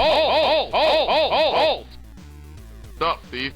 Hold! Stop, thief.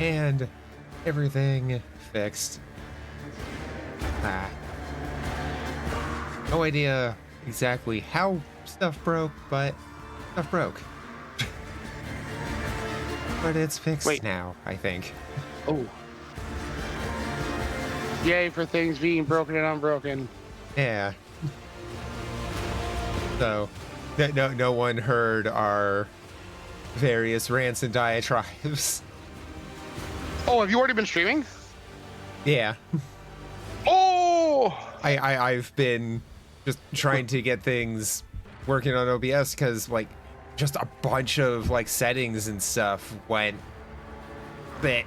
and everything fixed. Ah. No idea exactly how stuff broke, but stuff broke. But it's fixed Wait. now, I think. Oh. Yay for things being broken and unbroken. Yeah. So, no one heard our various rants and diatribes. Oh, have you already been streaming? Yeah. Oh! I've been just trying to get things working on OBS because, like, just a bunch of, like, settings and stuff went bit.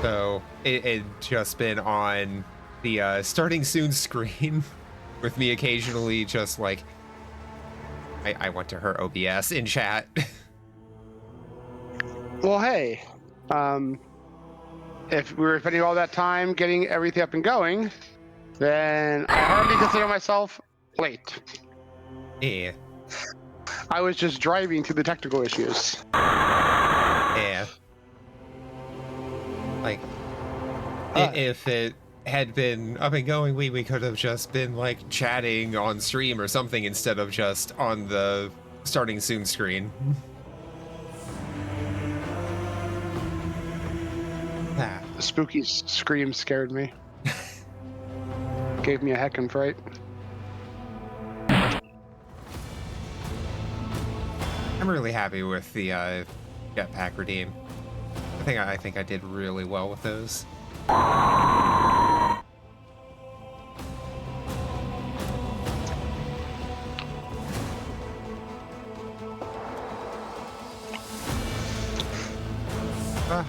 So it just been on the starting soon screen with me occasionally just like, I went to her OBS in chat. Well, hey, if we were spending all that time getting everything up and going, then I hardly consider myself late. Yeah. I was just driving through the technical issues. Yeah. Like, if it had been up and going, we could have just been like chatting on stream or something instead of just on the starting soon screen. Ah. The spooky scream scared me. Gave me a heckin' fright. I'm really happy with the jetpack redeem. I think I did really well with those.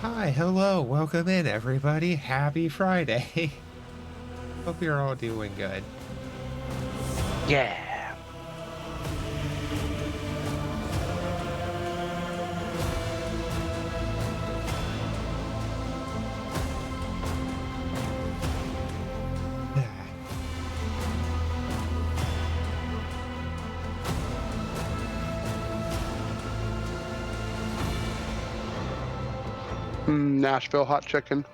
Hi, hello, welcome in everybody. Happy Friday. Hope you're all doing good. Yeah. Nashville hot chicken.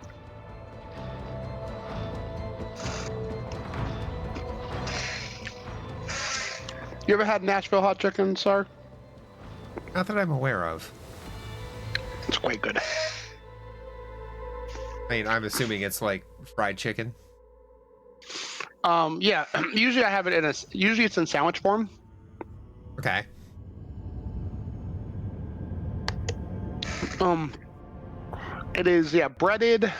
You ever had Nashville hot chicken, sir? Not that I'm aware of. It's quite good. I mean, I'm assuming it's like fried chicken. Yeah. Usually I have it in usually it's in sandwich form. Okay. It is, yeah, breaded,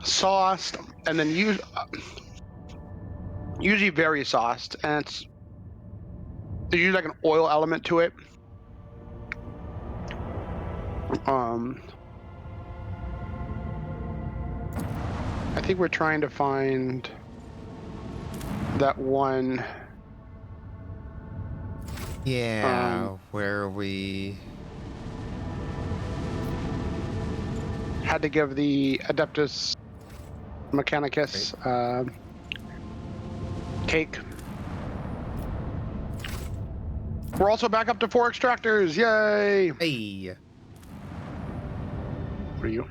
sauced, and then usually very sauced, and there's usually like an oil element to it. I think we're trying to find that one. Yeah, where we had to give the Adeptus Mechanicus cake. We're also back up to 4 extractors. Yay! Hey. What are you?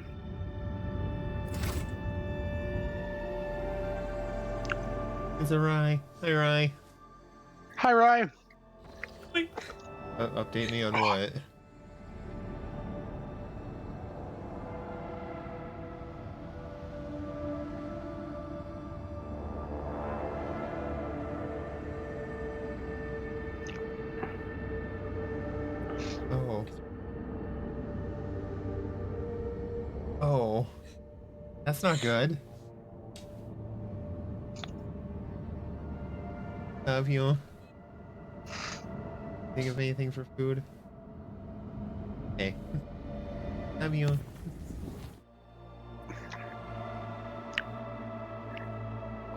It's a Rye. Hey, Rye. Hi, Rye. Update me on what? Oh. Oh. That's not good. Have you think of anything for food? Hey. Have you?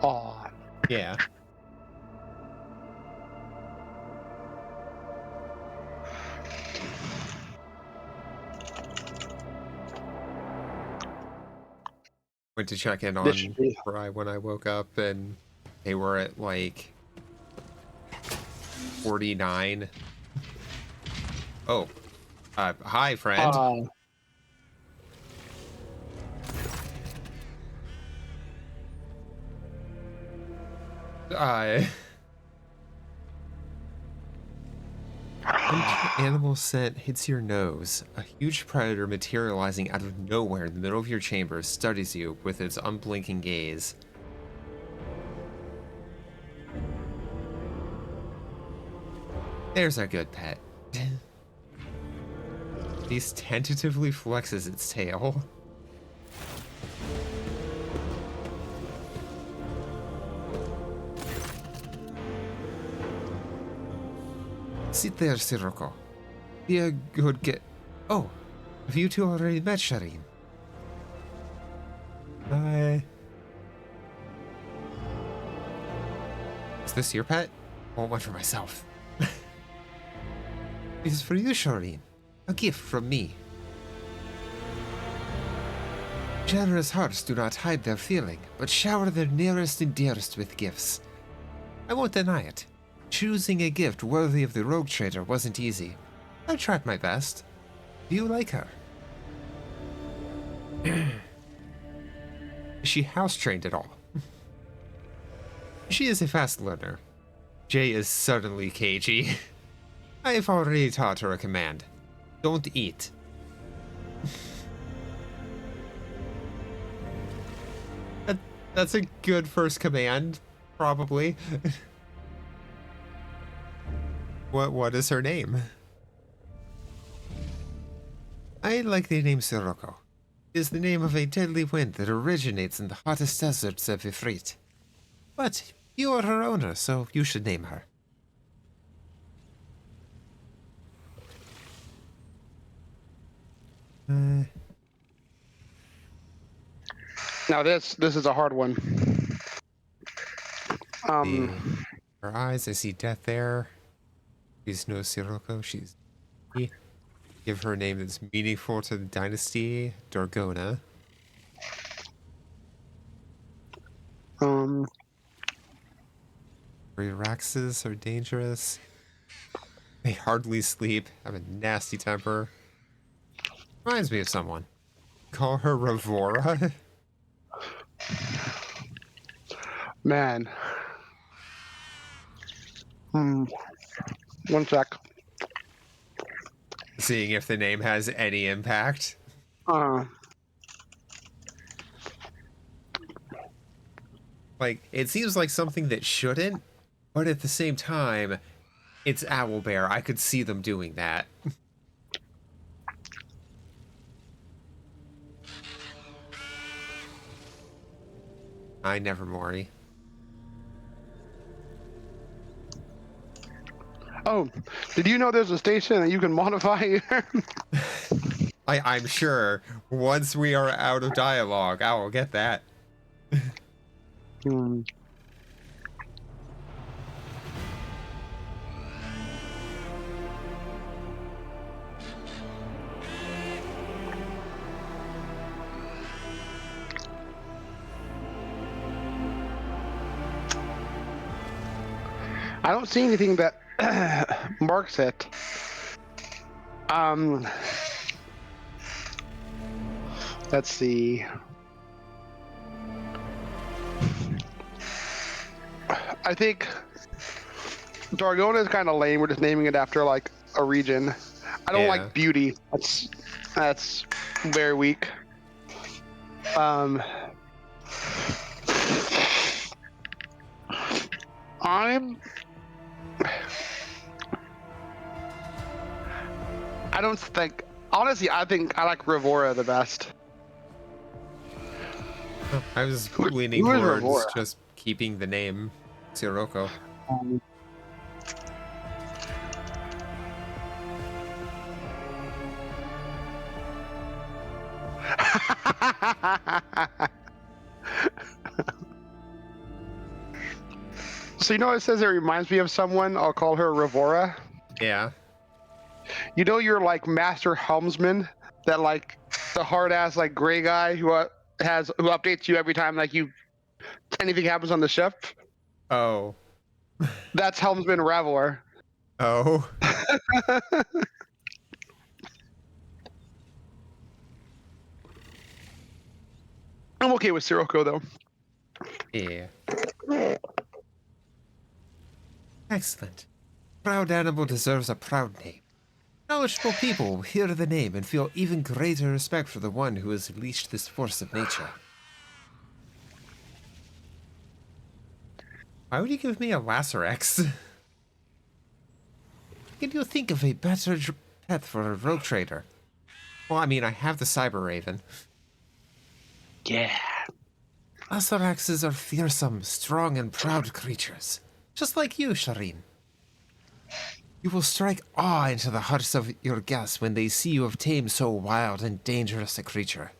Aw. Yeah. Went to check in on Fry when I woke up and they were at like 49. Oh, hi, friend. Uh, animal scent hits your nose. A huge predator materializing out of nowhere in the middle of your chamber studies you with its unblinking gaze. There's our good pet. Beast tentatively flexes its tail. Sit there, Sirocco. Be a good get. Oh, have you two already met, Shireen? Is this your pet? I want one for myself. This is for you, Shireen. A gift from me. Generous hearts do not hide their feeling, but shower their nearest and dearest with gifts. I won't deny it. Choosing a gift worthy of the rogue trader wasn't easy. I tried my best. Do you like her? Is she house-trained at all? She is a fast learner. Jay is suddenly cagey. I have already taught her a command. Don't eat. That's a good first command, probably. What is her name? I like the name Sirocco. It is the name of a deadly wind that originates in the hottest deserts of Ifrit. But you are her owner, so you should name her. Now this is a hard one. Her eyes, I see death there. She's no Sirocco, she's... Give her a name that's meaningful to the dynasty, Dorgona. Raxes are dangerous. They hardly sleep, have a nasty temper. Reminds me of someone. Call her Ravora. Man. One sec. Seeing if the name has any impact. Like, it seems like something that shouldn't, but at the same time, it's Owlbear. I could see them doing that. I never Mori. Oh, did you know there's a station that you can modify? I'm sure once we are out of dialogue, I will get that. I don't see anything that marks it. Let's see. I think Dorgona is kind of lame. We're just naming it after like a region. I don't like beauty. That's very weak. I don't think. Honestly, I think I like Ravora the best. I was leaning who is towards Ravora? just keeping the name Sirocco. So you know it says it reminds me of someone. I'll call her Ravora. Yeah. You know you're like master helmsman, that like the hard ass like gray guy who updates you every time like anything happens on the ship. Oh. That's helmsman Ravor. Oh. I'm okay with Sirocco though. Yeah. Excellent. Proud animal deserves a proud name. Knowledgeable people will hear the name and feel even greater respect for the one who has unleashed this force of nature. Why would you give me a Lacerex? Can you think of a better pet for a rogue trader? Well, I mean, I have the Cyber Raven. Yeah. Lacerexes are fearsome, strong, and proud creatures. Just like you, Shireen. You will strike awe into the hearts of your guests when they see you have tamed so wild and dangerous a creature.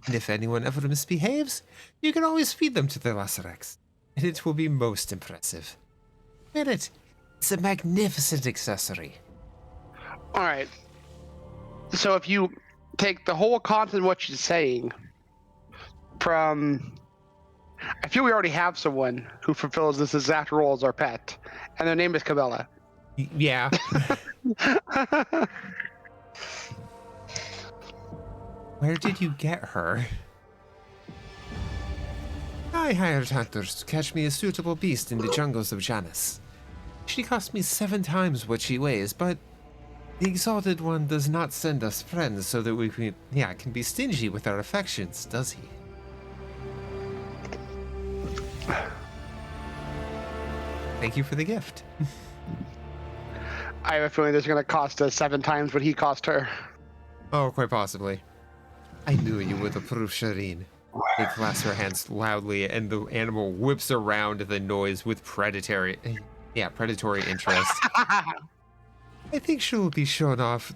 And if anyone ever misbehaves, you can always feed them to the Lacerex, and it will be most impressive. Wear it. It's a magnificent accessory. All right. So if you take the whole content of what she's saying from, I feel we already have someone who fulfills this exact role as our pet, and their name is Cabela. Yeah. Where did you get her? I hired hunters to catch me a suitable beast in the jungles of Janus. She cost me 7 times what she weighs, but the Exalted One does not send us friends so that we can be stingy with our affections, does he? Thank you for the gift. I have a feeling this is going to cost us 7 times what he cost her. Oh, quite possibly. I knew you would approve, Shireen. They clasp her hands loudly, and the animal whips around the noise with predatory interest. I think she will be shown off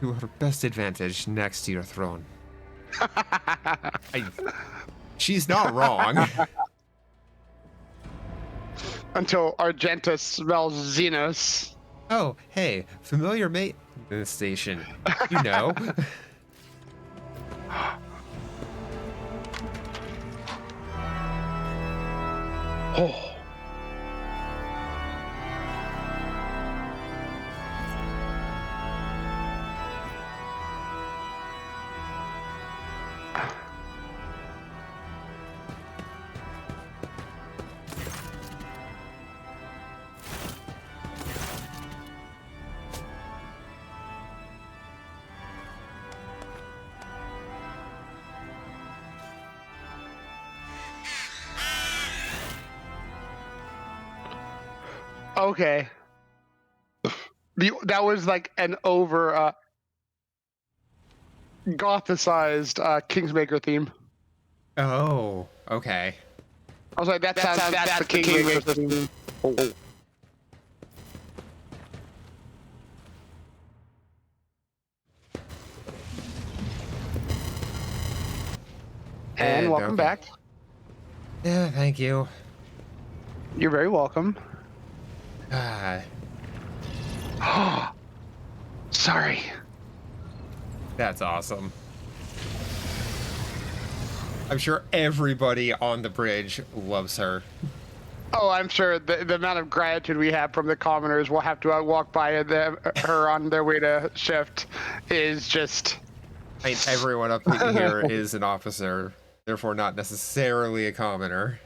to her best advantage next to your throne. She's not wrong. Until Argenta smells Xenos. Oh, hey, familiar mate in the station. You know. Oh. Okay. That was like an over gothicized Kingsmaker theme. Oh, okay. I was like, that's the Kingsmaker theme. Oh. And welcome okay. back. Yeah, thank you. You're very welcome. Sorry. That's awesome. I'm sure everybody on the bridge loves her. Oh, I'm sure the amount of gratitude we have from the commoners will have to walk by her on their way to shift is just... I mean, everyone up here is an officer, therefore not necessarily a commoner.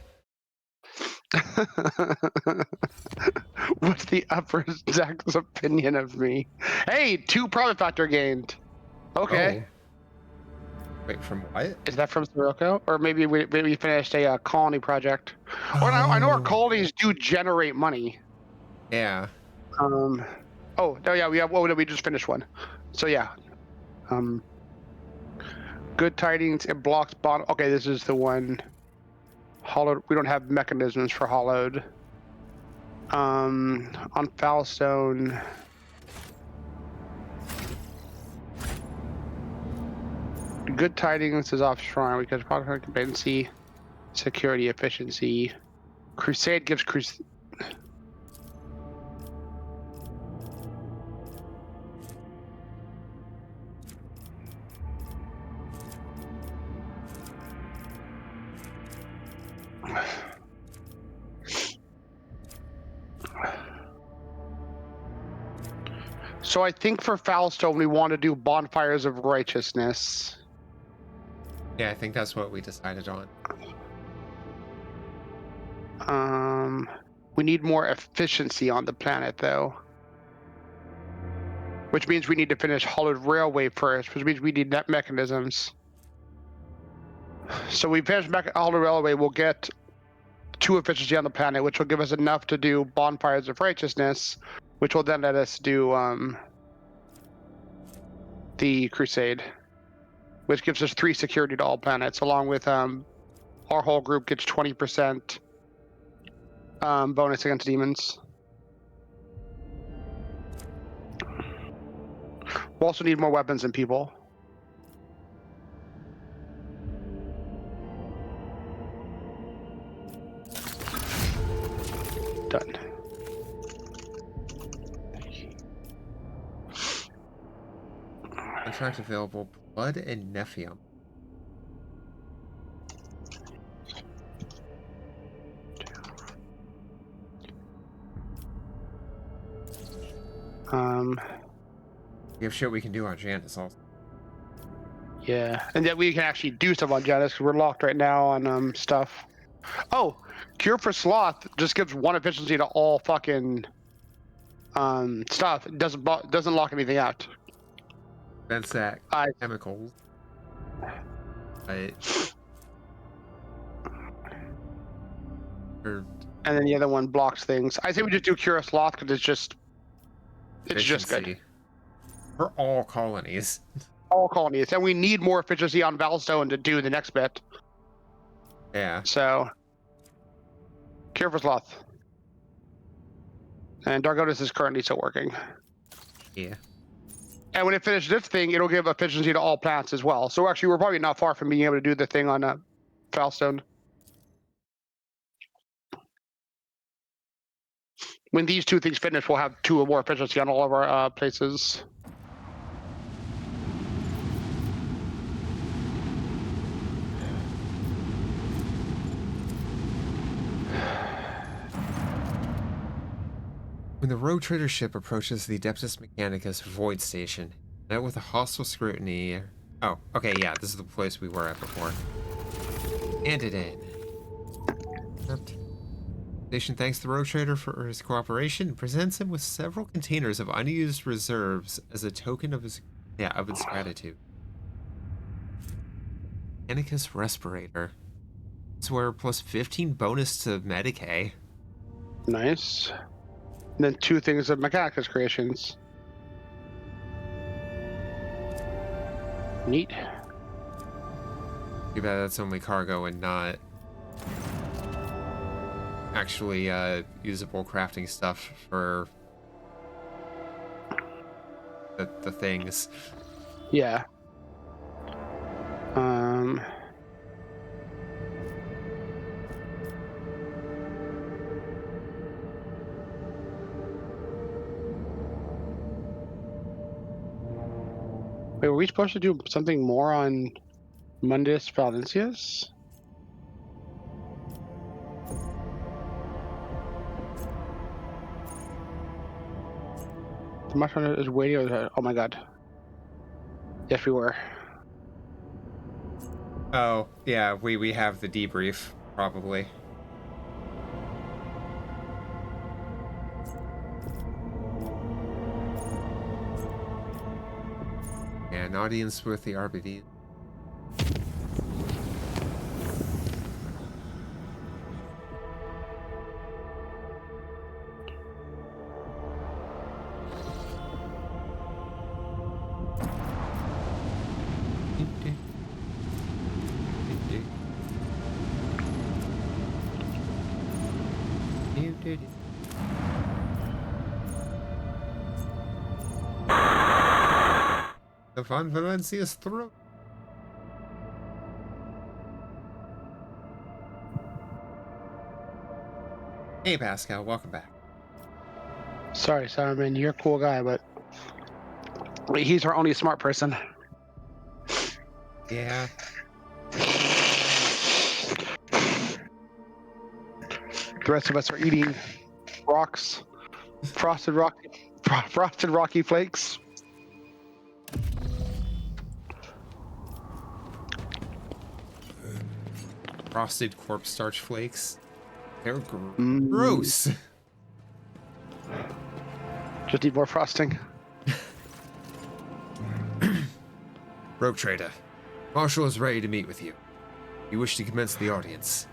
What's the upper deck's opinion of me? Hey, 2 profit factor gained. Okay. Oh. Wait, from what? Is that from Sirocco? Or maybe we finished a colony project. Oh. Or I know our colonies do generate money. Yeah. Oh, no, yeah, we just finished one. So yeah. Good tidings. It blocks bottom. Okay, this is the one. Hollowed. We don't have mechanisms for hollowed. On Foulstone. Good tidings is off shrine because product competency, security, efficiency. Crusade gives crusade. So I think for Foulstone we want to do bonfires of righteousness. Yeah, I think that's what we decided on. We need more efficiency on the planet, though. Which means we need to finish Hollowed Railway first, which means we need net mechanisms. So we finish Hollowed Railway, we'll get 2 efficiency on the planet, which will give us enough to do Bonfires of Righteousness, which will then let us do the Crusade, which gives us 3 security to all planets, along with our whole group gets 20% bonus against demons. We'll also need more weapons and people. Done. Contract available: Blood and Nephium. We have shit we can do on Janus also. Yeah, and that we can actually do stuff on Janus because we're locked right now on stuff. Oh, Cure for Sloth just gives 1 efficiency to all fucking stuff. It doesn't lock anything out. Bensac chemicals. And then the other one blocks things. I think we just do Cure of Sloth because it's just good. For all colonies. All colonies. And we need more efficiency on Valstone to do the next bit. Yeah. So, Cure for Sloth. And Dargonis is currently still working. Yeah. And when it finishes this thing, it'll give efficiency to all plants as well. So actually, we're probably not far from being able to do the thing on Valstone. When these 2 things finish, we'll have 2 or more efficiency on all of our places. When the Rogue Trader ship approaches the Adeptus Mechanicus Void Station, met with a hostile scrutiny. Oh, okay, yeah, this is the place we were at before. And it in. Station thanks the Rogue Trader for his cooperation and presents him with several containers of unused reserves as a token of its gratitude. Mechanicus Respirator. Swear plus 15 bonus to Medicae. Nice. And then 2 things of Mechanicus creations. Neat. Too bad that's only cargo and not actually usable crafting stuff for the things. Yeah. Wait, were we supposed to do something more on Mundus Valencius? The much on it is waiting. Oh my god. Yes, we were. Oh, yeah, we have the debrief, probably. Yeah, an audience with the RBD. The Von Valencia's throat. Hey Pascal, welcome back. Sorry, Saruman, you're a cool guy, but he's our only smart person. Yeah. The rest of us are eating rocks, frosted rocky flakes. frosted corpse starch flakes. They're gross. Just need more frosting. Rogue Trader, Marshal is ready to meet with you. You wish to commence the audience.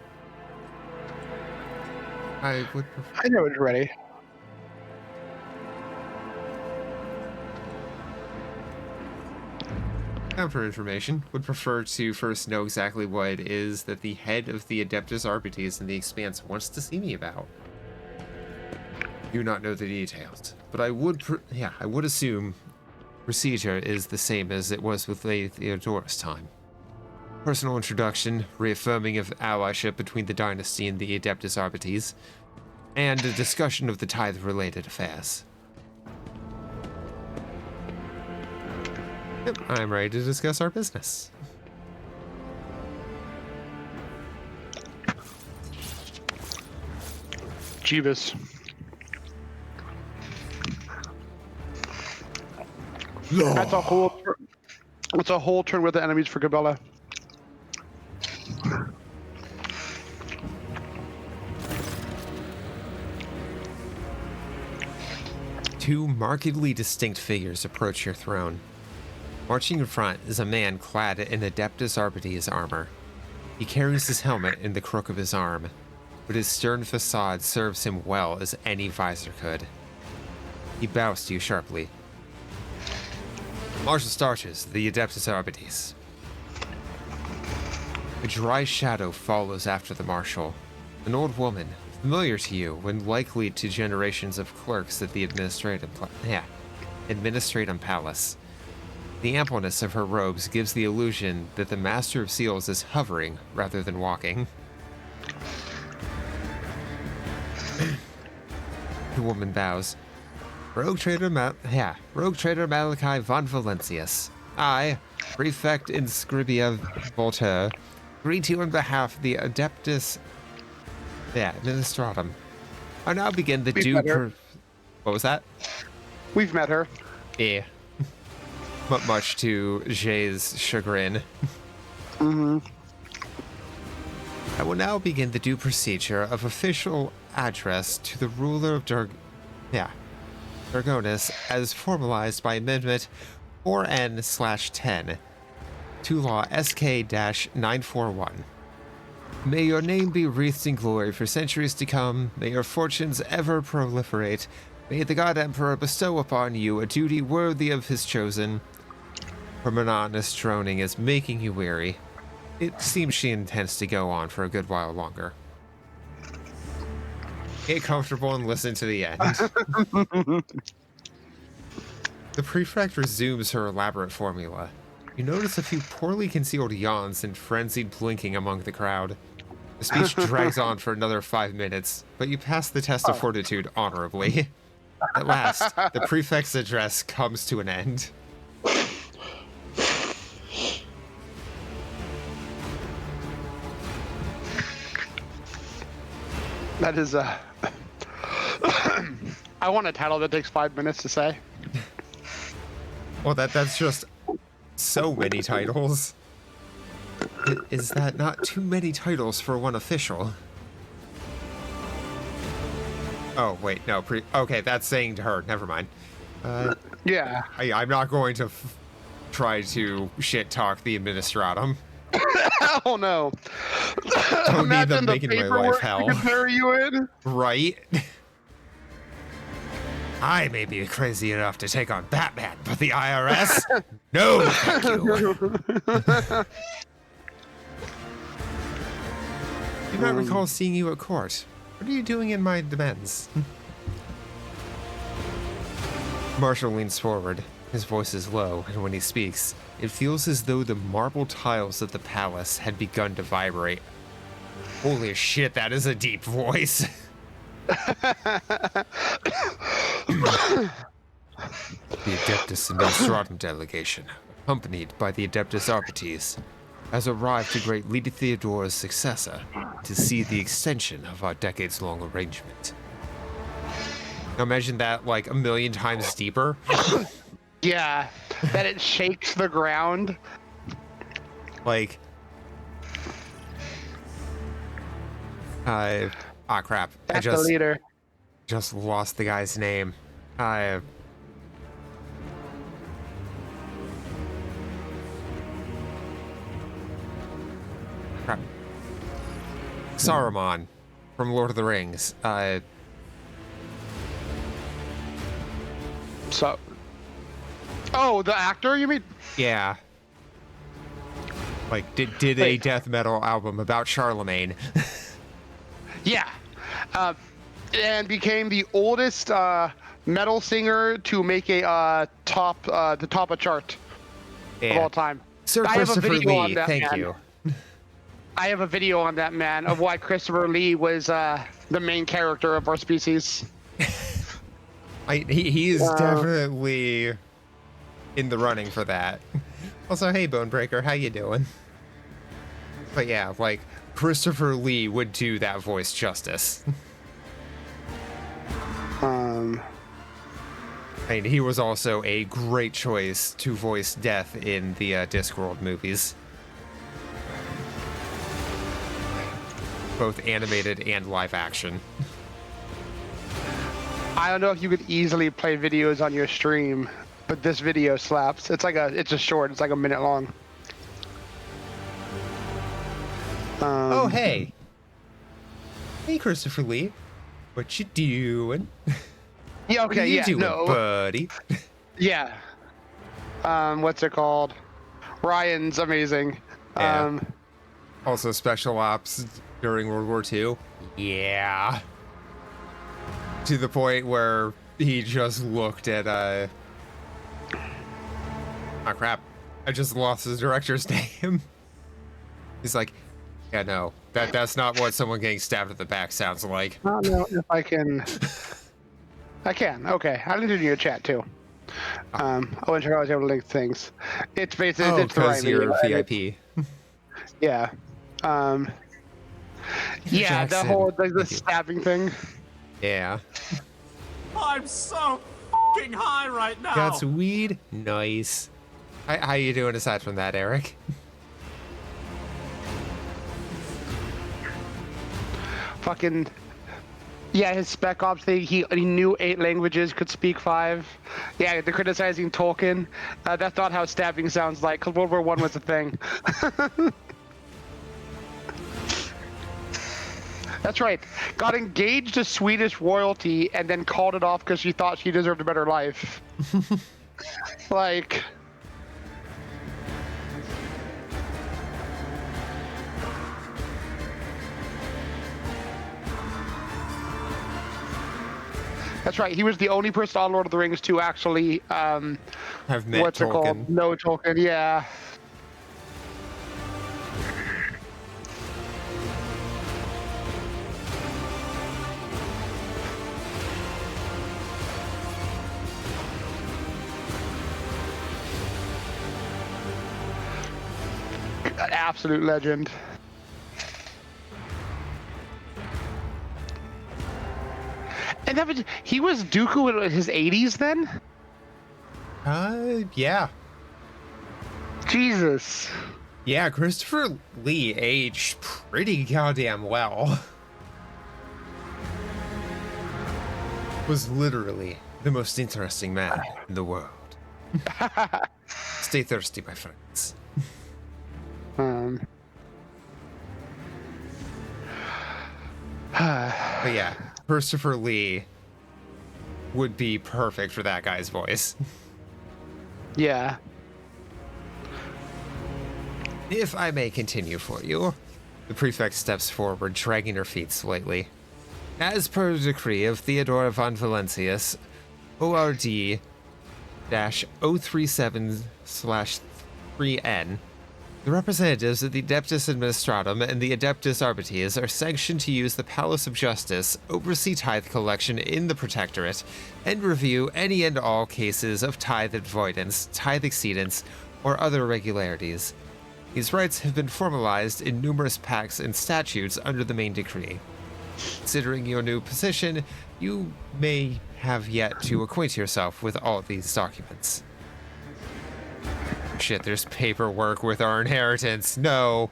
I would prefer... I know it's ready. Now for information, would prefer to first know exactly what it is that the head of the Adeptus Arbites in the Expanse wants to see me about. Do not know the details, but I would assume procedure is the same as it was with Lady Theodora's time. Personal introduction, reaffirming of allyship between the dynasty and the Adeptus Arbites, and a discussion of the tithe-related affairs. Yep, I'm ready to discuss our business. Jeebus. That's a whole. That's a whole turn with the enemies for Gabella. Two markedly distinct figures approach your throne. Marching in front is a man clad in Adeptus Arbites armor. He carries his helmet in the crook of his arm, but his stern facade serves him well as any visor could. He bows to you sharply. Marshal Starches, the Adeptus Arbites. A dry shadow follows after the Marshal, an old woman, familiar to you when likely to generations of clerks at the Administratum Palace. The ampleness of her robes gives the illusion that the Master of Seals is hovering rather than walking. The woman bows. Rogue Trader Malachi von Valentius. I, Prefect in Scribia Voltaire, greet you on behalf of the Adeptus Administratum. I now begin the due... What was that? We've met her. Yeah. Much to Jay's chagrin. Mm-hmm. I will now begin the due procedure of official address to the ruler of Dargonis as formalized by Amendment 4N/10 to Law SK-941. May your name be wreathed in glory for centuries to come. May your fortunes ever proliferate. May the God Emperor bestow upon you a duty worthy of his chosen. Her monotonous droning is making you weary. It seems she intends to go on for a good while longer. Get comfortable and listen to the end. The prefect resumes her elaborate formula. You notice a few poorly concealed yawns and frenzied blinking among the crowd. The speech drags on for another 5 minutes, but you pass the test of fortitude honorably. At last, the prefect's address comes to an end. That is I want a title that takes 5 minutes to say. Well, that's just so many titles. Is that not too many titles for one official? Oh, wait, no. Okay, that's saying to her. Never mind. Yeah. I'm not going to try to shit-talk the Administratum. Oh, no. Don't need them making my life hell. Compare you in? Right? I may be crazy enough to take on Batman, but the IRS? No, thank you. Do not recall seeing you at court. What are you doing in my demesnes? Marshall leans forward. His voice is low, and when he speaks, it feels as though the marble tiles of the palace had begun to vibrate. Holy shit, that is a deep voice. The Adeptus Administratum delegation, accompanied by the Adeptus Arbites, has arrived to greet Lady Theodora's successor to see the extension of our decades-long arrangement. Now imagine that like 1,000,000 times deeper. Yeah, that it shakes the ground. Like, Crap. That's the leader. Just lost the guy's name. Crap. Saruman from Lord of the Rings. So, oh, the actor, you mean? Yeah. Like, did a death metal album about Charlemagne. Yeah. And became the oldest metal singer to make a top a chart of all time. Sir I have a Christopher video on Lee, that, thank man. you. I have a video on that, man, of why Christopher Lee was the main character of our species. He is definitely in the running for that. Also, hey, Bonebreaker, how you doing? But yeah, like, Christopher Lee would do that voice justice. I mean, he was also a great choice to voice Death in the Discworld movies. Both animated and live action. I don't know if you could easily play videos on your stream, but this video slaps. It's a short. It's like a minute long. Oh, hey. Hey, Christopher Lee. What you doing? Yeah, okay, what you yeah, doing, no. buddy? Yeah. What's it called? Ryan's amazing. Yeah. Also special ops during World War II. Yeah. To the point where he just looked at, oh crap. I just lost his director's name. He's like, yeah, no, that's not what someone getting stabbed at the back sounds like. I don't know if I can. I can. Okay, I'll link it in your chat too. I wasn't sure I was able to link things. It's basically it's the right you're video. VIP. Yeah. Yeah, the whole the stabbing thing. Yeah. I'm so fucking high right now. Got some weed? Nice. How you doing aside from that, Eric? Fucking yeah, his spec ops thing. He knew 8 languages, could speak 5. Yeah, they're criticizing Tolkien. That's not how stabbing sounds like. Cause World War I was a thing. That's right. Got engaged to Swedish royalty and then called it off because she thought she deserved a better life. Like. That's right. He was the only person on Lord of the Rings to actually have met what's Tolkien. It called? No Tolkien. Yeah. An absolute legend. And that was, he was Dooku in his 80s then? Yeah. Jesus. Yeah, Christopher Lee aged pretty goddamn well. Was literally the most interesting man in the world. Stay thirsty, my friends. But yeah, Christopher Lee would be perfect for that guy's voice. Yeah. If I may continue for you. The prefect steps forward, dragging her feet slightly. As per the decree of Theodora von Valentius, ORD-037/3N, the representatives of the Adeptus Administratum and the Adeptus Arbites are sanctioned to use the Palace of Justice, oversee tithe collection in the Protectorate, and review any and all cases of tithe avoidance, tithe exceedance, or other irregularities. These rights have been formalized in numerous pacts and statutes under the main decree. Considering your new position, you may have yet to acquaint yourself with all these documents. Shit, there's paperwork with our inheritance. No.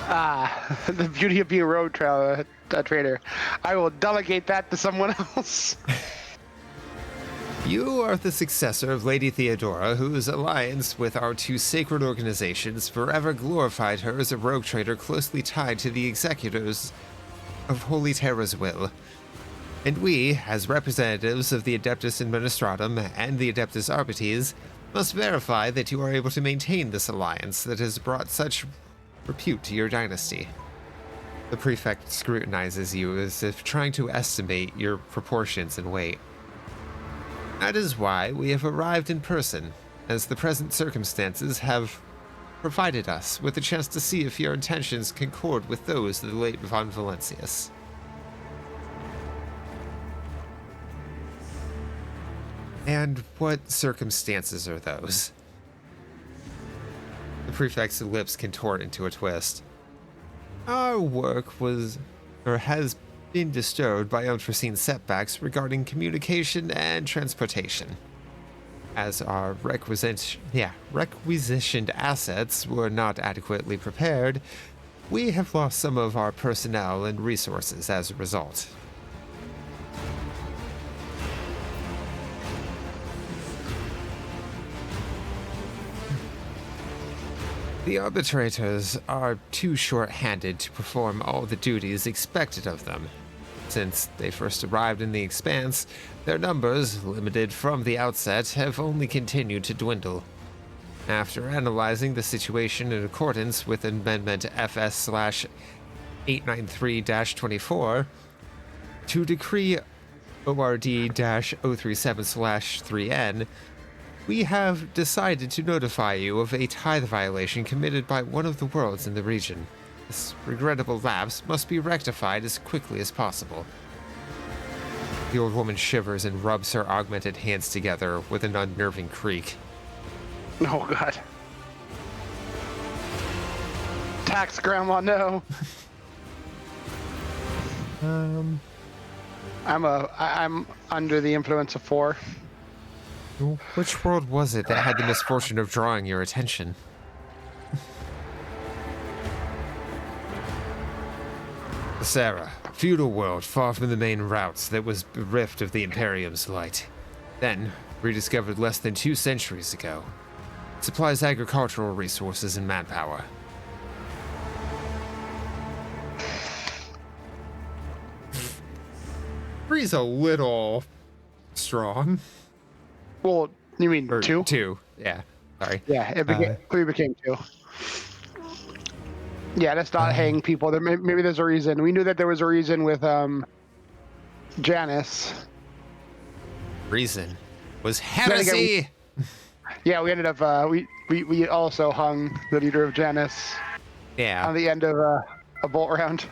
The beauty of being a road trader. I will delegate that to someone else. You are the successor of Lady Theodora, whose alliance with our two sacred organizations forever glorified her as a rogue trader closely tied to the executors of Holy Terra's will. And we, as representatives of the Adeptus Administratum and the Adeptus Arbites, must verify that you are able to maintain this alliance that has brought such repute to your dynasty. The prefect scrutinizes you as if trying to estimate your proportions and weight. That is why we have arrived in person, as the present circumstances have provided us with a chance to see if your intentions concord with those of the late Von Valentius. And what circumstances are those? The prefect's lips contort into a twist. Our work was, or has been disturbed by unforeseen setbacks regarding communication and transportation. As our requisitioned assets were not adequately prepared, we have lost some of our personnel and resources as a result. The arbitrators are too short-handed to perform all the duties expected of them. Since they first arrived in the Expanse, their numbers, limited from the outset, have only continued to dwindle. After analyzing the situation in accordance with Amendment FS/893-24 to Decree ORD-037/3N, we have decided to notify you of a tithe violation committed by one of the worlds in the region. This regrettable lapse must be rectified as quickly as possible. The old woman shivers and rubs her augmented hands together with an unnerving creak. Oh, God. Tax grandma, no. I'm under the influence of 4. Which world was it that had the misfortune of drawing your attention? Sarah, feudal world far from the main routes that was bereft of the Imperium's light. Then, rediscovered less than 2 centuries ago. Supplies agricultural resources and manpower. Three's a little strong. Well, you mean Or 2? 2, yeah. Sorry. Yeah, 3 became 2. Yeah, let's not hang people. Maybe there's a reason. We knew that there was a reason with Janice. Reason was heresy. Yeah, we ended up we also hung the leader of Janice. Yeah. On the end of a bolt round.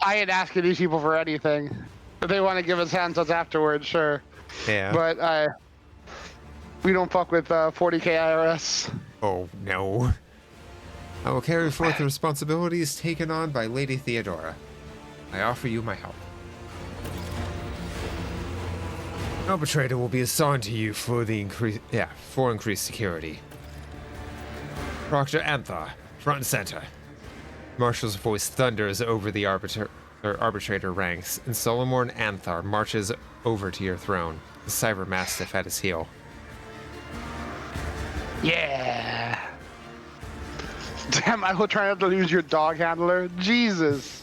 I ain't asking these people for anything. If they want to give us handsets afterwards, sure. Yeah. But we don't fuck with 40k IRS. Oh, no. I will carry forth the responsibilities taken on by Lady Theodora. I offer you my help. An arbitrator will be assigned to you for the increased security. Proctor Anthar, front and center. Marshal's voice thunders over the arbitrator ranks, and Solomon Anthar marches over to your throne, the cyber mastiff at his heel. Yeah. Damn, I will try not to lose your dog handler. Jesus.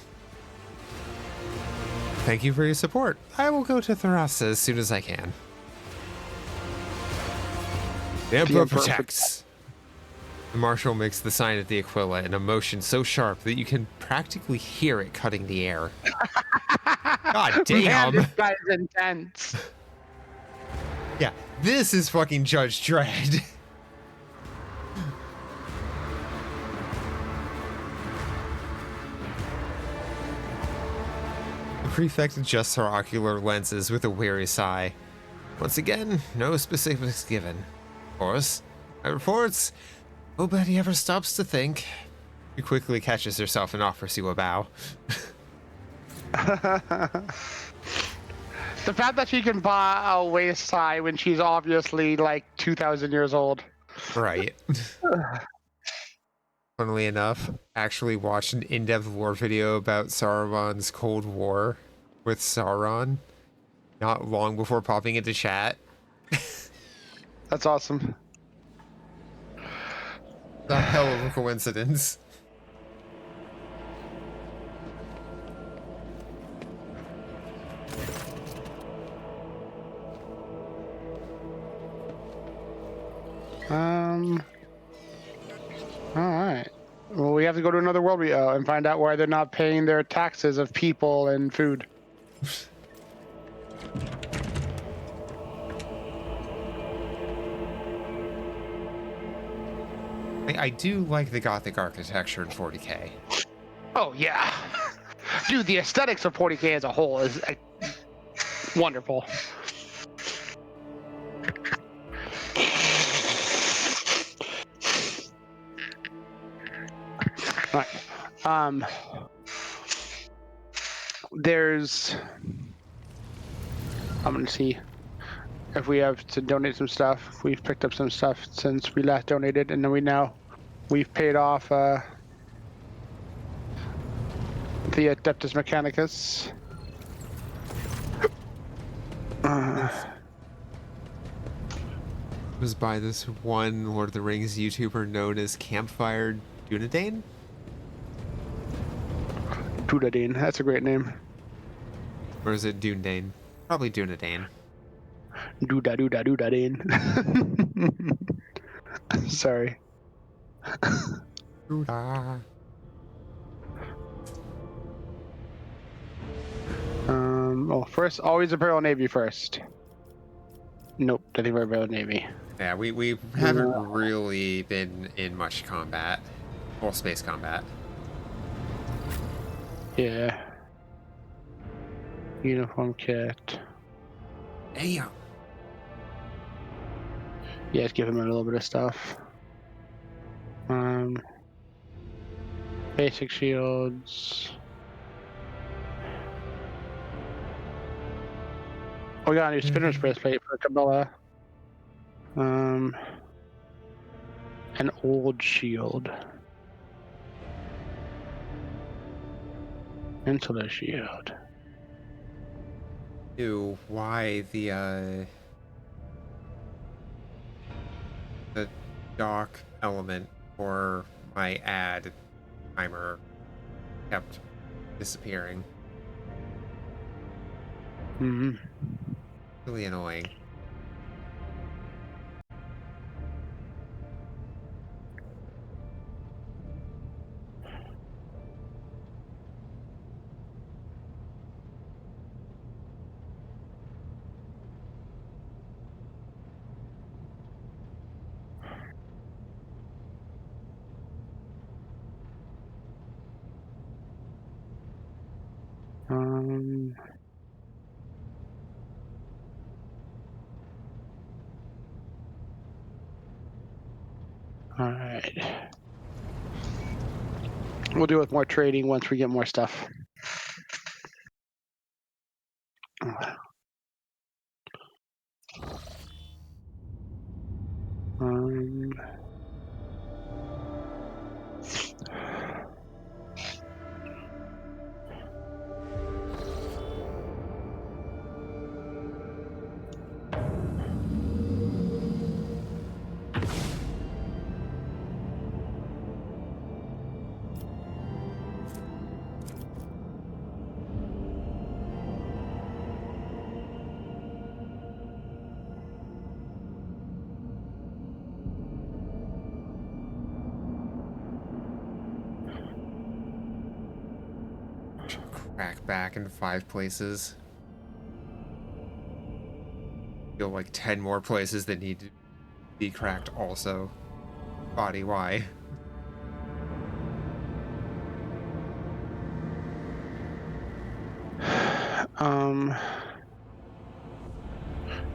Thank you for your support. I will go to Tharasa as soon as I can. The Emperor protects. The Marshal makes the sign of the Aquila in a motion so sharp that you can practically hear it cutting the air. God damn. Man, this guy's intense. Yeah, this is fucking Judge Dredd. The prefect adjusts her ocular lenses with a weary sigh. Once again, no specifics given. Of course, my reports, nobody ever stops to think. She quickly catches herself and offers you a bow. The fact that she can buy a waist high when she's obviously like 2,000 years old. Right. Funnily enough, actually watched an in-depth lore video about Saruman's Cold War with Sauron not long before popping into chat. That's awesome. The hell of a coincidence. All right. Well, we have to go to another world and find out why they're not paying their taxes of people and food. I do like the Gothic architecture in 40K. Oh yeah, dude, the aesthetics of 40K as a whole is wonderful. All right. There's. I'm gonna see if we have to donate some stuff. We've picked up some stuff since we last donated, and then we've paid off the Adeptus Mechanicus. Was by this one Lord of the Rings YouTuber known as Campfire Dunedain? Dunedain, that's a great name. Or is it Dunedain? Probably Dunedain. Dunedain. Sorry. Doodah. Oh, first, always Imperial Navy first. Nope, I think we're Imperial Navy. Yeah, we haven't really been in much combat. Well, space combat. Yeah. Uniform kit. Damn. Yeah, let's give him a little bit of stuff. Basic shields. Oh, we got a new spinner's breastplate for Camilla. An old shield. Insular shield. Ew, why the dock element for my ad timer kept disappearing. Mm-hmm. Really annoying. All right. We'll do with more trading once we get more stuff. Um, Crack back in 5 places. Feel like 10 more places that need to be cracked also. Body, why?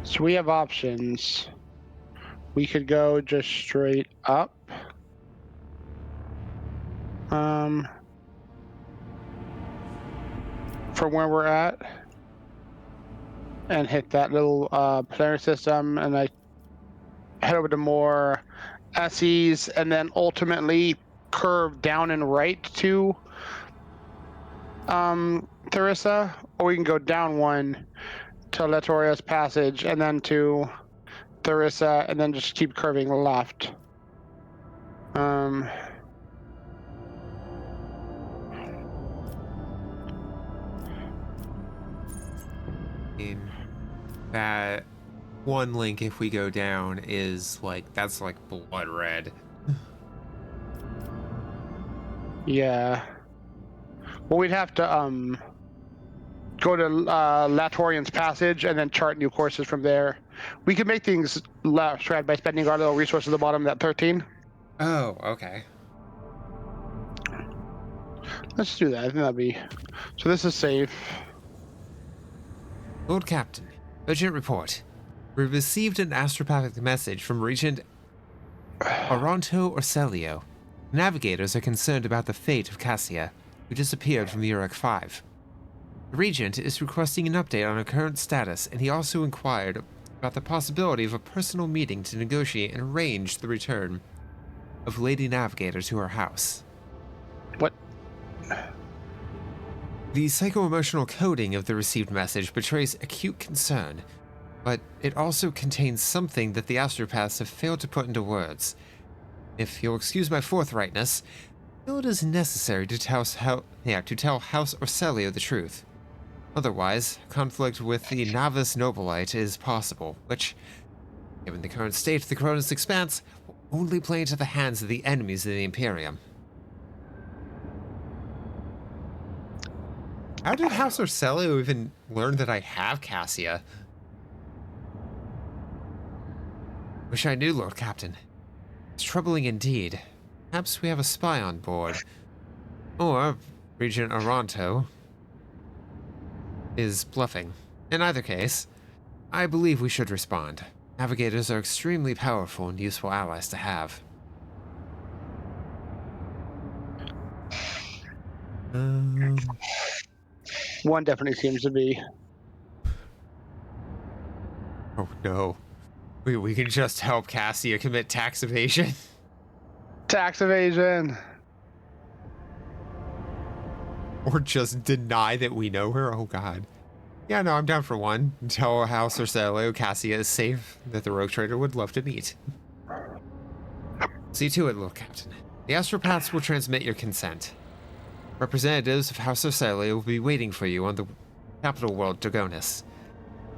So we have options. We could go just straight up. From where we're at. And hit that little planar system, and head over to more SEs, and then ultimately curve down and right to Tharissa, or we can go down one to Latoria's Passage, and then to Tharissa, and then just keep curving left. In that one link, if we go down, is like that's like blood red. Yeah. Well, we'd have to go to Latorian's Passage and then chart new courses from there. We could make things less right by spending our little resources at the bottom of that 13. Oh, okay. Let's do that. I think that'd be... So this is safe. Lord Captain, urgent report. We received an astropathic message from Regent Aranto Orselio. Navigators are concerned about the fate of Cassia, who disappeared from Urek 5. The Regent is requesting an update on her current status, and he also inquired about the possibility of a personal meeting to negotiate and arrange the return of Lady Navigator to her house. What? The psycho-emotional coding of the received message betrays acute concern, but it also contains something that the astropaths have failed to put into words. If you'll excuse my forthrightness, I feel it is necessary to tell House Orselio the truth. Otherwise, conflict with the Navis Nobilite is possible, which, given the current state of the Cronus Expanse, will only play into the hands of the enemies of the Imperium. How did House Orselio even learn that I have Cassia? Wish I knew, Lord Captain. It's troubling indeed. Perhaps we have a spy on board. Or Regent Aranto is bluffing. In either case, I believe we should respond. Navigators are extremely powerful and useful allies to have. One definitely seems to be. Oh no. We can just help Cassia commit tax evasion. Tax evasion. Or just deny that we know her. Oh god. Yeah, no, I'm down for one. Tell House Orselio Cassia is safe, that the rogue trader would love to meet. See to it, Lord Captain. The astropaths will transmit your consent. Representatives of House Orselio will be waiting for you on the capital world, Dragonis.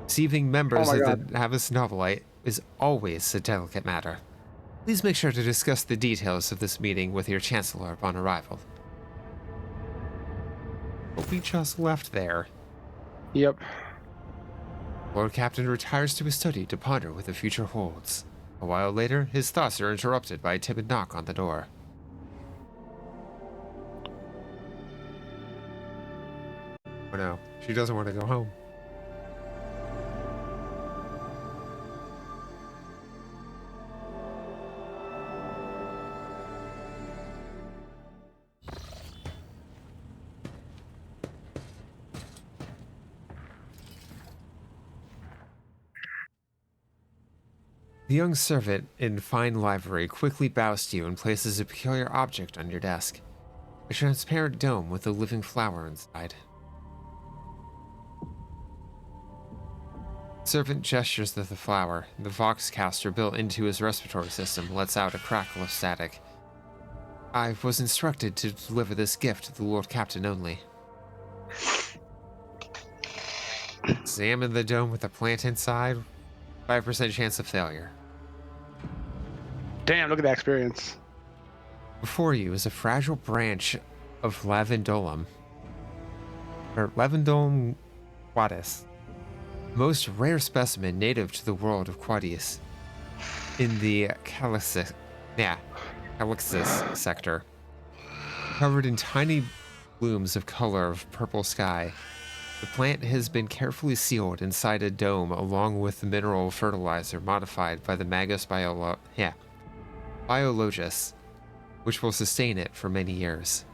Receiving members of the Navis Nobilite is always a delicate matter. Please make sure to discuss the details of this meeting with your Chancellor upon arrival. But we just left there. Yep. Lord Captain retires to his study to ponder what the future holds. A while later, his thoughts are interrupted by a timid knock on the door. Oh no, she doesn't want to go home. The young servant in fine livery quickly bows to you and places a peculiar object on your desk. A transparent dome with a living flower inside. The servant gestures at the flower. The voxcaster built into his respiratory system lets out a crackle of static. I was instructed to deliver this gift to the Lord Captain only. Examine the dome with the plant inside. 5% chance of failure. Damn, look at that experience. Before you is a fragile branch of Lavandolum. Or Lavandolum quadus. Most rare specimen native to the world of Quadius. In the Calixis sector. Covered in tiny blooms of color of purple sky. The plant has been carefully sealed inside a dome along with the mineral fertilizer modified by the Magus Biologus, which will sustain it for many years.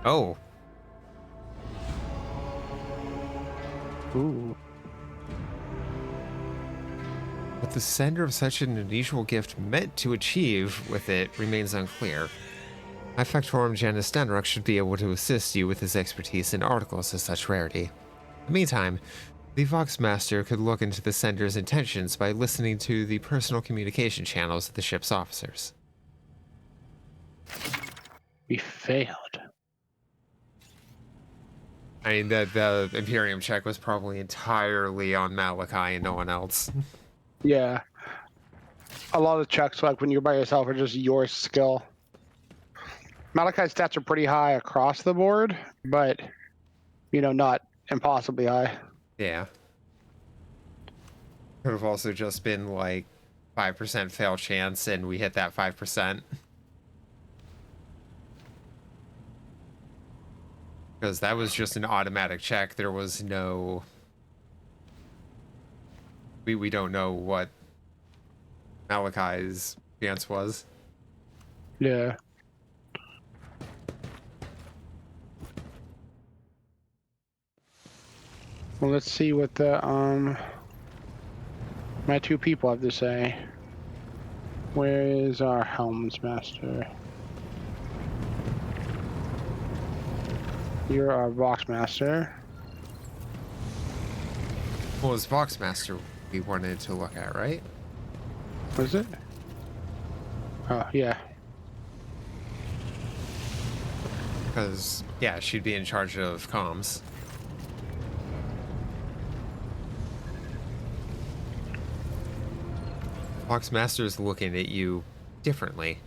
Oh. Ooh. What the sender of such an unusual gift meant to achieve with it remains unclear. High Factorum Janus Denrock should be able to assist you with his expertise in articles of such rarity. In the meantime, the Vox Master could look into the sender's intentions by listening to the personal communication channels of the ship's officers. We failed. I mean, the Imperium check was probably entirely on Malachi and no one else. Yeah. A lot of checks, like when you're by yourself, are just your skill. Malachi's stats are pretty high across the board, but, you know, not impossibly high. Yeah. Could have also just been like 5% fail chance and we hit that 5%. Because that was just an automatic check. There was no... We don't know what Malachi's chance was. Yeah. Well, let's see what the my two people have to say. Where is our Helms Master? You're our Vox Master. Well, it's Vox Master we wanted to look at, right? Was it? Oh, yeah. Because, yeah, she'd be in charge of comms. Vox Master's looking at you differently.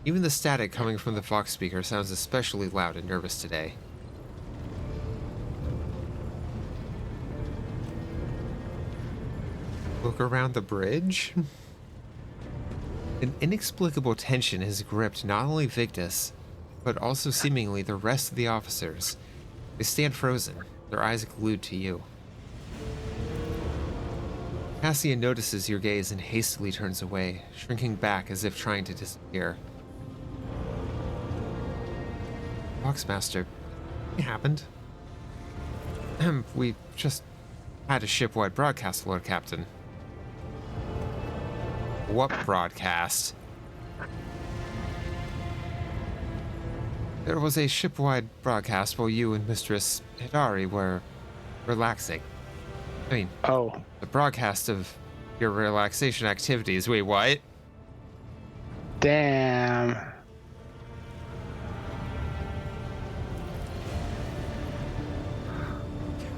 Even the static coming from the Vox speaker sounds especially loud and nervous today. Look around the bridge? An inexplicable tension has gripped not only Victus, but also seemingly the rest of the officers. They stand frozen, their eyes glued to you. Cassian notices your gaze and hastily turns away, shrinking back as if trying to disappear. Voxmaster, it happened. We just had a shipwide broadcast, Lord Captain. What broadcast? There was a shipwide broadcast while you and Mistress Hidari were relaxing. I mean, the broadcast of your relaxation activities. Wait, what? Damn.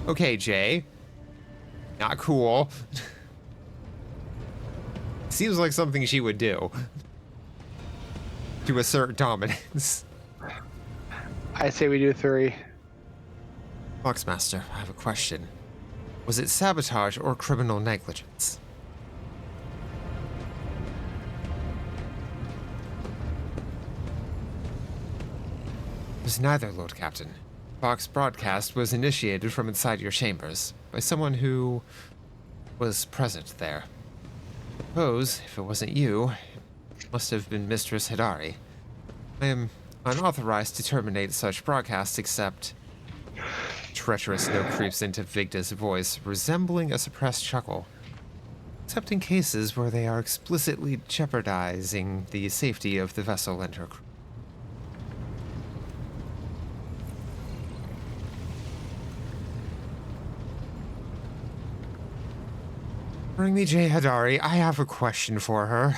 Okay, Jay. Not cool. Seems like something she would do. To assert dominance. I say we do 3. Foxmaster, I have a question. Was it sabotage or criminal negligence? It was neither, Lord Captain. Fox broadcast was initiated from inside your chambers by someone who was present there. I suppose, if it wasn't you, it must have been Mistress Hidari. I am unauthorized to terminate such broadcasts except... Treacherous note creeps into Vigda's voice, resembling a suppressed chuckle. Except in cases where they are explicitly jeopardizing the safety of the vessel and her crew. Bring me Jay Hidari. I have a question for her.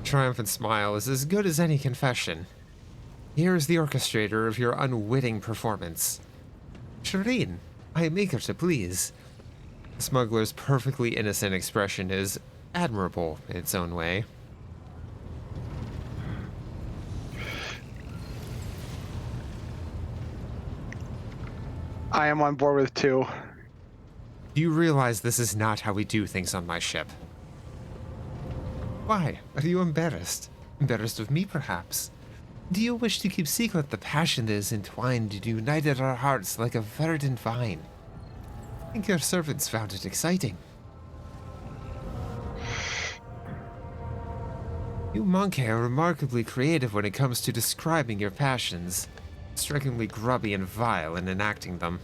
Triumphant smile is as good as any confession. Here is the orchestrator of your unwitting performance. Shireen, I am eager to please. The smuggler's perfectly innocent expression is admirable in its own way. I am on board with 2. Do you realize this is not how we do things on my ship? Why? Are you embarrassed? Embarrassed of me, perhaps? Do you wish to keep secret the passion that is entwined and united our hearts like a verdant vine? I think your servants found it exciting. You monkey are remarkably creative when it comes to describing your passions. Strikingly grubby and vile in enacting them.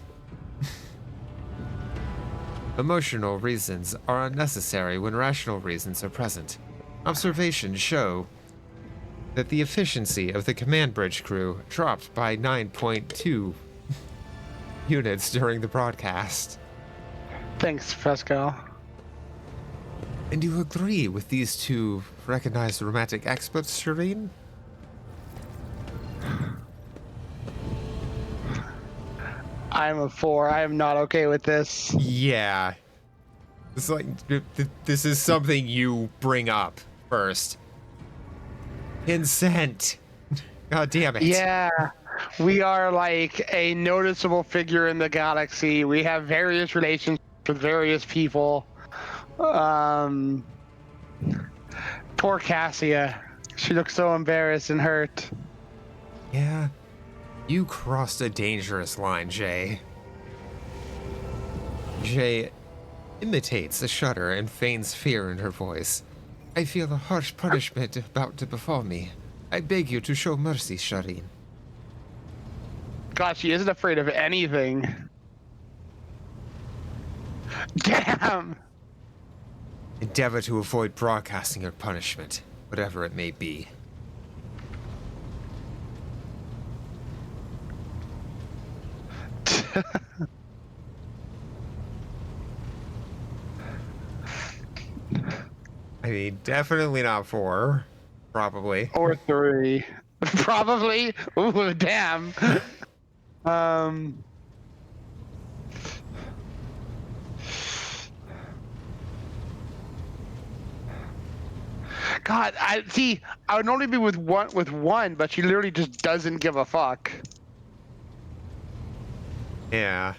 Emotional reasons are unnecessary when rational reasons are present. Observations show that the efficiency of the command bridge crew dropped by 9.2 units during the broadcast. Thanks, Pascal. And you agree with these two recognized romantic experts, Shireen? I'm a 4. I am not okay with this. Yeah. It's like, this is something you bring up first. Consent. God damn it. Yeah, we are like a noticeable figure in the galaxy. We have various relationships with various people. Poor Cassia. She looks so embarrassed and hurt. Yeah. You crossed a dangerous line, Jay. Jay imitates a shudder and feigns fear in her voice. I feel a harsh punishment about to befall me. I beg you to show mercy, Shireen. God, she isn't afraid of anything. Damn! Endeavor to avoid broadcasting your punishment, whatever it may be. I mean, definitely not 4. Probably. Or 3. Probably. Ooh, damn. God, I see. I would normally be with one, but she literally just doesn't give a fuck. Yeah.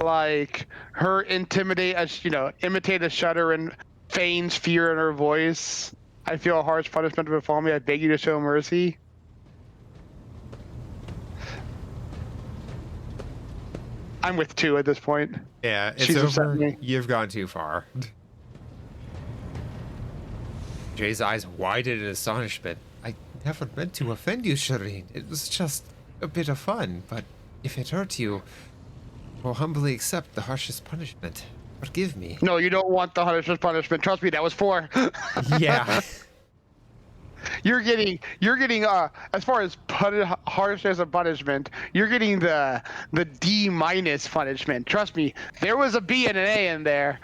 Like her imitate a shudder and feigns fear in her voice. I feel a harsh punishment to befall me. I beg you to show mercy. I'm with 2 at this point. Yeah, it's She's upset over. me. You've gone too far. Jay's eyes widened in astonishment. I never meant to offend you, Shireen. It was just a bit of fun, but if it hurt you, I will humbly accept the harshest punishment. Forgive me. No, you don't want the harshest punishment. Trust me, that was 4. Yeah. You're getting as far as harsh as a punishment, you're getting the D- punishment. Trust me, there was a B and an A in there.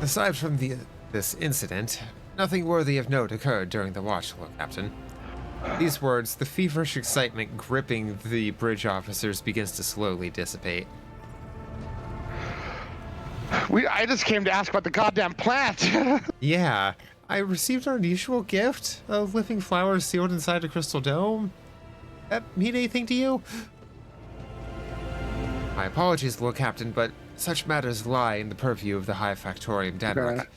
Aside from this incident, nothing worthy of note occurred during the watch, Lord Captain. These words, the feverish excitement gripping the bridge officers begins to slowly dissipate. I just came to ask about the goddamn plant. Yeah, I received our unusual gift of living flowers sealed inside a crystal dome. That mean anything to you? My apologies, Lord Captain, but such matters lie in the purview of the High Factorium Denmark. Okay.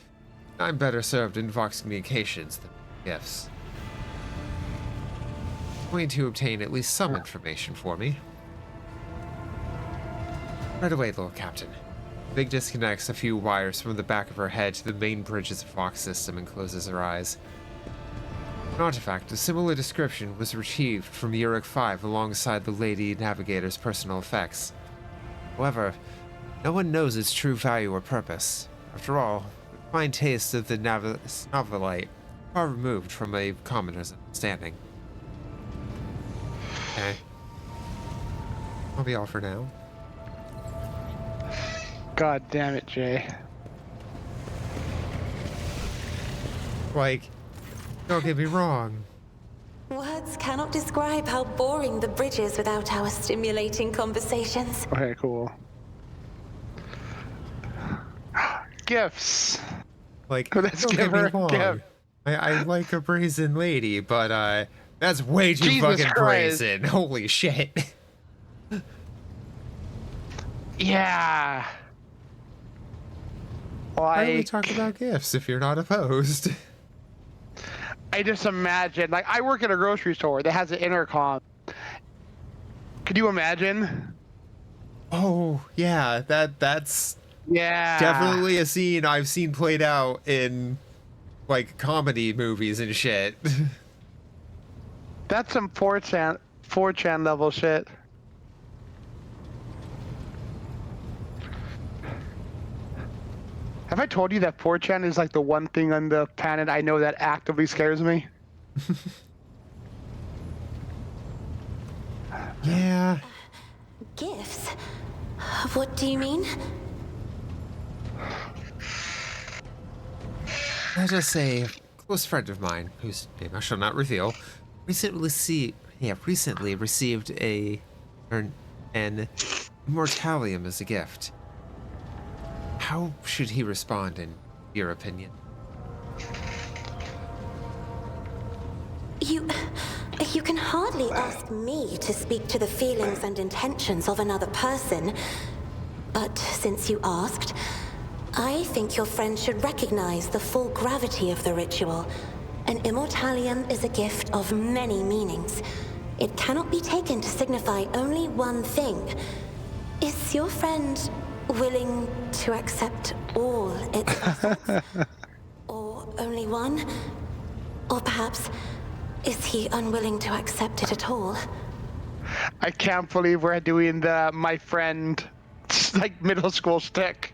I'm better served in Vox Communications than gifts. Going to obtain at least some information for me. Right away, Lord Captain. Big disconnects a few wires from the back of her head to the main bridge's Vox system and closes her eyes. An artifact, a similar description, was retrieved from Uric 5 alongside the Lady Navigator's personal effects. However, no one knows its true value or purpose. After all, the fine taste of the novelite far removed from a commoner's understanding. Okay. I'll be all for now. God damn it, Jay. Like, don't get me wrong. Words cannot describe how boring the bridge is without our stimulating conversations. Okay, cool. Gifts. Like, Let's don't give get me her a wrong. gift. I like a brazen lady, but that's way too Jesus fucking Christ. brazen. Holy shit. Yeah. Why don't we Like, talk about gifts if you're not opposed? I just imagine, like, I work at a grocery store that has an intercom. Could you imagine? Oh, yeah, that's Yeah. definitely a scene I've seen played out in like comedy movies and shit. That's some 4chan level shit. Have I told you that 4chan is like the one thing on the planet I know that actively scares me? Yeah. Gifts? What do you mean? Let us say a close friend of mine, whose name I shall not reveal, recently received an immortalium as a gift. How should he respond, in your opinion? You can hardly ask me to speak to the feelings and intentions of another person. But since you asked, I think your friend should recognize the full gravity of the ritual. An immortalium is a gift of many meanings. It cannot be taken to signify only one thing. Is your friend willing to accept all its facets? Or only one? Or perhaps, is he unwilling to accept it at all? I can't believe we're doing the my friend like middle school stick.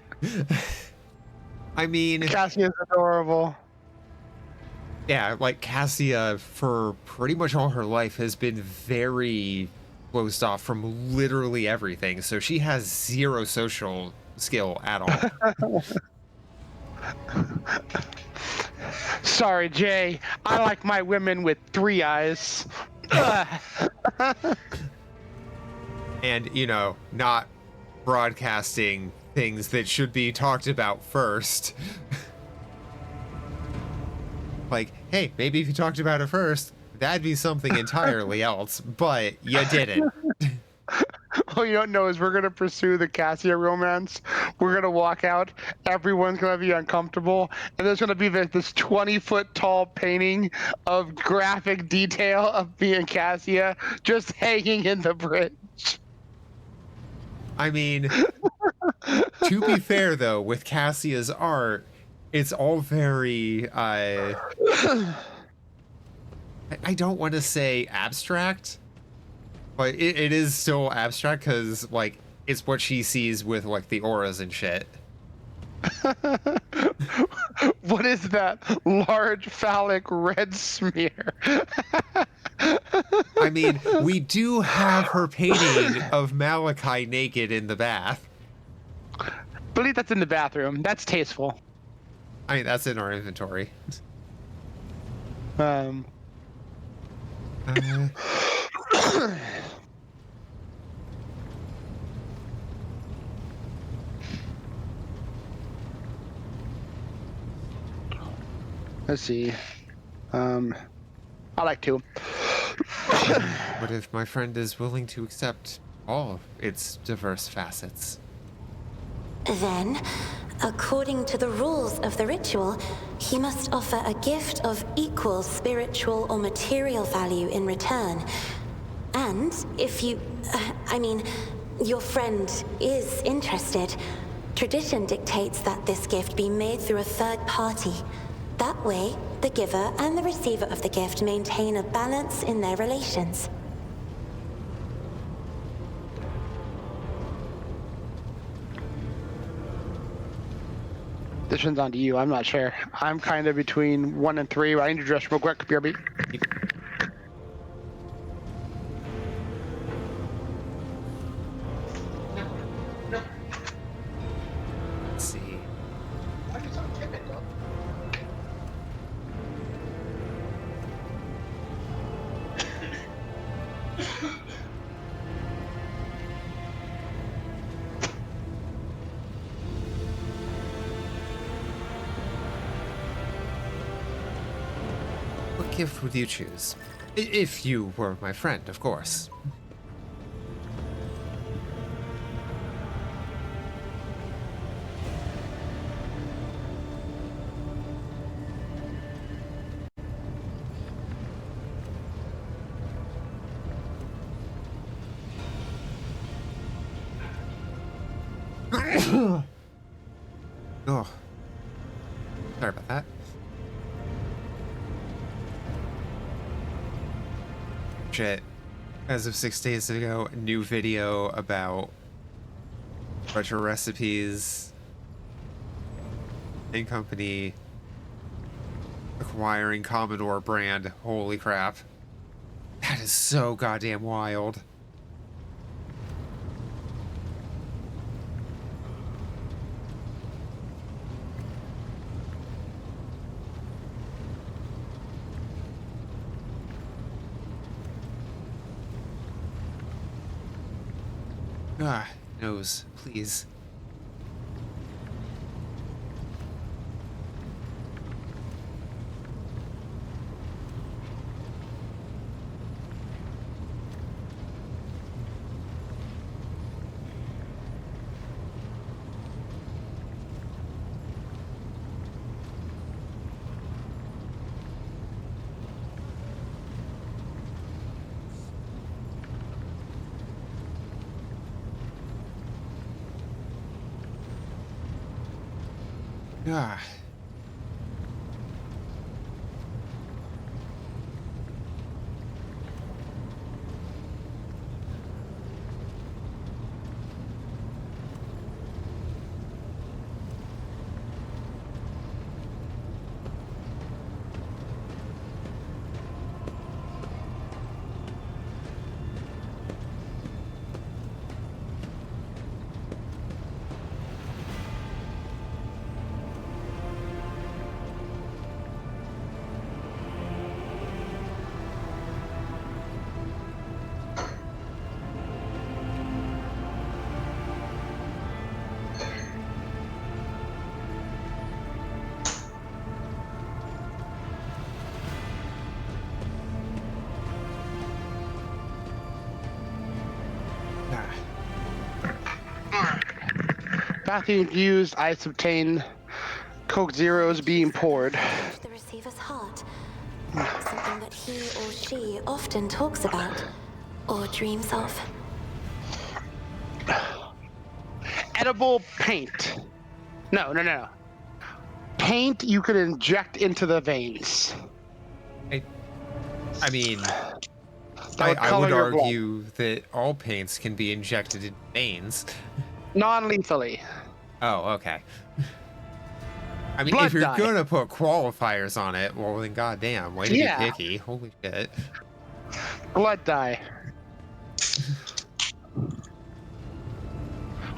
I mean, Cassie is adorable. yeah, like Cassia for pretty much all her life has been very closed off from literally everything, so she has zero social skill at all. Sorry, Jay. I like my women with 3 eyes. And, you know, not broadcasting things that should be talked about first. Like, hey, maybe if you talked about it first, that'd be something entirely else, but you didn't. All you don't know is we're gonna pursue the Cassia romance. We're gonna walk out. Everyone's gonna be uncomfortable, and there's gonna be this 20-foot tall painting of graphic detail of me and Cassia just hanging in the bridge. I mean, to be fair though, with Cassia's art, it's all very I don't want to say abstract, but it is still abstract because like it's what she sees with like the auras and shit. What is that large phallic red smear? I mean, we do have her painting of Malachi naked in the bath. I believe that's in the bathroom. That's tasteful. I mean, that's in our inventory. Um, Uh, let's see. I like to. what if my friend is willing to accept all of its diverse facets? Then, according to the rules of the ritual, he must offer a gift of equal spiritual or material value in return. And if your friend is interested, tradition dictates that this gift be made through a third party. That way, the giver and the receiver of the gift maintain a balance in their relations. This one's on to you. I'm not sure. I'm kind of between 1 and 3. I need to dress real quick. BRB. Let's see. What gift would you choose? If you were my friend, of course. Oh. Sorry about that. Shit. As of 6 days ago, a new video about retro recipes and company acquiring Commodore brand. Holy crap. That is so goddamn wild. Ah, nose, please. Ah. Bathroom used, ice obtained, Coke Zeros being poured. The receiver's heart. Something that he or she often talks about or dreams of. Edible paint. No. Paint you could inject into the veins. I mean, I would argue that all paints can be injected in veins. Non-lethally. Oh, okay. I mean, Blood if you're dye. gonna put qualifiers on it, well then goddamn, way to be picky. Holy shit. Blood dye.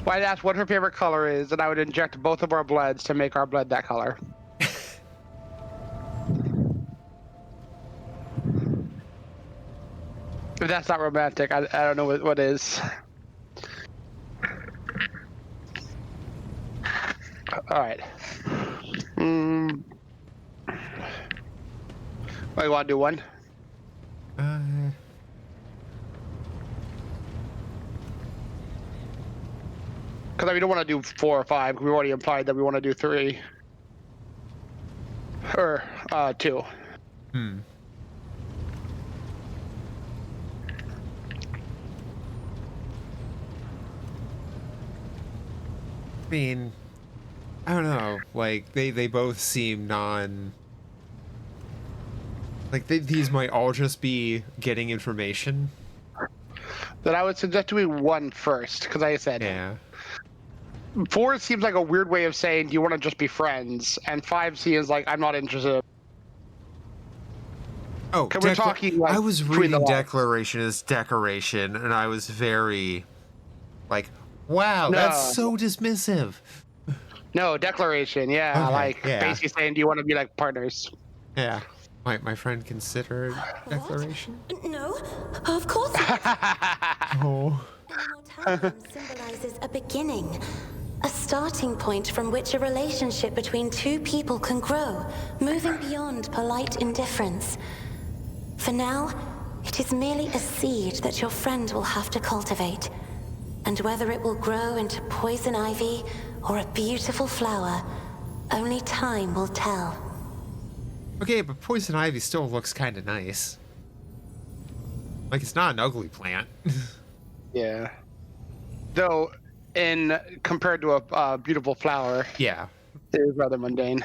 Well, I'd ask what her favorite color is, and I would inject both of our bloods to make our blood that color. If that's not romantic, I don't know what is. All right. What, you want to do one? Because we don't want to do 4 or 5. We already implied that we want to do 3. Or 2. I mean, I don't know. Like, they both seem like, these might all just be getting information. Then I would suggest doing 1 first, because like I said, Yeah. 4 seems like a weird way of saying, do you want to just be friends? And 5 seems like, I'm not interested. Oh, we're talking, like, I was between the reading lines. declaration as decoration, and I was very, like, wow, that's so dismissive. No, declaration, yeah. Okay, like, yeah. basically saying, do you want to be, like, partners? Yeah. My friend considered declaration? No, of course not. Oh. An immortalium symbolizes a beginning, a starting point from which a relationship between 2 people can grow, moving beyond polite indifference. For now, it is merely a seed that your friend will have to cultivate. And whether it will grow into poison ivy or a beautiful flower, only time will tell. Okay, but poison ivy still looks kind of nice. Like, it's not an ugly plant. Yeah. Though, in compared to a beautiful flower, Yeah. it is rather mundane.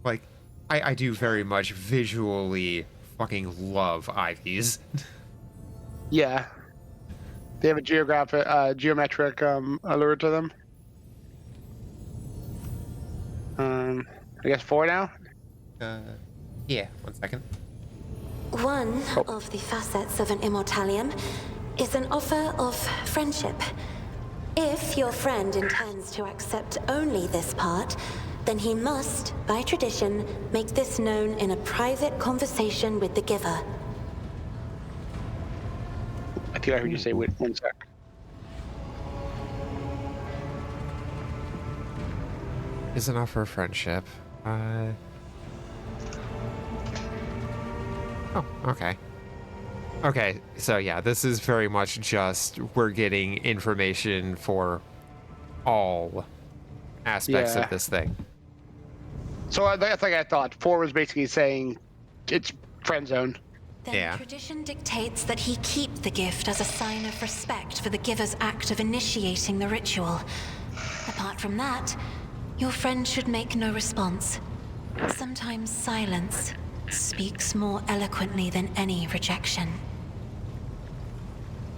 Like, I do very much visually fucking love ivies. Yeah, they have a geometric allure to them. I guess 4 now. Yeah, 1 second. One of the facets of an immortalium is an offer of friendship. If your friend intends to accept only this part, then he must, by tradition, make this known in a private conversation with the giver. I think I heard you say, wait 1 sec. Is an offer of friendship. Oh, okay. Okay, so yeah, this is very much just we're getting information for all aspects Yeah. of this thing. So that's like I thought. 4 was basically saying it's friend zone. Then Yeah. tradition dictates that he keep the gift as a sign of respect for the giver's act of initiating the ritual. Apart from that, your friend should make no response. Sometimes silence speaks more eloquently than any rejection.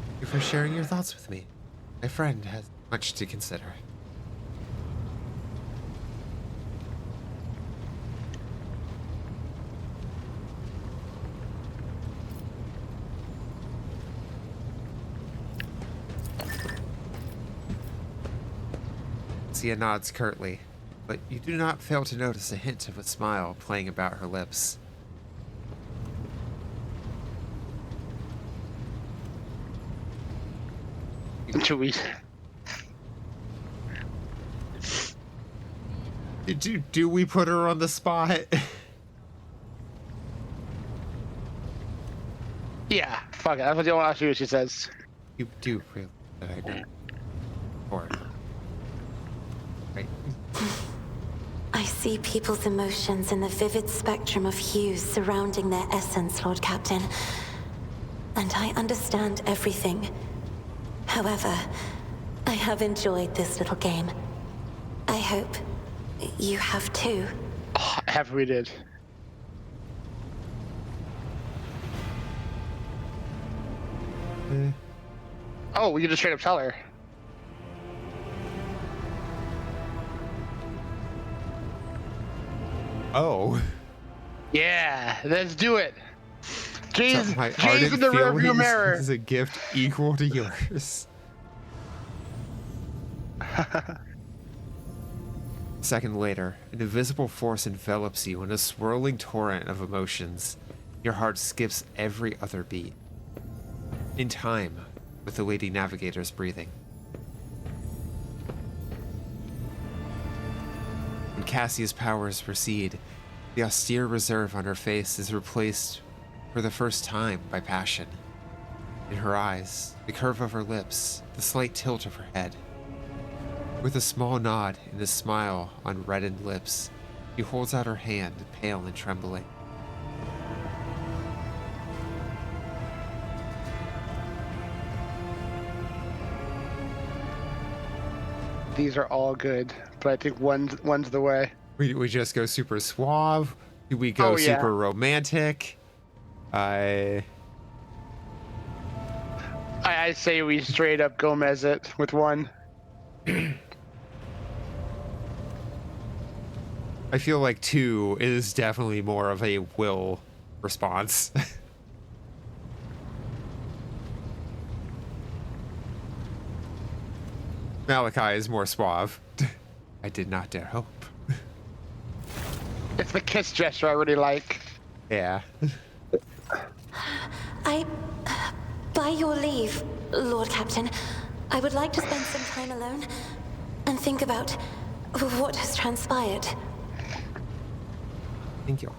Thank you for sharing your thoughts with me. My friend has much to consider. Sia nods curtly, but you do not fail to notice a hint of a smile playing about her lips. Should we? Do we put her on the spot? Yeah, fuck it. That's what the only see what she says. You do really that I do. Or right. I see people's emotions in the vivid spectrum of hues surrounding their essence, Lord Captain. And I understand everything. However, I have enjoyed this little game. I hope you have too. Oh, have we did. Oh, we can just straight up tell her. Oh. Yeah, let's do it. Jay's, So my Jay's in ardent the rearview feelings mirror. is a gift equal to yours. A second later, an invisible force envelops you in a swirling torrent of emotions. Your heart skips every other beat. In time, with the Lady Navigator's breathing. When Cassia's powers recede, the austere reserve on her face is replaced for the first time by passion. In her eyes, the curve of her lips, the slight tilt of her head. With a small nod and a smile on reddened lips, she holds out her hand, pale and trembling. These are all good, but I think one's the way. We just go super suave. We go Oh, yeah. super romantic. I say we straight up Gomez it with 1. I feel like 2 is definitely more of a will response. Malachi is more suave. I did not dare hope. It's the kiss gesture I really like. Yeah. By your leave, Lord Captain, I would like to spend some time alone and think about what has transpired. Thank you.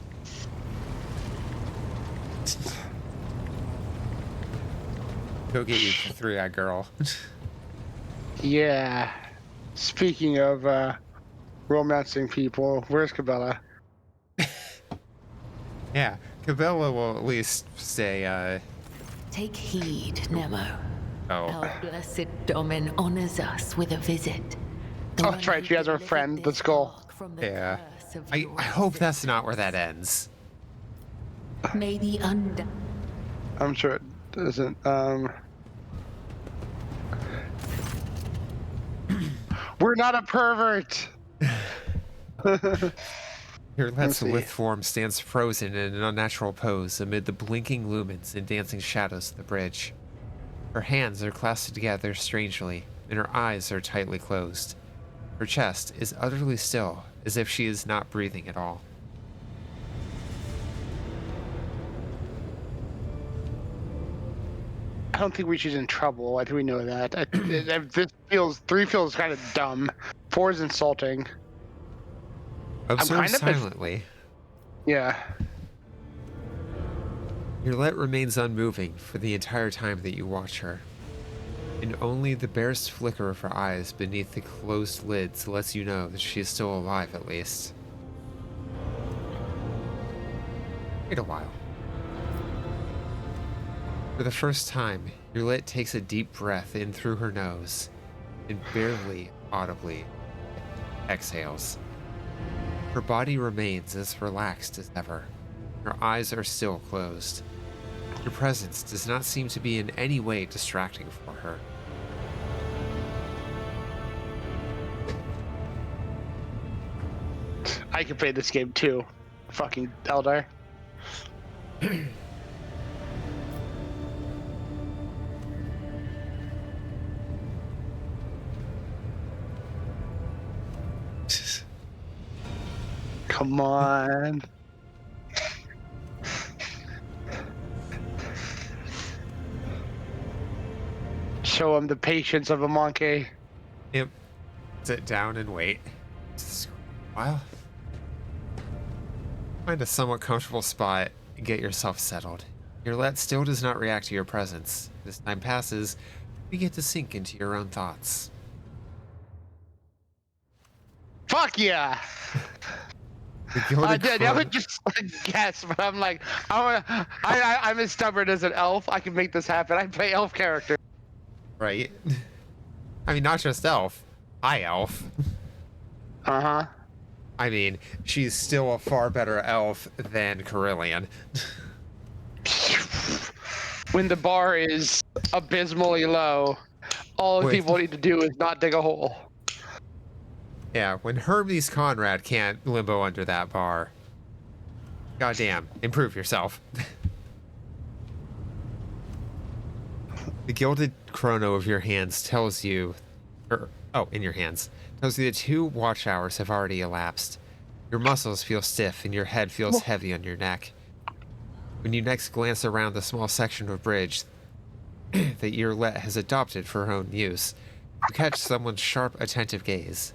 Go get you the 3-eyed girl. Yeah. Speaking of romancing people, where's Cabela? Yeah, Cabela will at least say, Take heed, Nemo. Oh. Our blessed Domin honors us with a visit. Oh, that's right. She has her friend, the skull. Yeah. I hope that's not where that ends. May the undone. I'm sure it doesn't. We're not a pervert. Yurlet's see. lithe form stands frozen in an unnatural pose amid the blinking lumens and dancing shadows of the bridge. Her hands are clasped together strangely, and her eyes are tightly closed. Her chest is utterly still, as if she is not breathing at all. I don't think she's in trouble. I think we know that. Three feels kind of dumb. 4 is insulting. Observe kind of silently. Yeah. Yurlet remains unmoving for the entire time that you watch her, and only the barest flicker of her eyes beneath the closed lids lets you know that she is still alive at least. Wait a while. For the first time, Yurlet takes a deep breath in through her nose and barely audibly exhales. Her body remains as relaxed as ever. Her eyes are still closed. Your presence does not seem to be in any way distracting for her. I can play this game too. Fucking Eldar. Come on. Show him the patience of a monkey. Yep. Sit down and wait. Just a while. Find a somewhat comfortable spot and get yourself settled. Yurlet still does not react to your presence. As time passes, you get to sink into your own thoughts. Fuck yeah! The Gilded I Crow- would just guess, but I'm like, I'm as stubborn as an elf. I can make this happen. I play elf character. Right? I mean, not just elf. High elf. Uh-huh. I mean, she's still a far better elf than Carillion. When the bar is abysmally low, all Wait. people need to do is not dig a hole. Yeah, when Hermes Conrad can't limbo under that bar. Goddamn, improve yourself. The gilded chrono of your hands tells you, in your hands, tells you that 2 watch hours have already elapsed. Your muscles feel stiff and your head feels heavy on your neck. When you next glance around the small section of bridge that Yurlet has adopted for her own use, you catch someone's sharp, attentive gaze.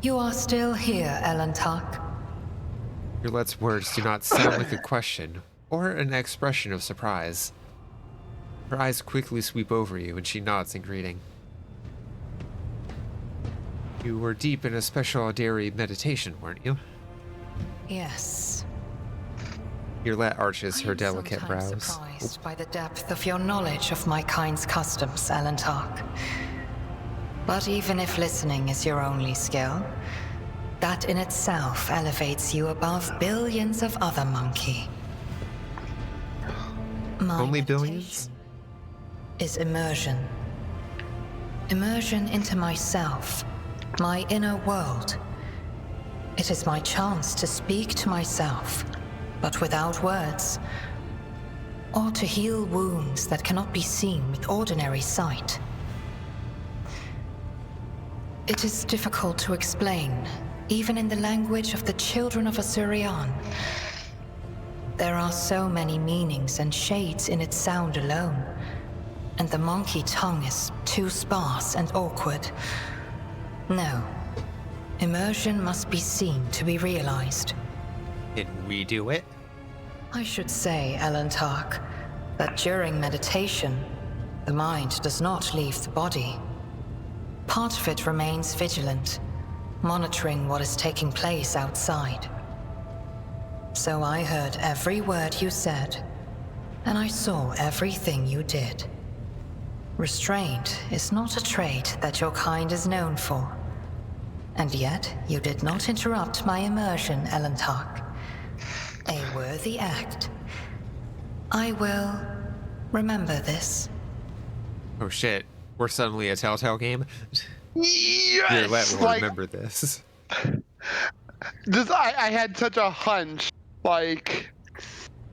You are still here, Elantark. Yurlet's words do not sound like a question or an expression of surprise. Her eyes quickly sweep over you and she nods in greeting. You were deep in a special Auderi meditation, weren't you? Yes. Yurlet arches her I am delicate sometimes brows. surprised by the depth of your knowledge of my kind's customs, Elantark. But even if listening is your only skill, that in itself elevates you above billions of other monkey. My Only meditation billions? is immersion. Immersion into myself, my inner world. It is my chance to speak to myself, but without words, or to heal wounds that cannot be seen with ordinary sight. It is difficult to explain, even in the language of the children of Asurian. There are so many meanings and shades in its sound alone, and the monkey tongue is too sparse and awkward. No. Immersion must be seen to be realized. Can we do it? I should say, Elantark, that during meditation, the mind does not leave the body. Part of it remains vigilant, monitoring what is taking place outside. So I heard every word you said, and I saw everything you did. Restraint is not a trait that your kind is known for. And yet, you did not interrupt my immersion, Elentark. A worthy act. I will remember this. Oh shit, we're suddenly a Telltale game? Yes! Roulette will remember this. I had such a hunch. Like,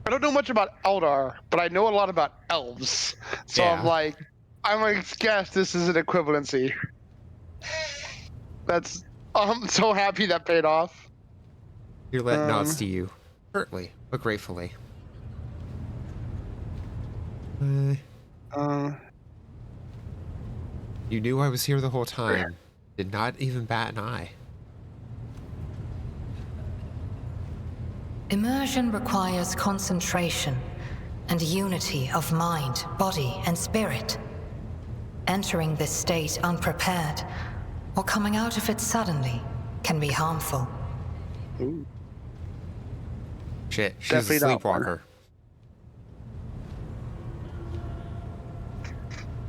I don't know much about Eldar, but I know a lot about elves. So Yeah. I'm like, guess this is an equivalency. I'm so happy that paid off. Roulette nods to you, curtly but gratefully. You knew I was here the whole time. Did not even bat an eye. Immersion requires concentration and unity of mind, body, and spirit. Entering this state unprepared, or coming out of it suddenly, can be harmful. Ooh. Shit, she's Definitely a not sleepwalker.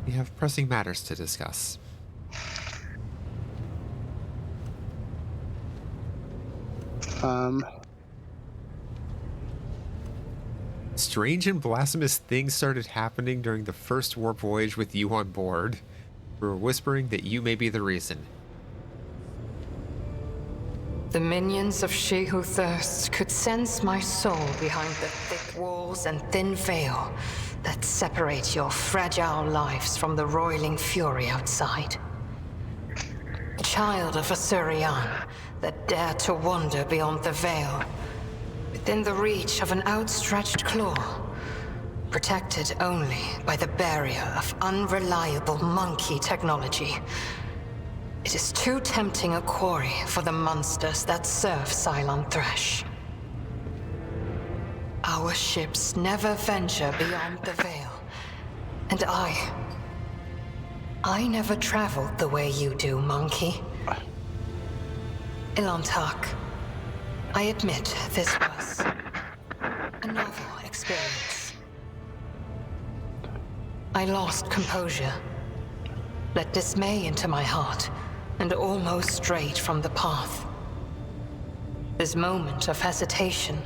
We have pressing matters to discuss. Strange and blasphemous things started happening during the first warp voyage with you on board. We were whispering that you may be the reason. The minions of She Who Thirsts could sense my soul behind the thick walls and thin veil that separate your fragile lives from the roiling fury outside. A child of Asurian that dared to wander beyond the veil, within the reach of an outstretched claw, protected only by the barrier of unreliable monkey technology. It is too tempting a quarry for the monsters that serve Cylon Thresh. Our ships never venture beyond the veil, and I never traveled the way you do, monkey. Elentark, I admit this was a novel experience. I lost composure, let dismay into my heart, and almost strayed from the path. This moment of hesitation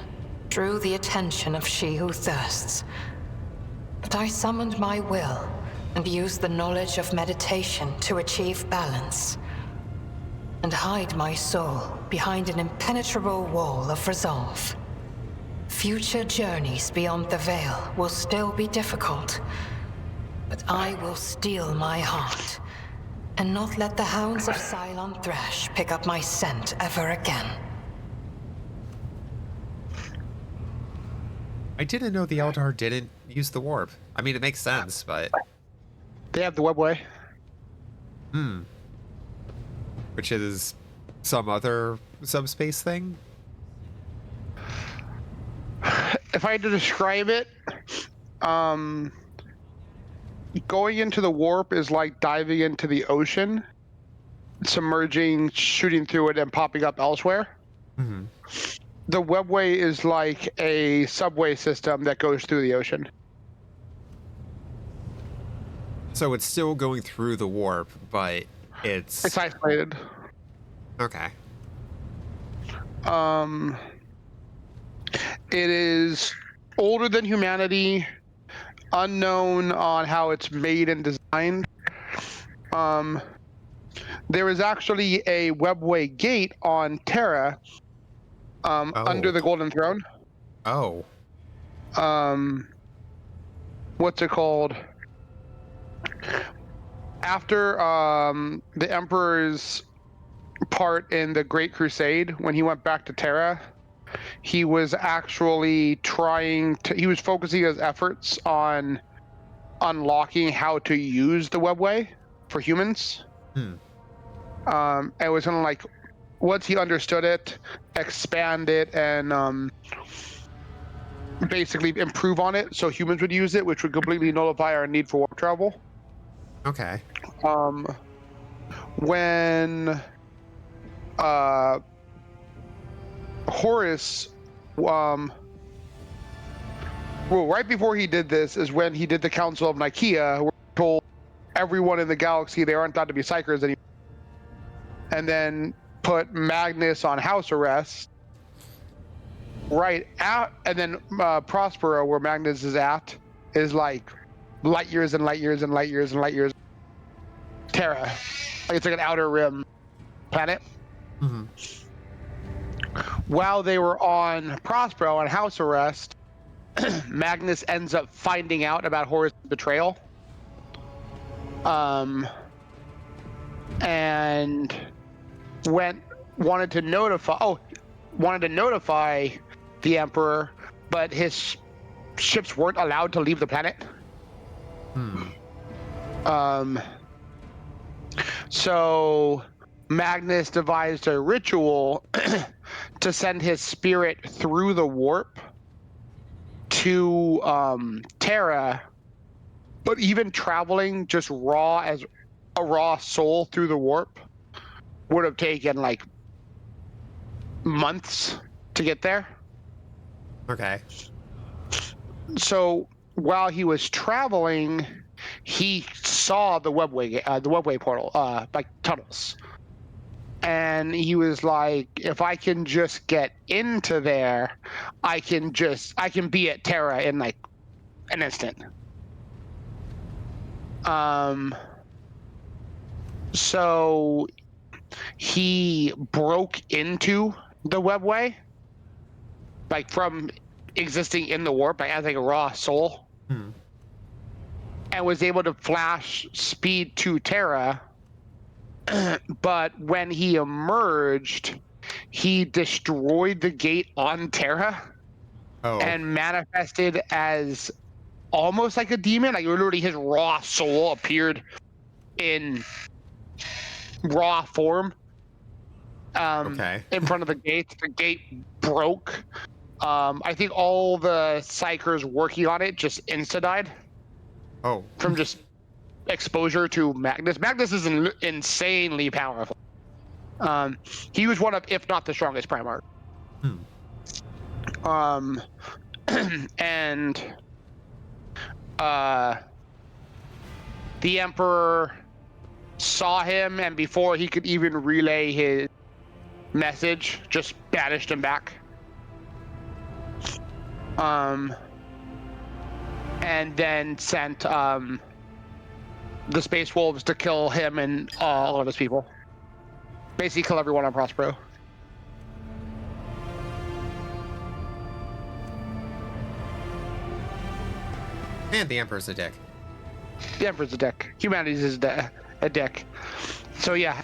drew the attention of She Who Thirsts, but I summoned my will and used the knowledge of meditation to achieve balance, and hide my soul behind an impenetrable wall of resolve. Future journeys beyond the veil will still be difficult, but I will steel my heart and not let the hounds of Cylon Thresh pick up my scent ever again. I didn't know the Eldar didn't use the warp. I mean, it makes sense, but... They have the webway. Which is some other subspace thing? If I had to describe it, going into the warp is like diving into the ocean, submerging, shooting through it, and popping up elsewhere. Mm-hmm. The webway is like a subway system that goes through the ocean. So it's still going through the warp, but It's isolated. Okay. It is older than humanity, unknown on how it's made and designed. There is actually a webway gate on Terra, under the Golden Throne. Oh. What's it called? After the Emperor's part in the Great Crusade, when he went back to Terra, he was actually he was focusing his efforts on unlocking how to use the webway for humans. It was kind of like, once he understood it, expand it, and basically improve on it so humans would use it, which would completely nullify our need for warp travel. Okay. When Horus Well, right before he did this is when he did the Council of Nicaea, where he told everyone in the galaxy they aren't thought to be psychers anymore, and then put Magnus on house arrest. Right out, and then Prospero, where Magnus is at, is like light years and light years and light years and light years. Terra, like it's like an outer rim planet. Mm-hmm. While they were on Prospero on house arrest, Magnus ends up finding out about Horus' betrayal. And wanted to notify the Emperor, but his ships weren't allowed to leave the planet. So Magnus devised a ritual to send his spirit through the warp to Terra, but even traveling just as a raw soul through the warp would have taken like months to get there. Okay. So while he was traveling, he saw the webway portal, like tunnels, and he was like, "If I can just get into there, I can be at Terra in like an instant." So he broke into the webway, like from existing in the warp, like, as like a raw soul, and was able to flash speed to Terra. But when he emerged, he destroyed the gate on Terra and manifested as almost like a demon. Like literally his raw soul appeared in raw form in front of the gate. The gate broke. I think all the psychers working on it just insta-died. From just exposure to Magnus. Magnus is insanely powerful. He was one of, if not the strongest Primarch. And the Emperor saw him, and before he could even relay his message, just banished him back. And then sent the Space Wolves to kill him and all of his people. Basically kill everyone on Prospero. And the Emperor's a dick. The Emperor's a dick. Humanity's is a dick. So yeah,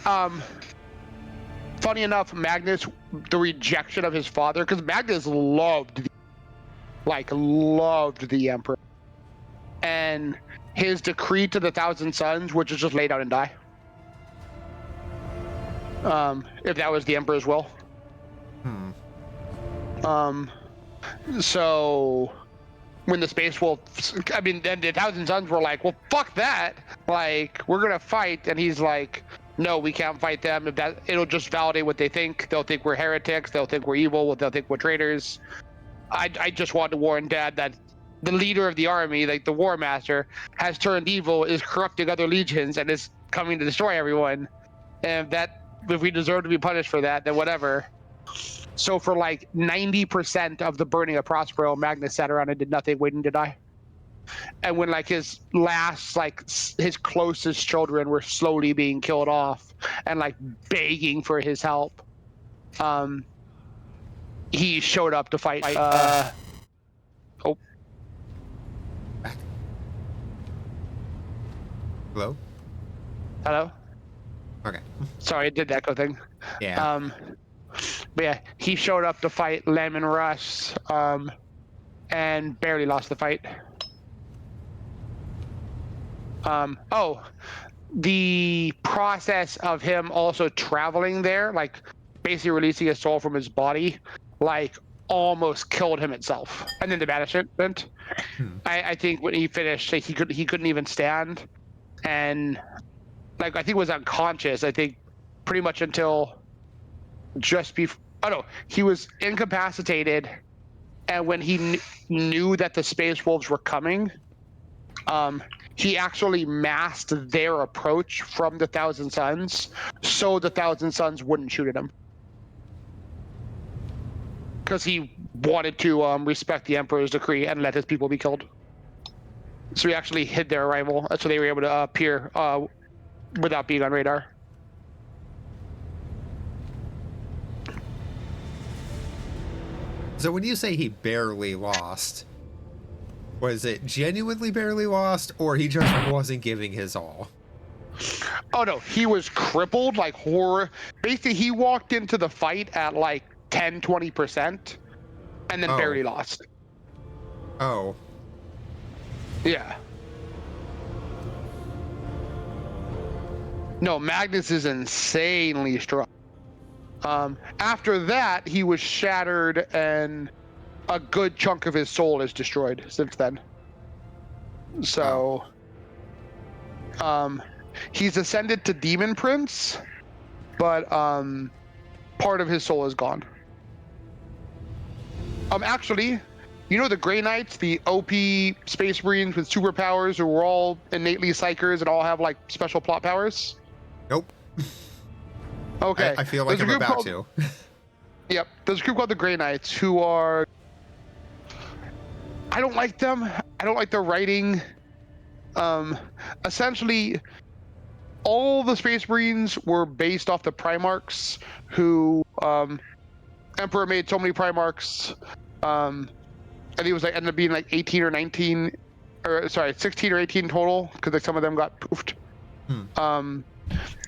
funny enough, Magnus, the rejection of his father, because Magnus loved the Emperor. And his decree to the Thousand Sons, which is just lay down and die. If that was the Emperor's will. So when the Space Wolves, then the Thousand Sons were like, well, fuck that. Like, we're gonna fight. And he's like, no, we can't fight them. It'll just validate what they think. They'll think we're heretics. They'll think we're evil. They'll think we're traitors. I just wanted to warn Dad that the leader of the army, like the War Master, has turned evil, is corrupting other legions, and is coming to destroy everyone. And if we deserve to be punished for that, then whatever. So for like 90% of the burning of Prospero, Magnus sat around and did nothing, waiting to die. And when like his last, like his closest children were slowly being killed off and like begging for his help, he showed up to fight. Hello? Hello? Okay. Sorry, I did the echo thing. Yeah. But yeah, he showed up to fight Lemon Russ, and barely lost the fight. The process of him also traveling there, like basically releasing his soul from his body, like almost killed him itself. And then the banishment. I think when he finished, like, he couldn't even stand, and like I think was unconscious. I think pretty much until just before. Oh no, he was incapacitated and when he knew that the Space Wolves were coming, he actually masked their approach from the Thousand Suns, so the Thousand Suns wouldn't shoot at him. Because he wanted to respect the Emperor's decree and let his people be killed. So he actually hid their arrival, so they were able to appear without being on radar. So when you say he barely lost, was it genuinely barely lost, or he just wasn't giving his all? Oh no, he was crippled, like horror. Basically, he walked into the fight at like 10-20%, and then barely lost. Oh. Yeah. No, Magnus is insanely strong. After that, he was shattered, and a good chunk of his soul is destroyed since then. So, he's ascended to Demon Prince, but part of his soul is gone. Actually, you know the Grey Knights, the OP Space Marines with superpowers who were all innately psychers and all have like special plot powers? Nope. Okay. I feel like I'm about to. Yep. There's a group called the Grey Knights who are... I don't like them. I don't like their writing. Essentially, all the Space Marines were based off the Primarchs, who Emperor made so many Primarchs. I think it was like ended up being like 18 or 19, or sorry, 16 or 18 total, because like some of them got poofed.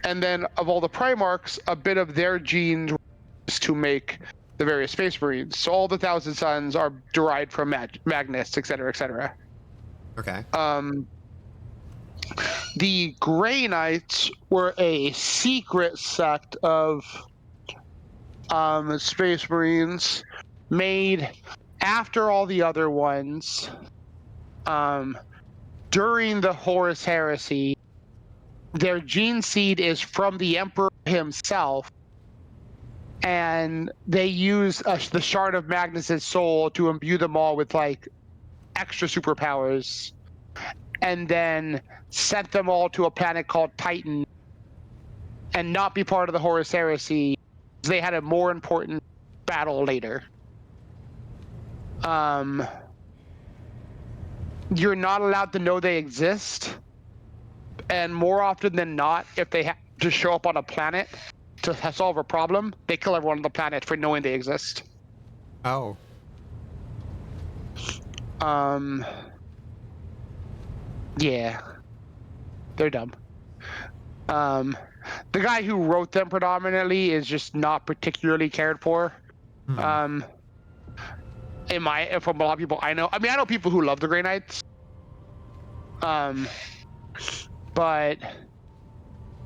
And then of all the Primarchs, a bit of their genes were used to make the various Space Marines. So all the Thousand Suns are derived from Magnus, etc., etc. Okay. The Grey Knights were a secret sect of Space Marines made after all the other ones during the Horus Heresy. Their gene seed is from the Emperor himself, and they use the shard of Magnus's soul to imbue them all with like extra superpowers, and then sent them all to a planet called Titan, and not be part of the Horus Heresy. They had a more important battle later. You're not allowed to know they exist, and more often than not, if they just show up on a planet to solve a problem, they kill everyone on the planet for knowing they exist. Oh. Yeah. They're dumb. The guy who wrote them predominantly is just not particularly cared for. From a lot of people I know. I mean, I know people who love the Grey Knights. But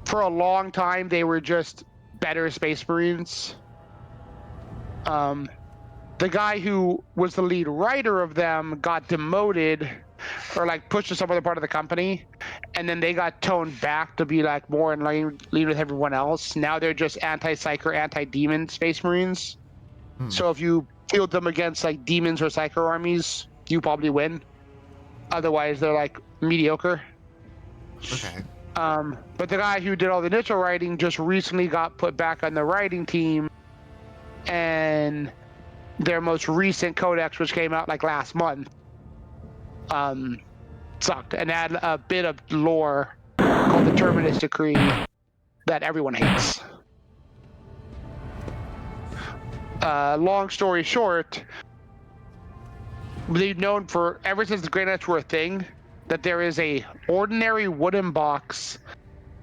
for a long time, they were just better Space Marines. The guy who was the lead writer of them got demoted or like pushed to some other part of the company, and then they got toned back to be like more in line with everyone else. Now they're just anti-psyker, anti-demon Space Marines. So if you field them against like demons or psyker armies, you probably win. Otherwise, they're like mediocre. Okay. But the guy who did all the initial writing just recently got put back on the writing team, and their most recent codex, which came out like last month, sucked and had a bit of lore called the Terminus Decree that everyone hates. Long story short, they've known for ever since the Grey Knights were a thing that there is a ordinary wooden box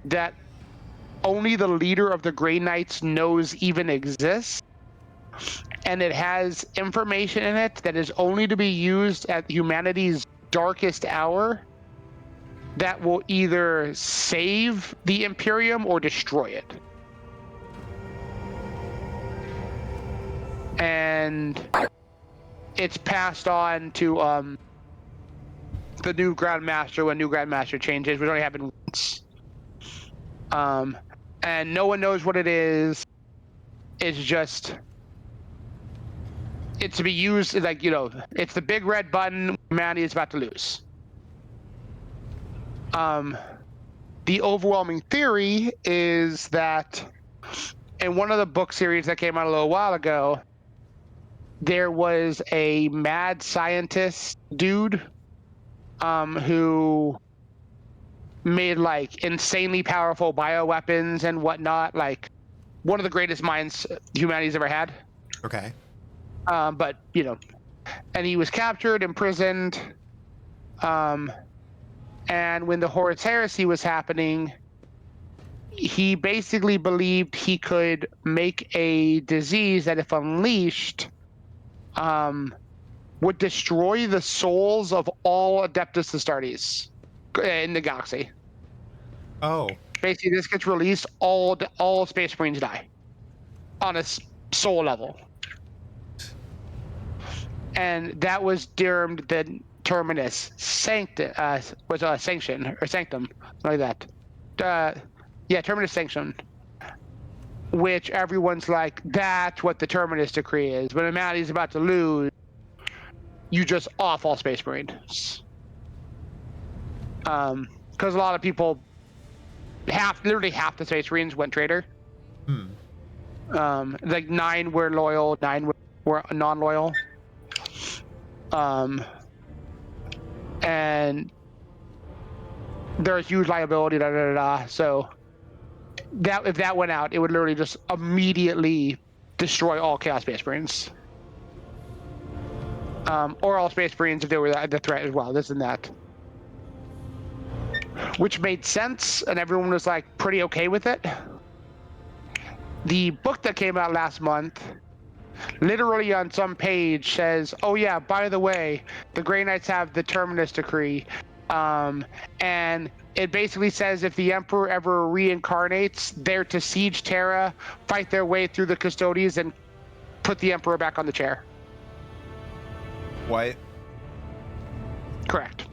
that only the leader of the Grey Knights knows even exists, and it has information in it that is only to be used at humanity's darkest hour that will either save the Imperium or destroy it. And it's passed on to the new Grandmaster when new Grandmaster changes, which only happened once. And no one knows what it is. It's just it's to be used like, you know, it's the big red button humanity is about to lose. The overwhelming theory is that in one of the book series that came out a little while ago, there was a mad scientist dude who made like insanely powerful bioweapons and whatnot, like one of the greatest minds humanity's ever had. Okay. But, you know, and he was captured, imprisoned, and when the Horus Heresy was happening, he basically believed he could make a disease that, if unleashed, would destroy the souls of all Adeptus Astartes in the galaxy. Oh. Basically, this gets released, all Space Marines die on a soul level. And that was termed the Terminus Sanction, or Sanctum, like that. Yeah, Terminus Sanction, which everyone's like, that's what the Terminus decree is. When humanity's about to lose, you just off all Space Marines. Because a lot of people, literally half the Space Marines went traitor. Like 9 were loyal, 9 were non-loyal. And there's huge liability, So that if that went out, it would literally just immediately destroy all Chaos Space Marines. Or all Space Marines if they were the threat as well, this and that. Which made sense, and everyone was like pretty okay with it. The book that came out last month, literally on some page says, oh yeah, by the way, the Grey Knights have the Terminus Decree. And it basically says if the Emperor ever reincarnates, they're to siege Terra, fight their way through the Custodians, and put the Emperor back on the chair. What? Correct.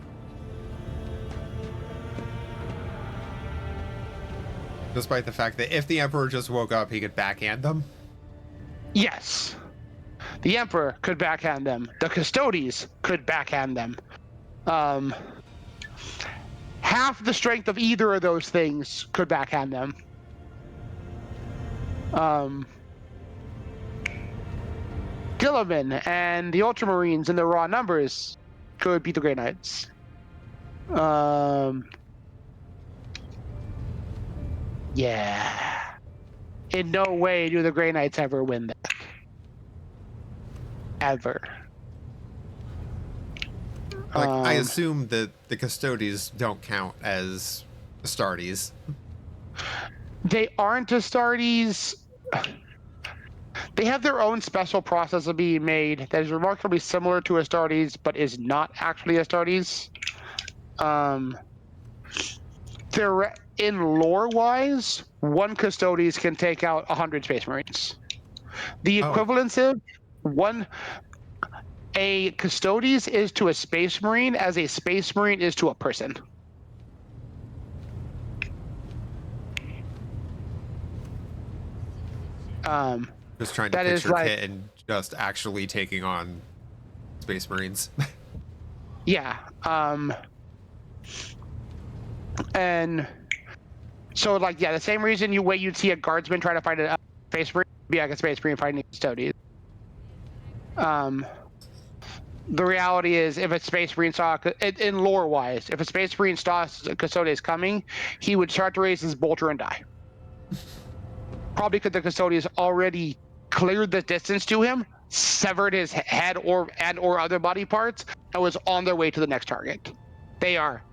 Despite the fact that if the Emperor just woke up, he could backhand them? Yes. The Emperor could backhand them. The Custodians could backhand them. Half the strength of either of those things could backhand them. Gilliman and the Ultramarines in the raw numbers could beat the Grey Knights. Yeah. In no way do the Grey Knights ever win that. Ever. Like, I assume that the Custodians don't count as Astartes. They aren't Astartes. They have their own special process of being made that is remarkably similar to Astartes, but is not actually Astartes. They're, in lore-wise, one Custodians can take out 100 Space Marines. The equivalence of a Custodians is to a Space Marine as a Space Marine is to a person. Just trying to picture Kit and just actually taking on Space Marines. Yeah. And so, like, yeah, the same reason you'd see a guardsman try to fight a Space Marine would be like a Space Marine fighting a Custodian. The reality is, if a Space Marine saw, in lore-wise, if a Space Marine saw Custodians coming, he would start to raise his bolter and die. Probably because the Custodians already cleared the distance to him, severed his head or other body parts, and was on their way to the next target. They are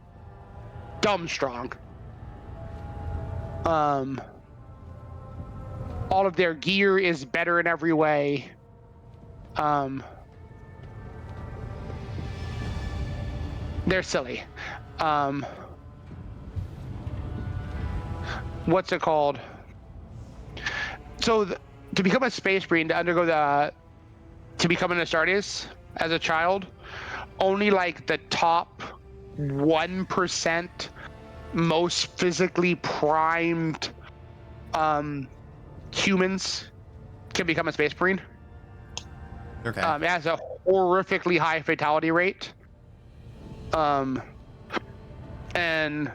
dumb strong. All of their gear is better in every way. They're silly. What's it called? So to become a Space Marine, to become an Astartes as a child, only like the top 1% most physically primed humans can become a Space Marine. Okay. It has a horrifically high fatality rate. And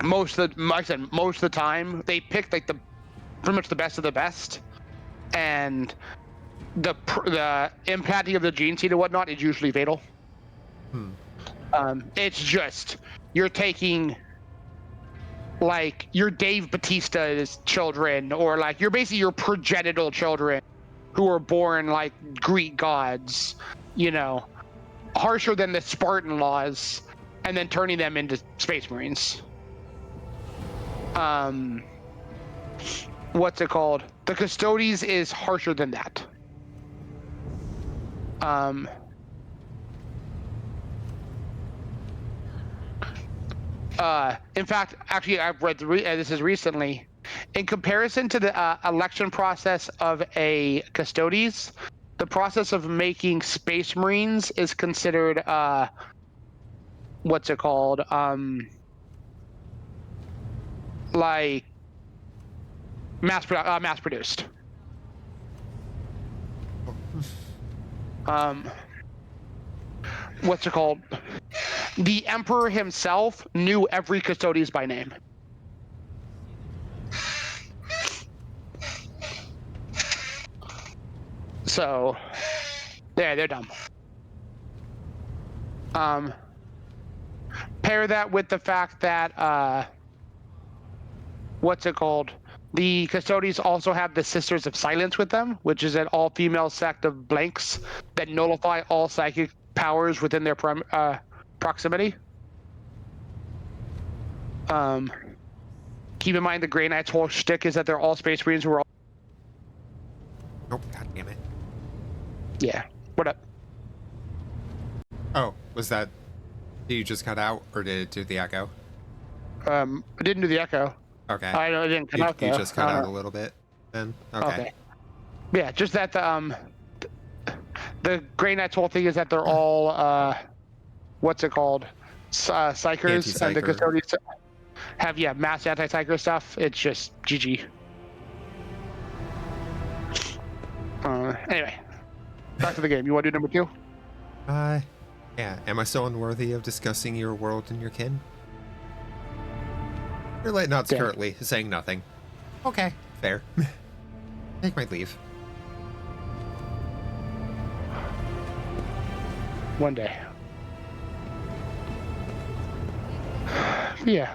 most of the time they pick like pretty much the best of the best, and the implanting of the gene seed and whatnot is usually fatal. It's just you're taking like your Dave Bautista's children, or like you're basically your progenital children who were born like Greek gods, harsher than the Spartan laws, and then turning them into Space Marines. What's it called? The Custodes is harsher than that. In fact, actually, I've read this is recently. In comparison to the election process of a Custodes, the process of making Space Marines is considered what's it called? Like mass produced. What's it called? The Emperor himself knew every Custodes by name. So, yeah, they're dumb. Pair that with the fact that, what's it called? The Custodes also have the Sisters of Silence with them, which is an all-female sect of blanks that nullify all psychic powers within their proximity. Keep in mind the Grey Knight's whole shtick is that they're all Space Marines who are all... Oh, god damn it. Yeah. What up? Oh, was that... Did you just cut out, or did it do the echo? I didn't do the echo. Okay. I didn't cut out, though. You just cut out a little bit, then? Okay. Yeah, just that the Grey Knight's whole thing is that they're all, what's it called? Psychers, and the Custodes have, mass anti-psyker stuff. It's just GG. Anyway, back to the game. You want to do number 2? Yeah. Am I still unworthy of discussing your world and your kin? Your late not's currently saying nothing. Okay, fair. Take my leave. One day. Yeah.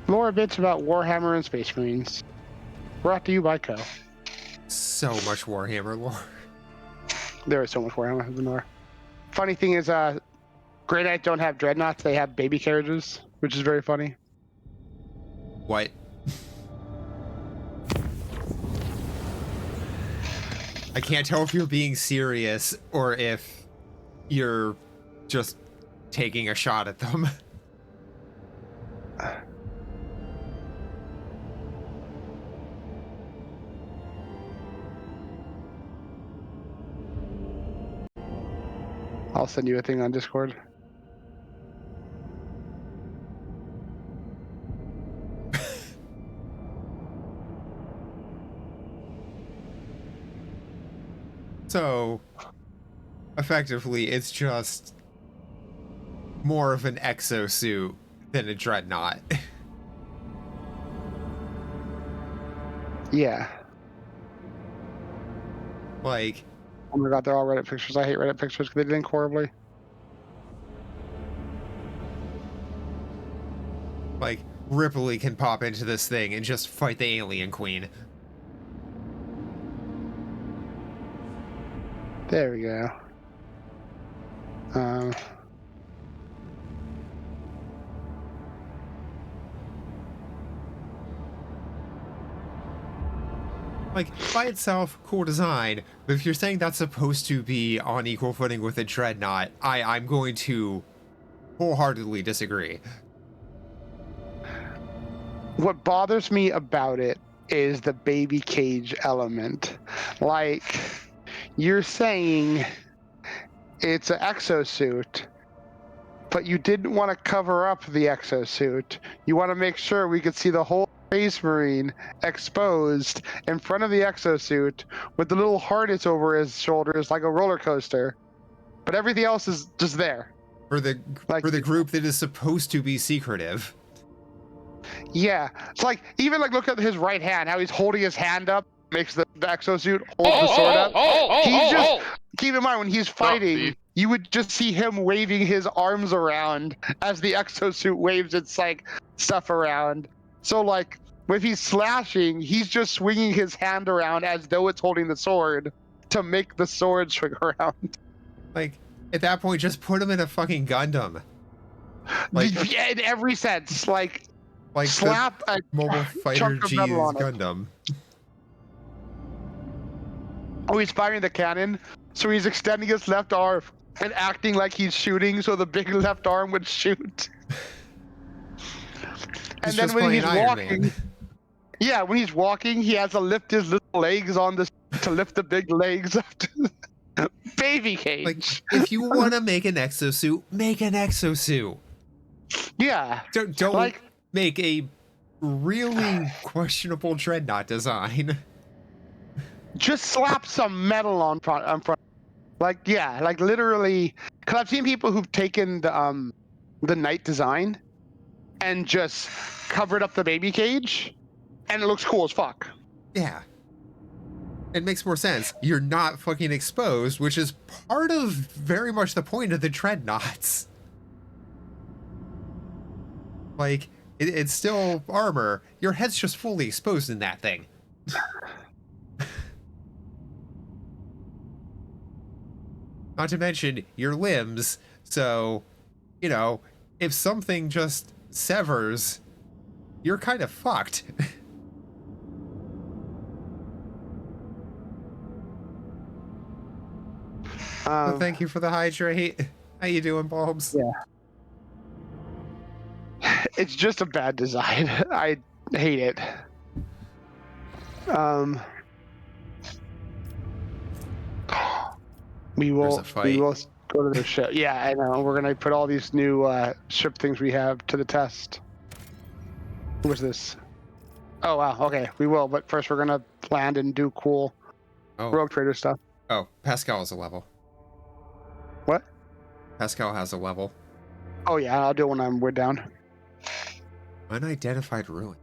More bits about Warhammer and Space Marines. Brought to you by Co. So much Warhammer lore. There is so much Warhammer lore. Funny thing is, Grey Knight don't have dreadnoughts, they have baby carriages, which is very funny. What? I can't tell if you're being serious or if you're just taking a shot at them. I'll send you a thing on Discord. So, effectively, it's just more of an exosuit than a dreadnought. Yeah. Like... Oh my god, they're all Reddit pictures. I hate Reddit pictures because they link horribly. Like, Ripley can pop into this thing and just fight the alien queen. There we go. Like, by itself, cool design, but if you're saying that's supposed to be on equal footing with a dreadnought, I'm going to wholeheartedly disagree. What bothers me about it is the baby cage element. Like, you're saying it's an exosuit, but you didn't want to cover up the exosuit. You want to make sure we could see the whole Space Marine exposed in front of the exosuit with the little harness over his shoulders like a roller coaster. But everything else is just there. For the group that is supposed to be secretive. Yeah. It's like, even like look at his right hand, how he's holding his hand up, makes the exosuit hold the sword up. He's just, keep in mind, when he's fighting, you would just see him waving his arms around as the exosuit waves its like stuff around. So like, if he's slashing, he's just swinging his hand around as though it's holding the sword to make the sword swing around. Like, at that point, just put him in a fucking Gundam. Like, yeah, in every sense, like slap a Mobile Fighter chunk of G's metal on it. Gundam. Oh, he's firing the cannon, so he's extending his left arm and acting like he's shooting, so the big left arm would shoot. And then when he's walking, yeah, when he's walking, he has to lift his little legs on this to lift the big legs up to the baby cage. Like, if you want to make an exosuit, make an exosuit. Yeah. Don't like, make a really questionable dreadnought design. Just slap some metal on front. Like, yeah, like literally. Because I've seen people who've taken the knight design and just covered up the baby cage, and it looks cool as fuck. Yeah. It makes more sense. You're not fucking exposed, which is part of very much the point of the dreadnoughts. Like, it's still armor. Your head's just fully exposed in that thing. Not to mention your limbs, so, you know, if something just severs, you're kind of fucked. So thank you for the hydrate. How you doing, Bulbs? Yeah. It's just a bad design. I hate it. We will go to the ship. Yeah, I know. We're gonna put all these new ship things we have to the test. What's this? Oh wow. Okay, we will. But first, we're gonna land and do cool rogue trader stuff. Oh, Pascal has a level. What? Pascal has a level. Oh yeah, I'll do it when we're down. Unidentified ruin.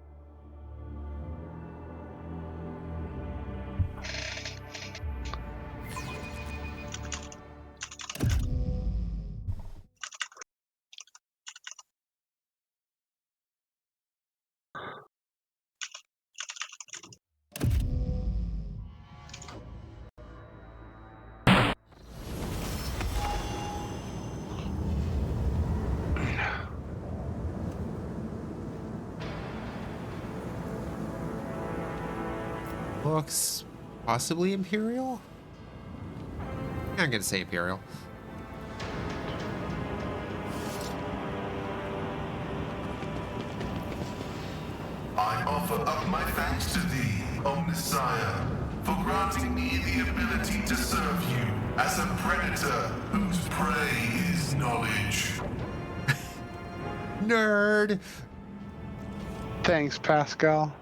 Looks possibly Imperial? I'm gonna say Imperial. I offer up my thanks to thee, O Messiah, for granting me the ability to serve you as a predator whose prey is knowledge. Nerd! Thanks, Pascal.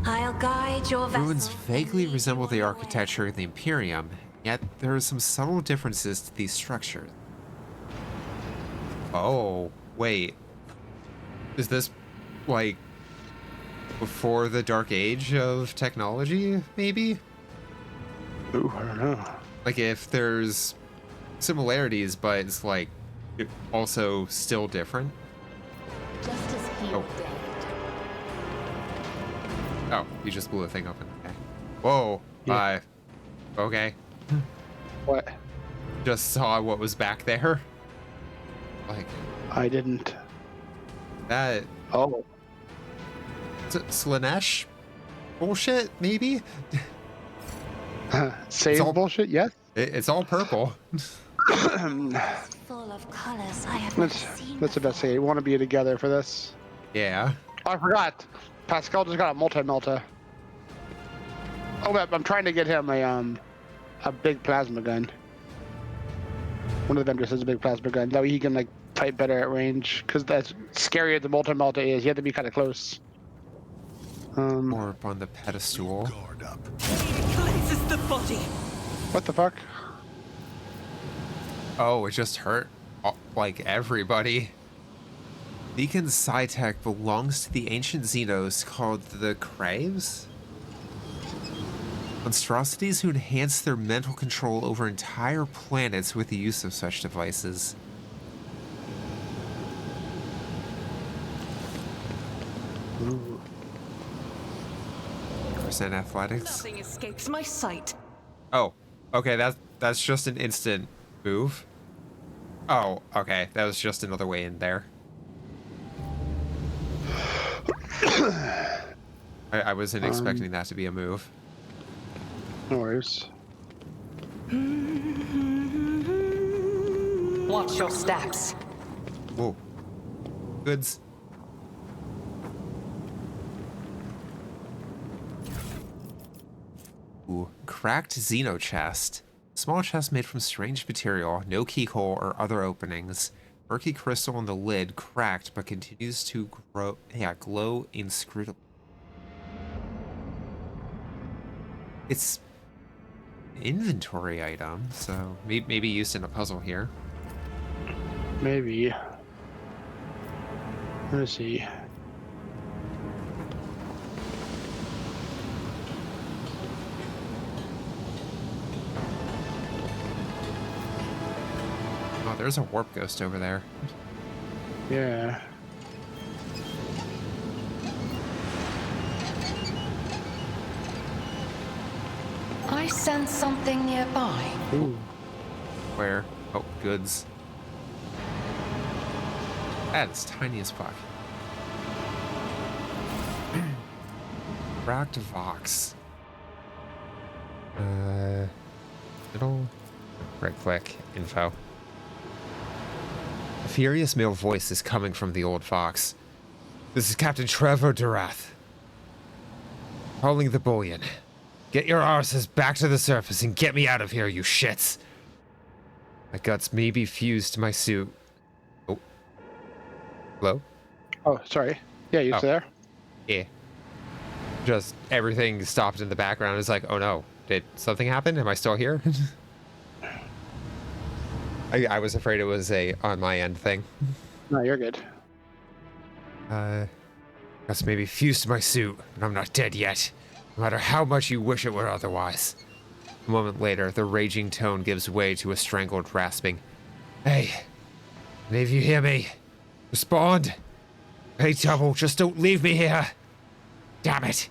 I'll guide your vessel. Ruins vaguely resemble the architecture of the Imperium, yet there are some subtle differences to these structures. Oh, wait. Is this, like, before the dark age of technology, maybe? Ooh, I don't know. Like, if there's similarities, but it's, like, also still different? Justice feel dead. Oh, you just blew a thing open. Okay. Whoa. Yeah. Okay. What? Just saw what was back there. Like, I didn't. that. Oh. Slanesh bullshit, maybe? Save all bullshit? Yes. It's all purple. Full of colors I have never seen. That's the best thing. You want to be together for this. Yeah. Oh, I forgot. Pascal just got a multi-melta. Oh, I'm trying to get him a a big plasma gun. One of the vendors has a big plasma gun. That way he can like fight better at range. Because that's scarier the multi-melta is. You have to be kind of close. Or up on the pedestal. Guard up. Cleanses the body. What the fuck? Oh, it just hurt like everybody. Deacon Psytech belongs to the ancient Xenos called the Craves? Monstrosities who enhance their mental control over entire planets with the use of such devices. Ooh. Percent athletics. Nothing escapes my sight. Oh, okay, that's just an instant move. Oh, okay, that was just another way in there. I wasn't expecting that to be a move. No worries. Watch your steps. Whoa. Goods. Ooh, cracked Xeno chest. Small chest made from strange material, no keyhole or other openings. Murky crystal on the lid, cracked, but continues to glow inscrutably. It's inventory item, so maybe used in a puzzle here. Maybe. Let's see. Oh, there's a warp ghost over there. Yeah. I sense something nearby. Ooh. Where? Oh, goods. That's tiny as fuck. Cracked Vox. Middle. Right click. Info. A furious male voice is coming from the old Vox. This is Captain Trevor Dorath. Calling the bullion. Get your arses back to the surface and get me out of here, you shits. My guts may be fused to my suit. Oh. Hello? Oh, sorry. Yeah, you still there? Yeah. Just everything stopped in the background. It's like, oh no, did something happen? Am I still here? I was afraid it was a on my end thing. No, you're good. Guts may be fused to my suit, but I'm not dead yet. No matter how much you wish it were otherwise. A moment later, the raging tone gives way to a strangled rasping. Hey, any of you hear me? Respond. Hey, Double, just don't leave me here. Damn it.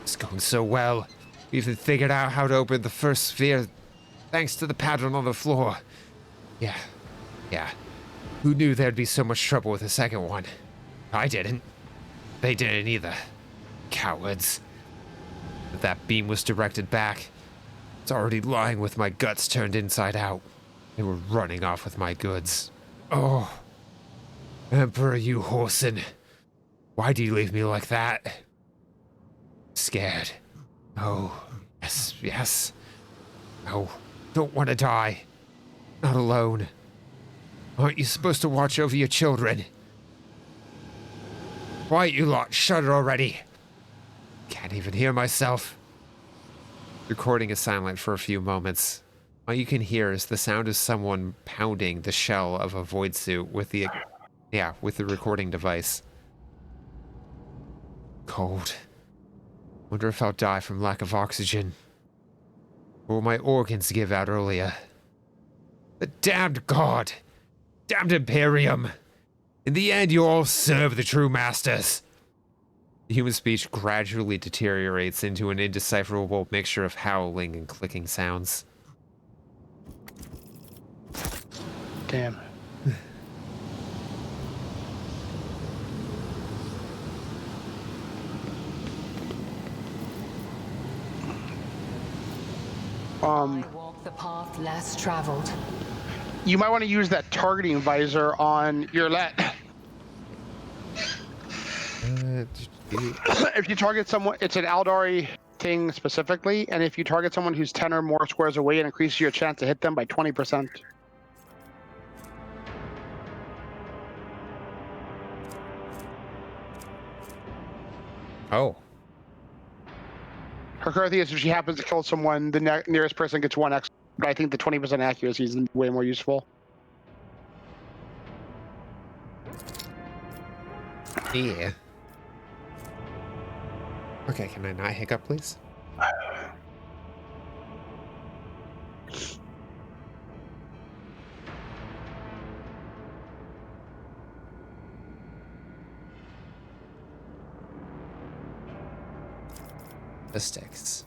It's going so well. We even figured out how to open the first sphere thanks to the pattern on the floor. Yeah. Who knew there'd be so much trouble with the second one? I didn't. They didn't either. Cowards. But that beam was directed back. It's already lying with my guts turned inside out. They were running off with my goods. Oh. Emperor, you whoreson. Why do you leave me like that? Scared. Oh, yes. No, don't want to die. Not alone. Aren't you supposed to watch over your children? Quiet, you lot. Shut it already. Can't even hear myself. The recording is silent for a few moments. All you can hear is the sound of someone pounding the shell of a void suit with the recording device. Cold. Wonder if I'll die from lack of oxygen. Or will my organs give out earlier? The damned god! Damned Imperium! In the end, you all serve the true masters! The human speech gradually deteriorates into an indecipherable mixture of howling and clicking sounds. Damn. I walk the path less traveled. You might want to use that targeting visor on your let. If you target someone, it's an Aldari thing specifically, and if you target someone who's 10 or more squares away, it increases your chance to hit them by 20%. Oh. Her current thing is if she happens to kill someone, the nearest person gets 1 extra. But I think the 20% accuracy is way more useful. Yeah. Okay, can I not hiccup, please? The sticks.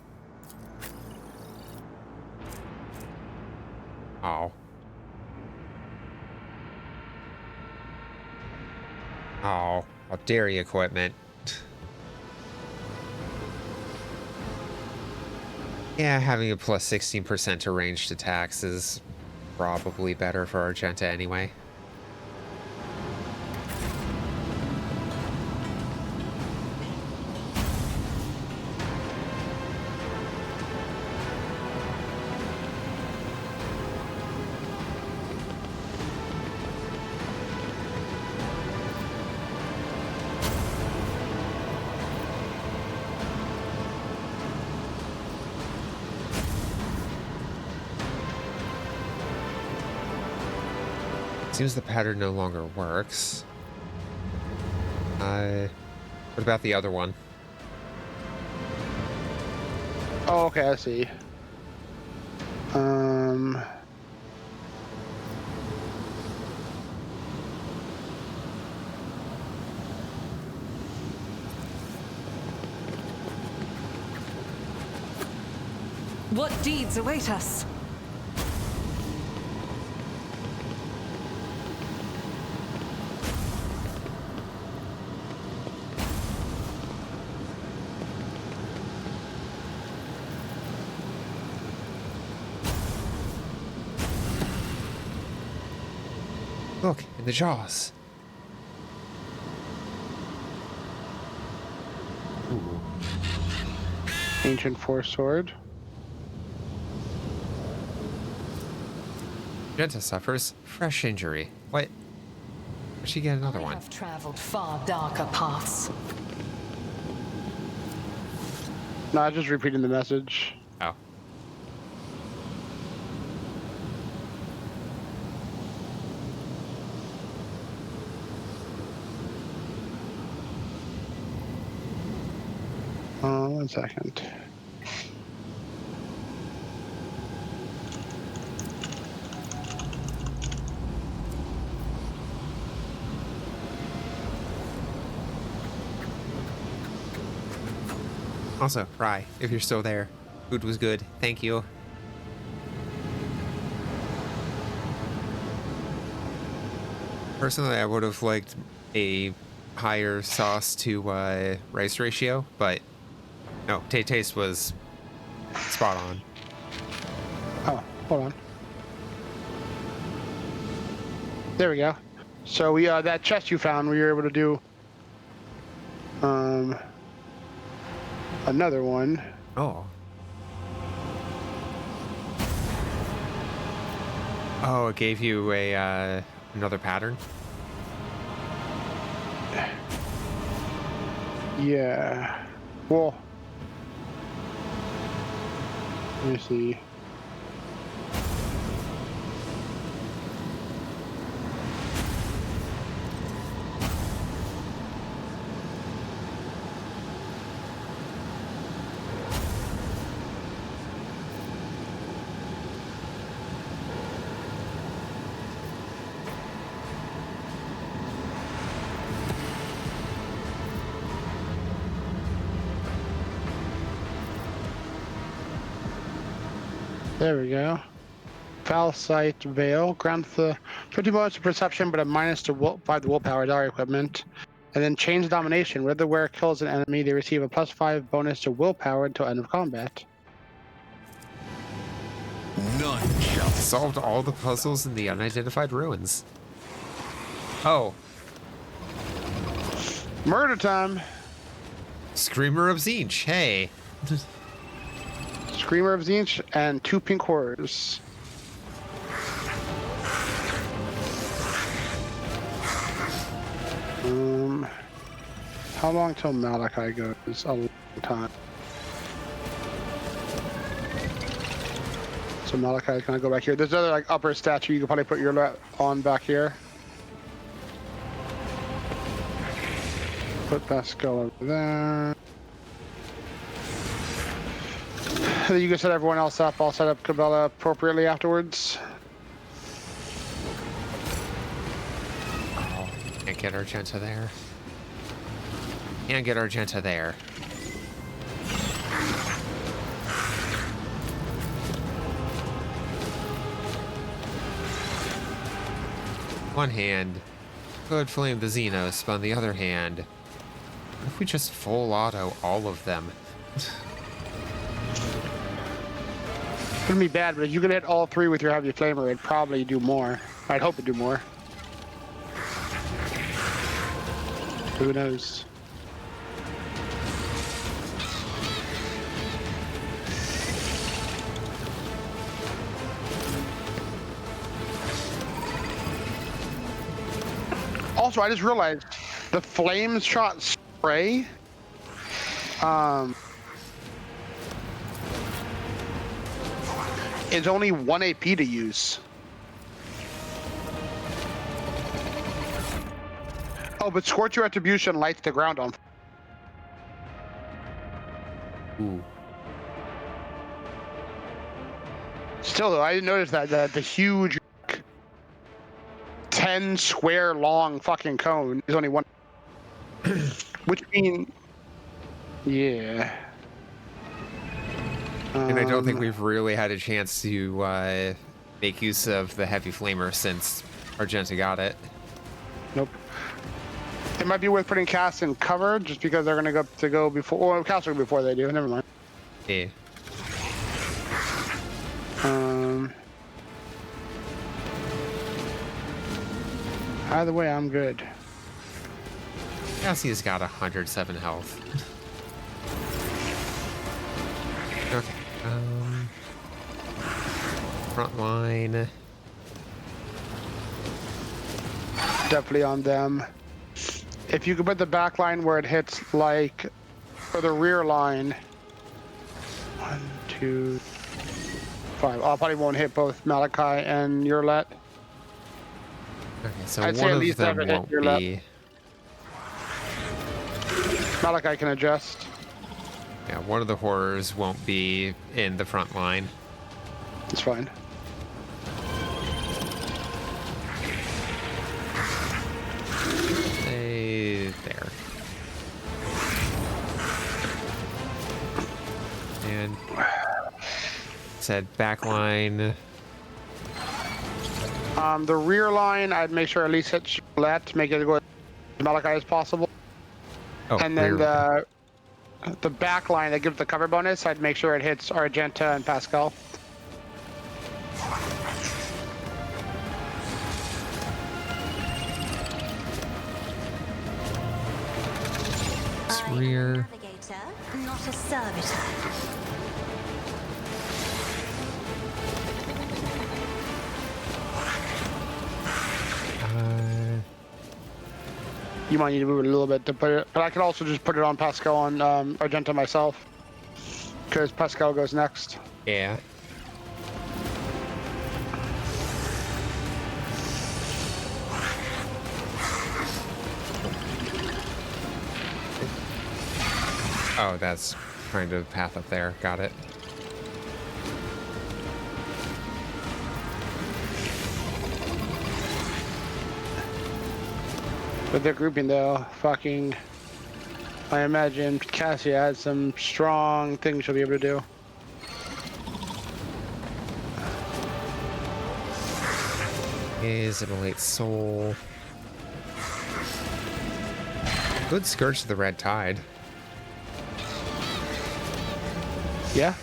Oh. Oh, dairy equipment. Yeah, having a plus 16% to ranged attacks is probably better for Argenta anyway. Seems the pattern no longer works. What about the other one? Oh, okay, I see. What deeds await us? Look, in the jaws. Ooh. Ancient Force Sword. Argenta suffers fresh injury. What? Where'd she get another I one? have traveled far darker paths. No, I'm just repeating the message. Oh. One second. Also, Rye, if you're still there, food was good. Thank you. Personally, I would have liked a higher sauce to rice ratio, but no, taste was spot on. Oh, hold on. There we go. So we that chest you found, we were able to do another one. Oh. Oh, it gave you a another pattern? Yeah. Well, let me see. There we go. Foul Sight Veil grants the 50 bonus to perception, but a minus to 5 to willpower diary equipment. And then Change Domination. Whether the wearer kills an enemy, they receive a +5 bonus to willpower until end of combat. None shall. Solved all the puzzles in the unidentified ruins. Oh. Murder time! Screamer of Zinch, hey. Screamer of Zinch, and 2 pink horrors. How long till Malachi goes? A long time. So Malachi's gonna go back here. There's another like upper statue you can probably put your on back here. Put Pascal over there. And then you can set everyone else up. I'll set up Cabela appropriately afterwards. Oh, can't get Argenta there. Can't get Argenta there. One hand, could flame the Xenos, but on the other hand, what if we just full auto all of them? It's gonna be bad, but if you could hit all 3 with your heavy flamer, it'd probably do more. I'd hope it'd do more. Who knows? Also, I just realized the flame shot spray is only 1 AP to use. Oh, but Scorcher Retribution lights the ground on. Ooh. Still, though, I didn't notice that the huge 10 square long fucking cone is only 1. Which means, yeah. And I don't think we've really had a chance to make use of the heavy flamer since Argenta got it. Nope. It might be worth putting Cass in cover just because they're gonna go before. Well, Cass will go before they do. Never mind. Yeah. Either way, I'm good. Cassie's got 107 health. Okay. Front line. Definitely on them. If you could put the back line where it hits, like, or the rear line. 1, 2, 5. I probably won't hit both Malachi and Yurlet. Okay, so I'd say one at of least them never hit won't your be. Malachi can adjust. Yeah, one of the horrors won't be in the front line. It's fine. Stay there. And said back line. The rear line, I'd make sure at least hit Gillette to make it go as Malachi as possible. Oh, And then rear. the back line that gives the cover bonus, I'd make sure it hits Argenta and Pascal. It's rear. Navigator, not a servitor. You might need to move it a little bit to put it, but I could also just put it on Pascal and Argenta myself, because Pascal goes next. Yeah. Oh, that's trying to path up there. Got it. With their grouping though, fucking, I imagine Cassie has some strong things she'll be able to do. Is it a late soul? Good Scourge of the Red Tide. Yeah.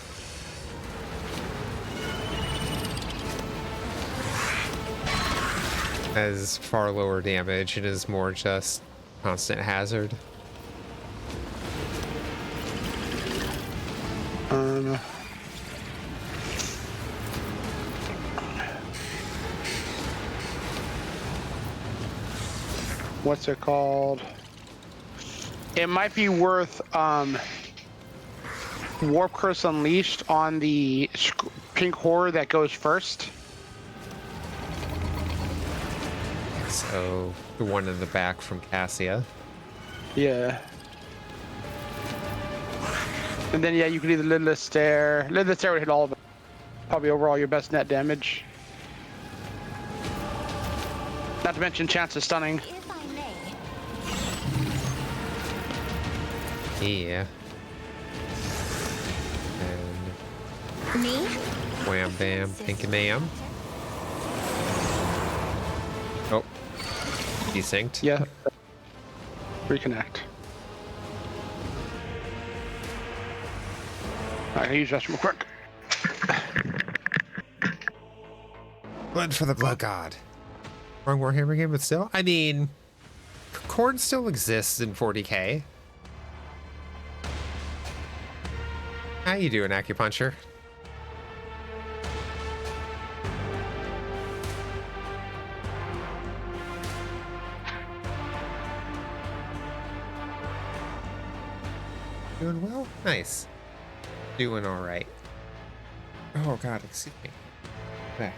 Has far lower damage and is more just constant hazard. what's it called? It might be worth Warp Curse Unleashed on the pink horror that goes first. So the one in the back from Cassia. Yeah. And then yeah, you can either Lidless Stare. Lidless Stare would hit all of them. Probably overall your best net damage. Not to mention chance of stunning. If I may. Yeah. And Me? wham bam, thank you ma'am. Oh. Desynced. Yeah. Reconnect. Alright, I use restroom real quick. Blood for the Blood God. Wrong Warhammer game, but still. I mean, Khorne still exists in 40k. How you doing, Acupuncture? Doing well? Nice. Doing all right. Oh God, excuse me. Okay.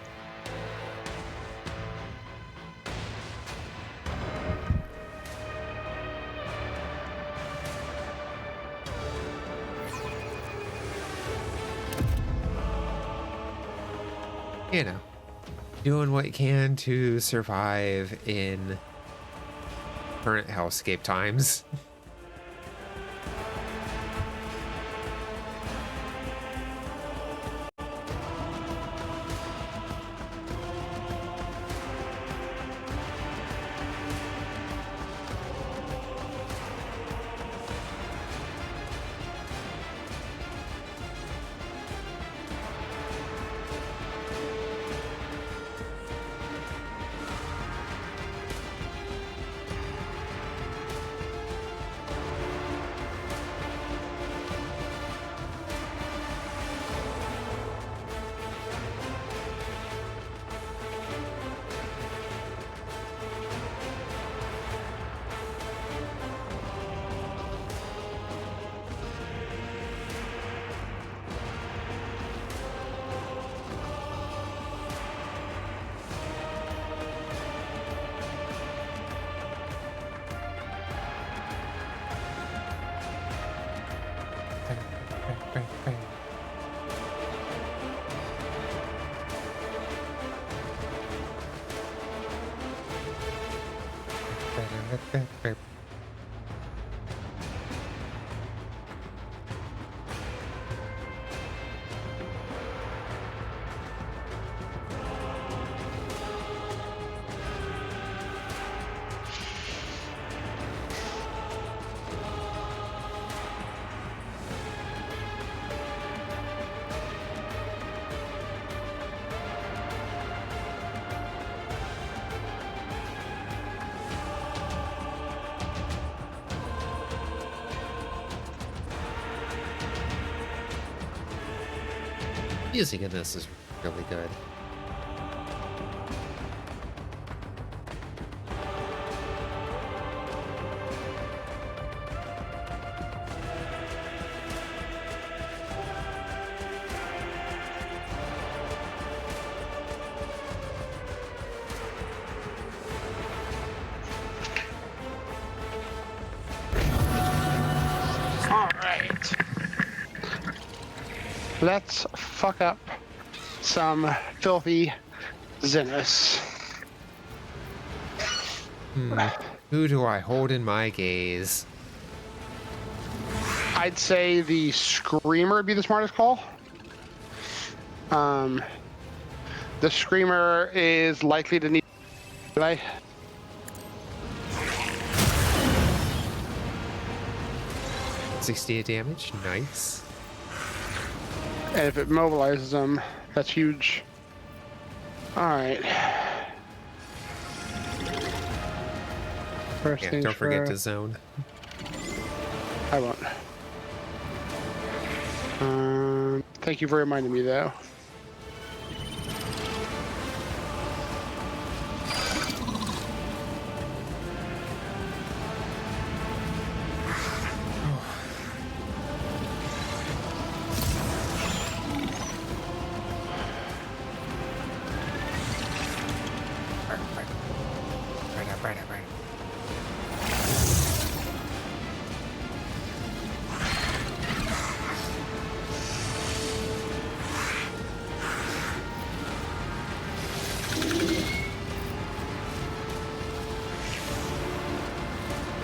You know, doing what you can to survive in current hellscape times. Music in this is really good. Alright. Let's fuck up some filthy Zenus. Who do I hold in my gaze? I'd say the Screamer would be the smartest call. The Screamer is likely to need... 68 damage, nice. And if it mobilizes them, that's huge. Alright. First Yeah, things don't forget first. to zone. I won't. Thank you for reminding me, though.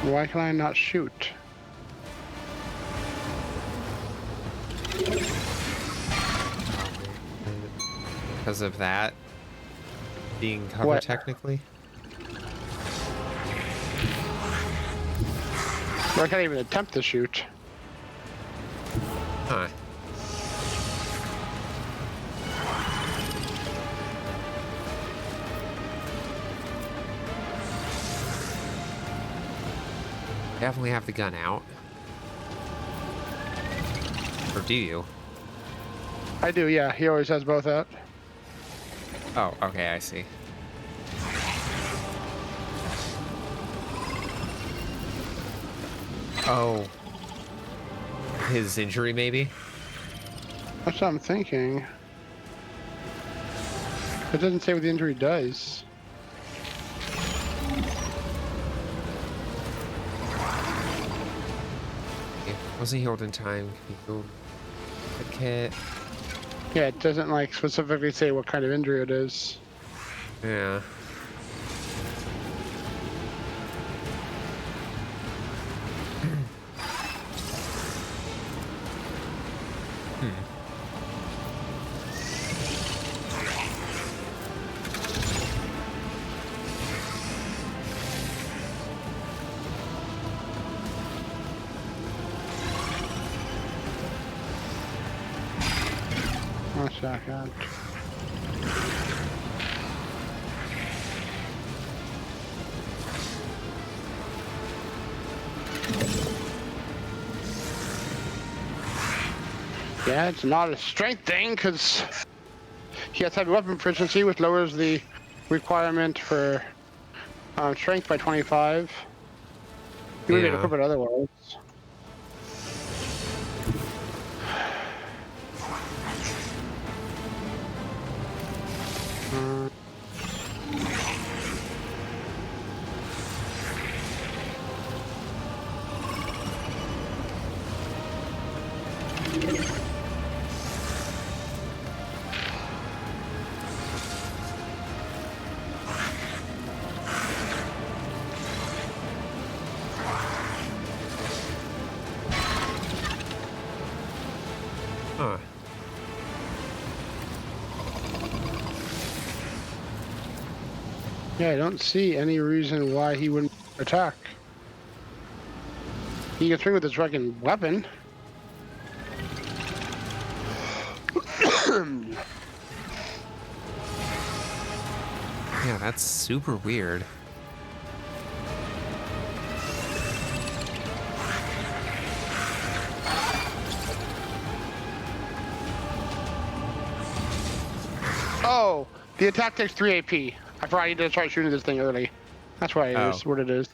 Why can I not shoot? Because of that being cover What? technically. I can't even attempt to shoot. Huh. Definitely have the gun out. Or do you? I do, yeah. He always has both out. Oh, okay, I see. Oh. His injury, maybe? That's what I'm thinking. It doesn't say what the injury does. Wasn't healed in time. Can you go the kit? Yeah, it doesn't like specifically say what kind of injury it is. Yeah. One second. Yeah, it's not a strength thing because he has heavy weapon proficiency, which lowers the requirement for strength by 25. You would be able to equip it otherwise. Huh. Yeah, I don't see any reason why he wouldn't attack. He can swing with his fucking weapon. Yeah, that's super weird. Oh, the attack takes 3 AP. I forgot I need to start shooting this thing early. That's why it is what it is.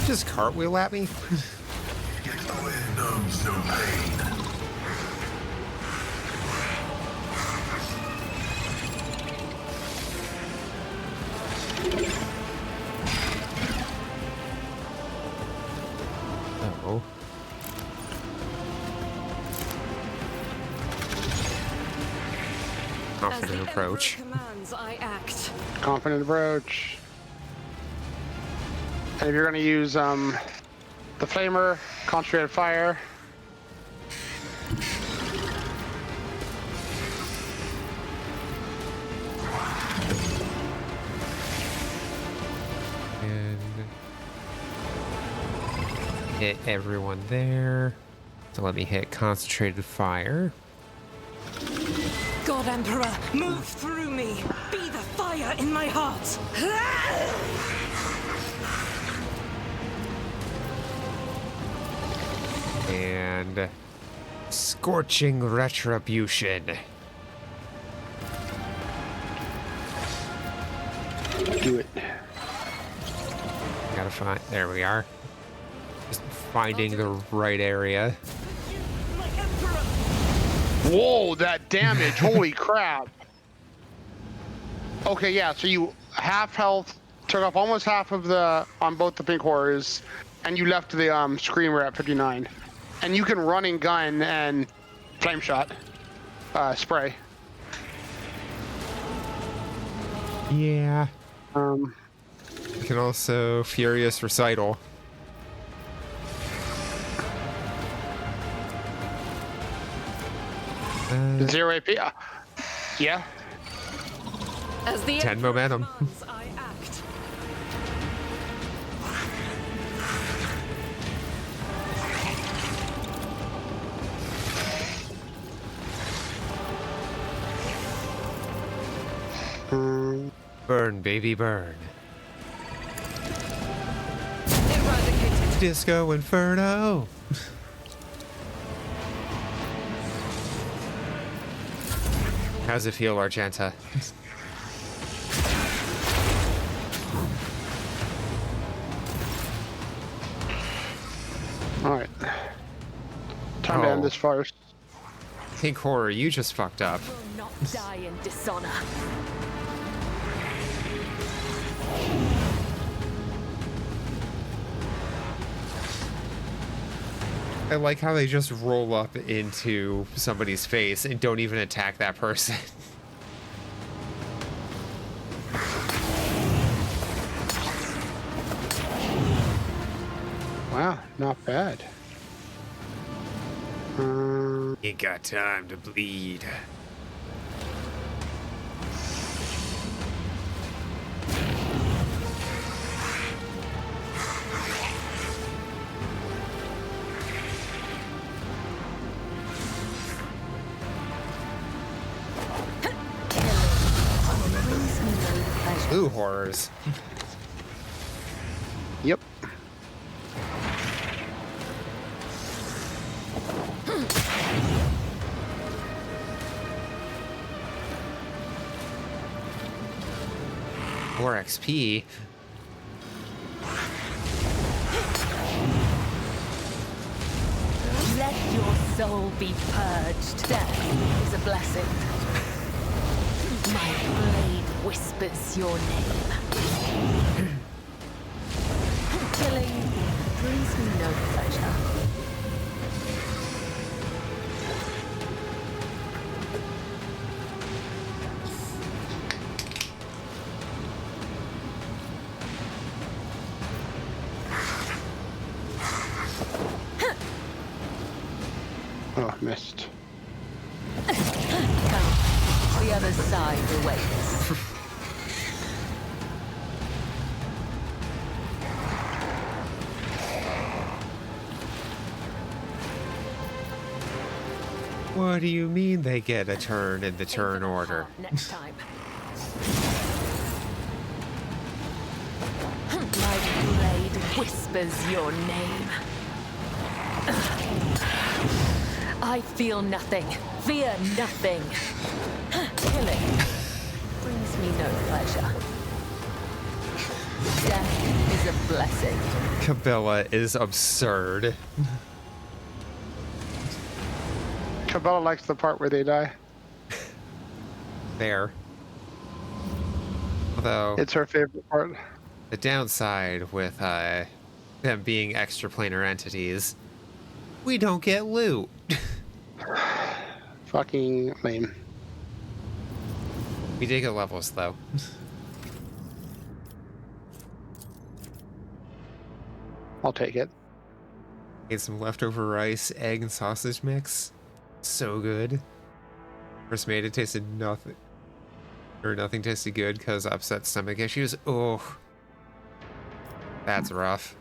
Just cartwheel at me? Your twin knows no pain. Oh. Confident approach. Commands, I act. Confident approach. And if you're gonna use the flamer, concentrated fire. And hit everyone there. So let me hit concentrated fire. God Emperor, move through me. Be the fire in my heart. And scorching retribution. Do it. gotta find. There we are. Just finding the right area. Whoa, that damage! Holy crap! Okay, yeah. So you half health, took off almost half of the on both the pink horrors, and you left the screamer at 59. And you can run and gun and flame shot, spray. Yeah. Um. You can also Furious Recital. Zero AP. Yeah. As the 10 Emperor momentum. commands, I act. Burn, baby, burn. Eradicated. Disco Inferno. How's it feel, Argenta? All right. Time to end this farce. Pink Horror, you just fucked up. Will not die in dishonor. I like how they just roll up into somebody's face and don't even attack that person. Wow, not bad. Ain't got time to bleed. Blue horrors. Yep. More XP. Let your soul be purged. Death is a blessing. My blade whispers your name. Killing brings me no pleasure. Oh, missed. Come, the other side awaits. What do you mean they get a turn in the turn order? Next time. My blade whispers your name. I feel nothing, fear nothing. Killing brings me no pleasure. Death is a blessing. Cabela is absurd. Cabela likes the part where they die. There. Although, It's her favorite part. the downside with them being extraplanar entities, we don't get loot. Fucking lame. We did get levels, though. I'll take it. Ate some leftover rice, egg, and sausage mix. So good. First made it tasted nothing. Or nothing tasted good because upset stomach issues. Oh. That's rough.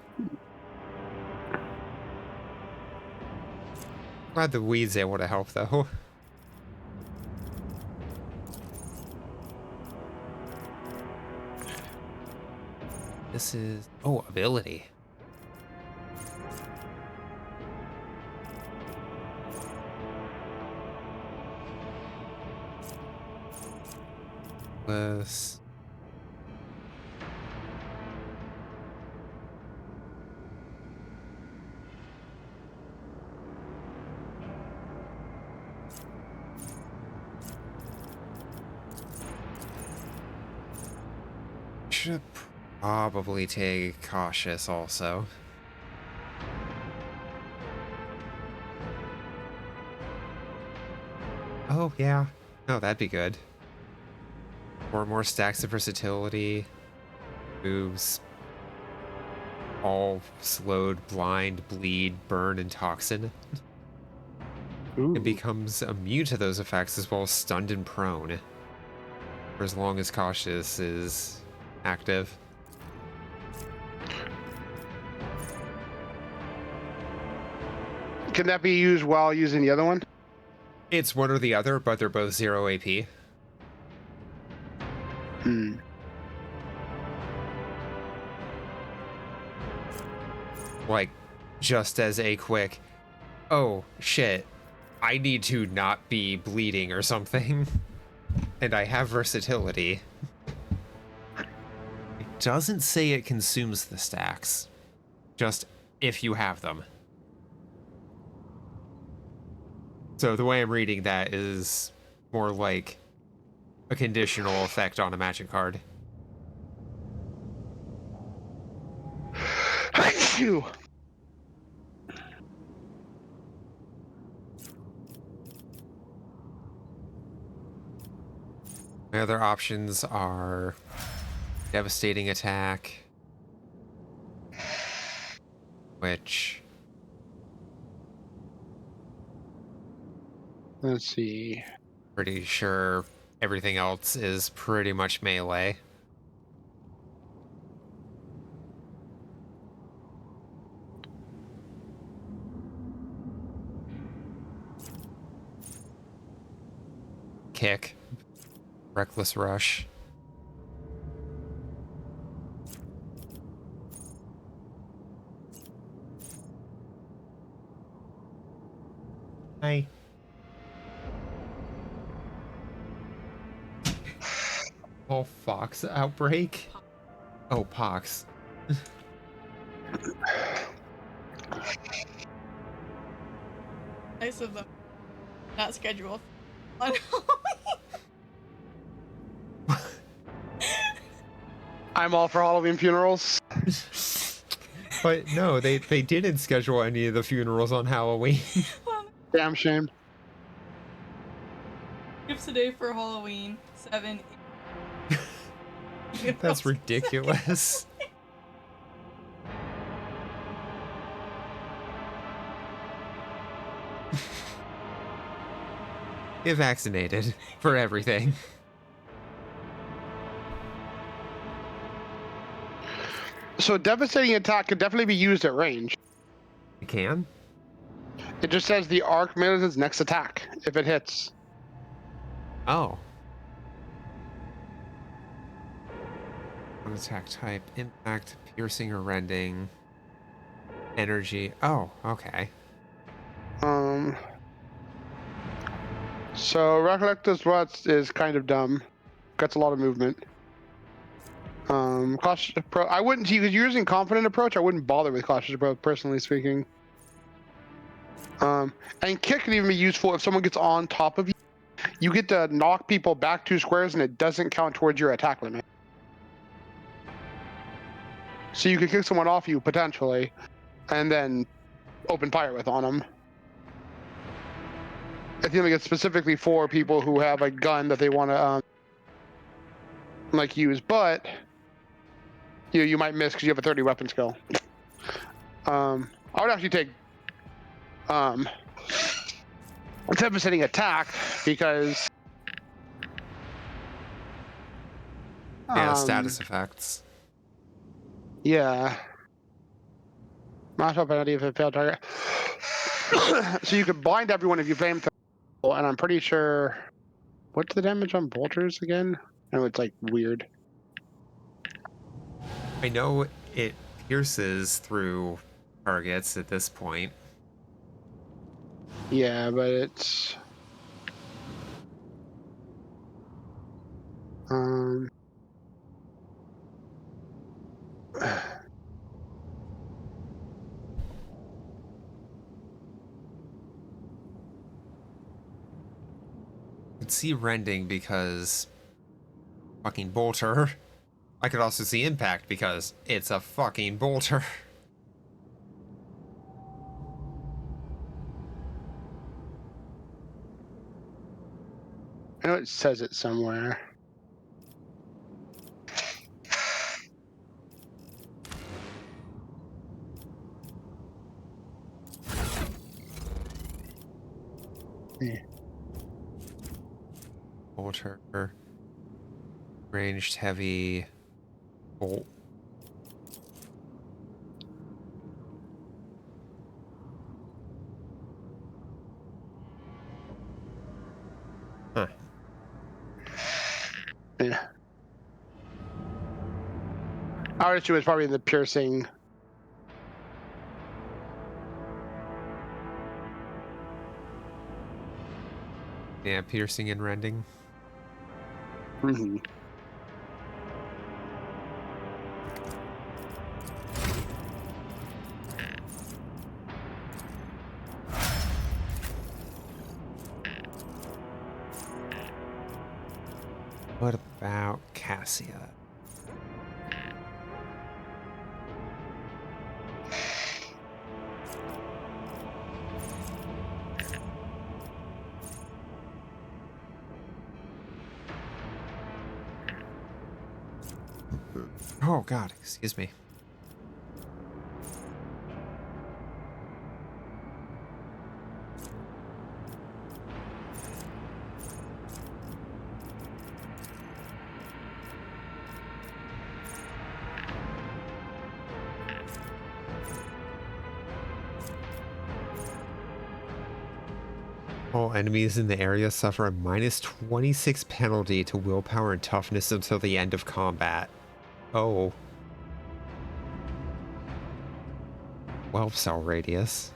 Glad the weed's able to help, though. This is... Oh, ability. should probably take cautious also. Oh, yeah. No, that'd be good. 4 more stacks of versatility. Moves. All slowed, blind, bleed, burn, and toxin. It becomes immune to those effects as well as stunned and prone. For as long as cautious is active. Can that be used while using the other one? It's one or the other, but they're both 0 AP. Like, just as a quick, oh shit, I need to not be bleeding or something. And I have versatility. It doesn't say it consumes the stacks. Just if you have them. So the way I'm reading that is more like a conditional effect on a magic card. Phew. My other options are devastating attack, which Let's see. pretty sure everything else is pretty much melee. Kick. Reckless rush. Hi. Oh, fox outbreak? Oh, pox. Nice of them. Not scheduled. I'm all for Halloween funerals. But no, they didn't schedule any of the funerals on Halloween. Damn shame. Gifts a day for Halloween. 7. That's ridiculous. Get vaccinated for everything. So devastating attack could definitely be used at range. You can? It just says the arc mirrors its next attack if it hits. Oh. One attack type, impact, piercing or rending, energy. Oh, okay. So Recollector's Ruts is kind of dumb. Gets a lot of movement. Cautious approach. I wouldn't, because you're using confident approach. I wouldn't bother with cautious approach, personally speaking. And kick can even be useful if someone gets on top of you. You get to knock people back 2 squares, and it doesn't count towards your attack limit. So you could kick someone off you potentially, and then open fire with on them. I think it's specifically for people who have a gun that they want to like use, but you might miss because you have a 30 weapon skill. I would actually take devastating attack because yeah, status effects. Yeah. Mash up penalty if it failed target. So you could blind everyone if you flame throw, and I'm pretty sure. What's the damage on bolters again? I know it's like weird. I know it pierces through targets at this point. Yeah, but it's Could see rending because fucking bolter. I could also see impact because it's a fucking bolter. I know it says it somewhere. Yeah. Bolter. Ranged heavy. Bolt. Huh. Yeah. I would assume it's probably the piercing. Yeah, piercing and rending. Mm-hmm. What about Cassia? Oh god, excuse me. All enemies in the area suffer a minus 26 penalty to willpower and toughness until the end of combat. Oh. 12 cell radius.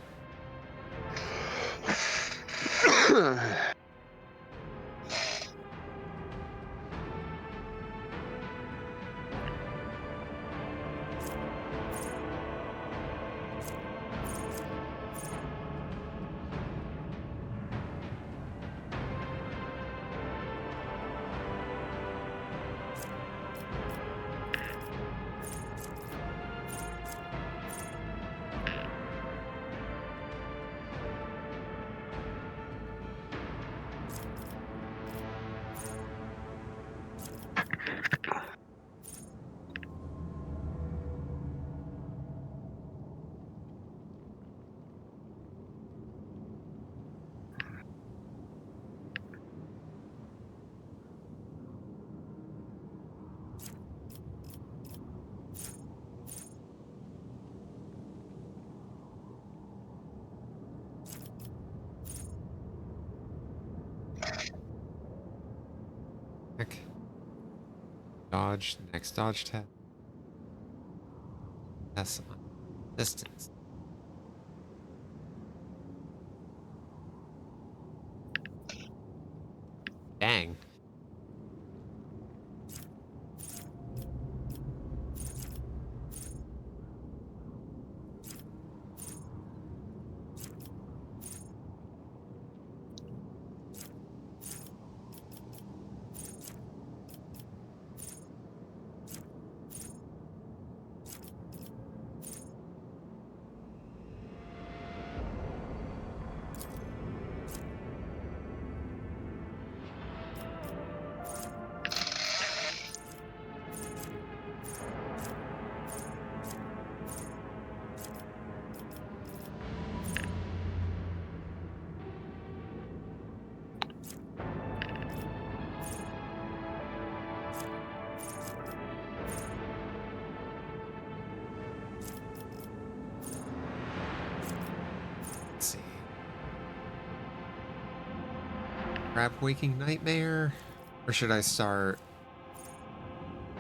Dodge, next dodge tab. That's distance. Dang. Let's see. Grab Waking Nightmare? Or should I start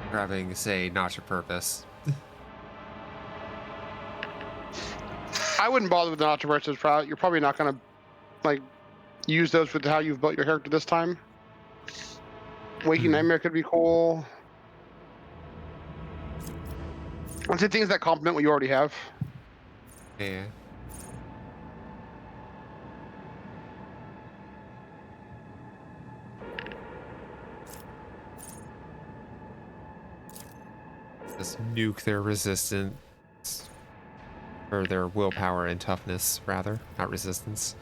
grabbing, say, Not Your Purpose? I wouldn't bother with the Notch route. You're probably not going to like use those with how you've built your character this time. Waking Nightmare could be cool. I'd say things that complement what you already have. Yeah. Just nuke their resistance, or their willpower and toughness, rather, not resistance.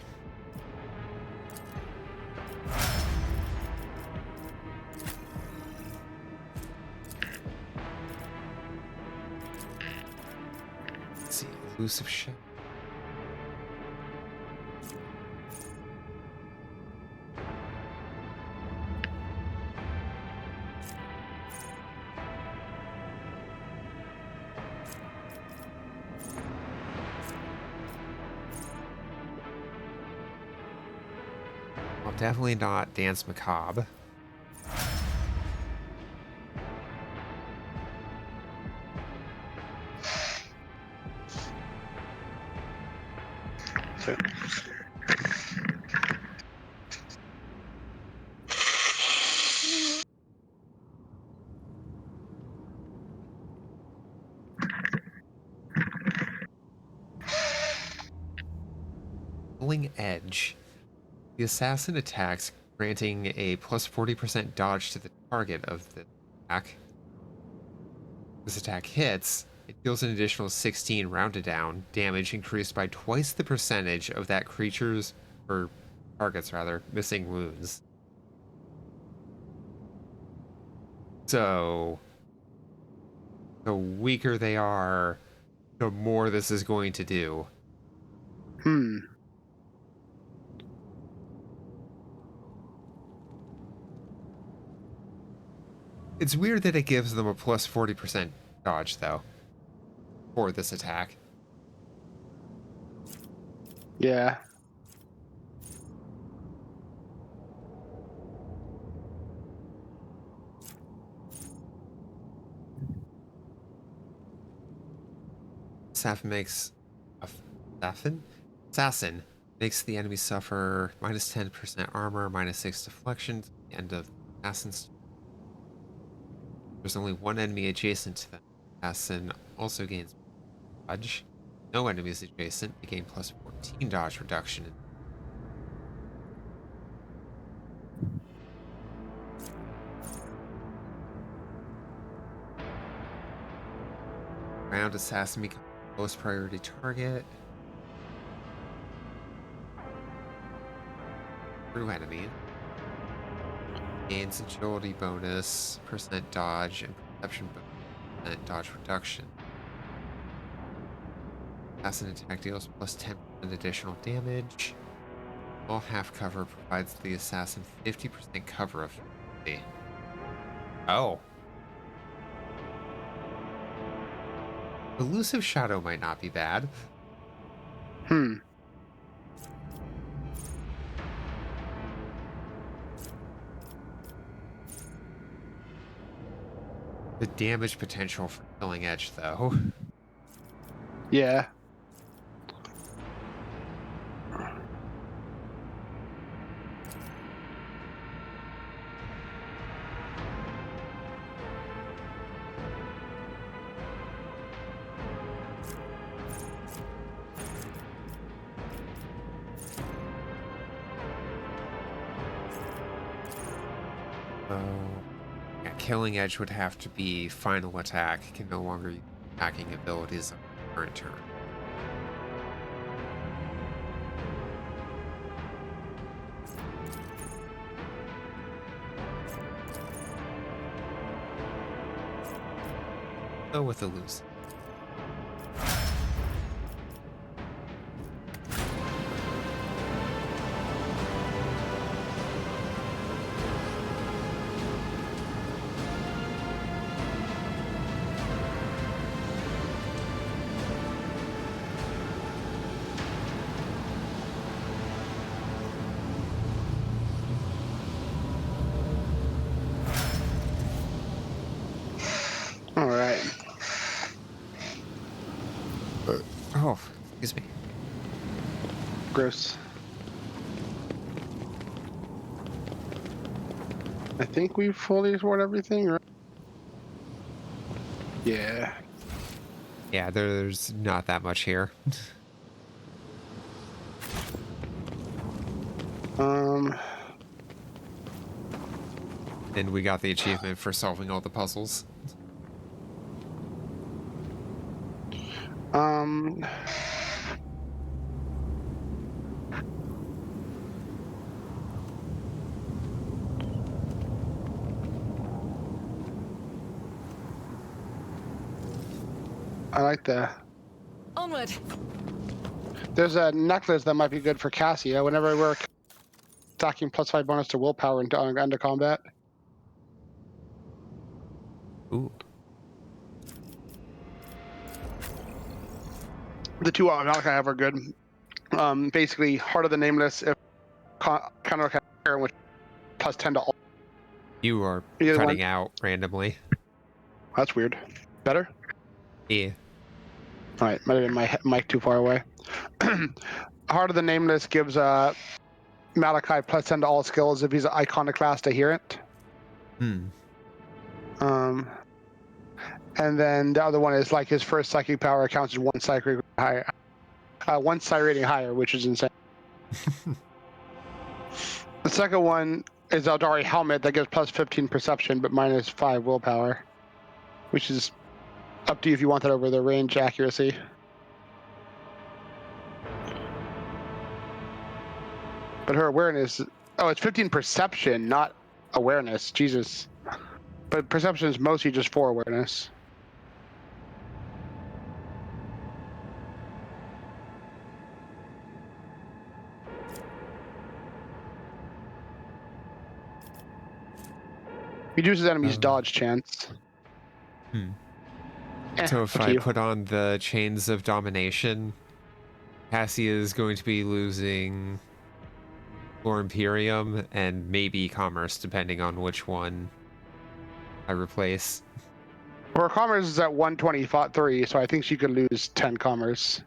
Let's see, elusive ship. Well, definitely not Dance Macabre. So, Pulling Edge. The assassin attacks, granting a plus 40% dodge to the target of the attack. This attack hits, it deals an additional 16 rounded down damage increased by twice the percentage of that creature's, or target's rather, missing wounds. So, the weaker they are, the more this is going to do. It's weird that it gives them a plus 40% dodge, though, for this attack. yeah. Assassin makes the enemy suffer minus 10% armor, minus 6 deflection to the end of the assassin's. There's only one enemy adjacent to the assassin, also gains dodge. No enemies adjacent, they gain plus 14 dodge reduction. Round assassin becomes the lowest priority target. Through enemy. Gains agility bonus, percent dodge, and perception bonus, % dodge reduction. Assassin attack deals plus 10% additional damage. All half cover provides the assassin 50% cover of 50. Oh. Elusive Shadow might not be bad. The damage potential for Killing Edge, though. Yeah. Yeah, Killing Edge would have to be final attack, can no longer use attacking abilities on the current turn. Go with the loose. All right. Oh, excuse me. Gross. I think we've fully explored everything, right? Yeah. Yeah, there's not that much here. And we got the achievement for solving all the puzzles. Um. I like that. Onward. There's a necklace that might be good for Cassia. Whenever I work, stacking +5 bonus to willpower into combat. Ooh. The two Malachi I have are good. Basically, Heart of the Nameless, if counter which +10 to all. You are Either cutting one. out randomly. That's weird. Better? Yeah. Alright, might have been my mic too far away. Heart of the Nameless gives Malachi +10 to all skills if he's an iconoclast adherent. Hmm. And then the other one is like his first psychic power counts as one psychic rating higher, which is insane. The second one is Eldari Helmet that gives +15 perception but -5 willpower, which is up to you if you want that over the range accuracy. But her awareness, it's 15 perception, not awareness. Jesus. But perception is mostly just for awareness. Reduces enemies' dodge chance. So if I put on the Chains of Domination, Cassia is going to be losing Lore Imperium and maybe Commerce, depending on which one I replace. Well, her commerce is at 123, so I think she could lose 10 commerce.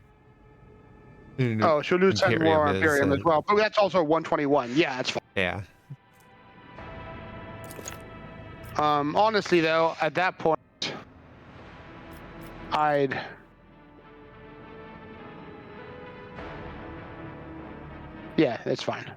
Oh, she'll lose 10 more Imperium as well. But that's also 121. Yeah, that's fine. Yeah. Honestly, though, at that point, yeah, it's fine.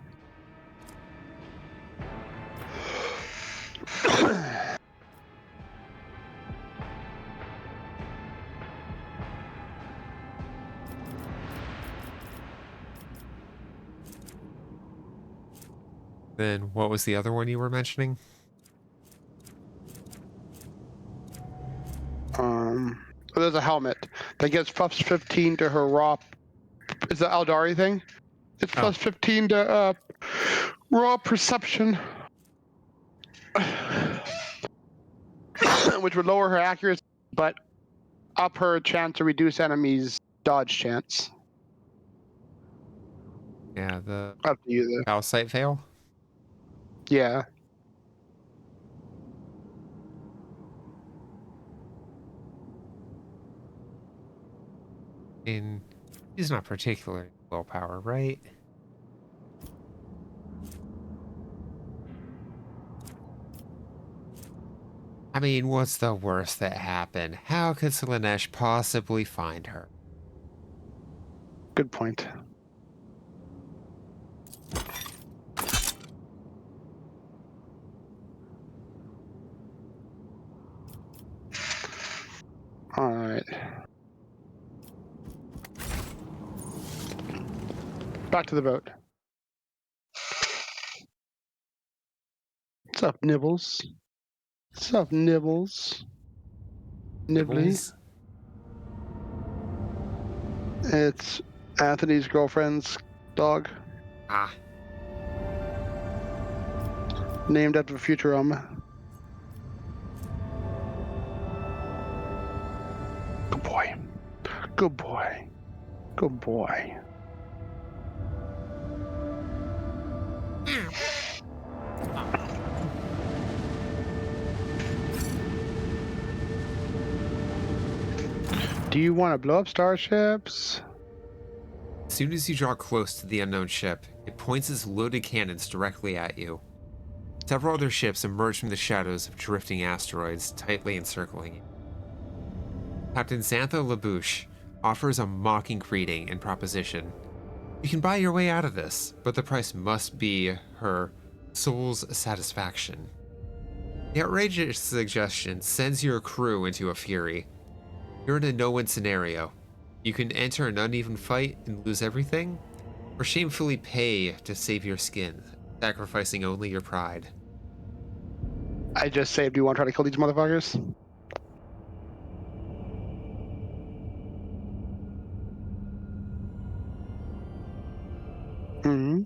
Then what was the other one you were mentioning? There's a helmet that gives +15 to her raw. Is the Eldari thing? It's +15 to raw perception, which would lower her accuracy, but up her chance to reduce enemies' dodge chance. Yeah, the Up to you, though. Calcite Veil? Yeah. He's not particularly willpower, right? I mean, what's the worst that happened? How could Slanesh possibly find her? Good point. All right. Back to the boat. What's up, Nibbles? What's up, Nibbles? Nibbly. It's Anthony's girlfriend's dog. Ah. Named after Futurama. Good boy. Good boy. Good boy. Do you want to blow up starships? As soon as you draw close to the unknown ship, it points its loaded cannons directly at you. Several other ships emerge from the shadows of drifting asteroids, tightly encircling you. Captain Xantha Labouche offers a mocking greeting and proposition. You can buy your way out of this, but the price must be her soul's satisfaction. The outrageous suggestion sends your crew into a fury. You're in a no-win scenario. You can enter an uneven fight and lose everything, or shamefully pay to save your skin, sacrificing only your pride. I just saved. Do you want to try to kill these motherfuckers? Hmm.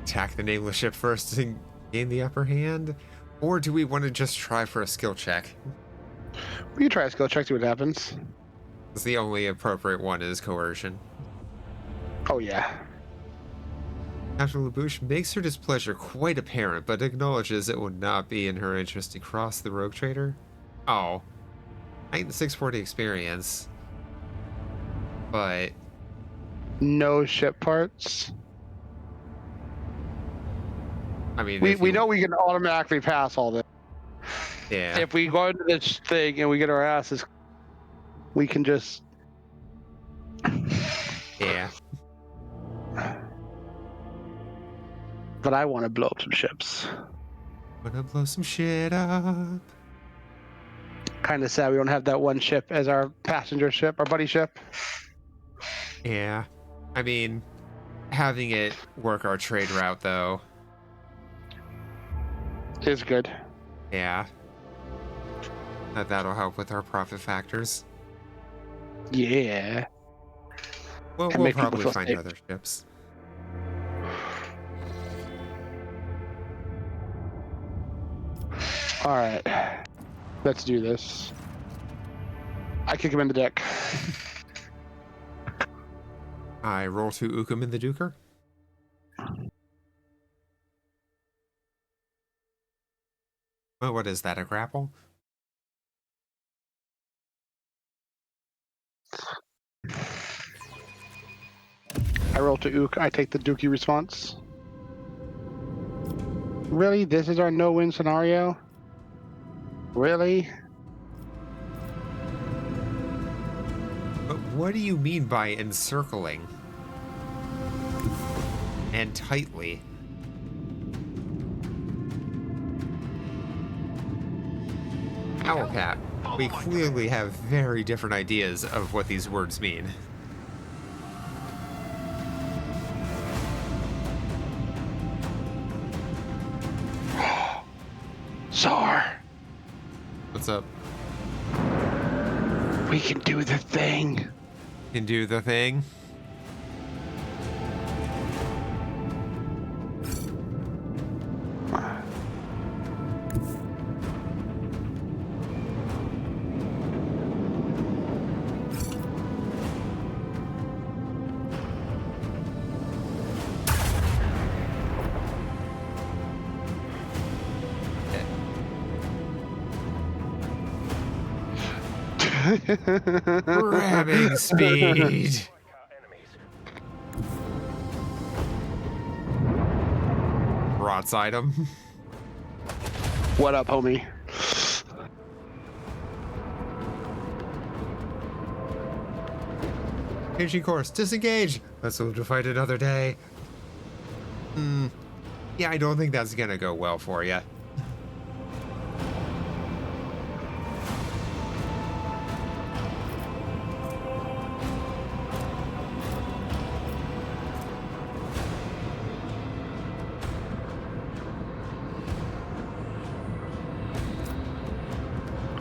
Attack the nameless ship first to gain the upper hand? Or do we want to just try for a skill check? We can try a skill check, see what happens. Because the only appropriate one is coercion. Oh, yeah. Captain LaBouche makes her displeasure quite apparent, but acknowledges it would not be in her interest to cross the rogue trader. Oh. Heightened 640 experience. But... No ship parts. I mean, we know we can automatically pass all this. Yeah. If we go into this thing and we get our asses, we can just. Yeah. But I want to blow up some ships. Wanna blow some shit up. Kind of sad we don't have that one ship as our passenger ship, our buddy ship. Yeah. I mean, having it work our trade route, though. Is good. Yeah. That'll help with our profit factors. Yeah. Well, And we'll make people probably feel find safe. other ships. All right. Let's do this. I kick him in the deck. I roll to Ukum in the Duker. Well, what is that, a grapple? I roll to Ook. I take the Dookie response. Really? This is our no-win scenario? Really? But what do you mean by encircling? And tightly? Owlcat, we clearly have very different ideas of what these words mean. Czar, What's up? we can do the thing. Can do the thing? Ramming speed. Broadside him. What up, homie? Changing course. Disengage. Let's move to fight another day. Yeah, I don't think that's gonna go well for you.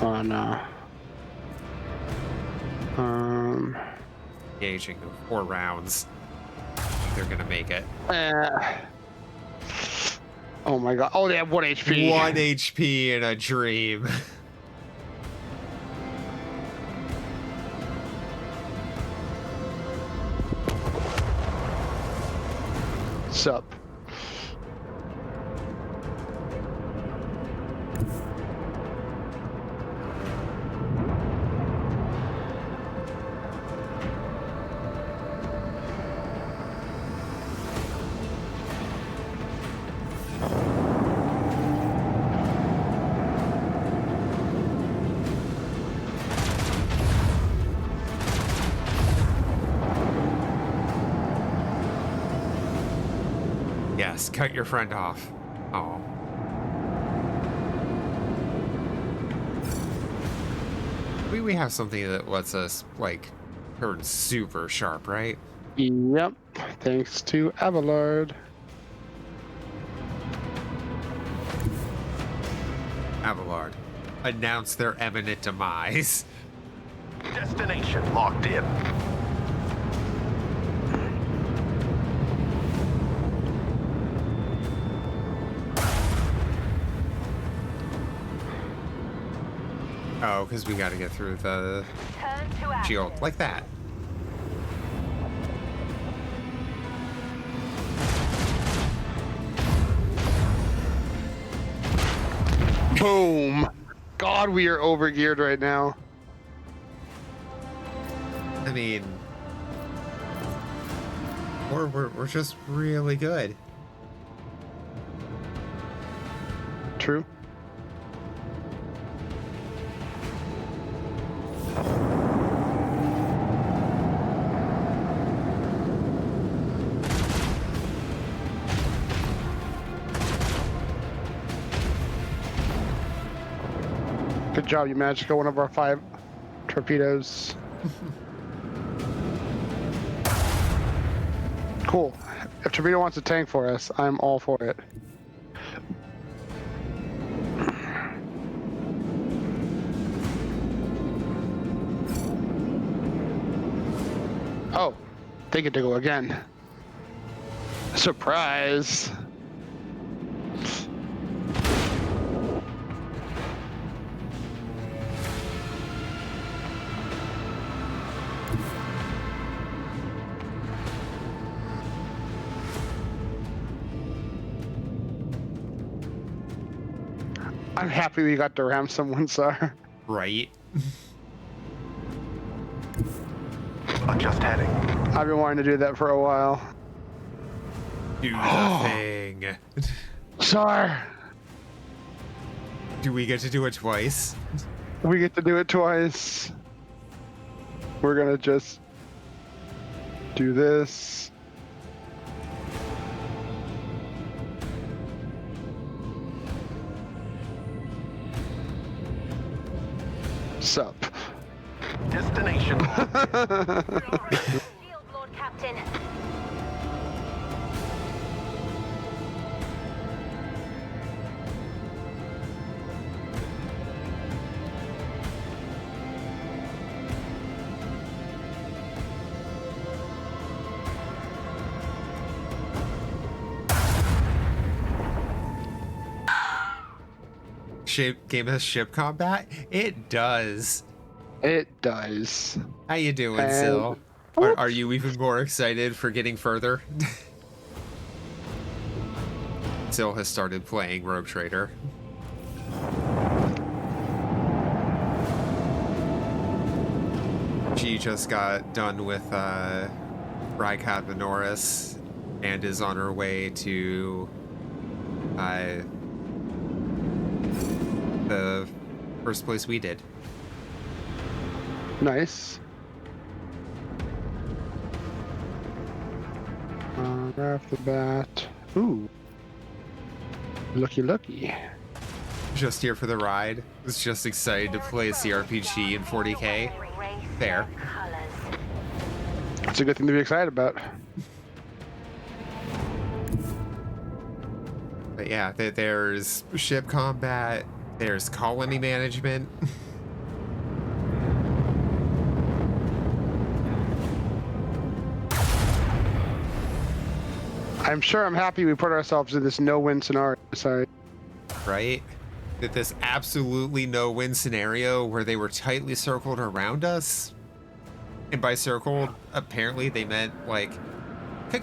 Oh no. Engaging 4 rounds. They're gonna make it. Oh my god. Oh, they have 1 HP. 1 HP in a dream. Sup? Yes, cut your friend off. Oh. We have something that lets us, like, turn super sharp, right? Yep. Thanks to Abelard. Abelard, announce their imminent demise. Destination locked in. Oh, because we got to get through the shield like that. Boom. God, we are overgeared right now. I mean, we're just really good. True. Good job, you managed to kill one of our 5 torpedoes. Cool. If Torpedo wants a tank for us, I'm all for it. Oh, they get to go again. Surprise! I'm happy we got to ram someone, sir. Right? Adjust heading. I've been wanting to do that for a while. Do the thing. Sir! Do we get to do it twice? We get to do it twice. We're gonna just do this. Sup. Destination locked in. Shield, Lord Captain. Game has ship combat? It does. It does. How you doing, And- Sil? Are you even more excited for getting further? Sil has started playing Rogue Trader. She just got done with Rykat Venoris and is on her way to the first place we did. Nice. Right off the bat. Ooh. Lucky. Just here for the ride. Was just excited to play CRPG in 40K. Fair. It's a good thing to be excited about. But yeah, there's ship combat, there's colony management. I'm sure I'm happy we put ourselves in this no-win scenario. Sorry. Right? That this absolutely no-win scenario where they were tightly circled around us. And by circled, apparently they meant like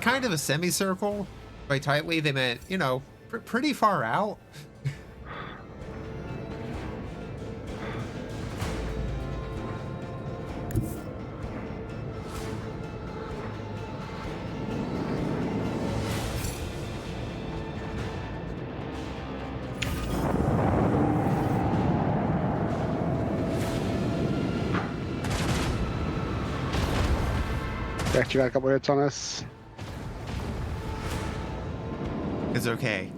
kind of a semicircle. By tightly, they meant, you know, pretty far out. They actually got a couple hits on us. It's okay.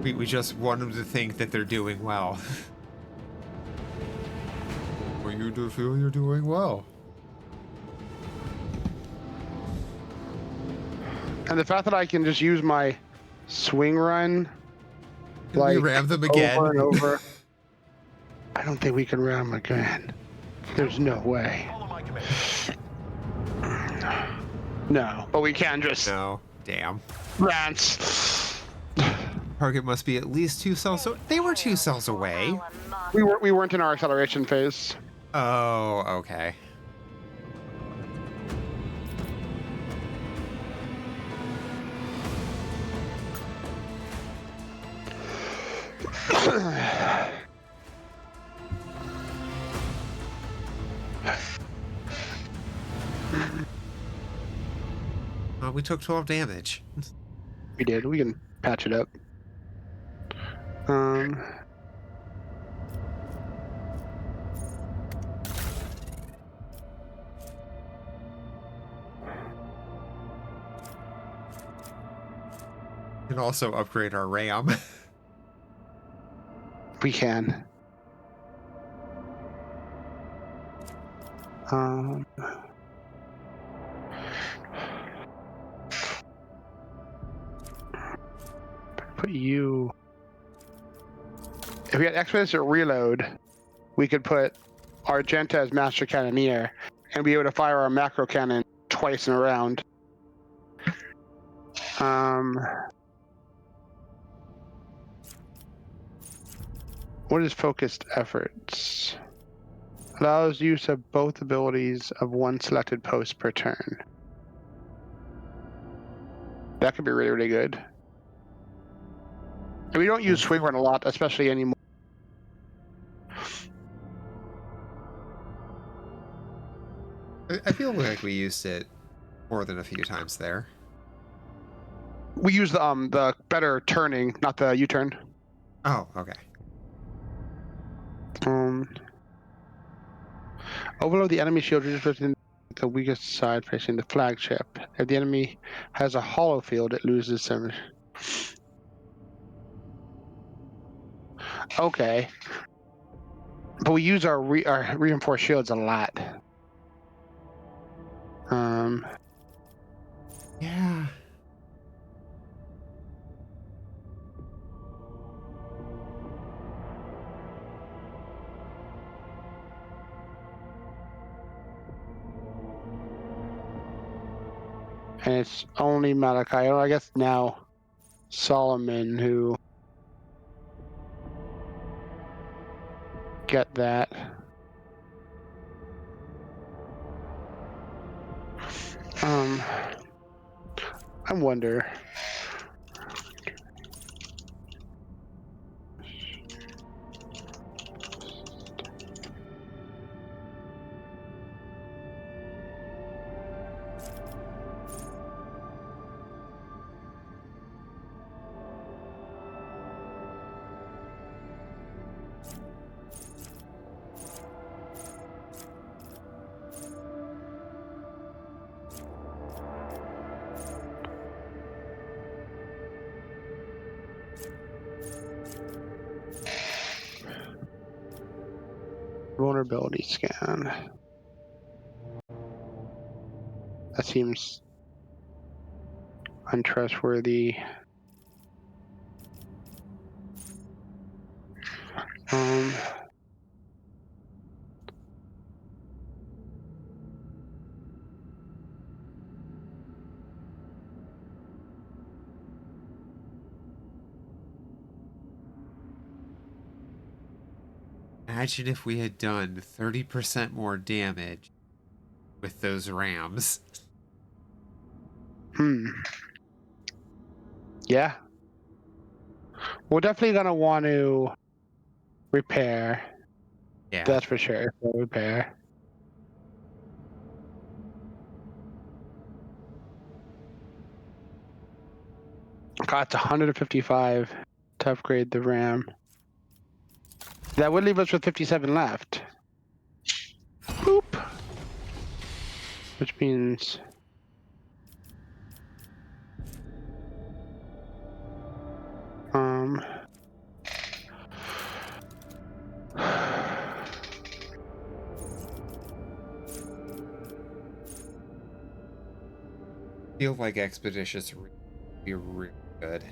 We just want them to think that they're doing well. You do feel you're doing well. And the fact that I can just use my swing run, Can we ram them again? over and over. I don't think we can ram them again. There's no way. No, but we can just No. Damn. rants. Target must be at least 2 cells. So they were 2 cells away. We weren't in our acceleration phase. Oh, okay. We took 12 damage. We did. We can patch it up. And also upgrade our RAM. We can. Put you. If we had expedites or reload, we could put Argenta as master cannoneer and be able to fire our macro cannon twice in a round. What is focused efforts? Allows use of both abilities of one selected post per turn. That could be really, really good. And we don't use swing run a lot, especially anymore. I feel like we used it more than a few times there. We use the better turning, not the U-turn. Oh, okay. Overload the enemy shield restricting the weakest side facing the flagship. If the enemy has a hollow field, it loses 7. Okay. But we use our reinforced shields a lot. Yeah. And it's only Malachi. I guess now Solomon who get that. I wonder. Vulnerability scan. That seems untrustworthy. Imagine if we had done 30% more damage with those rams. Yeah. We're definitely gonna want to repair. Yeah. That's for sure. Repair. Got 155 to upgrade the RAM. That would leave us with 57 left. Boop. Which means Feel like Expeditious would be really good.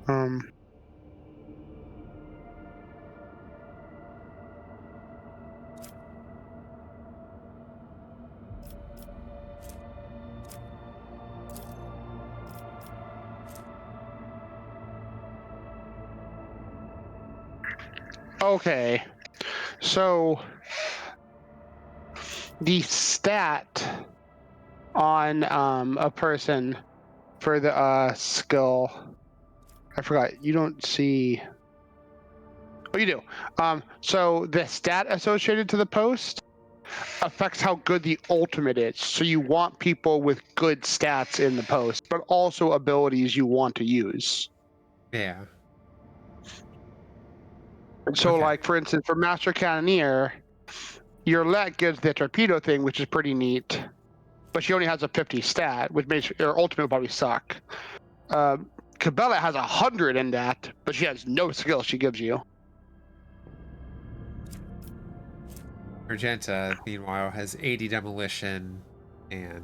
Um. Okay, so the stat on a person for the skill, I forgot. You don't see. Oh, you do. So the stat associated to the post affects how good the ultimate is. So you want people with good stats in the post, but also abilities you want to use. Yeah. So, Okay. like, for instance, for Master Cannoneer, your let gives the torpedo thing, which is pretty neat, but she only has a 50 stat, which makes her ultimate will probably suck. Cabela has 100 in that, but she has no skill she gives you. Argenta, meanwhile, has 80 demolition and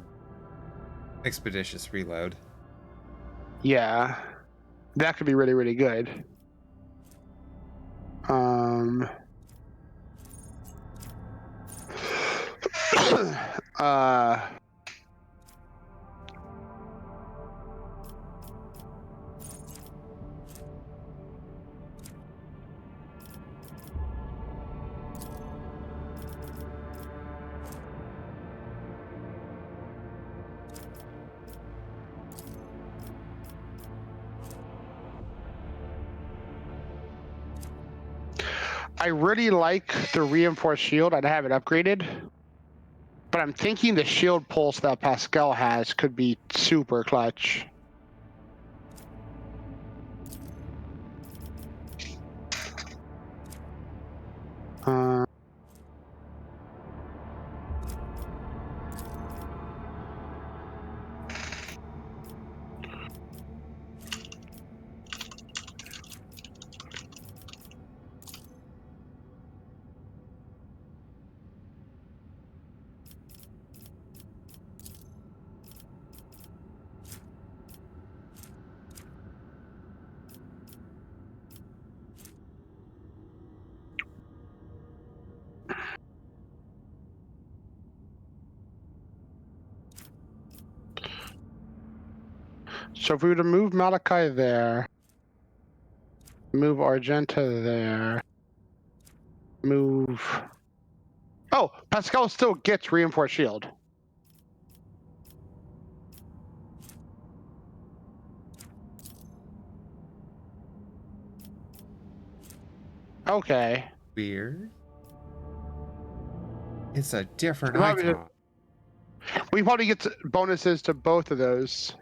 expeditious reload. Yeah, that could be really, really good. I really like the reinforced shield. I'd have it upgraded. But I'm thinking the shield pulse that Pascal has could be super clutch. So if we were to move Malachi there, move Argenta there, move... Oh, Pascal still gets reinforced shield. Okay. Weird. It's a different Well, icon. we probably get bonuses to both of those.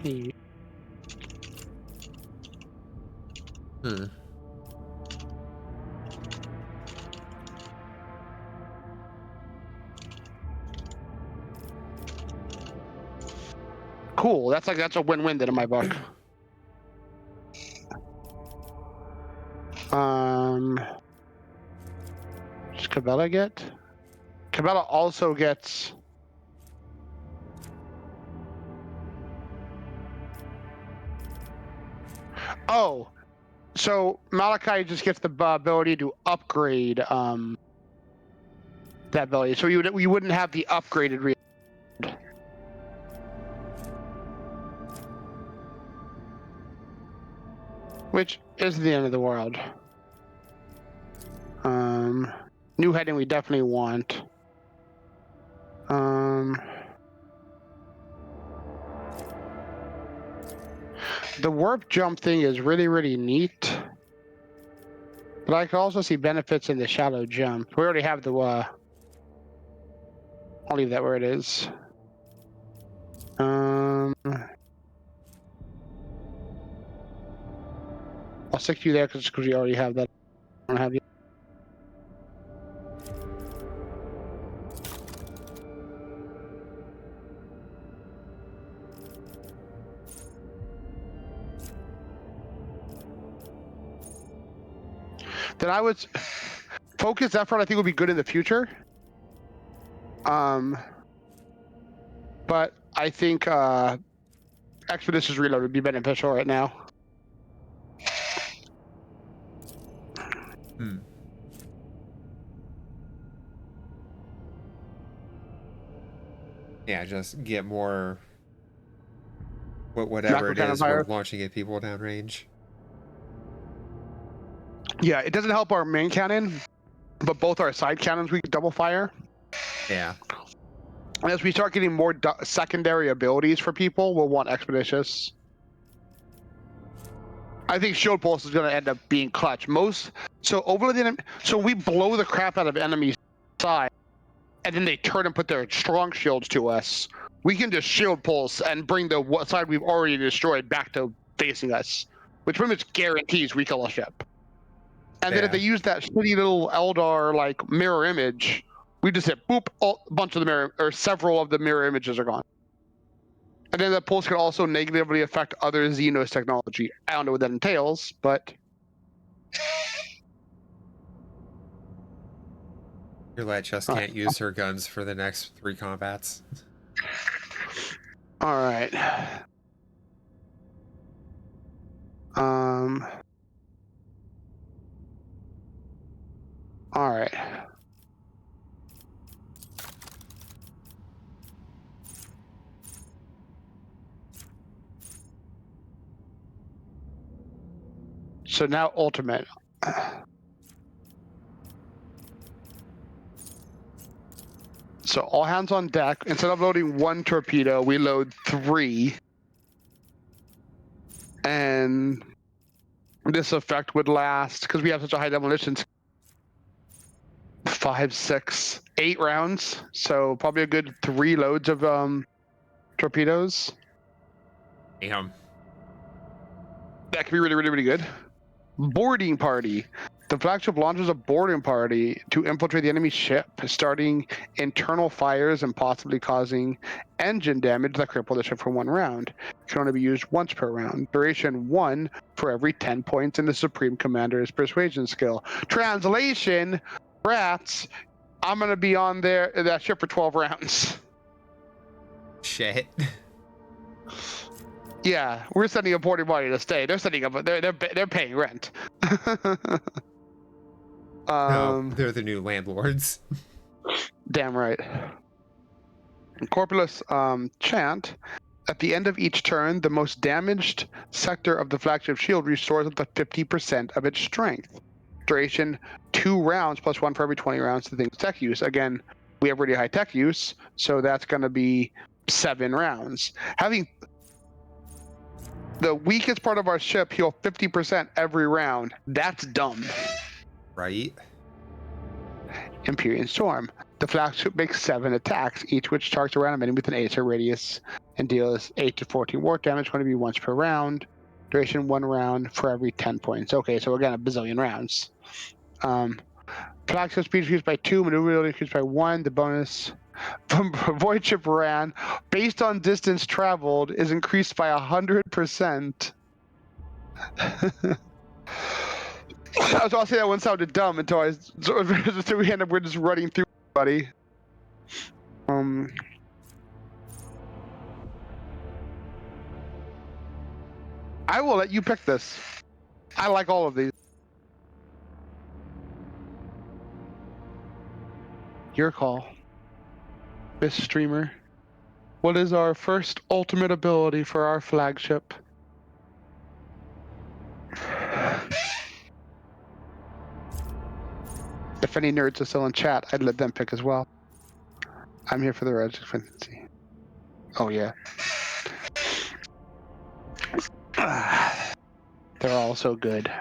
Hmm. Cool. That's a win-win then in my book. Does Cabela get? Cabela also gets. Oh, so Malachi just gets the ability to upgrade that ability. So you wouldn't have the upgraded which isn't the end of the world. New heading we definitely want. The warp jump thing is really, really neat. But I can also see benefits in the shallow jump. We already have the I'll leave that where it is. I'll I'll stick you there because you already have that. I don't have you. Then I would focus effort. I think would be good in the future. But I think Expeditious Reload would be beneficial right now. Yeah, just get more. Whatever it is we're launching at people downrange. Yeah, it doesn't help our main cannon, but both our side cannons we can double fire. Yeah. And as we start getting more secondary abilities for people, we'll want Expeditious. I think Shield Pulse is going to end up being clutch. So we blow the crap out of enemies' side, and then they turn and put their strong shields to us. We can just Shield Pulse and bring the side we've already destroyed back to facing us, which pretty much guarantees we kill a ship. And then if they use that shitty little Eldar like mirror image, we just hit boop, a bunch of the mirror or several of the mirror images are gone. And then the pulse can also negatively affect other Xenos technology. I don't know what that entails, but Your light just can't use her guns for the next 3 combats. All right. All right. So now ultimate. So all hands on deck. Instead of loading 1 torpedo, we load 3. And this effect would last, because we have such a high demolition, 5, 6, 8 rounds. So probably a good 3 loads of torpedoes. Damn. That could be really, really, really good. Boarding party. The flagship launches a boarding party to infiltrate the enemy ship, starting internal fires and possibly causing engine damage that cripple the ship for 1 round. It can only be used once per round. Duration 1 for every 10 points in the Supreme Commander's persuasion skill. Translation, rats, I'm going to be on that ship for 12 rounds. Shit. Yeah, we're sending a boarding party to stay. They're setting up. They're paying rent. No, they're the new landlords. Damn right. Corpulus chant. At the end of each turn, the most damaged sector of the flagship shield restores up to 50% of its strength. Duration 2 rounds plus 1 for every 20 rounds to things tech use. Again, we have really high tech use, so that's going to be 7 rounds. Having the weakest part of our ship heal 50% every round, that's dumb. Right? Empyrean Storm. The flagship makes 7 attacks, each which targets a random enemy with an Acer radius and deals 8 to 14 warp damage, going to be once per round. Duration 1 round for every 10 points. Okay, so again, a bazillion rounds. Flagship speed increased by 2, maneuverability increased by 1. The bonus from Void Ship ran, based on distance traveled, is increased by 100%. I'll say that one sounded dumb until we end up just running through everybody. I will let you pick this. I like all of these. Your call. This streamer. What is our first ultimate ability for our flagship? If any nerds are still in chat, I'd let them pick as well. I'm here for the red frequency. Oh yeah. They're all so good.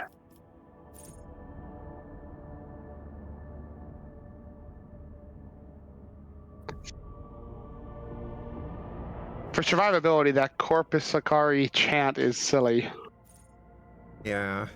For survivability, that Corpus Sakari chant is silly. Yeah.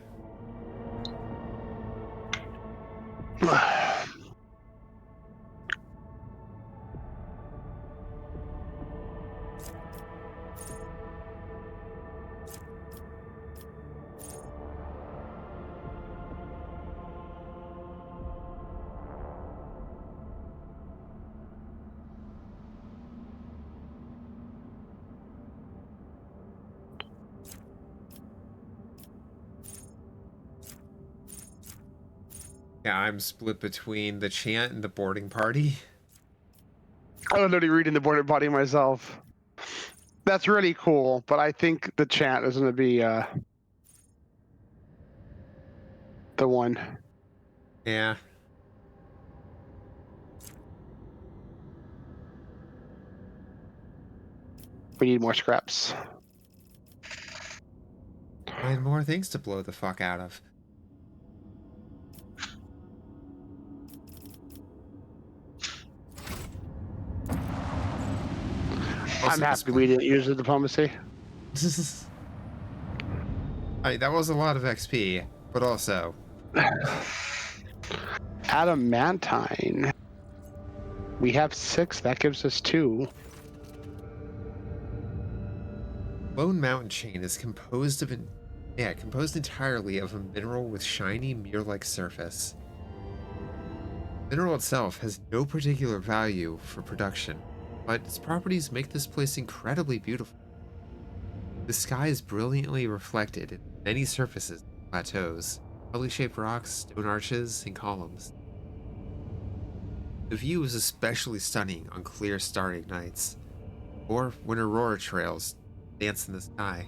Yeah, I'm split between the chant and the boarding party. I'm literally reading the boarded body myself. That's really cool, but I think the chant is going to be the one. Yeah. We need more scraps. Find more things to blow the fuck out of. I'm happy we didn't use the diplomacy. That was a lot of XP, but also Adamantine. We have 6. That gives us 2. Lone Mountain Chain is composed entirely of a mineral with shiny mirror-like surface. The mineral itself has no particular value for production, but its properties make this place incredibly beautiful. The sky is brilliantly reflected in many surfaces, plateaus, oddly-shaped rocks, stone arches, and columns. The view is especially stunning on clear, starry nights, or when aurora trails dance in the sky.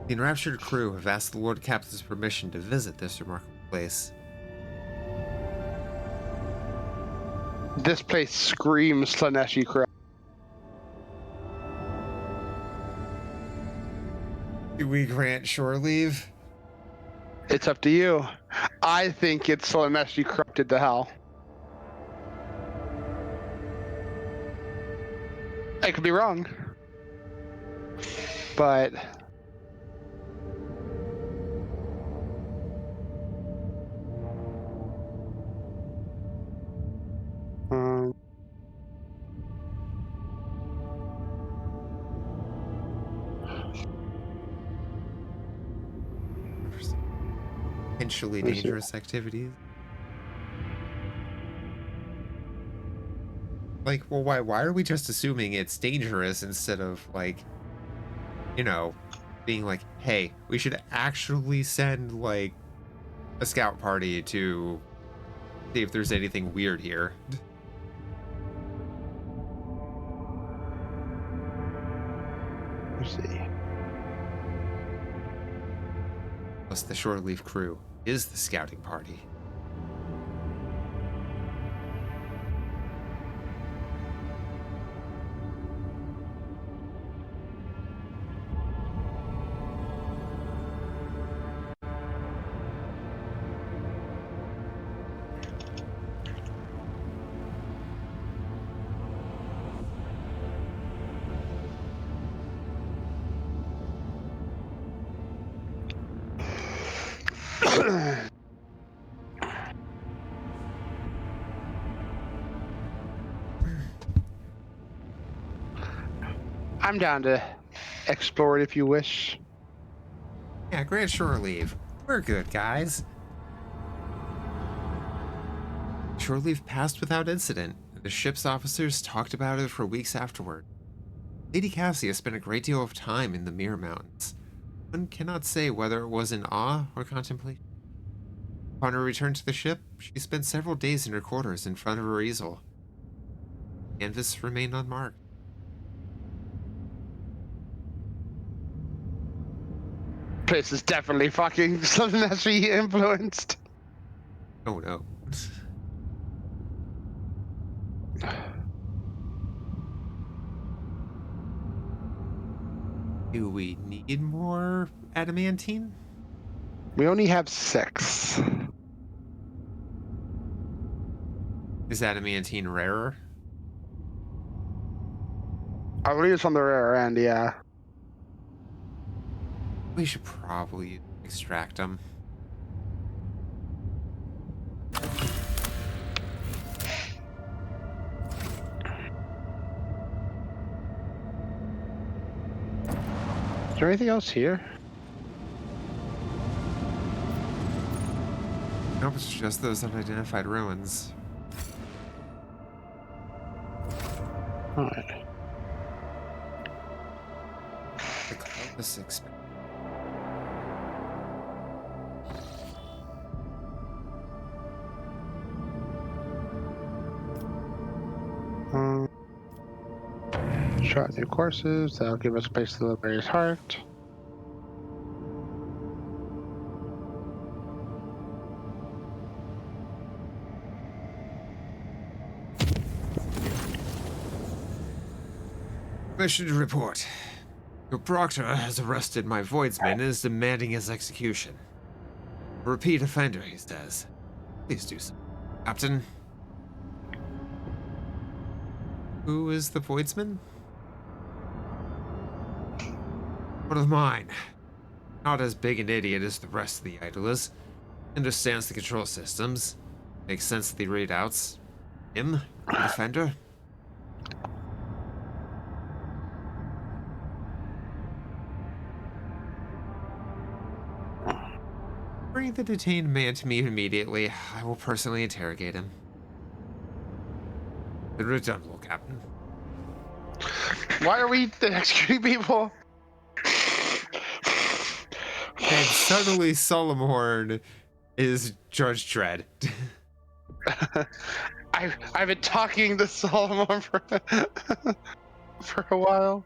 The enraptured crew have asked the Lord Captain's permission to visit this remarkable place. This place screams Slaneshi crap. Do we grant shore leave? It's up to you. I think it's Slaneshi corrupted to hell. I could be wrong. But Potentially dangerous activities. Like, well, why are we just assuming it's dangerous instead of, like, you know, being like, hey, we should actually send, like, a scout party to see if there's anything weird here. let's see. Plus, the shore leave crew is the scouting party. I'm down to explore it if you wish. Yeah, grant shore leave. We're good, guys. Shore leave passed without incident. The ship's officers talked about it for weeks afterward. Lady Cassia spent a great deal of time in the Mirror Mountains. One cannot say whether it was in awe or contemplation. Upon her return to the ship, she spent several days in her quarters in front of her easel. Canvas remained unmarked. Place is definitely fucking Slaneshi influenced. Oh no. Do we need more adamantine? We only have 6. Is adamantine rarer? I believe it's on the rare end, yeah. We should probably extract them. there anything else here? Nope, it's just those unidentified ruins. Alright. The closest expansion. Try new courses. That'll give us space to the various heart. Mission to report. Your proctor has arrested my voidsman and is demanding his execution. A repeat offender, he says. Please do so. Captain? Who is the voidsman? One of mine. Not as big an idiot as the rest of the idlers. Understands the control systems. Makes sense of the readouts. Him? The defender? Bring the detained man to me immediately. I will personally interrogate him. Consider it done, little captain. Why are we executing people? And suddenly Solomon is Judge Dredd. I've been talking to Solomon for for a while.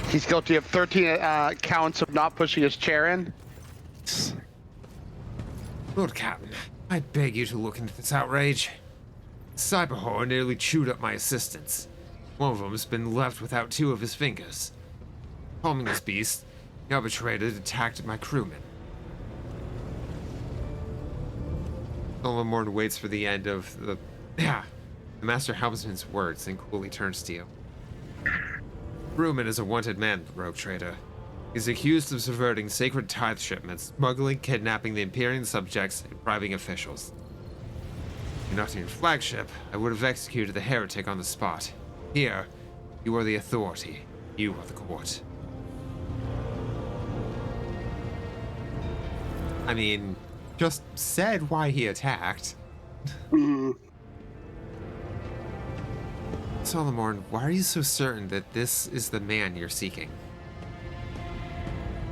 He's guilty of 13 counts of not pushing his chair in. Lord Captain, I beg you to look into this outrage. Cyber horror nearly chewed up my assistants. One of them's been left without 2 of his fingers. Calming this beast, the arbitrator attacked my crewmen. Solomon waits for the end of the Master Helmsman's words and coolly turns to you. Crewman is a wanted man, rogue trader. He's accused of subverting sacred tithe shipments, smuggling, kidnapping the Imperial subjects, and bribing officials. If you're not in your flagship, I would have executed the heretic on the spot. Here, you are the authority. You are the court. I mean, just said why he attacked. Solomon, why are you so certain that this is the man you're seeking?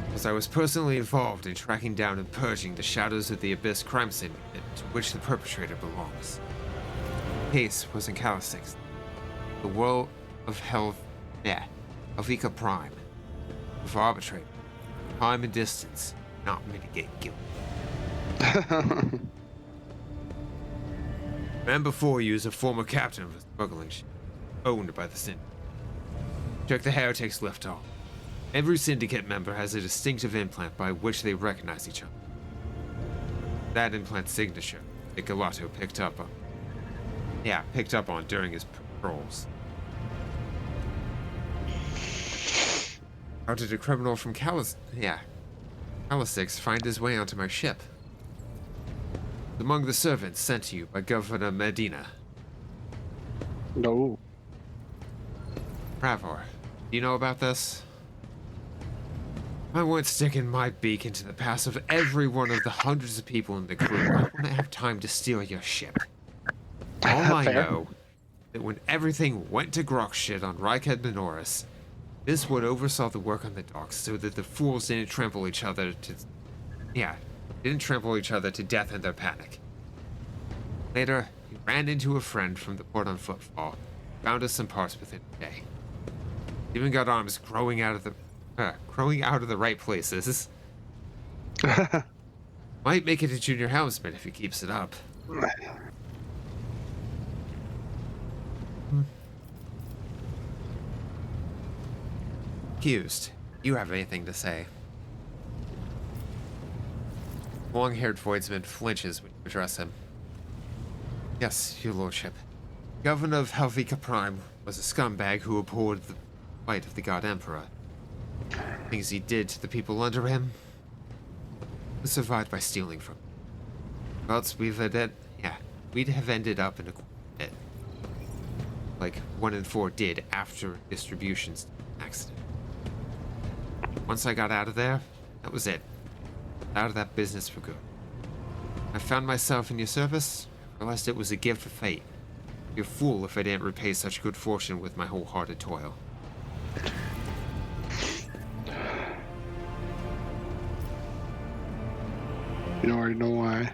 Because I was personally involved in tracking down and purging the Shadows of the Abyss crime syndicate to which the perpetrator belongs. The case was in Calisix, the world of Helvetica Prime. For arbitrator, time and distance not mitigate guilt. The man before you is a former captain of a smuggling ship, owned by the Syndicate. Check the heretic's left arm. Every Syndicate member has a distinctive implant by which they recognize each other. That implant signature, that Galato picked up on during his patrols. How did a criminal from Calisix find his way onto my ship? Among the servants sent to you by Governor Medina. No. Ravor, do you know about this? I won't stick in my beak into the past of every one of the hundreds of people in the crew. I want to have time to steal your ship. All I know that when everything went to grok shit on Rykhead Minoris, this one oversaw the work on the docks so that the fools didn't trample each other to death in their panic. Later, he ran into a friend from the port on footfall, found us some parts within a day. Even got arms growing out of the right places. Might make it a junior helmsman if he keeps it up. Accused, you have anything to say? Long-haired voidsman flinches when you address him. Yes, your lordship. Governor of Helvetica Prime was a scumbag who abhorred the fight of the God Emperor. Things he did to the people under him was survived by stealing from him. But we'd have ended up in a pit. Like 1 in 4 did after distribution's accident. Once I got out of there, that was it. Out of that business for good. I found myself in your service, realized it was a gift of fate. You're a fool if I didn't repay such good fortune with my wholehearted toil. You already know why.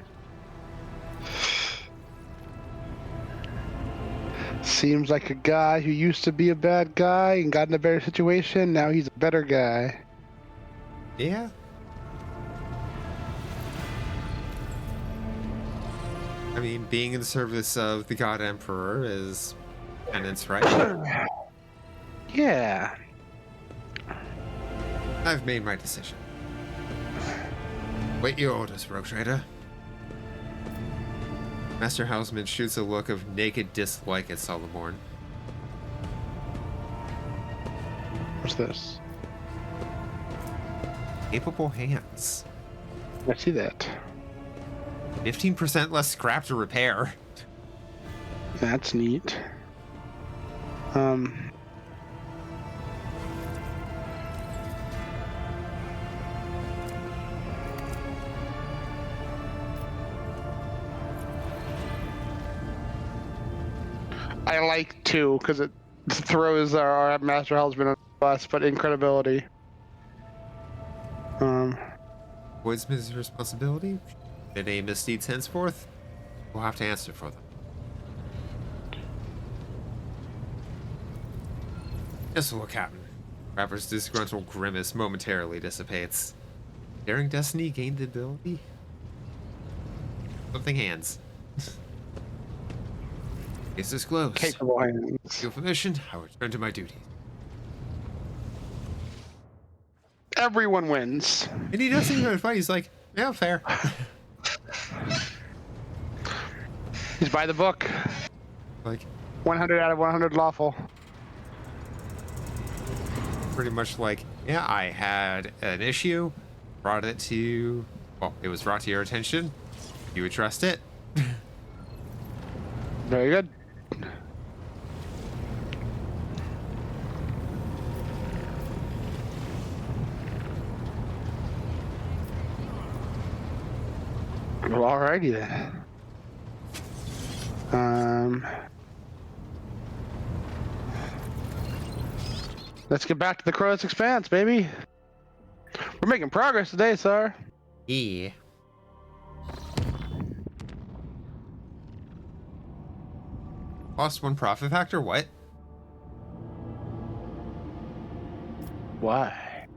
Seems like a guy who used to be a bad guy and got in a better situation. Now he's a better guy. Yeah. I mean, being in the service of the God Emperor is penance, right? Yeah. I've made my decision. Wait your orders, Rogue Trader. Master Houseman shoots a look of naked dislike at Solomorn. What's this? Capable hands. I see that. 15% less scrap to repair. That's neat. I like 2 because it throws our Master Husband on the bus, but incredibility. Woodsman's responsibility? If any misdeeds henceforth, we'll have to answer for them. Yes, well, Captain. Rapper's disgruntled grimace momentarily dissipates. Daring Destiny gained the ability? Something hands. Case disclosed. Capable hands. With your permission, I return to my duties. Everyone wins. And he doesn't even fight. He's like, yeah, fair. He's by the book. Like 100 out of 100 lawful. pretty much like, yeah, I had an issue, brought it to, well, it was brought to your attention. You addressed it. Very good. Well, alrighty then. Let's get back to the Crow's Expanse, baby. We're making progress today, sir. Yeah. Lost 1 profit factor? What? Why?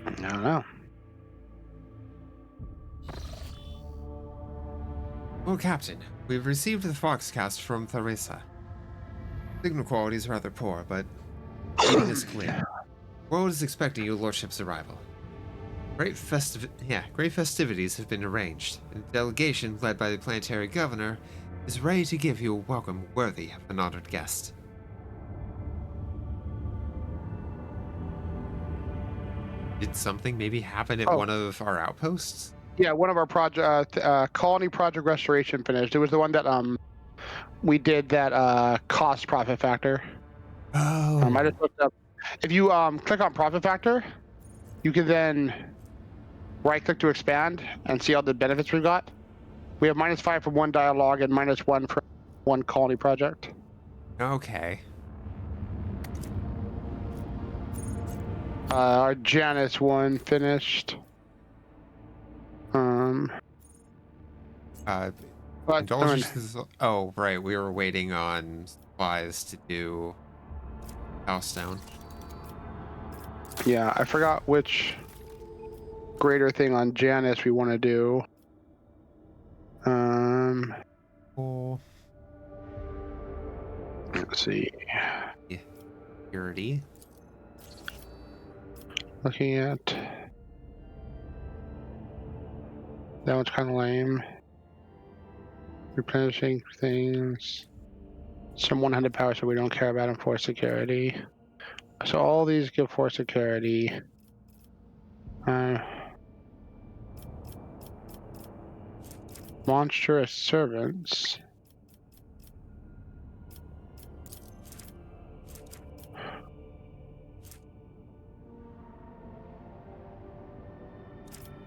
I don't know. Well, Captain, we've received the Foxcast from Theresa. Signal quality is rather poor, but reading is clear. World is expecting your lordship's arrival. Great festivities have been arranged, and a delegation led by the planetary governor is ready to give you a welcome worthy of an honored guest. Did something maybe happen at one of our outposts? Yeah, one of our project, colony project restoration finished. It was the one that we did that cost profit factor. Oh. I just looked up. If you click on profit factor, you can then right click to expand and see all the benefits we've got. We have -5 for 1 dialogue and -1 for 1 colony project. Okay. Our Janus one finished. Indulgences. Oh, right. We were waiting on supplies to do Housestone. Yeah, I forgot which greater thing on Janus we want to do. Oh. Let's see. Yeah. Purity. Looking at that one's kind of lame. Replenishing things. Some 100 power, so we don't care about them for security. So all these give for security. Monstrous servants.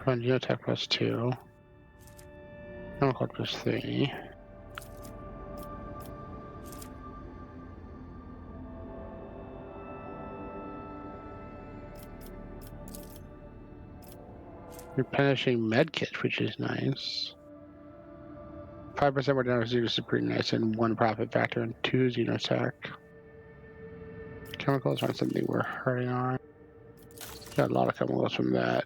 Run attack +2. Chemical +3. Replenishing medkit, which is nice. 5% more damage is pretty nice, and 1 profit factor and 2 xenosac. Chemicals aren't something we're hurting on. Got a lot of chemicals from that.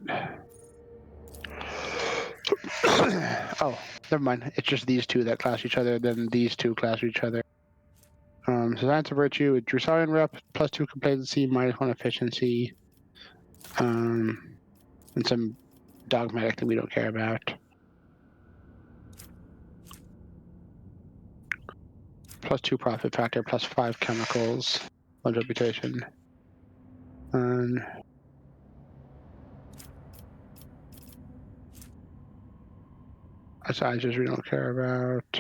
Oh, never mind. It's just these two that clash each other, then these two clash each other. So that's a virtue. Drusarian rep, +2 complacency, -1 efficiency. And some dogmatic that we don't care about. +2 profit factor, +5 chemicals, 1 reputation. And sizes we don't care about.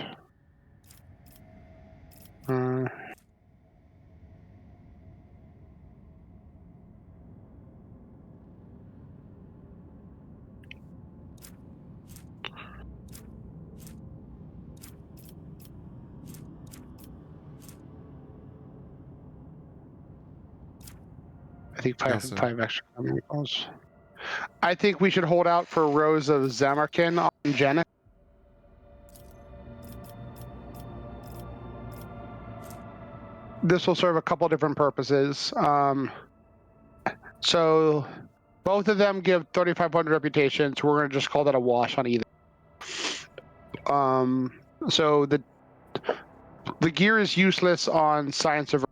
I think five extra chemicals. I think we should hold out for Rose of Zamarkin on Janet. This will serve a couple different purposes. So both of them give 3,500 reputation, so we're going to just call that a wash on either. So the gear is useless on Science of.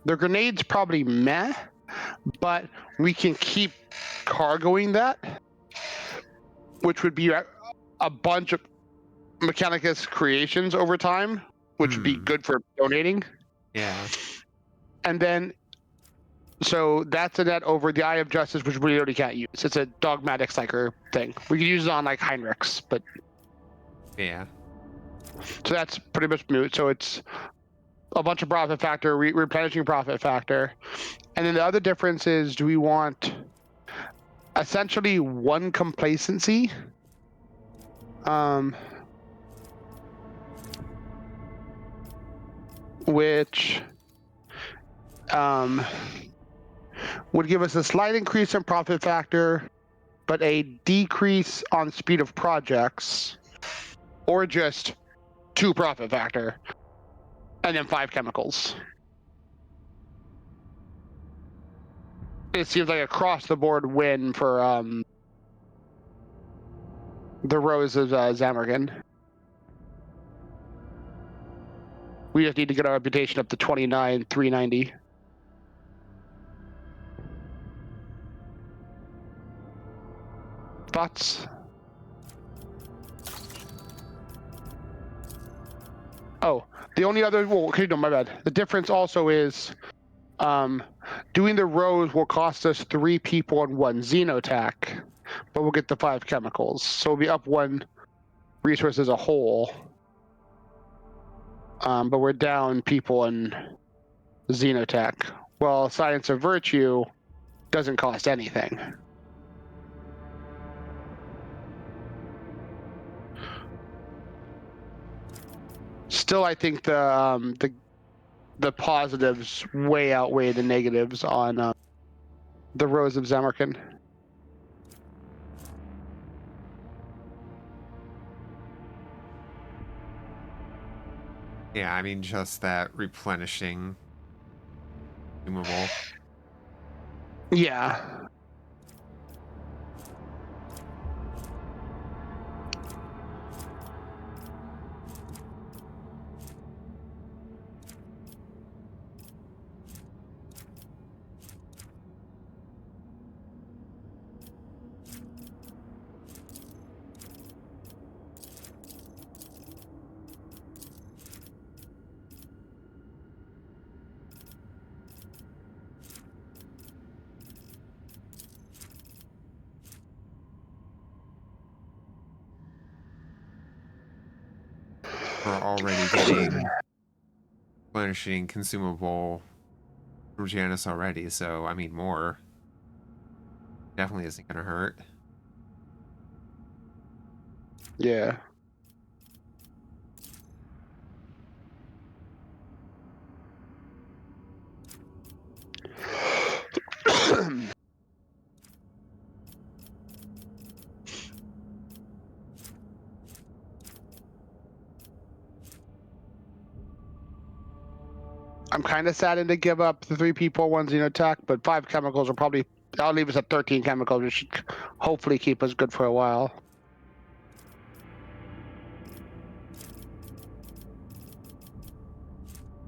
The grenade's probably meh, but we can keep cargoing that, which would be a bunch of Mechanicus creations over time, which would be good for donating. Yeah. And then, so that's a net over the Eye of Justice, which we already can't use. It's a dogmatic psyker thing. We can use it on like Heinrichs, but yeah. So that's pretty much moot. So it's a bunch of profit factor, replenishing profit factor. And then the other difference is, do we want essentially 1 complacency? Which would give us a slight increase in profit factor, but a decrease on speed of projects, or just 2 profit factor, and then 5 chemicals. It seems like across the board win for the Rose of Zamarkin. We just need to get our reputation up to 29,390. Thoughts? Oh, the only other, well, okay, no, my bad. The difference also is doing the Rose will cost us 3 people and 1 xenotac, but we'll get the 5 chemicals. So we'll be up 1 resource as a whole. But we're down people and xenotac. Well, Science of Virtue doesn't cost anything. Still, I think the positives way outweigh the negatives on the Rose of Zamarkin. Yeah, I mean, just that replenishing consumable. Yeah. We're already getting replenishing consumable from Janice already, so I mean more. Definitely isn't gonna hurt. Yeah. I'm kind of saddened to give up the 3 people, 1 xenotac, but 5 chemicals will probably. I'll leave us at 13 chemicals, which should hopefully keep us good for a while.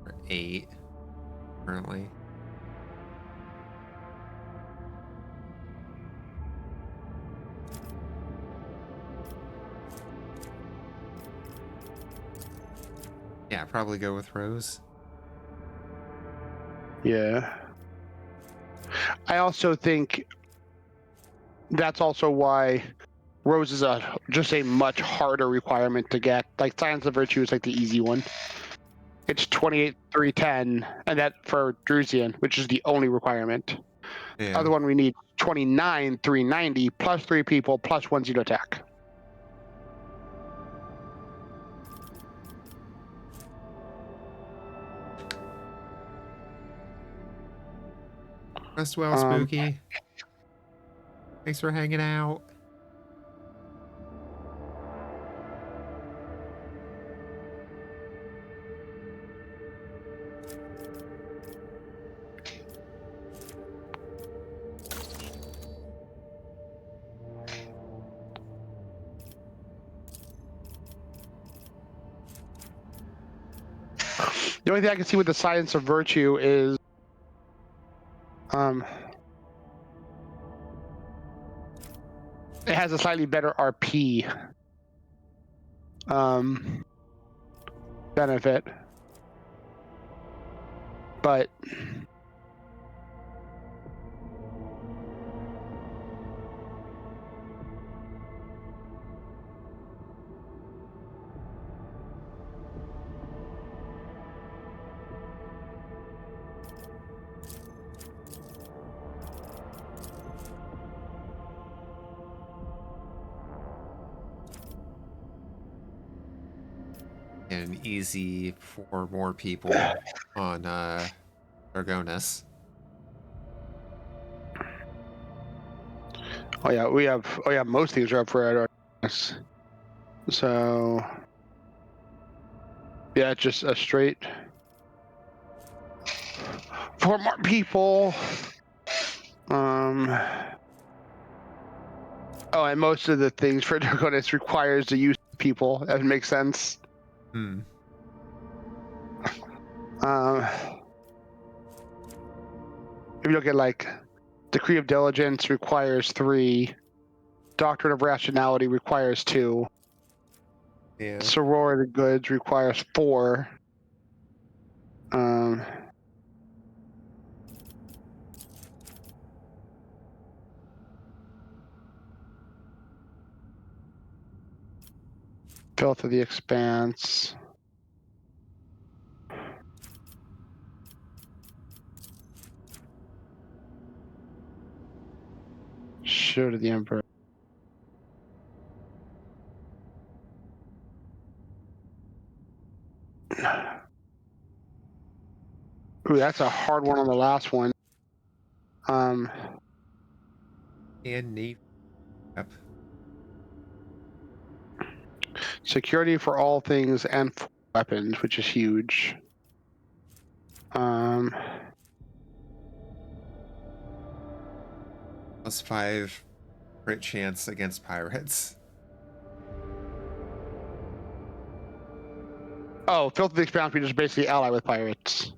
We're 8 currently. Yeah, probably go with Rose. Yeah. I also think that's also why Rose is just a much harder requirement to get. Like Science of Virtue is like the easy one. It's 28, 310, and that for Drusian, which is the only requirement. Yeah. Other one we need 29, 390, plus 3 people, plus 1 xenotac. Rest well, Spooky. Thanks for hanging out. The only thing I can see with the Science of Virtue is it has a slightly better RP benefit, but And easy for more people on Argonis. oh yeah, most things are up for us. So yeah, it's just a straight 4 more people. Oh, and most of the things for Draconis requires the use of people. That makes sense. Hmm. If you look at like Decree of Diligence requires 3, Doctrine of Rationality requires 2, Yeah. Sorority of Goods requires 4. Filth of the Expanse. Shield of the Emperor. Ooh, that's a hard one on the last one. And Navy. Yep. Security for all things and for weapons, which is huge. +5 crit chance against pirates. Oh, Filth of the Expanse, we just basically ally with pirates.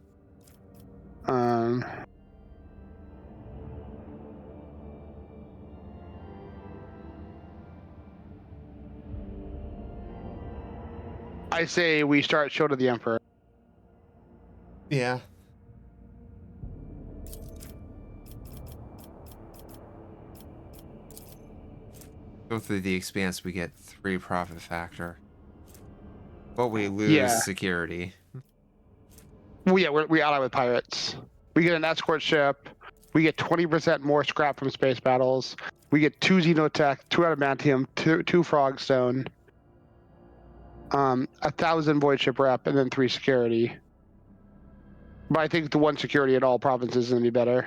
I say we start Shield of the Emperor. Yeah. Go through the Expanse, we get 3 profit factor. But we lose Yeah. security. Well, yeah, we ally with pirates. We get an escort ship. We get 20% more scrap from space battles. We get 2 Xenotech, 2 adamantium, 2 frogstone, 1,000 void ship rep, and then 3 security. But I think the 1 security in all provinces is going to be better.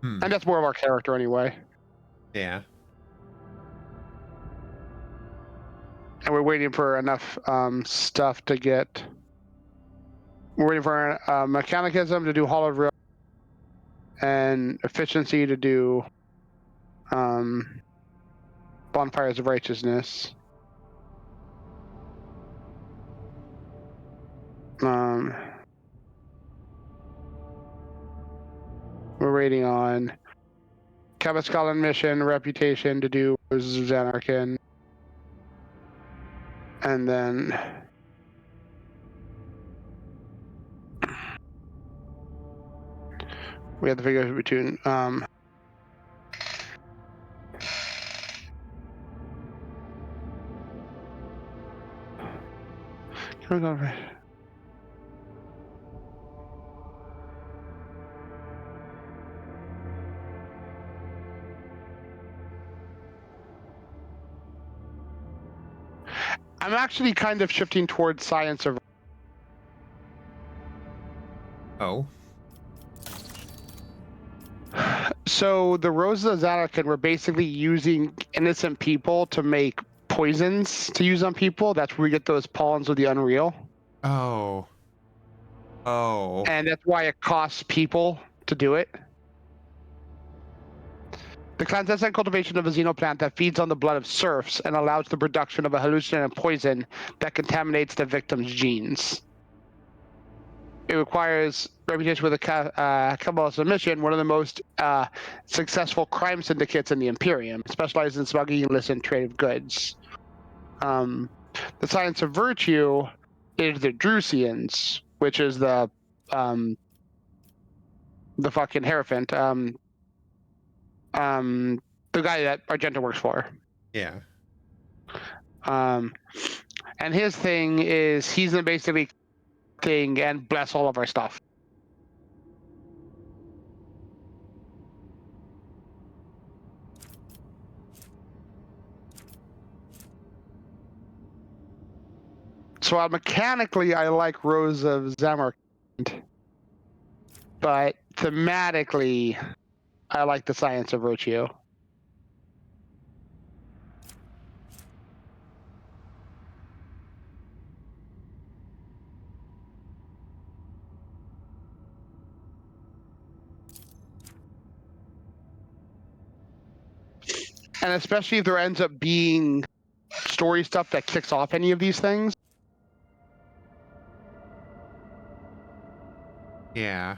And that's more of our character anyway. Yeah. And we're waiting for enough stuff to get. We're waiting for mechanicism to do hollowed rail and efficiency to do bonfires of righteousness. We're waiting on Cabascalan mission reputation to do Xanarkin. And then we have to figure out between I'm actually kind of shifting towards science of. Oh. So the Roses of Xanarkin were basically using innocent people to make poisons to use on people. That's where we get those pollens of the unreal. Oh. Oh. And that's why it costs people to do it. The clandestine cultivation of a xenoplant that feeds on the blood of serfs and allows the production of a hallucinogenic poison that contaminates the victim's genes. It requires reputation with a cabal submission, one of the most successful crime syndicates in the Imperium, specialized in smuggling illicit trade of goods. The science of virtue is the Drusians, which is the fucking Hierophant, the guy that Argenta works for. Yeah. And his thing is he's gonna basically thing and bless all of our stuff. So mechanically, I like Rose of Zamarkand, but thematically, I like the Science of Virtue. And especially if there ends up being story stuff that kicks off any of these things. Yeah.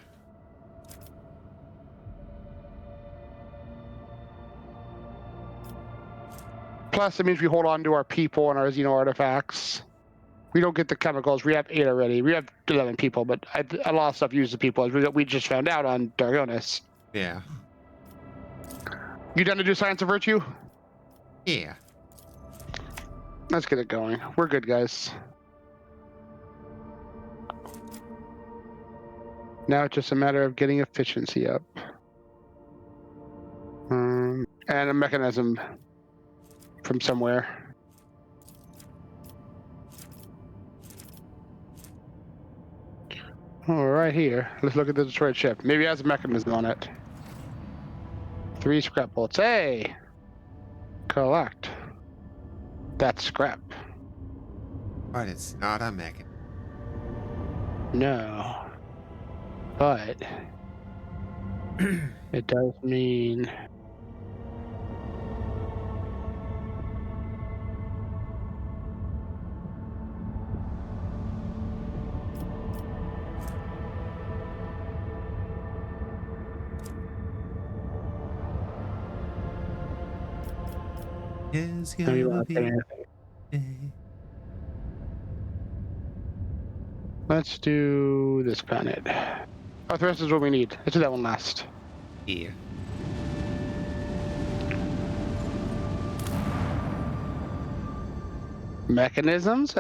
Plus, it means we hold on to our people and our Xeno artifacts. We don't get the chemicals. We have 8 already. We have 11 people, but a lot of stuff uses the people, as we just found out on Dargonis. Yeah. You done to do Science of Virtue? Yeah. Let's get it going. We're good, guys. Now it's just a matter of getting efficiency up. And a mechanism from somewhere. Oh, right here. Let's look at the destroyed ship. Maybe it has a mechanism on it. 3 scrap bolts. Hey! Collect. That's scrap. But it's not a mechanism. No. But it does mean It's gonna be. Let's do this planet. Oh, the rest is what we need. Let's do that one last. Yeah. Mechanisms?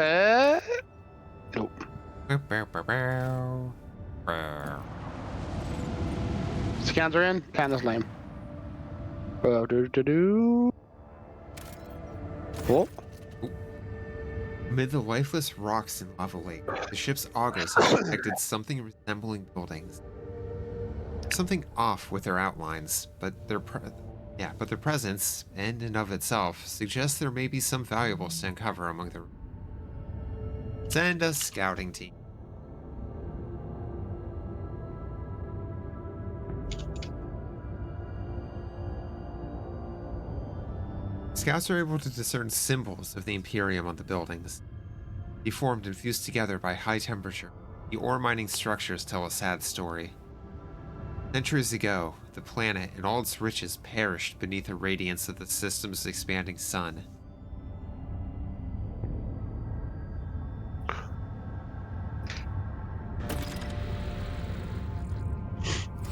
Scans are in. Panda's lame. Do. Oh. Amid the lifeless rocks in Lava Lake, the ship's augurs have detected something resembling buildings. Something off with their outlines, but their presence, in and of itself, suggests there may be some valuables to uncover among the. Send a scouting team. Scouts are able to discern symbols of the Imperium on the buildings. Deformed and fused together by high temperature, the ore mining structures tell a sad story. Centuries ago, the planet and all its riches perished beneath the radiance of the system's expanding sun.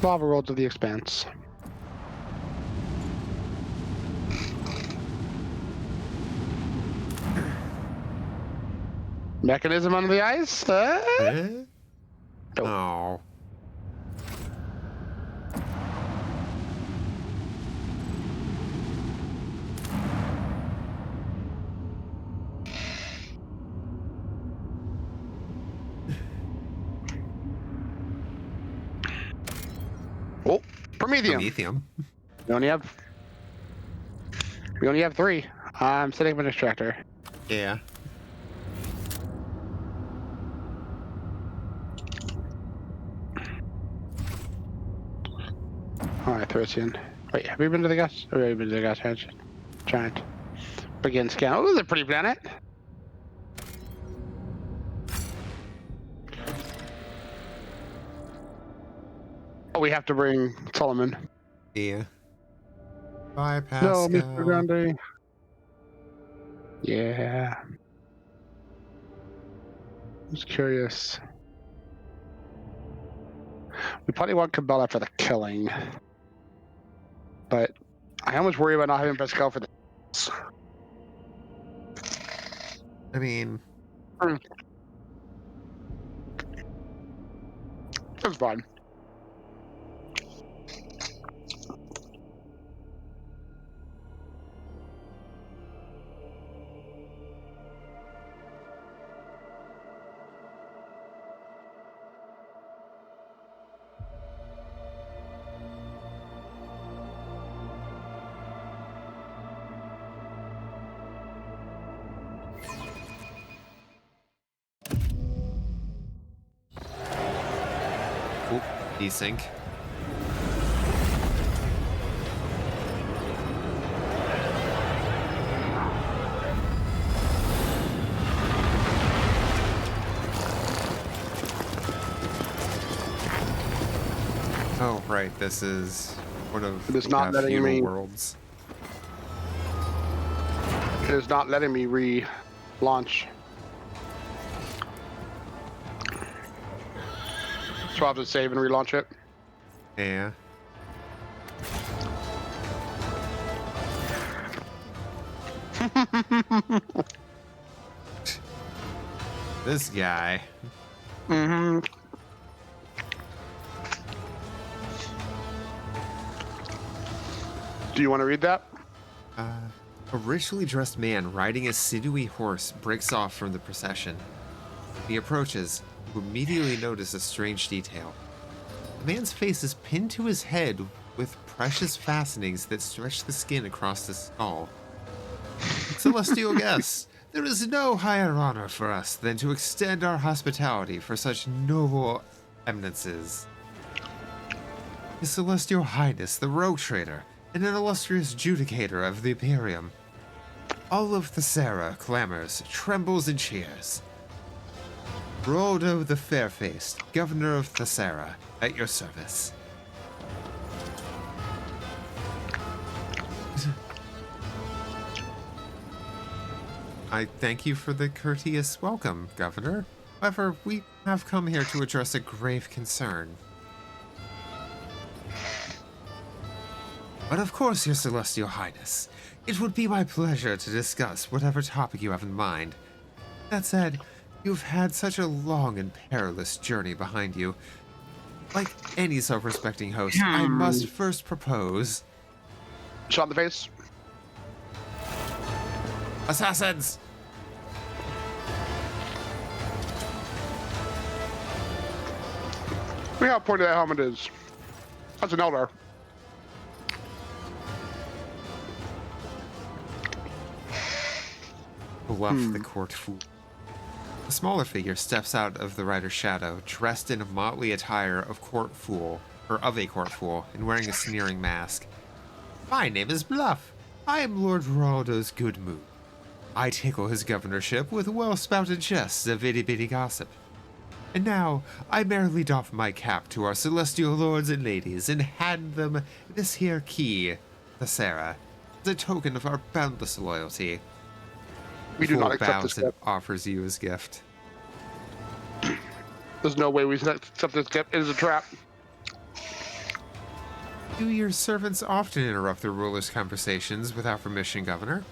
Lava Roads of the Expanse. Mechanism under the ice? Eh? Nope. Oh. Oh, Promethium. Promethium. We only have 3. I'm setting up an extractor. Yeah. Alright, throw us in. Wait, have we been to the gas? Oh, we've been to the gas giant. Begin scan. Oh, this is a pretty planet. Oh, we have to bring Solomon. Yeah. Bye, No, Pascal. Mr. Grande. Yeah. I was curious. We probably want Cabela for the killing. But I almost worry about not having Pascal for the. I mean, It's fine. oh, desync. Oh, right. This is one of It is not letting feudal me- worlds. It is not letting me re-launch. So I'll have to save and relaunch it. Yeah. This guy. Mm-hmm. Do you want to read that? A richly dressed man riding a sinewy horse breaks off from the procession. He approaches, you immediately notice a strange detail. The man's face is pinned to his head with precious fastenings that stretch the skin across the skull. Celestial guests, there is no higher honor for us than to extend our hospitality for such noble eminences. His Celestial Highness, the Rogue Trader, and an illustrious judicator of the Imperium. All of Thessera clamors, trembles, and cheers. Roldo the Fair-Faced, Governor of Thessera, at your service. I thank you for the courteous welcome, Governor. However, we have come here to address a grave concern. But of course, Your Celestial Highness. It would be my pleasure to discuss whatever topic you have in mind. That said, You've had such a long and perilous journey behind you. Like any self-respecting host, I must first propose... Shot in the face. Assassins! Look how pointy that helmet is. That's an Eldar. Bluff the court fool. A smaller figure steps out of the rider's shadow, dressed in a motley attire of a court fool, and wearing a sneering mask. My name is Bluff. I am Lord Geraldo's good mood. I tickle his governorship with well-spouted jests of itty-bitty gossip. And now, I merely doff my cap to our celestial lords and ladies and hand them this here key, the Sarah, as a token of our boundless loyalty. We do not accept bows this and gift. offers you his gift. There's no way we accept this gift. It is a trap. Do your servants often interrupt their rulers' conversations without permission, Governor?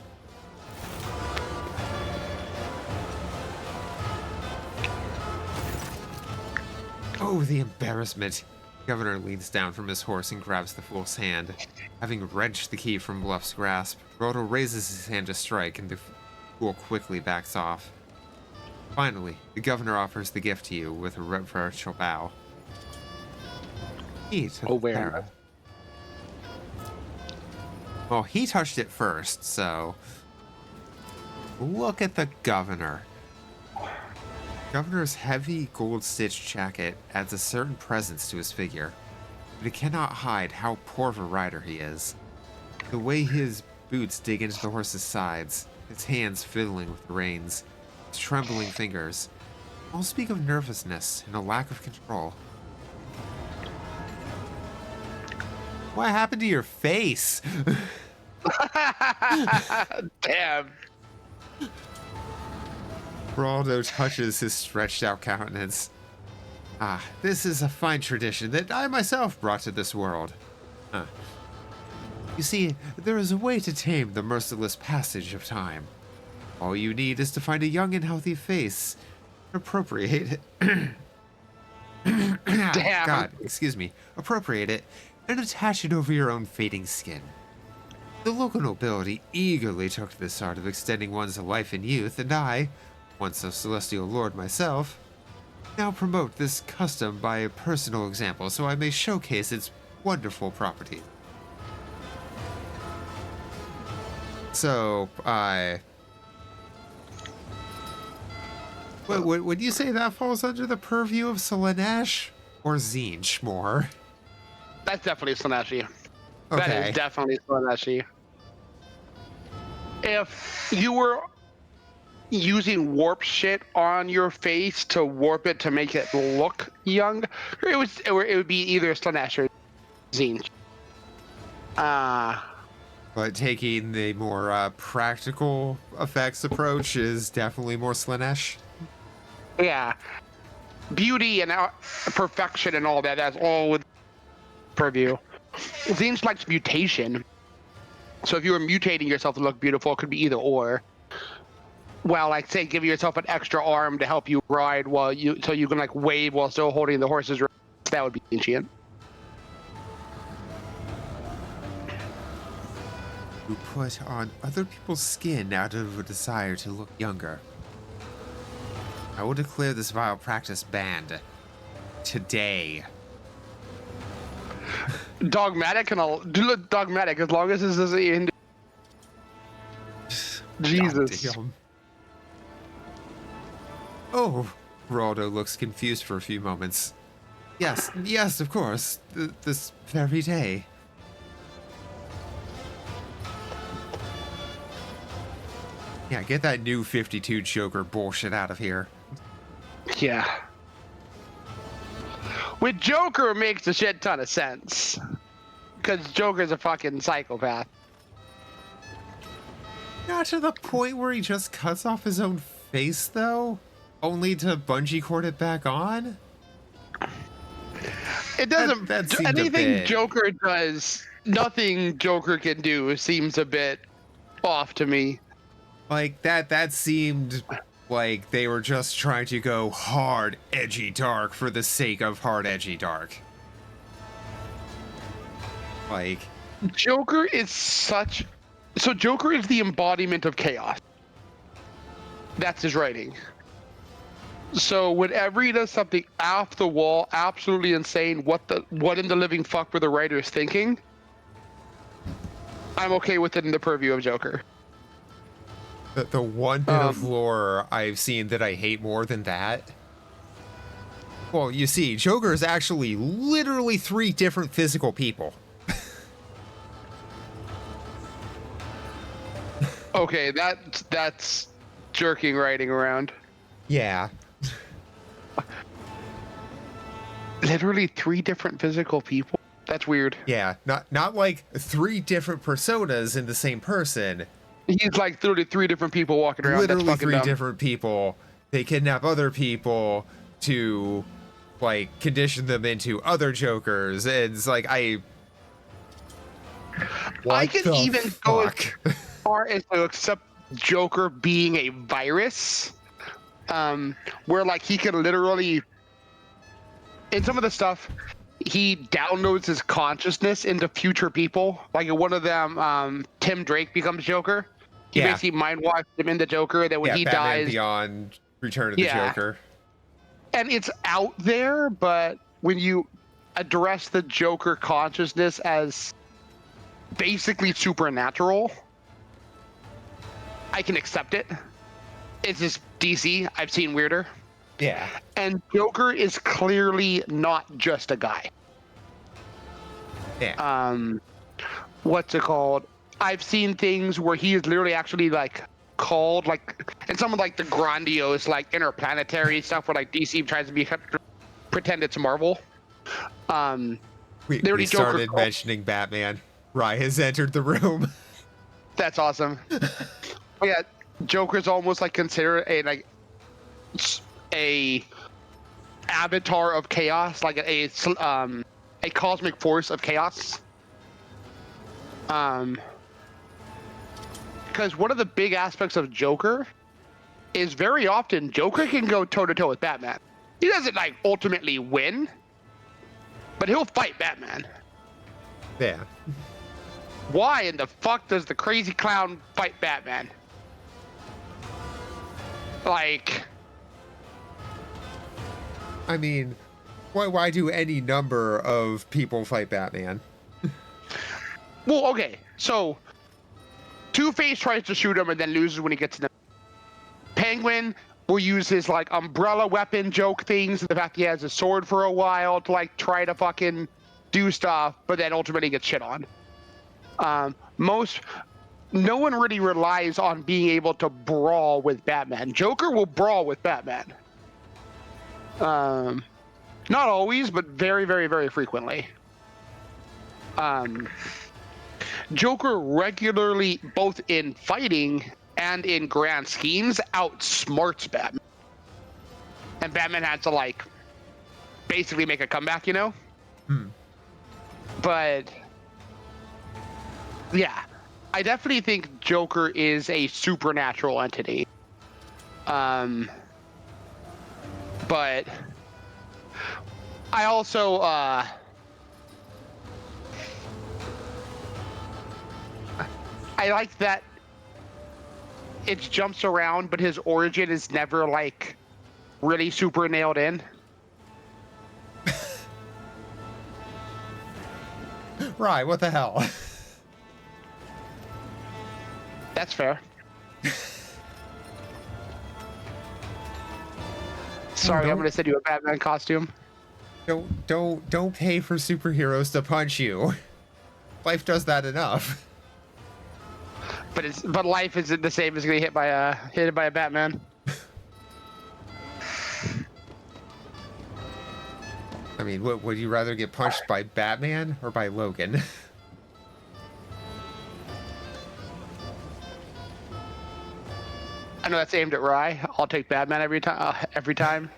Oh, the embarrassment. Governor leans down from his horse and grabs the fool's hand. Having wrenched the key from Bluff's grasp, Roto raises his hand to strike, and the fool quickly backs off. Finally, the governor offers the gift to you with a reverential bow. Where? Well, he touched it first, so... Look at the governor. Governor's heavy gold-stitched jacket adds a certain presence to his figure, but it cannot hide how poor of a rider he is. The way his boots dig into the horse's sides, his hands fiddling with the reins, his trembling fingers, all speak of nervousness and a lack of control. What happened to your face? Damn. Geraldo touches his stretched out countenance. Ah, this is a fine tradition that I myself brought to this world. You see, there is a way to tame the merciless passage of time. All you need is to find a young and healthy face, appropriate it. Damn. God, excuse me. Appropriate it and attach it over your own fading skin. The local nobility eagerly took to this art of extending one's life and youth, and I, once a celestial lord myself, now promote this custom by a personal example so I may showcase its wonderful properties. So, would you say that falls under the purview of Slaanesh or Tzeentch more? That's definitely Slaaneshi. Okay. That is definitely Slaaneshi. If you were using warp shit on your face to warp it to make it look young, it would be either Slaanesh or Tzeentch. But taking the more practical effects approach is definitely more Slaanesh. Yeah. Beauty and perfection and all that, that's all with purview. Tzeentch likes mutation. So if you were mutating yourself to look beautiful, it could be either or. Well, like say give yourself an extra arm to help you ride so you can like wave while still holding the horse's reins. That would be ancient. Who put on other people's skin out of a desire to look younger. I will declare this vile practice banned. Today. Dogmatic and all. Do look dogmatic as long as this is in. Jesus. Goddamn. Oh, Geraldo looks confused for a few moments. Yes, of course. This very day. Yeah, get that new 52 Joker bullshit out of here. Yeah. With Joker, it makes a shit ton of sense. Because Joker's a fucking psychopath. Not to the point where he just cuts off his own face, though? Only to bungee cord it back on? It doesn't... That seemed anything a bit... Joker does, nothing Joker can do seems a bit off to me. Like, that seemed like they were just trying to go hard, edgy, dark for the sake of hard, edgy, dark. Like, Joker is such... So Joker is the embodiment of chaos. That's his writing. So whenever he does something off the wall, absolutely insane, what in the living fuck were the writers thinking? I'm okay with it in the purview of Joker. the one bit of lore I've seen that I hate more than that. Well, you see, Joker is actually literally 3 different physical people. Okay, that's jerking writing around. Yeah. Literally 3 different physical people. That's weird. Yeah, not like 3 different personas in the same person. He's like literally 3 different people walking around. Literally That's fucking 3 dumb. different people. They kidnap other people to like condition them into other Jokers. And it's like I can even go as far as to accept Joker being a virus. Where like he can literally, in some of the stuff, he downloads his consciousness into future people. Like in one of them, Tim Drake becomes Joker. He basically mind wipes him into Joker. That when he Batman dies, Beyond Return of the Joker. And it's out there, but when you address the Joker consciousness as basically supernatural, I can accept it. It's just DC. I've seen weirder. Yeah. And Joker is clearly not just a guy. Yeah. What's it called? I've seen things where he is literally actually like called like, and some of like the grandiose like interplanetary stuff where like DC tries to pretend it's Marvel. We started mentioning Batman. Rye has entered the room. That's awesome. But yeah, Joker's almost like considered a avatar of chaos, like a cosmic force of chaos. Because one of the big aspects of Joker is very often Joker can go toe to toe with Batman. He doesn't like ultimately win, but he'll fight Batman. Yeah. Why in the fuck does the crazy clown fight Batman? Like, I mean, why do any number of people fight Batman? well, okay, so Two-Face tries to shoot him and then loses when he gets in the... Penguin will use his like umbrella weapon joke things, the fact he has a sword for a while to like try to fucking do stuff, but then ultimately gets shit on. No one really relies on being able to brawl with Batman. Joker will brawl with Batman. Not always, but very, very, very frequently. Joker regularly, both in fighting and in grand schemes, outsmarts Batman. And Batman had to like basically make a comeback, you know? But yeah, I definitely think Joker is a supernatural entity. But I also I like that it jumps around, but his origin is never like really super nailed in. Right, what the hell? That's fair. Sorry, I'm gonna send you a Batman costume. Don't pay for superheroes to punch you. Life does that enough. But life isn't the same as getting hit by a Batman. I mean, would you rather get punched by Batman or by Logan? I know that's aimed at Rye. I'll take Batman every time. Every time.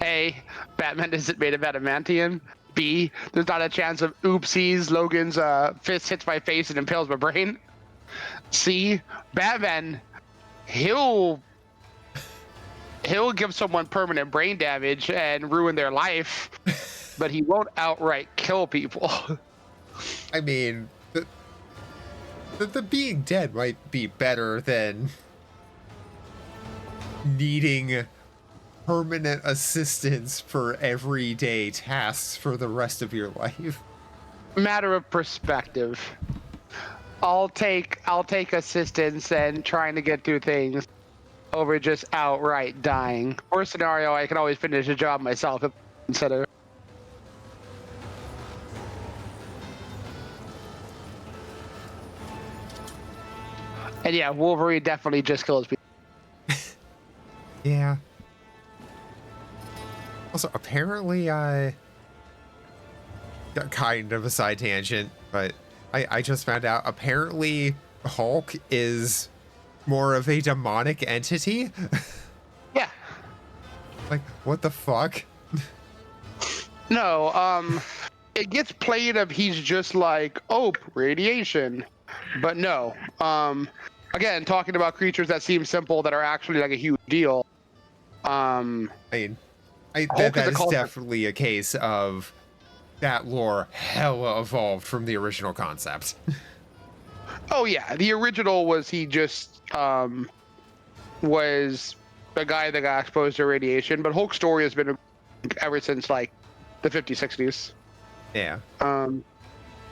A, Batman isn't made of adamantium. B, there's not a chance of oopsies, Logan's fist hits my face and impales my brain. C, Batman, he'll he'll give someone permanent brain damage and ruin their life, but he won't outright kill people. I mean, the being dead might be better than needing permanent assistance for everyday tasks for the rest of your life. Matter of perspective. I'll take assistance and trying to get through things over just outright dying. Worst scenario, I can always finish a job myself instead of. And yeah, Wolverine definitely just kills people. Yeah. Also, apparently, got kind of a side tangent, but I just found out apparently Hulk is more of a demonic entity. Yeah. Like, what the fuck? No, it gets played of he's just like, oh, radiation. But no. Again, talking about creatures that seem simple that are actually like a huge deal. I mean, that is definitely a case of that lore hella evolved from the original concept. Oh yeah, the original was he just was a guy that got exposed to radiation, but Hulk's story has been ever since like the 50s, 60s. Yeah.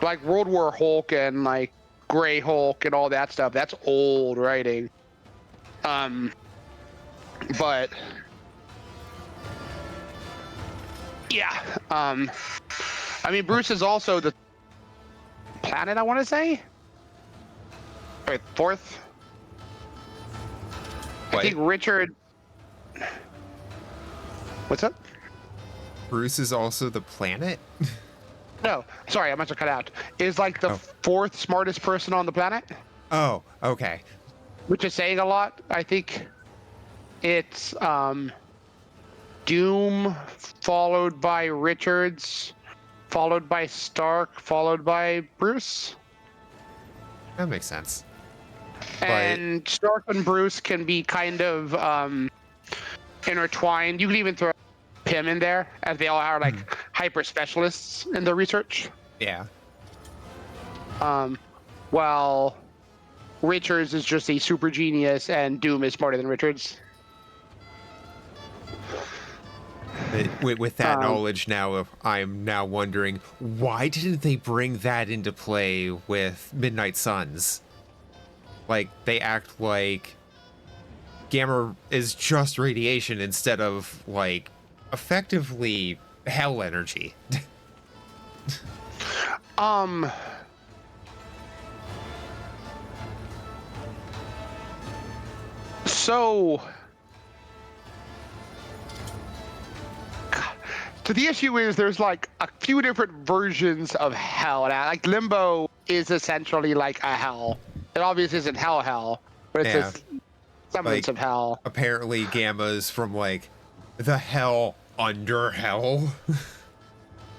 Like World War Hulk and like Gray Hulk and all that stuff. That's old writing. But yeah. I mean, Bruce is also the planet, I want to say. Or fourth. What? I think Richard. What's up? Bruce is also the planet? No, sorry, I must have cut out. Is like the fourth smartest person on the planet. Oh, okay. Which is saying a lot. I think it's Doom, followed by Richards, followed by Stark, followed by Bruce. That makes sense. And Stark and Bruce can be kind of intertwined. You can even throw Pym in there, as they all are like hyper specialists in the research. Yeah. While Richards is just a super genius, and Doom is smarter than Richards. With that knowledge now, I'm now wondering, why didn't they bring that into play with Midnight Suns? Like, they act like Gamma is just radiation instead of, like, effectively hell energy. So the issue is there's like a few different versions of hell. Now, like Limbo is essentially like a hell. It obviously isn't hell, but it's a semblance of hell. Apparently Gamma's from like the hell under hell.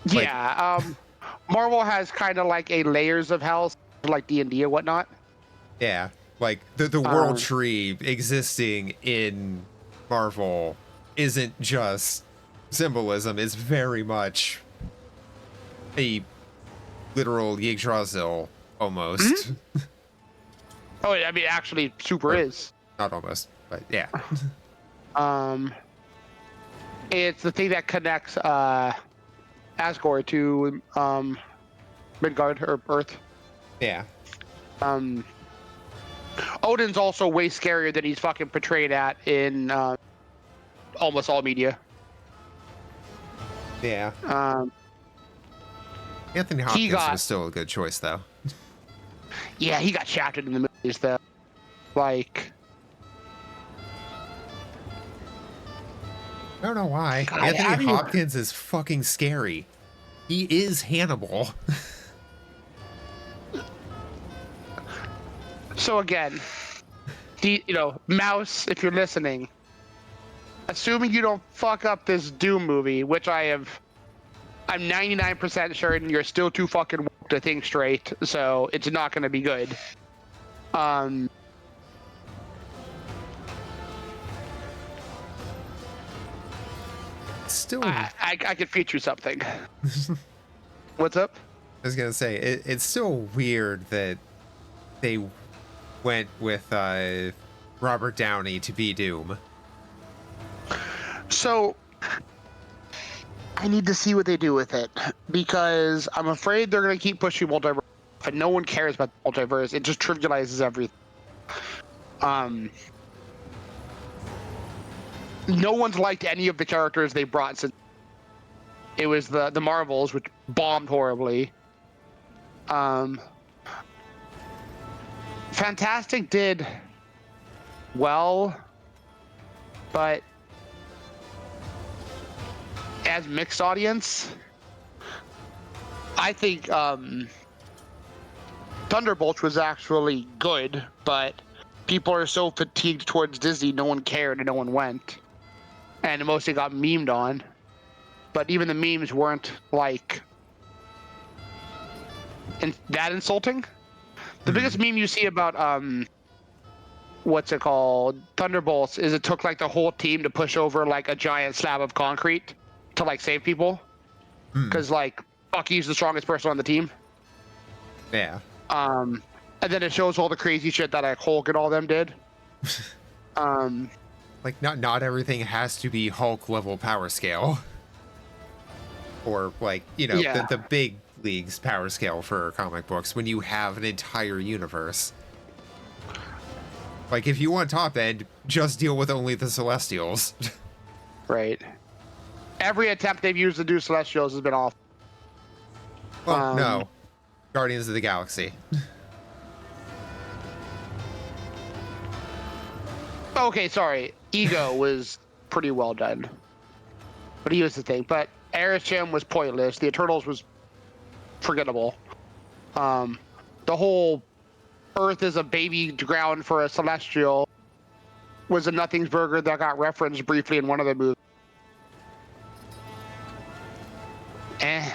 Yeah, Marvel has kind of like a layers of hell, like D&D or whatnot. Yeah, like the world tree existing in Marvel isn't just symbolism, it's very much a literal Yggdrasil almost. Mm-hmm. Oh, I mean, actually, super is. Not almost, but yeah. It's the thing that connects Asgard to Midgard or Earth. Yeah. Odin's also way scarier than he's fucking portrayed at in almost all media. Yeah. Anthony Hopkins was still a good choice, though. Yeah, he got shafted in the movies, though. Like, I don't know why. God, Anthony Hopkins is fucking scary. He is Hannibal. So again, Mouse, if you're listening, assuming you don't fuck up this Doom movie, which I'm 99% sure you're still too fucking woke to think straight, so it's not going to be good. still. I could feature something. What's up? I was gonna say it's still weird that they went with Robert Downey to be Doom. So I need to see what they do with it because I'm afraid they're gonna keep pushing multiverse, and no one cares about the multiverse. It just trivializes everything. No one's liked any of the characters they brought since it was the Marvels, which bombed horribly. Fantastic did well, but as mixed audience, I think Thunderbolts was actually good, but people are so fatigued towards Disney, no one cared and no one went, and it mostly got memed on. But even the memes weren't like that insulting. The biggest meme you see about what's it called, Thunderbolts, is it took like the whole team to push over like a giant slab of concrete to like save people, because like Bucky's the strongest person on the team. Yeah. And then it shows all the crazy shit that like Hulk and all them did. Like not everything has to be Hulk level power scale, or like the big leagues power scale for comic books when you have an entire universe. Like if you want top end, just deal with only the Celestials. Right. Every attempt they've used to do Celestials has been off. Well, no. Guardians of the Galaxy. Okay, sorry. Ego was pretty well done. But he was the thing. But Arishem was pointless. The Eternals was forgettable. The whole Earth is a baby ground for a Celestial was a Nothingsburger that got referenced briefly in one of the movies. Yeah.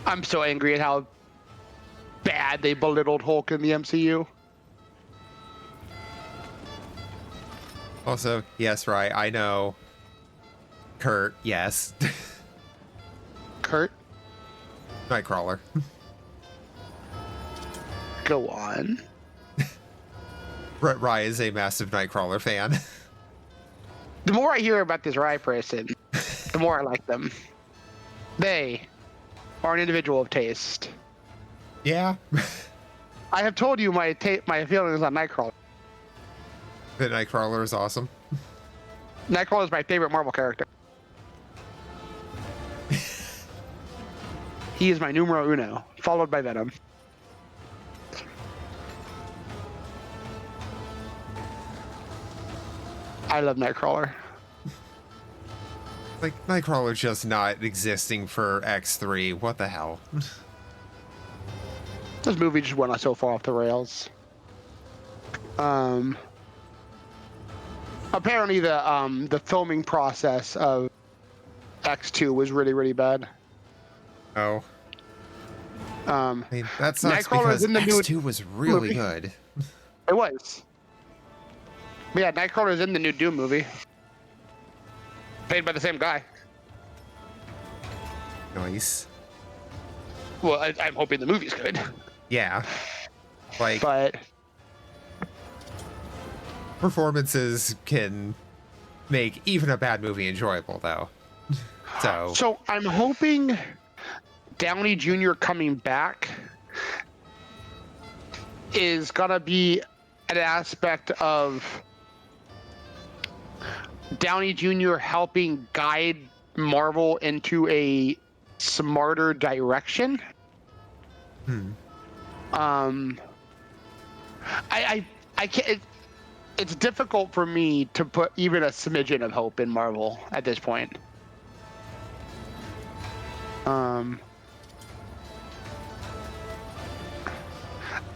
I'm so angry at how bad they belittled Hulk in the MCU. Also, yes, right, I know. Kurt, yes. Kurt? Nightcrawler. Go on. Rye is a massive Nightcrawler fan. The more I hear about this Rye person, the more I like them. They are an individual of taste. Yeah. I have told you my feelings on Nightcrawler. The Nightcrawler is awesome. Nightcrawler is my favorite Marvel character. He is my numero uno, followed by Venom. I love Nightcrawler. Like, Nightcrawler just not existing for X3. What the hell? This movie just went so far off the rails. Apparently the filming process of X2 was really, really bad. Oh. I mean, that sucks because X2 was really good. It was. But yeah, Nightcrawler is in the new Doom movie. Played by the same guy. Nice. Well, I'm hoping the movie's good. Yeah. Like, but performances can make even a bad movie enjoyable, though. So I'm hoping Downey Jr. coming back is gonna be an aspect of Downey Jr. helping guide Marvel into a smarter direction. I can't. It's difficult for me to put even a smidgen of hope in Marvel at this point.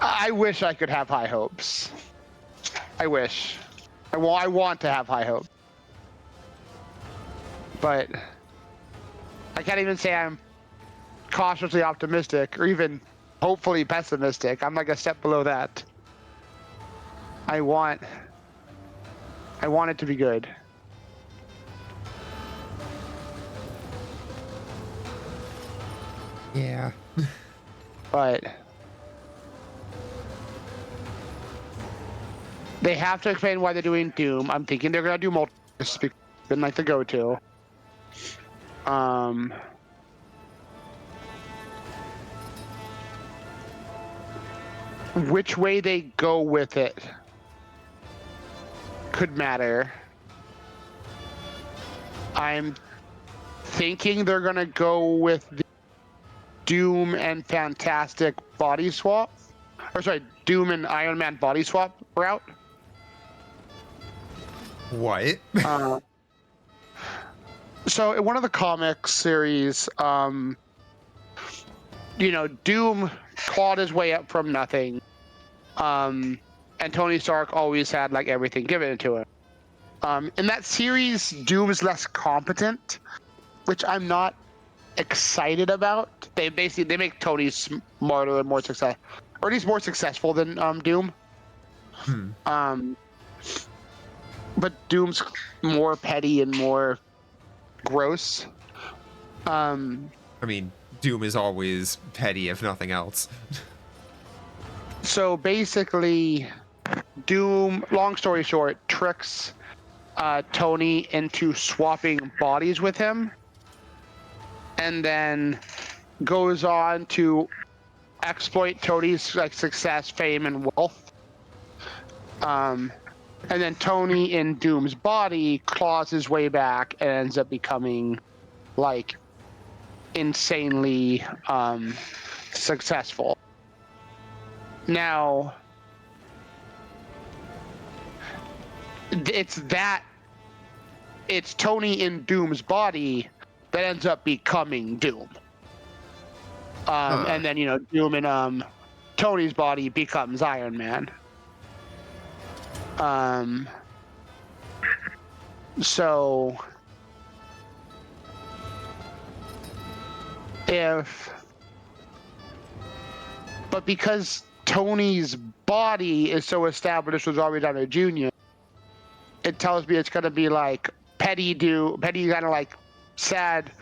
I wish I could have high hopes. I wish. I want to have high hope. But I can't even say I'm cautiously optimistic, or even hopefully pessimistic. I'm like a step below that. I want it to be good. Yeah. But they have to explain why they're doing Doom. I'm thinking they're gonna do multiple. It's been like the go-to. Which way they go with it could matter. I'm thinking they're gonna go with the Doom and Fantastic body swap. Or sorry, Doom and Iron Man body swap route. What? So in one of the comic series, you know, Doom clawed his way up from nothing. And Tony Stark always had like everything given to him. In that series, Doom is less competent, which I'm not excited about. They make Tony smarter and more successful, or at least more successful than Doom. But Doom's more petty and more gross. I mean, Doom is always petty, if nothing else. So basically, Doom, long story short, tricks Tony into swapping bodies with him, and then goes on to exploit Tony's like success, fame, and wealth. And then Tony in Doom's body claws his way back and ends up becoming like insanely successful. Now, it's Tony in Doom's body that ends up becoming Doom. And then, you know, Doom in Tony's body becomes Iron Man. So but because Tony's body is so established with Robert Downey Jr., it tells me it's gonna be like petty kind of like sad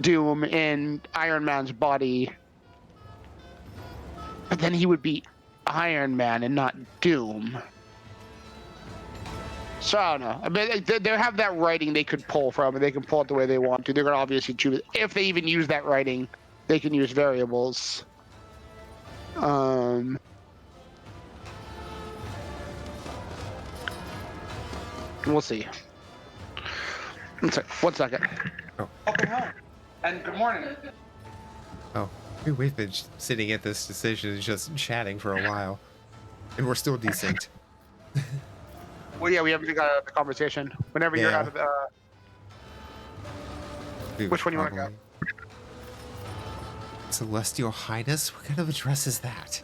Doom in Iron Man's body, but then he would be Iron Man and not Doom. So I don't know. I mean, they have that writing they could pull from, and they can pull it the way they want to. They're gonna obviously choose, if they even use that writing, they can use variables. We'll see. One second. Oh. Welcome home. And good morning. Oh, we've been sitting at this decision and just chatting for a while, and we're still desynced. Well, yeah, we haven't got the conversation. Whenever you're out of the... Which one you want to go? Celestial Highness? What kind of address is that?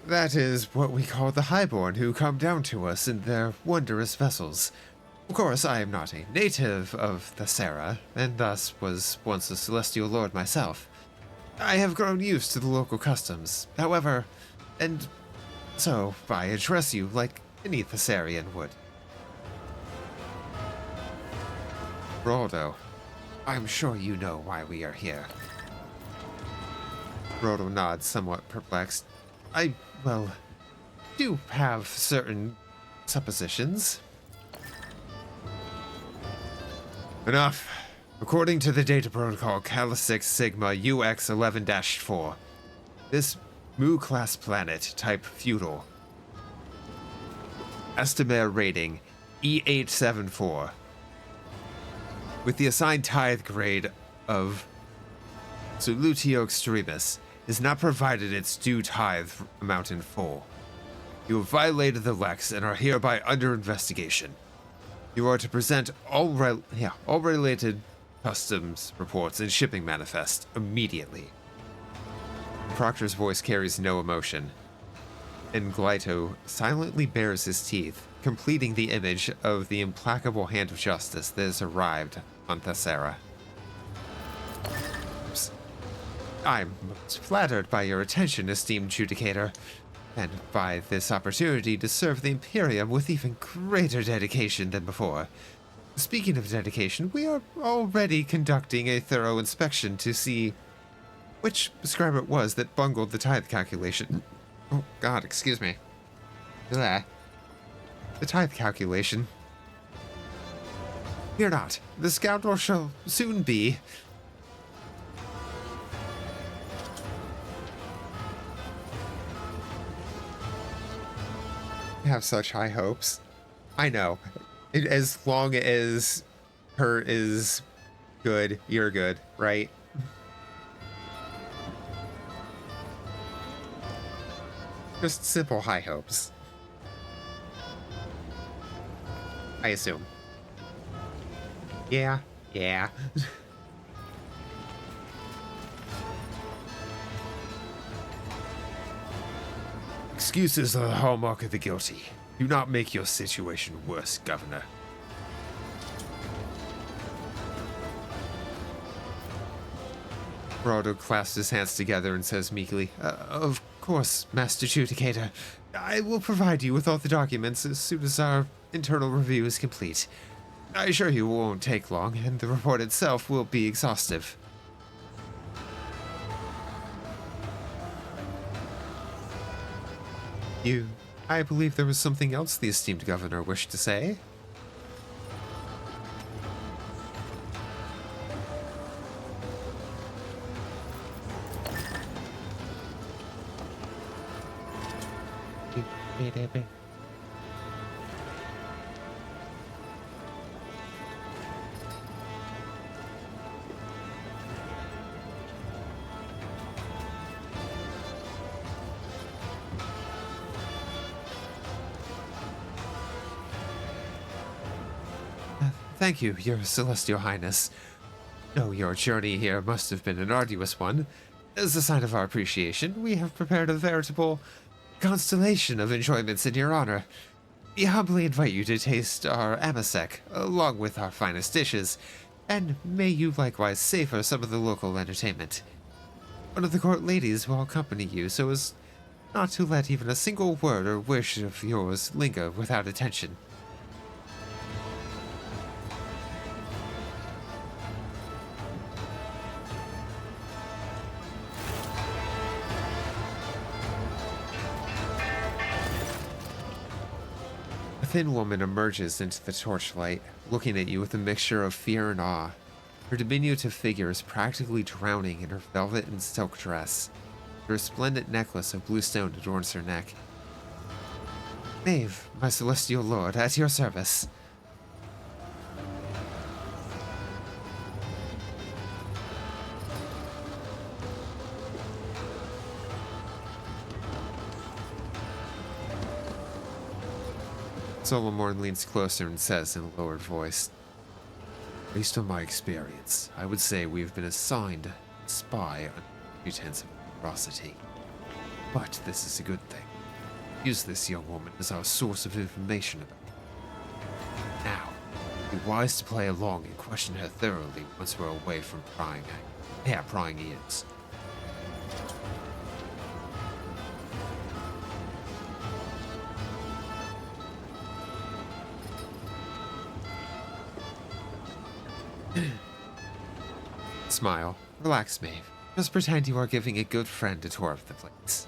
That is what we call the Highborn, who come down to us in their wondrous vessels. Of course, I am not a native of Thessera, and thus was once a Celestial Lord myself. I have grown used to the local customs, however, and so I address you like any Thessarian would. Roldo, I'm sure you know why we are here. Roldo nods, somewhat perplexed. I do have certain suppositions. Enough. According to the data protocol Calisix Sigma UX11-4, this Mu-class planet, type feudal. Estimate rating E874. With the assigned tithe grade of Solutio Extremis, is not provided its due tithe amount in full. You have violated the Lex and are hereby under investigation. You are to present all related customs reports and shipping manifest immediately. Proctor's voice carries no emotion, and Glyto silently bares his teeth, completing the image of the implacable hand of justice that has arrived on Thessera. I'm most flattered by your attention, esteemed Judicator, and by this opportunity to serve the Imperium with even greater dedication than before. Speaking of dedication, we are already conducting a thorough inspection to see which scribe it was that bungled the tithe calculation. Oh, God, excuse me. There. The tithe calculation. Fear not. The scoundrel shall soon be. I have such high hopes. I know. As long as her is good, you're good, right? Just simple high hopes. I assume. Yeah. Excuses are the hallmark of the guilty. Do not make your situation worse, Governor. Geraldo clasps his hands together and says meekly, Of course, Master Judicator. I will provide you with all the documents as soon as our internal review is complete. I assure you it won't take long, and the report itself will be exhaustive. I believe there was something else the esteemed governor wished to say. Thank you, Your Celestial Highness. No, your journey here must have been an arduous one. As a sign of our appreciation, we have prepared a veritable constellation of enjoyments in your honor. We humbly invite you to taste our amasek, along with our finest dishes, and may you likewise savor some of the local entertainment. One of the court ladies will accompany you so as not to let even a single word or wish of yours linger without attention. A thin woman emerges into the torchlight, looking at you with a mixture of fear and awe. Her diminutive figure is practically drowning in her velvet and silk dress. Her resplendent necklace of blue stone adorns her neck. Maeve, my celestial lord, at your service. Solomorn leans closer and says in a lowered voice, Based on my experience, I would say we have been assigned a spy under pretense of ferocity. But this is a good thing. Use this young woman as our source of information about her. Now, be wise to play along and question her thoroughly once we're away from prying ears. Smile. Relax, Maeve. Just pretend you are giving a good friend a tour of the place.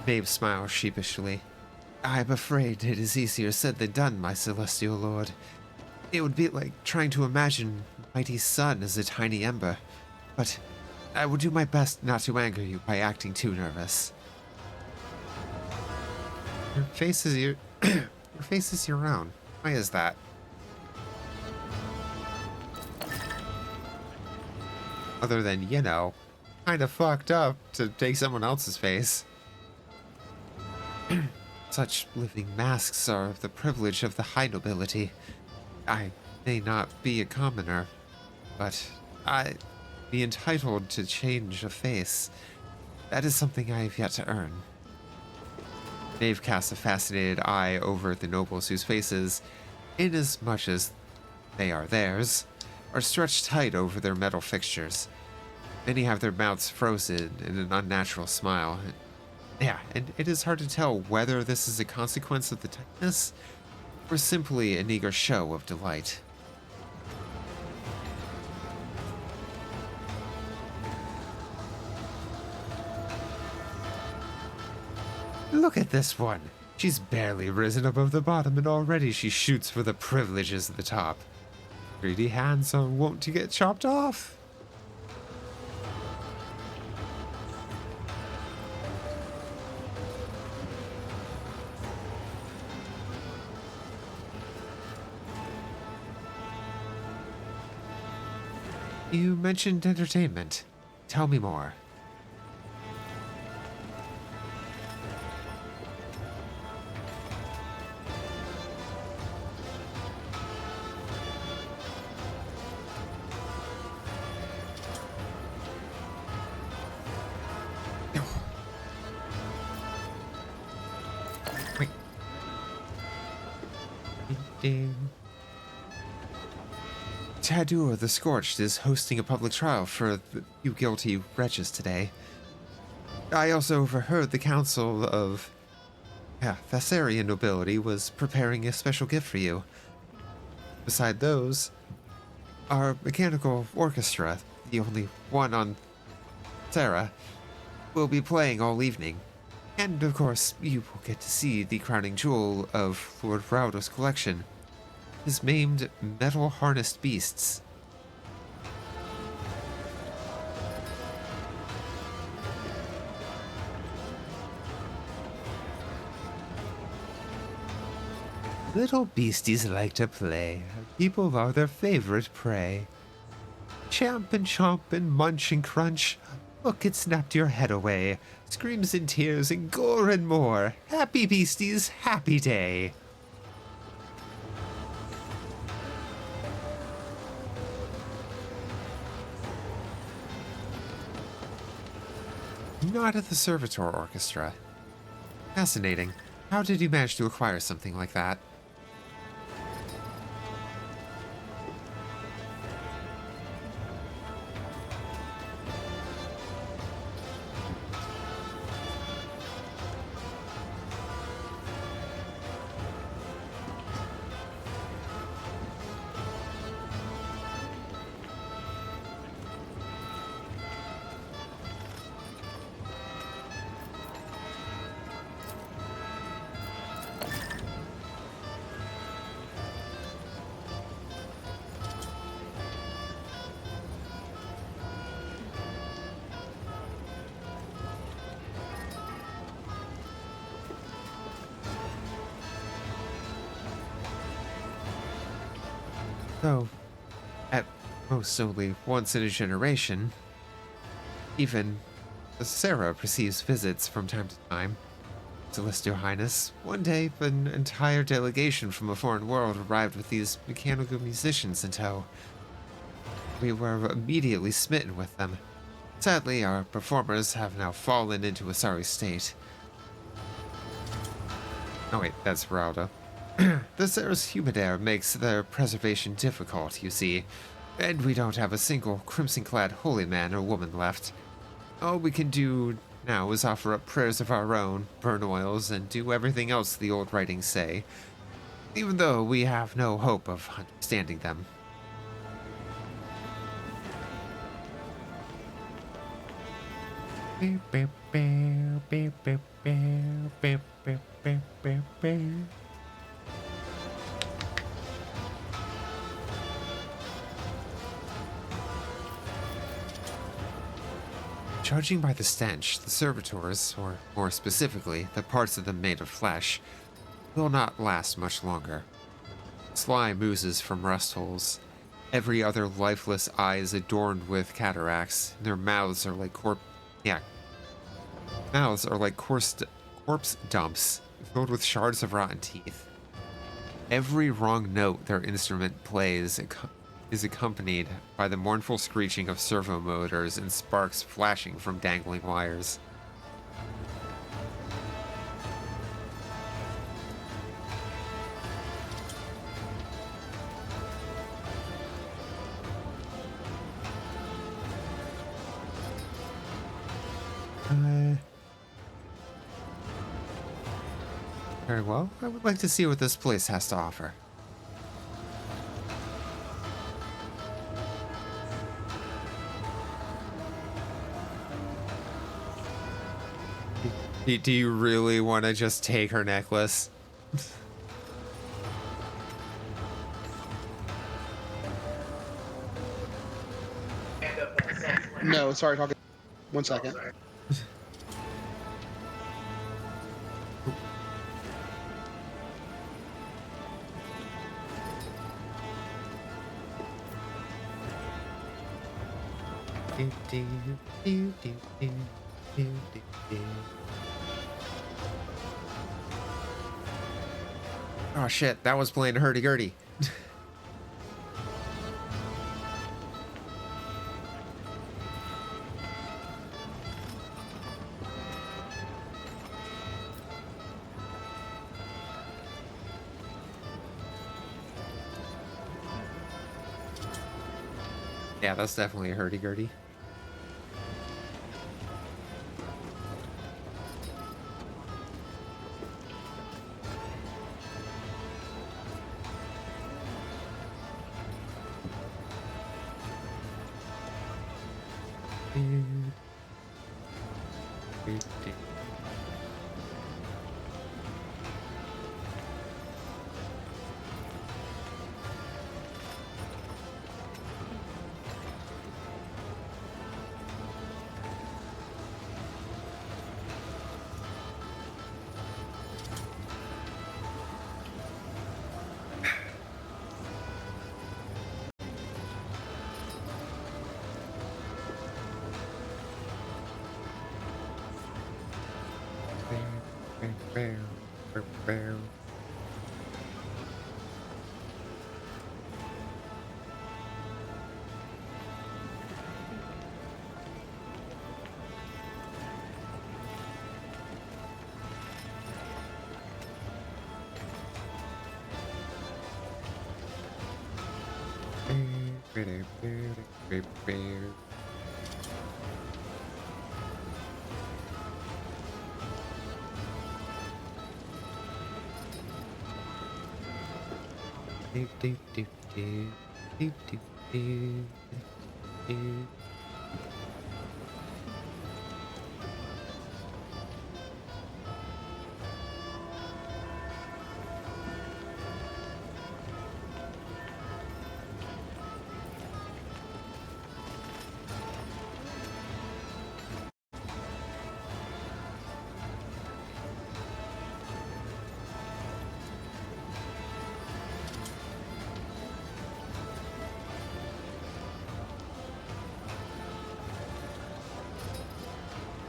Maeve smiles sheepishly. I'm afraid it is easier said than done, my celestial lord. It would be like trying to imagine mighty sun as a tiny ember, but I will do my best not to anger you by acting too nervous. Your face is your face is your own. Why is that? Other than, you know, kind of fucked up to take someone else's face. Such living masks are the privilege of the high nobility. I may not be a commoner, but I be entitled to change a face. That is something I have yet to earn. Maeve casts a fascinated eye over the nobles whose faces, inasmuch as they are theirs, are stretched tight over their metal fixtures. Many have their mouths frozen in an unnatural smile. Yeah, and it is hard to tell whether this is a consequence of the tightness or simply an eager show of delight. Look at this one. She's barely risen above the bottom and already she shoots for the privileges of the top. Greedy hands are wont to get chopped off. You mentioned entertainment. Tell me more. Wait. Ding. Tadur the Scorched is hosting a public trial for you guilty wretches today. I also overheard the Council of Thessarian nobility was preparing a special gift for you. Beside those, our mechanical orchestra, the only one on Sarah, will be playing all evening. And of course, you will get to see the crowning jewel of Lord Raudo's collection. His maimed metal harnessed beasts. Little beasties like to play. People are their favorite prey. Champ and chomp and munch and crunch. Look, it snapped your head away. Screams and tears and gore and more. Happy beasties, happy day. Not at the Servitor Orchestra. Fascinating. How did you manage to acquire something like that? Though, at most only once in a generation, even Sarah receives visits from time to time. Celestial Highness, one day an entire delegation from a foreign world arrived with these mechanical musicians in tow. We were immediately smitten with them. Sadly, our performers have now fallen into a sorry state. Oh wait, that's Raudo. The Sarah's humid air makes their preservation difficult, you see, and we don't have a single crimson-clad holy man or woman left. All we can do now is offer up prayers of our own, burn oils, and do everything else the old writings say, even though we have no hope of understanding them. Beep, beep, beep, beep, beep. Judging by the stench, the servitors, or more specifically, the parts of them made of flesh, will not last much longer. Slime oozes from rust holes. Every other lifeless eye is adorned with cataracts. Their mouths are like corpse dumps, filled with shards of rotten teeth. Every wrong note their instrument plays is accompanied by the mournful screeching of servo motors and sparks flashing from dangling wires. Very well. I would like to see what this place has to offer. Do you really want to just take her necklace? No, sorry, talking. 1 second. Oh shit, that was playing hurdy-gurdy. Yeah, that's definitely a hurdy-gurdy.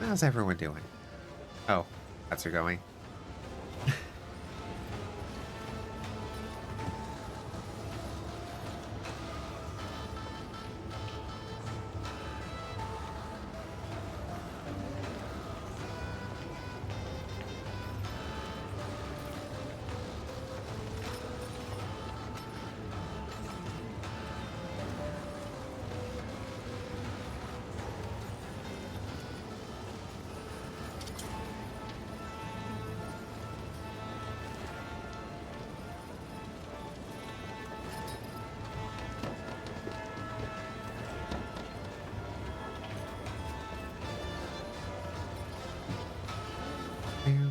How's everyone doing? Oh, that's her going.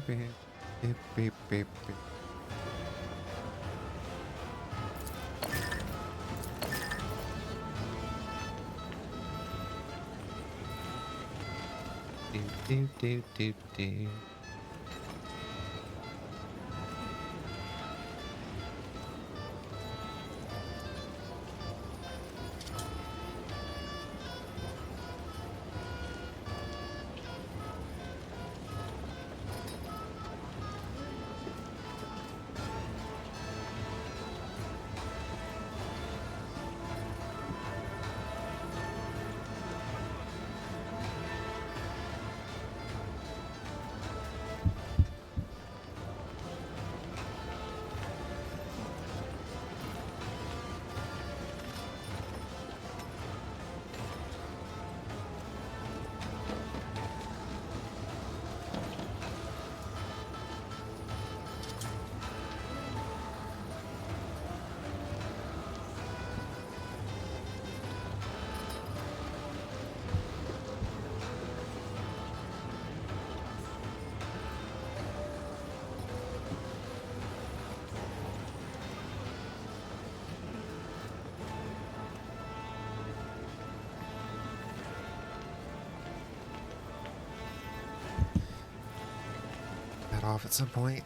beep, beep, beep, beep. Do. That off at some point.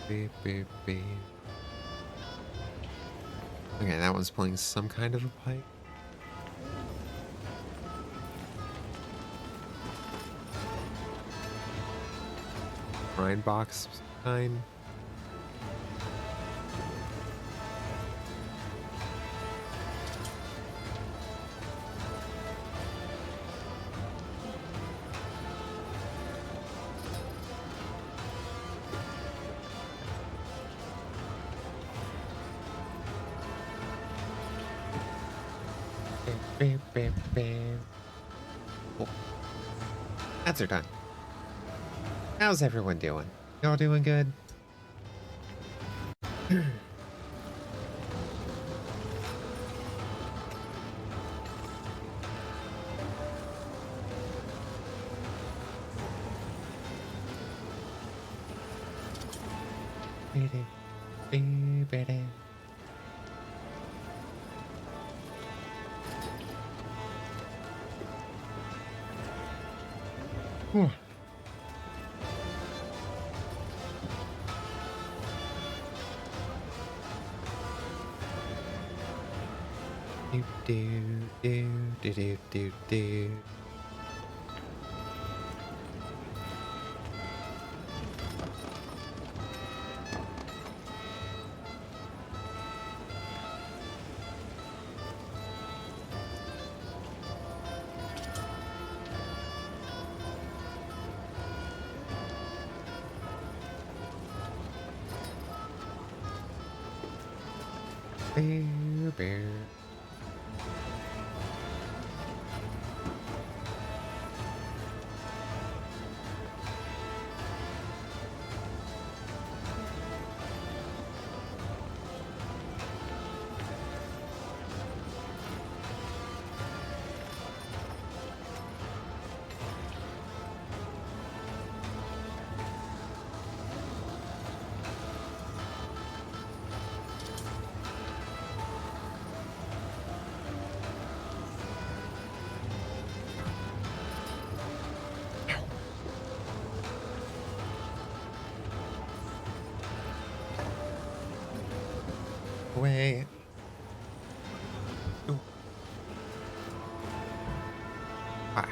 Beep, beep, beep. Okay, that one's playing some kind of a pipe. Brine box kind. Beep, beep, beep. Cool. That's our done. How's everyone doing? Y'all doing good? Whew. Do. Bear. Away. Ooh. Bye.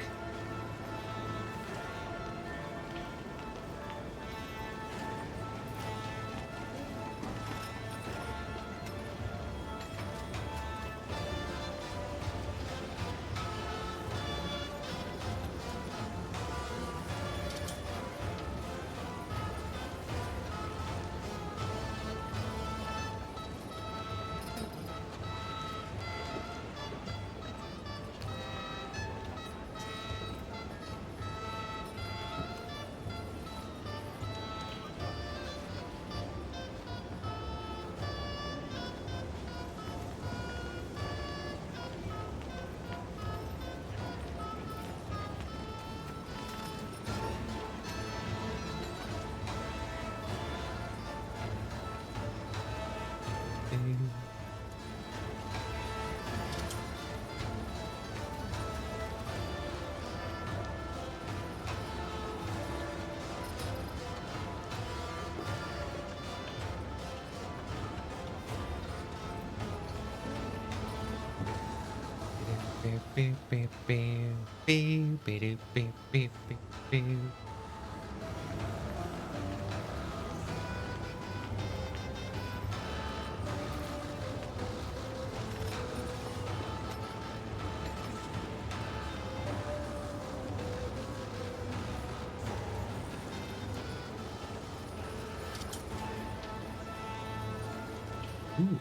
Ooh.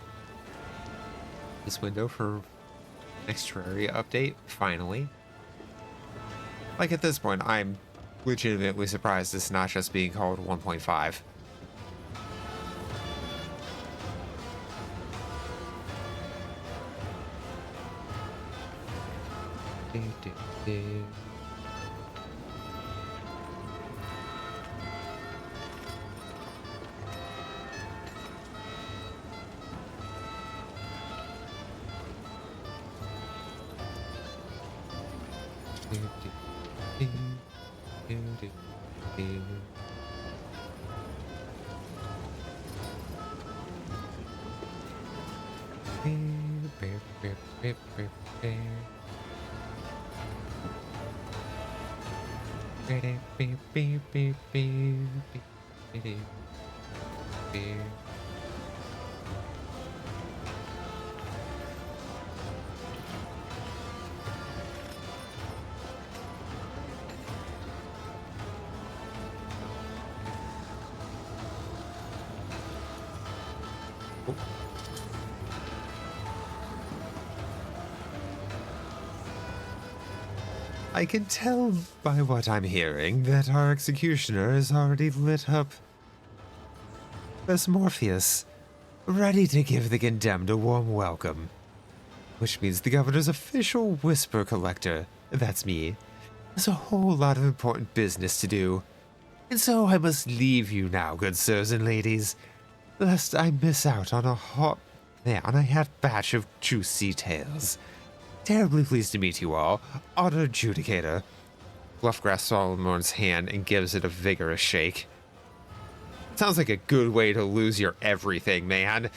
This window for next Terraria update, finally. Like at this point, I'm legitimately surprised it's not just being called 1.5. I can tell by what I'm hearing that our executioner is already lit up. There's Morpheus, ready to give the condemned a warm welcome. Which means the governor's official whisper collector, that's me, has a whole lot of important business to do. And so I must leave you now, good sirs and ladies, lest I miss out on a half batch of juicy tales. Terribly pleased to meet you all. Honored Judicator. Bluff grasps Solomon's hand and gives it a vigorous shake. Sounds like a good way to lose your everything, man.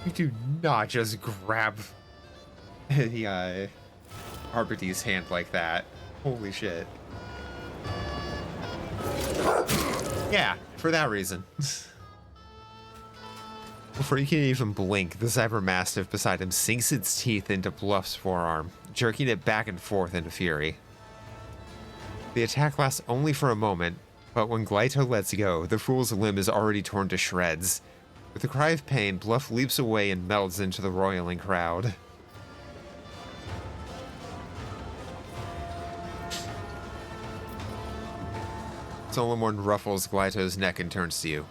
You do not just grab the Arbity's hand like that. Holy shit. Yeah, for that reason. Before you can even blink, the Cyber Mastiff beside him sinks its teeth into Bluff's forearm, jerking it back and forth into fury. The attack lasts only for a moment, but when Glyto lets go, the fool's limb is already torn to shreds. With a cry of pain, Bluff leaps away and melts into the roiling crowd. Solomon ruffles Glyto's neck and turns to you.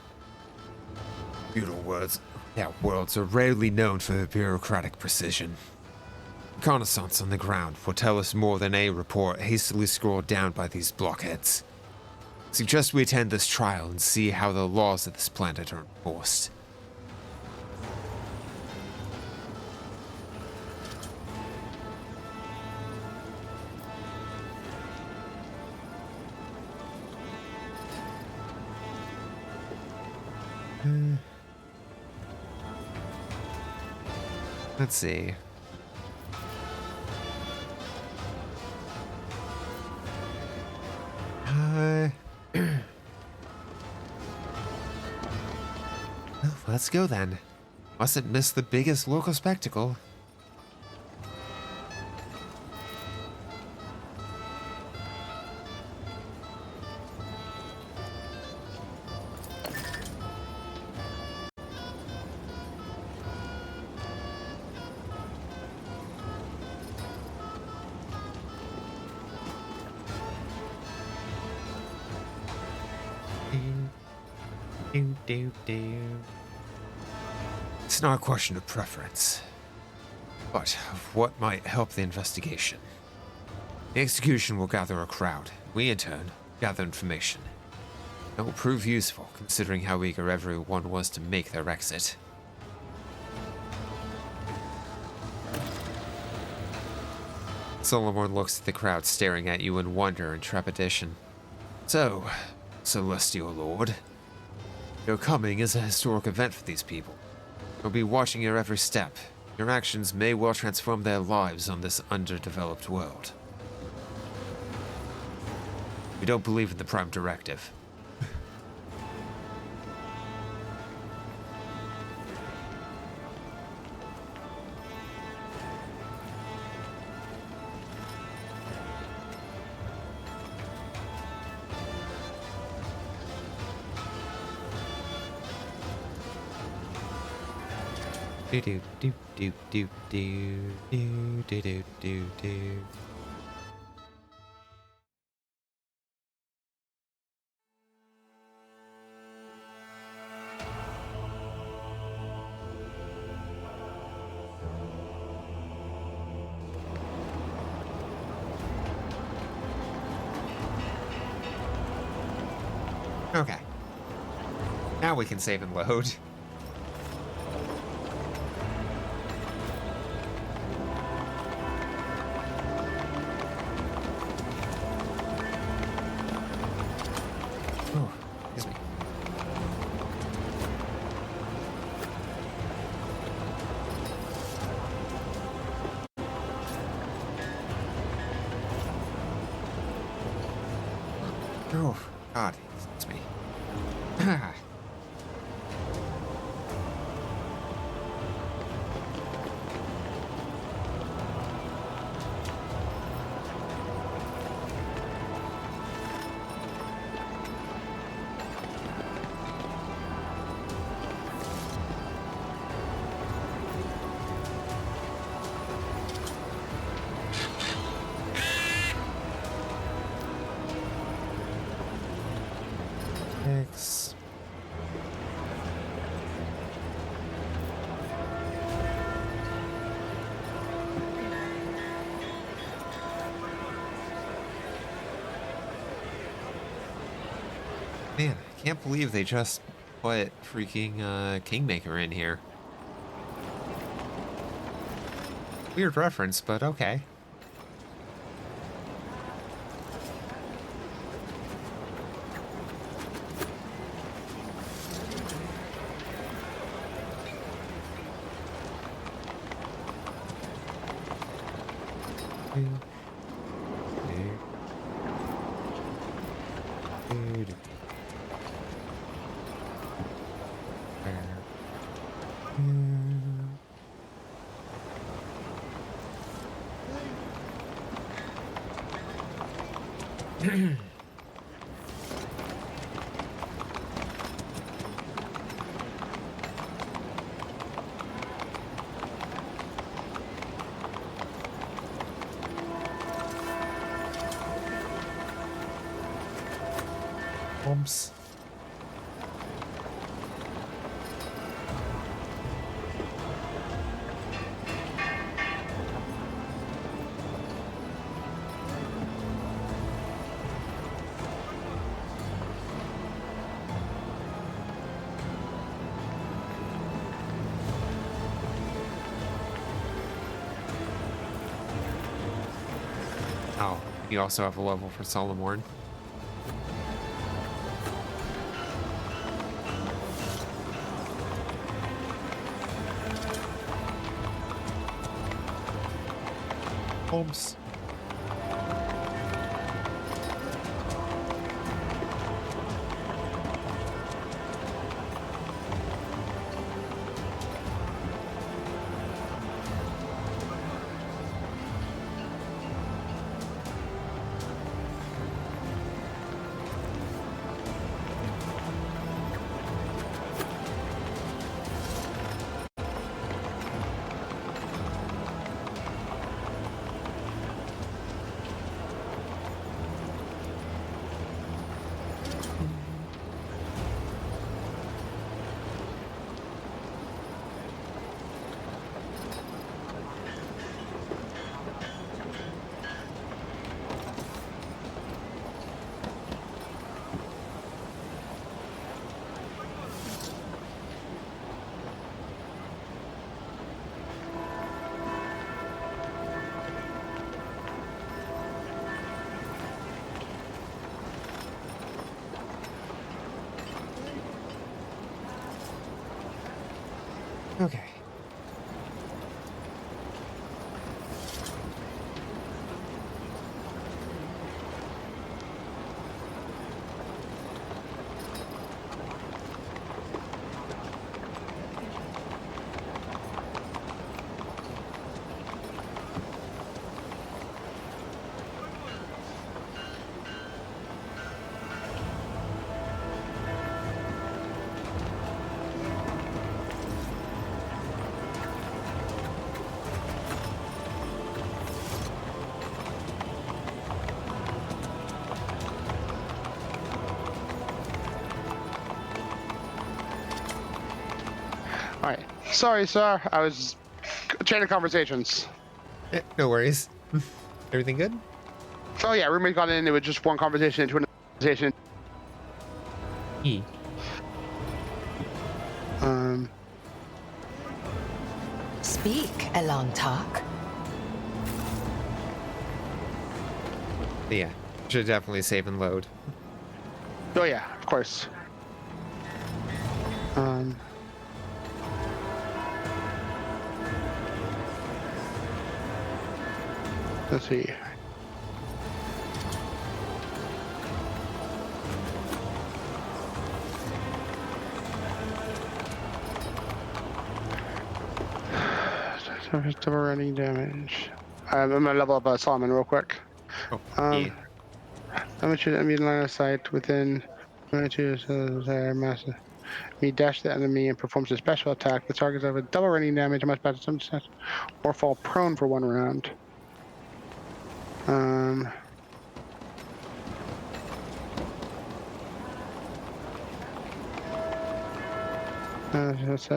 Feudal words. Worlds are rarely known for their bureaucratic precision. Reconnaissance on the ground will tell us more than a report hastily scrawled down by these blockheads. Suggest we attend this trial and see how the laws of this planet are enforced. Let's see. Well, let's go then. Mustn't miss the biggest local spectacle. It's not a question of preference, but of what might help the investigation. The execution will gather a crowd. We, in turn, gather information. It will prove useful, considering how eager everyone was to make their exit. Solomon looks at the crowd staring at you in wonder and trepidation. So, Celestial Lord. Your coming is a historic event for these people. We'll be watching your every step. Your actions may well transform their lives on this underdeveloped world. We don't believe in the Prime Directive. Do do do do do do do do do do. Okay. Now we can save and load. Oh, excuse me. Oh, God, excuse me. X. Man, I can't believe they just put freaking Kingmaker in here. Weird reference, but okay. Oops. Oh, you also have a level for Solomorn. Oops. Alright. Sorry, sir. I was chaining conversations. No worries. Everything good? Oh yeah, roommate got in. It was just one conversation into another conversation. E. Speak, Elantak. Yeah, should definitely save and load. Oh yeah, of course. Let's see. Double running damage. I'm gonna level up Solomon real quick. Oh, How E. much is enemy line of sight within 22 massive? He dash the enemy and performs a special attack. The targets have a double running damage, must pass some set, or fall prone for 1 round. That's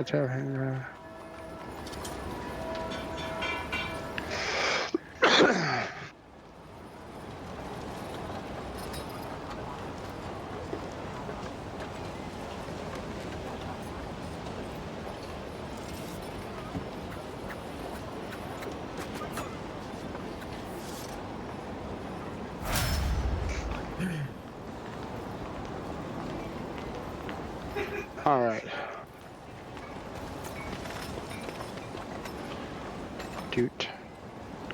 all right. Dude.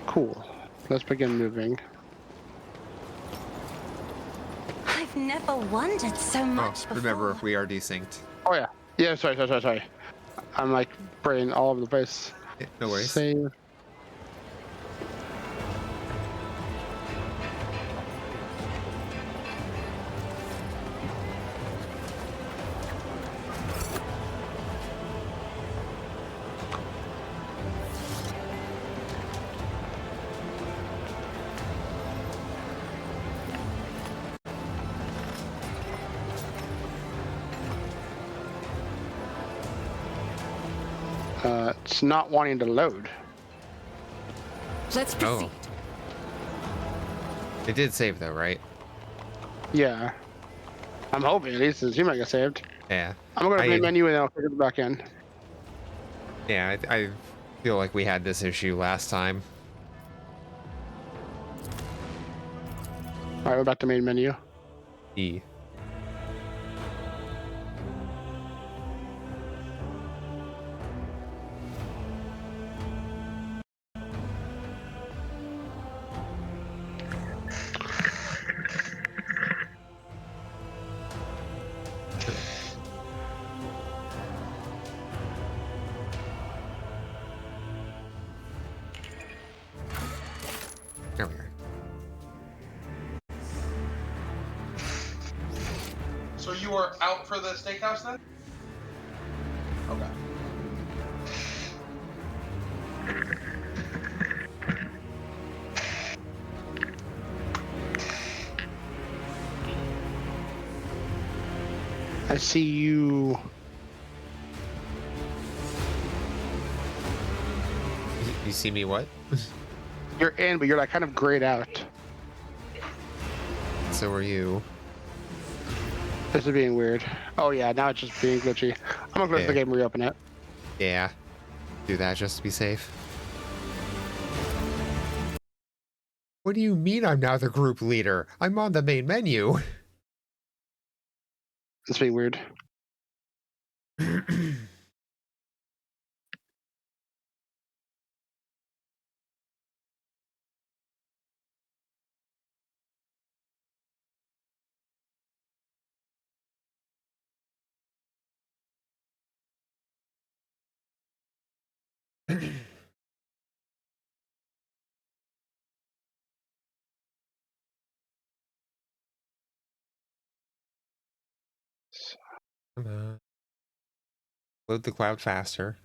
Cool. Let's begin moving. I've never wondered so much before. Remember, if we are desynced. Oh yeah. Yeah, sorry. I'm like brain all over the place. Yeah, no worries. Save. It's not wanting to load. Let's proceed. It did save though, right? Yeah. I'm hoping at least it seems like I saved. Yeah. I'm gonna go to the menu and then I'll click it back in. Yeah, I feel like we had this issue last time. Alright, we're back to main menu. E. There we are. So you are out for the steakhouse then? Okay. I see you. You see me what? You're in, but you're like kind of grayed out. So are you. This is being weird. Oh yeah, now it's just being glitchy. I'm gonna close the game and reopen it. Yeah. Do that just to be safe. What do you mean I'm now the group leader? I'm on the main menu. It's being weird. Come on. Load the cloud faster.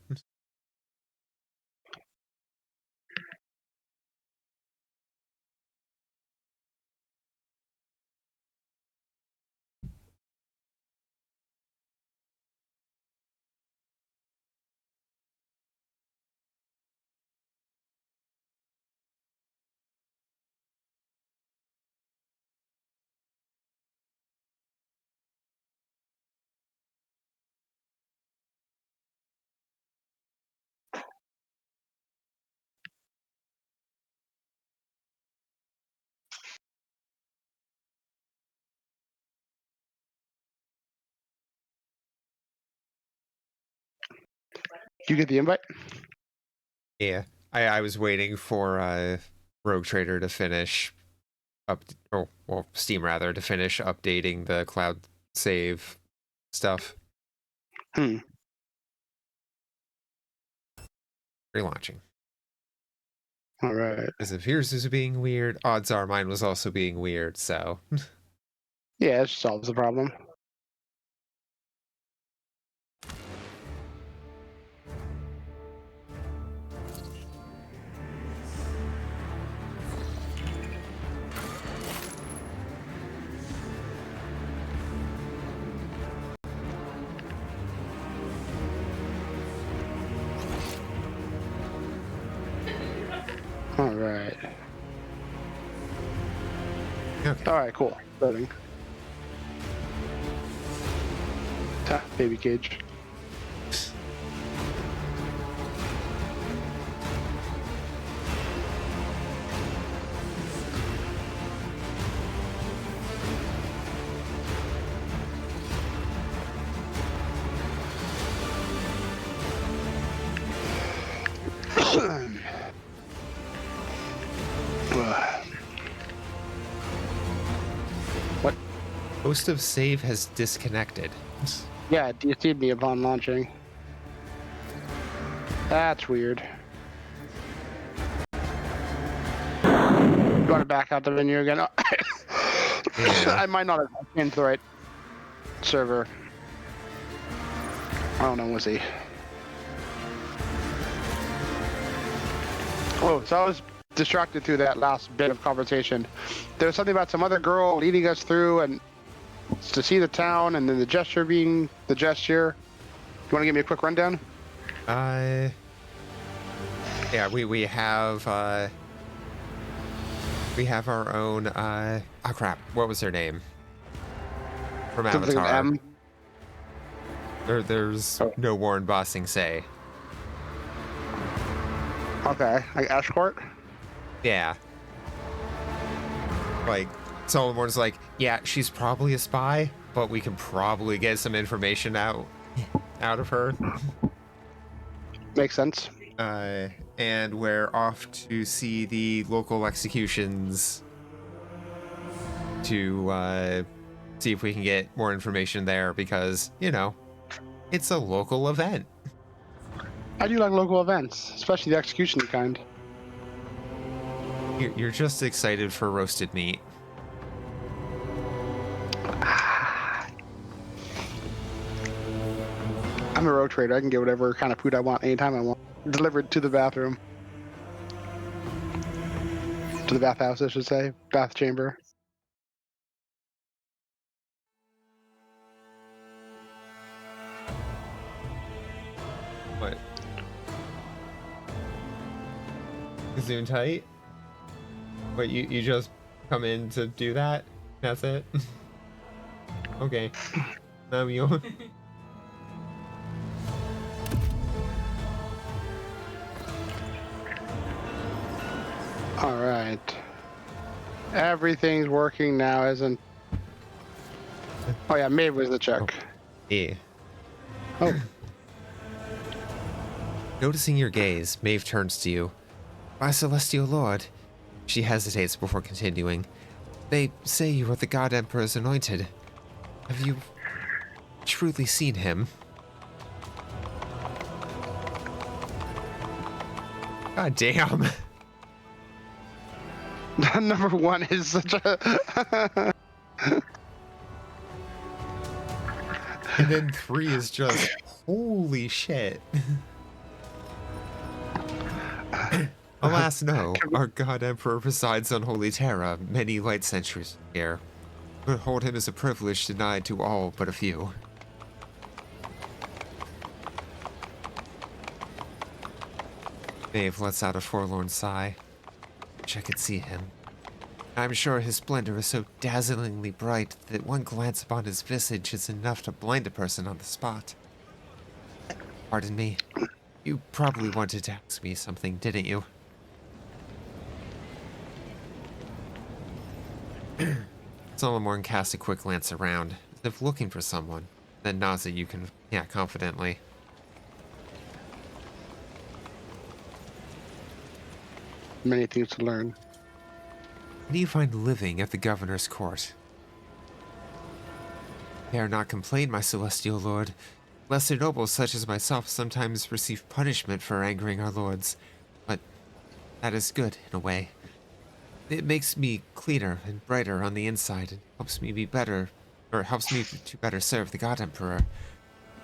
You get the invite? Yeah, I was waiting for Rogue Trader to finish Steam rather, to finish updating the cloud save stuff. Relaunching. All right. As if yours is being weird, odds are mine was also being weird, so. Yeah, it solves the problem. All right. Okay. All right, cool. Loading. Baby cage. What? Host of save has disconnected. Yeah, it DC'd me upon launching. That's weird. You want to back out the menu again? Yeah. I might not have into the right server. I don't know, we'll see. Oh, so I was distracted through that last bit of conversation. There was something about some other girl leading us through and to see the town, and then the gesture being the gesture. You want to give me a quick rundown? Yeah, we have our own oh crap, what was her name? From Something with Avatar. M. There's no Warren Bossing say. Okay, like Ashcourt? Yeah. Like, Solomon's like, yeah, she's probably a spy, but we can probably get some information out of her. Makes sense. And we're off to see the local executions to see if we can get more information there because, you know, it's a local event. I do like local events, especially the execution kind. You're just excited for roasted meat. I'm a road trader. I can get whatever kind of food I want anytime I want. Delivered to the bathroom. To the bathhouse, I should say. Bath chamber. What? Zoom tight? Wait, you just come in to do that? That's it? Okay. You. All right. Everything's working now, isn't? Oh yeah, Maeve was the check. Yeah. Oh. Noticing your gaze, Maeve turns to you. My celestial lord. She hesitates before continuing. They say you are the God Emperor's anointed. Have you truly seen him? God damn. Number one is such a. And then 3 is just holy shit. Alas, no. Our God Emperor resides on Holy Terra, many light centuries here. But hold him as a privilege denied to all but a few. Maeve lets out a forlorn sigh. Wish I could see him. I'm sure his splendor is so dazzlingly bright that one glance upon his visage is enough to blind a person on the spot. Pardon me. You probably wanted to ask me something, didn't you? Solomon casts a quick glance around, as if looking for someone, then nods at you confidently. many things to learn. How do you find living at the governor's court? Dare not complain, my celestial lord. Lesser nobles such as myself sometimes receive punishment for angering our lords, but that is good in a way. It makes me cleaner and brighter on the inside and helps me be better, or helps me to better serve the God Emperor,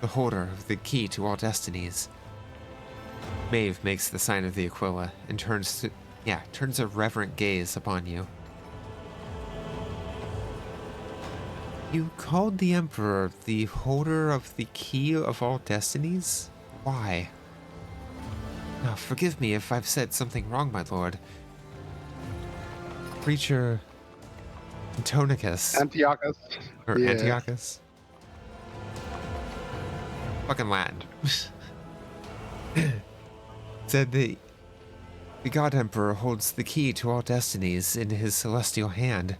the holder of the key to all destinies. Maeve makes the sign of the Aquila and turns a reverent gaze upon you. You called the Emperor the holder of the key of all destinies? Why? Now, forgive me if I've said something wrong, my lord. Preacher Antiochus. Or Yeah. Antiochus. Fucking Latin. Said the God Emperor holds the key to all destinies in his celestial hand.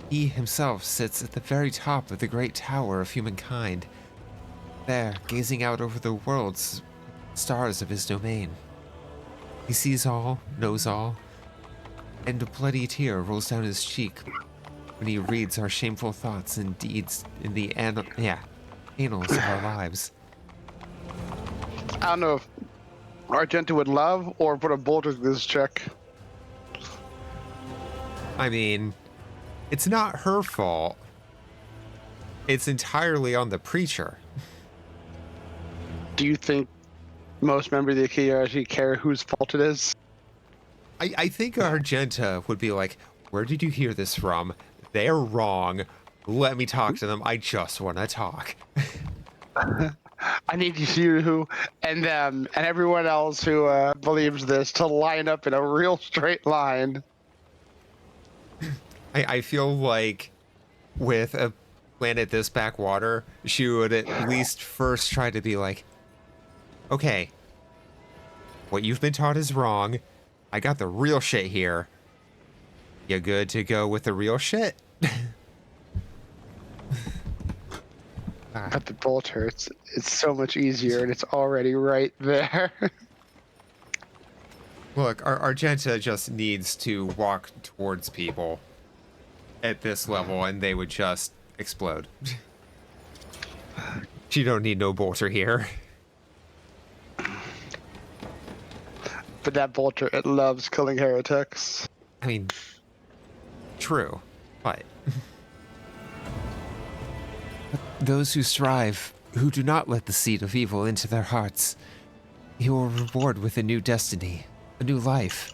He himself sits at the very top of the great tower of humankind, there, gazing out over the worlds, stars of his domain. He sees all, knows all, and a bloody tear rolls down his cheek when he reads our shameful thoughts and deeds in the annals of our lives. I don't know if Argenta would love or put a boulder to this check. I mean, it's not her fault. It's entirely on the preacher. Do you think most members of the Kia actually care whose fault it is? I think Argenta would be like, where did you hear this from? They're wrong. Let me talk to them. I just want to talk. I need you and them and everyone else who believes this to line up in a real straight line. I feel like with a planet this backwater, she would at least first try to be like, okay, what you've been taught is wrong. I got the real shit here. You good to go with the real shit? But the bolter, it's so much easier and it's already right there. Look, Argenta just needs to walk towards people at this level and they would just explode. She don't need no bolter here. But that bolter, it loves killing heretics. I mean, true, but those who strive, who do not let the seed of evil into their hearts, he will reward with a new destiny, a new life,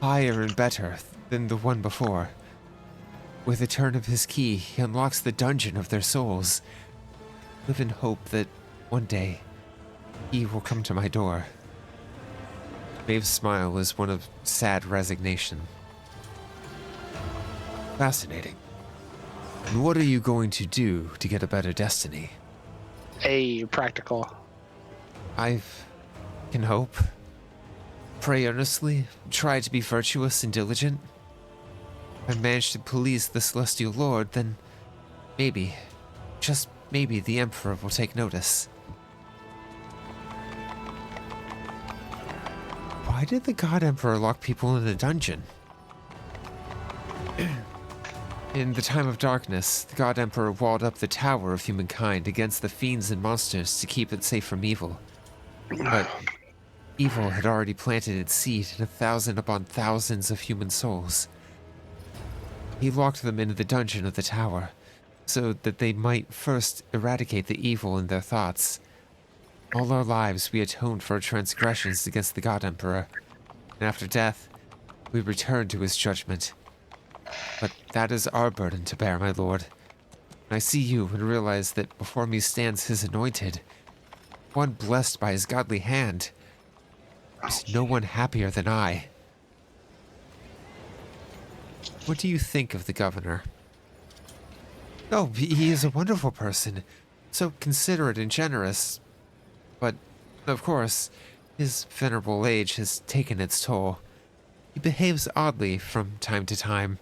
higher and better than the one before. With a turn of his key, he unlocks the dungeon of their souls. Live in hope that one day he will come to my door. Maeve's smile is one of sad resignation. Fascinating. And what are you going to do to get a better destiny? Practical. I can hope. Pray earnestly, try to be virtuous and diligent. If I manage to please the Celestial Lord, then maybe, just maybe, the Emperor will take notice. Why did the God Emperor lock people in a dungeon? In the time of darkness, the God Emperor walled up the tower of humankind against the fiends and monsters to keep it safe from evil. But evil had already planted its seed in 1,000 upon thousands of human souls. He locked them into the dungeon of the tower, so that they might first eradicate the evil in their thoughts. All our lives we atoned for our transgressions against the God Emperor, and after death, we returned to his judgment. But that is our burden to bear, my lord. And I see you and realize that before me stands his anointed, one blessed by his godly hand. There's no one happier than I. What do you think of the governor? Oh, he is a wonderful person, so considerate and generous. But, of course, his venerable age has taken its toll. He behaves oddly from time to time.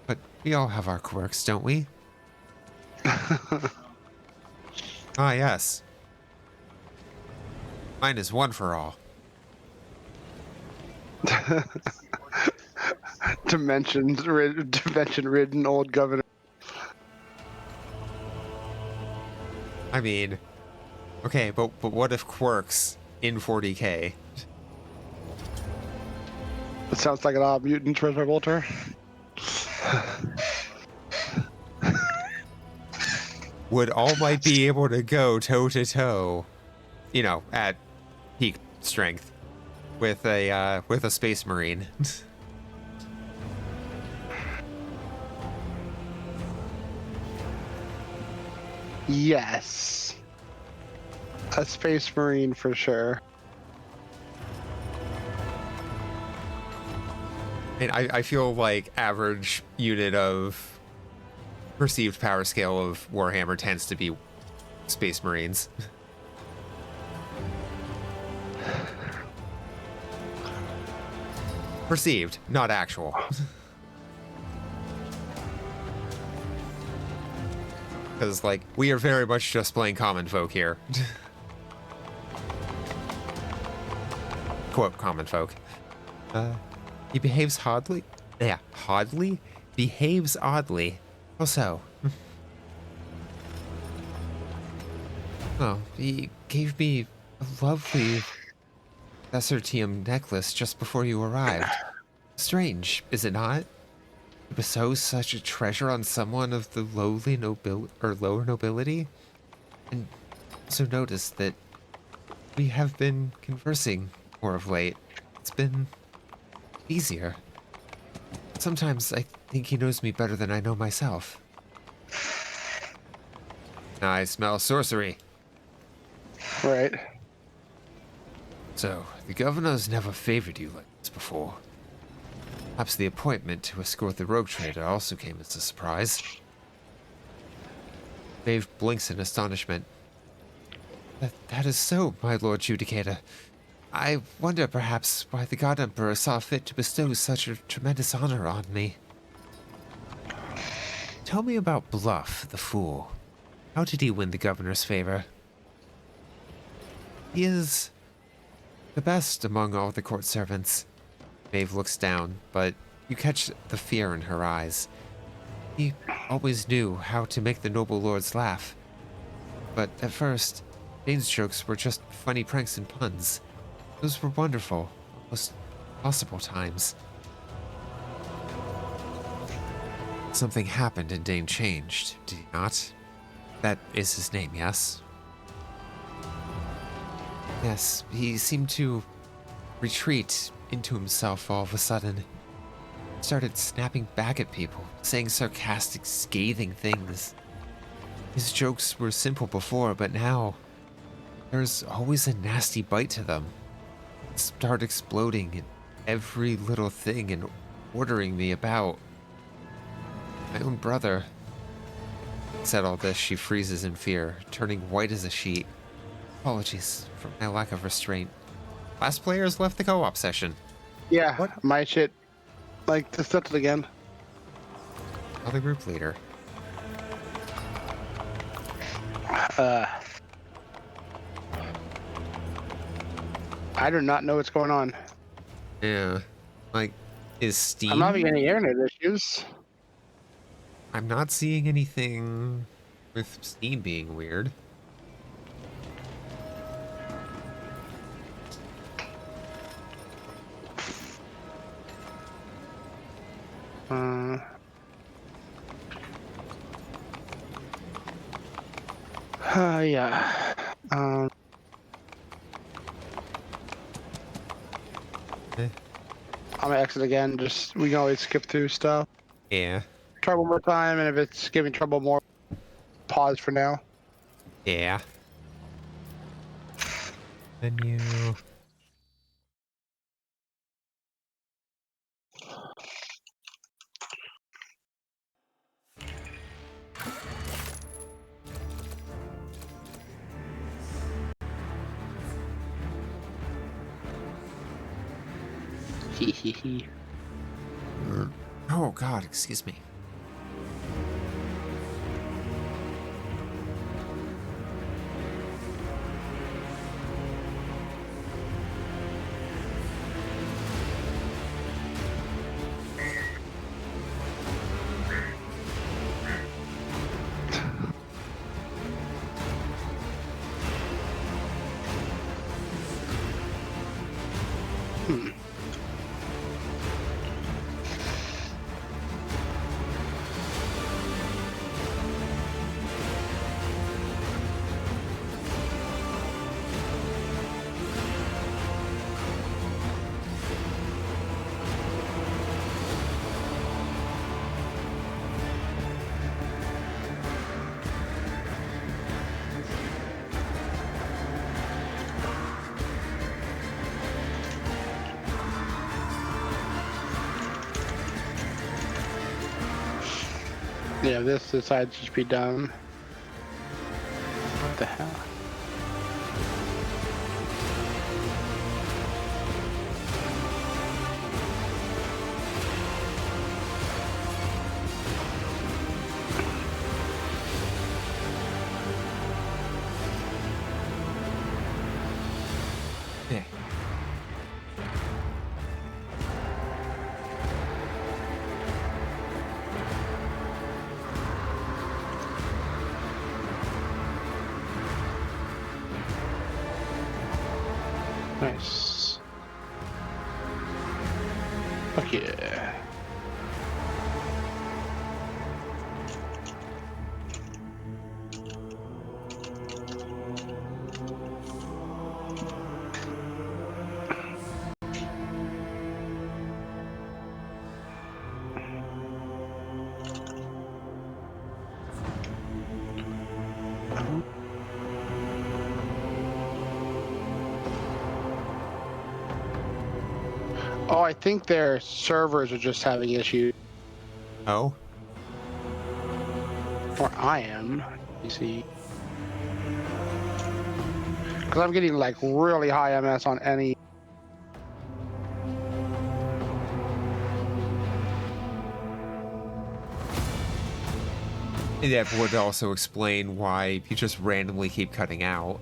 But we all have our quirks, don't we? Ah, yes. Mine is one for all. Dimension-ridden old governor. I mean, okay, but what if quirks in 40k? It sounds like an odd mutant revolter. Would All Might be able to go toe to toe, you know, at peak strength with a Space Marine? Yes. A Space Marine for sure. And I feel like average unit of perceived power scale of Warhammer tends to be Space Marines. Perceived, not actual. Because, like, we are very much just playing common folk here. Quote, common folk. He behaves oddly? Yeah, oddly? Behaves oddly. How so? Oh, he gave me a lovely Desertium necklace just before you arrived. Strange, is it not? To bestow such a treasure on someone of the lowly lower nobility? And also notice that we have been conversing more of late. It's been easier. Sometimes I think he knows me better than I know myself. I smell sorcery. Right. So, the governor's never favored you like this before. Perhaps the appointment to escort the rogue trader also came as a surprise. Maeve blinks in astonishment. That is so, my lord Judicator. I wonder perhaps why the God Emperor saw fit to bestow such a tremendous honor on me. Tell me about Bluff, the fool. How did he win the governor's favor? He is the best among all the court servants. Maeve looks down, but you catch the fear in her eyes. He always knew how to make the noble lords laugh. But at first, Dane's jokes were just funny pranks and puns. Those were wonderful, almost possible times. Something happened and Dane changed, did he not? That is his name, yes? Yes, he seemed to retreat into himself all of a sudden. Started snapping back at people, saying sarcastic, scathing things. His jokes were simple before, but now there's always a nasty bite to them. Start exploding at every little thing and ordering me about. My own brother. Said all this, she freezes in fear, turning white as a sheet. Apologies for my lack of restraint. Last players left the co-op session. Yeah, What? my shit. Like, just it again. Other group leader. I do not know what's going on. Yeah. Like, is Steam... I'm not having any internet issues. I'm not seeing anything with Steam being weird. Yeah. I'm gonna exit again. Just we can always skip through stuff. Yeah. Try one more time, and if it's giving trouble more, pause for now. Yeah. Menu. Oh God, excuse me. Yeah, this side should be done. What the hell? Yeah. Nice. Fuck yeah. Oh, I think their servers are just having issues. Oh? Or I am. You see. Because I'm getting like really high MS on any. That would also explain why you just randomly keep cutting out.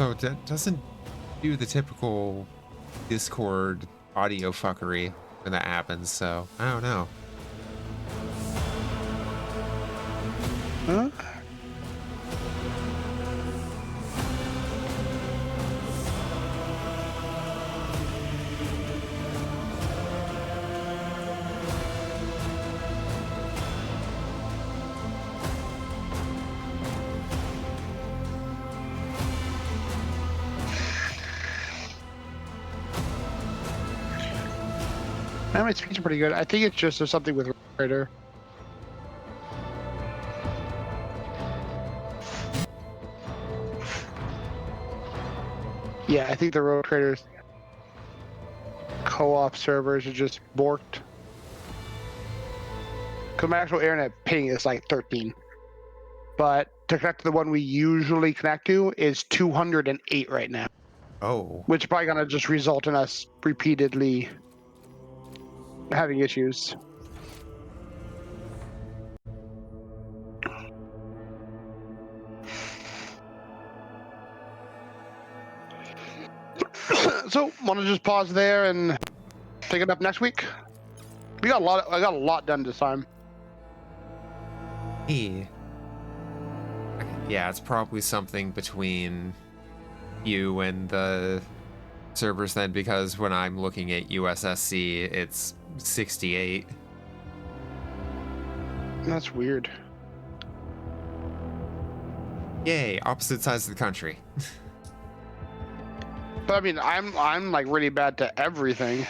Although that doesn't do the typical Discord audio fuckery when that happens, so I don't know. Huh? My speeds are pretty good. I think it's just there's something with Rider. Yeah, I think the Road Traders co-op servers are just borked. Because my actual internet ping is like 13. But to connect to the one we usually connect to is 208 right now. Oh. Which is probably going to just result in us repeatedly having issues. So, want to just pause there and pick it up next week? I got a lot done this time. Yeah, it's probably something between you and the servers then, because when I'm looking at USSC, it's 68. That's weird. Yay, opposite sides of the country. But I mean, I'm like really bad to everything.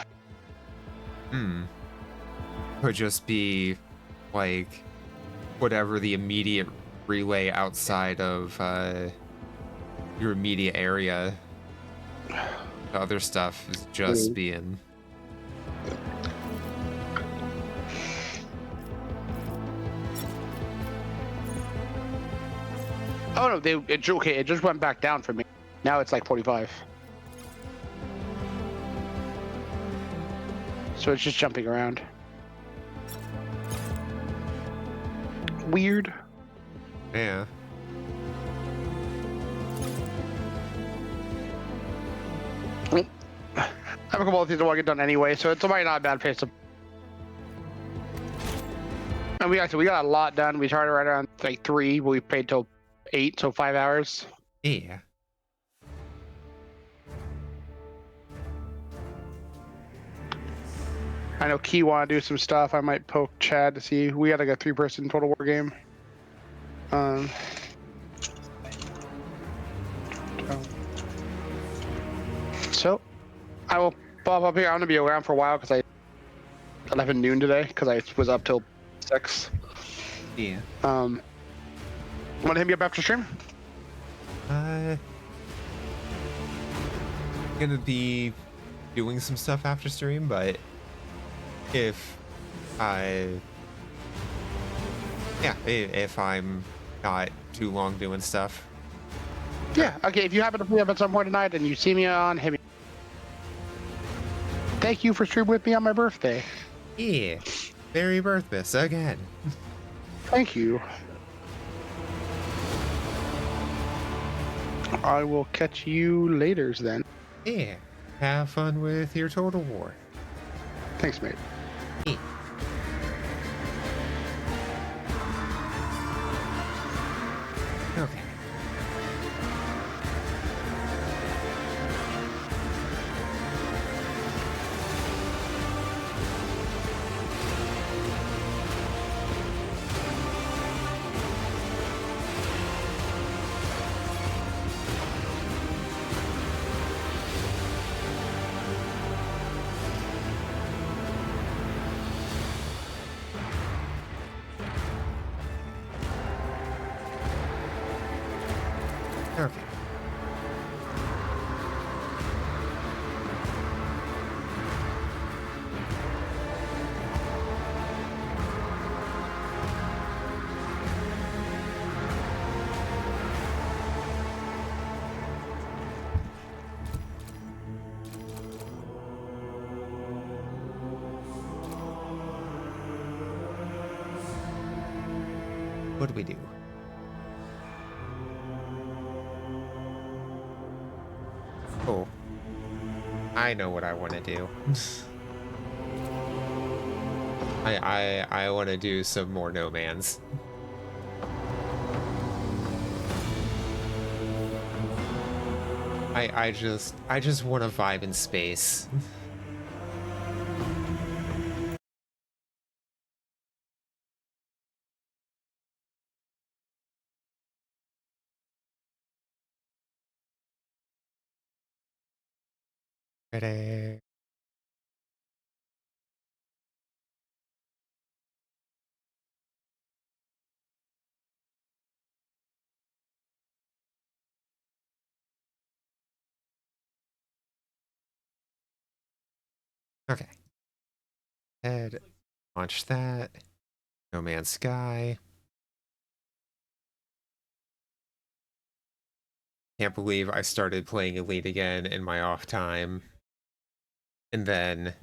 Could just be like whatever the immediate relay outside of your immediate area. The other stuff is just being. Oh no, it just went back down for me. Now it's like 45. So it's just jumping around. Weird. Yeah. I have a couple of things I want to get done anyway, so it's probably not a bad pace. And we got a lot done. We started right around like 3, but we paid till 8, so 5 hours. Yeah. I know Key want to do some stuff. I might poke Chad to see. We got like a 3-person Total War game. So I will pop up here. I'm gonna be around for a while because I left at noon today because I was up till 6. Yeah. Want to hit me up after stream? Gonna be doing some stuff after stream, but if I'm not too long doing stuff. Yeah, okay, if you happen to play up at some point tonight and you see me on, hit me. Thank you for streaming with me on my birthday. Yeah, Merry Birthmas again. Thank you. I will catch you later then. Yeah, have fun with your Total War. Thanks, mate. Yeah. Okay. Okay. What do we do? Oh, I know what I want to do. I want to do some more No Man's. I just want to vibe in space. Ready? Okay. Head, launch that. No Man's Sky. Can't believe I started playing Elite again in my off time. And then,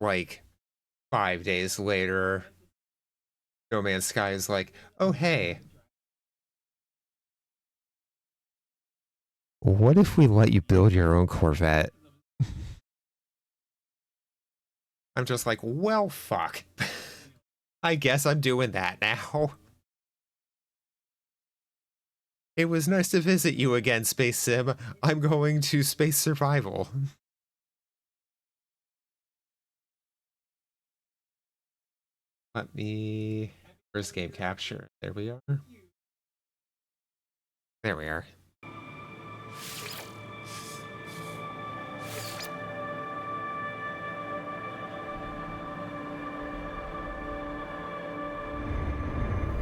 like, 5 days later, No Man's Sky is like, oh hey, what if we let you build your own Corvette? I'm just like, well, fuck. I guess I'm doing that now. It was nice to visit you again, Space Sim. I'm going to Space Survival. Let me... First game capture. There we are. There we are.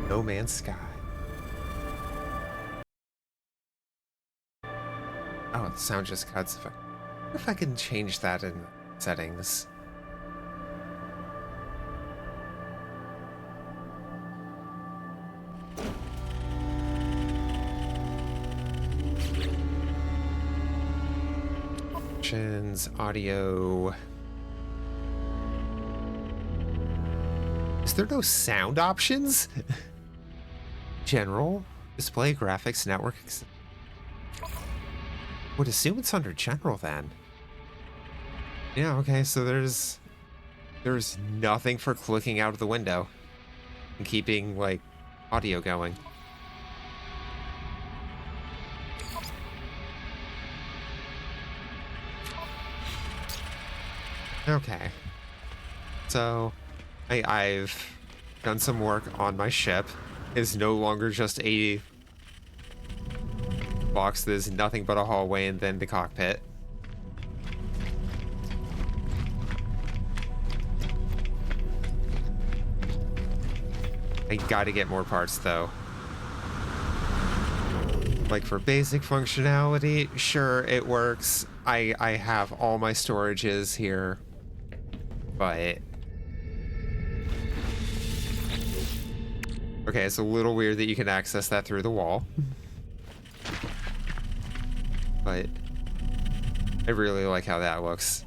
No Man's Sky. Oh, the sound just cuts. I wonder if I can change that in settings. Options, audio. Is there no sound options? General, display, graphics, network. Would assume it's under general then. Yeah, okay, so there's nothing for looking out of the window and keeping like audio going. Okay. So I've done some work on my ship. It's no longer just a box. There's nothing but a hallway and then the cockpit. I gotta get more parts though. Like for basic functionality, sure, it works. I have all my storages here, but okay, it's a little weird that you can access that through the wall, but I really like how that looks.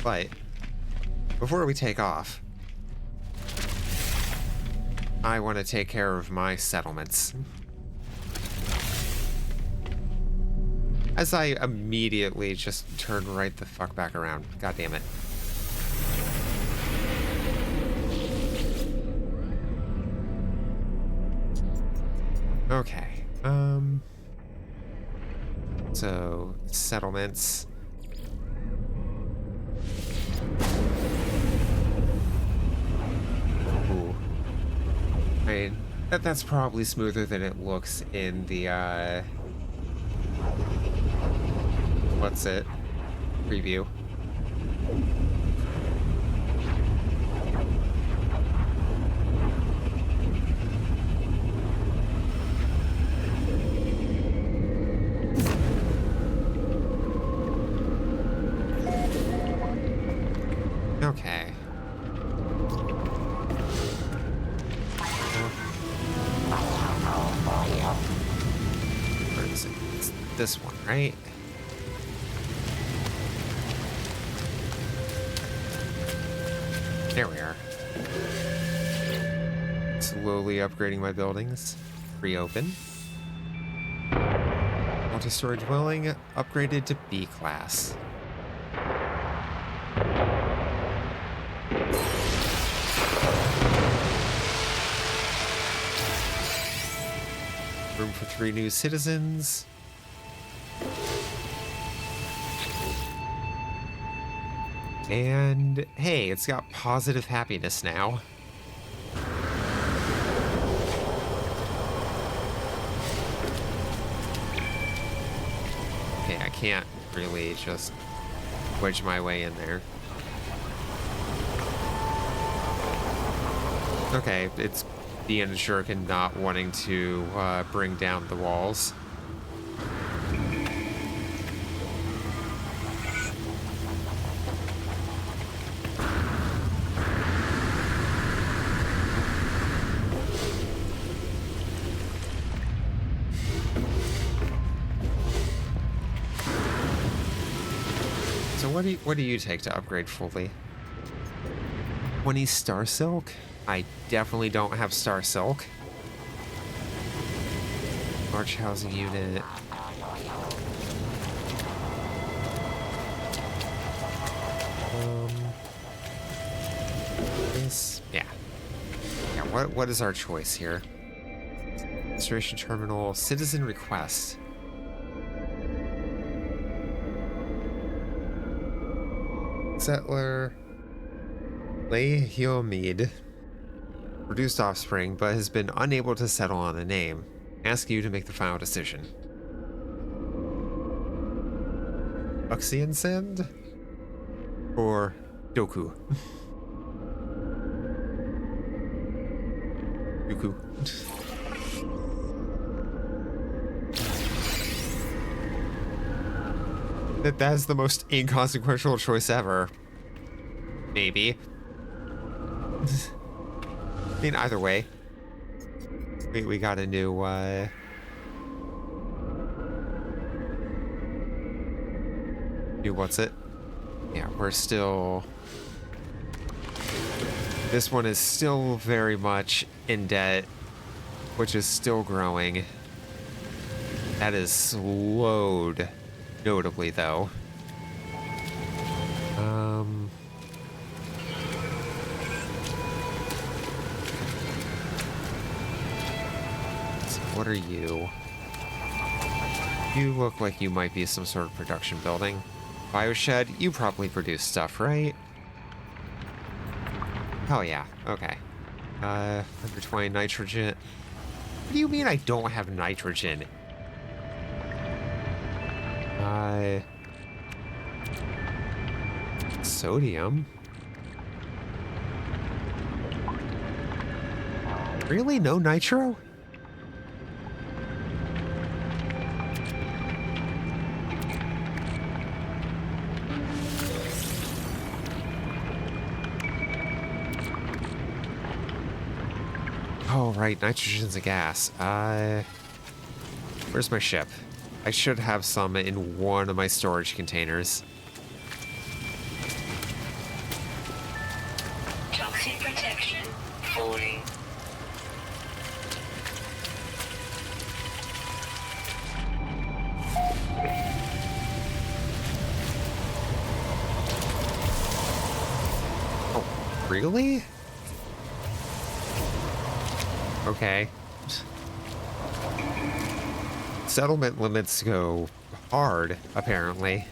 But before we take off, I want to take care of my settlements. As I immediately just turn right the fuck back around. God damn it. Okay. So, settlements. Ooh. I mean, that's probably smoother than it looks in the, what's it? Preview. Okay. Where is it? It's this one, right? There we are. Slowly upgrading my buildings. Reopen. Multi-storage dwelling upgraded to B class. Room for 3 new citizens. And hey, it's got positive happiness now. Okay, I can't really just wedge my way in there. Okay, it's being a jerk and not wanting to bring down the walls. So what do you take to upgrade fully? 20 Star Silk? I definitely don't have Star Silk. Large housing unit. This, yeah. Yeah, what is our choice here? Administration terminal, citizen request. Settler Lei Hyomid produced offspring, but has been unable to settle on a name. Ask you to make the final decision. Uxian Send? Or Doku? Doku. That's the most inconsequential choice ever. Maybe. I mean, either way. We got a new, new what's it? Yeah, we're still... This one is still very much in debt, which is still growing. That is slowed notably, though. So what are you? You look like you might be some sort of production building. Bioshed, you probably produce stuff, right? Oh yeah, okay. 120 nitrogen. What do you mean I don't have nitrogen? Sodium? Really? No nitro? Oh, right. Nitrogen's a gas. Where's my ship? I should have some in one of my storage containers. Toxic protection falling. Oh, really? Okay. Settlement limits go hard, apparently.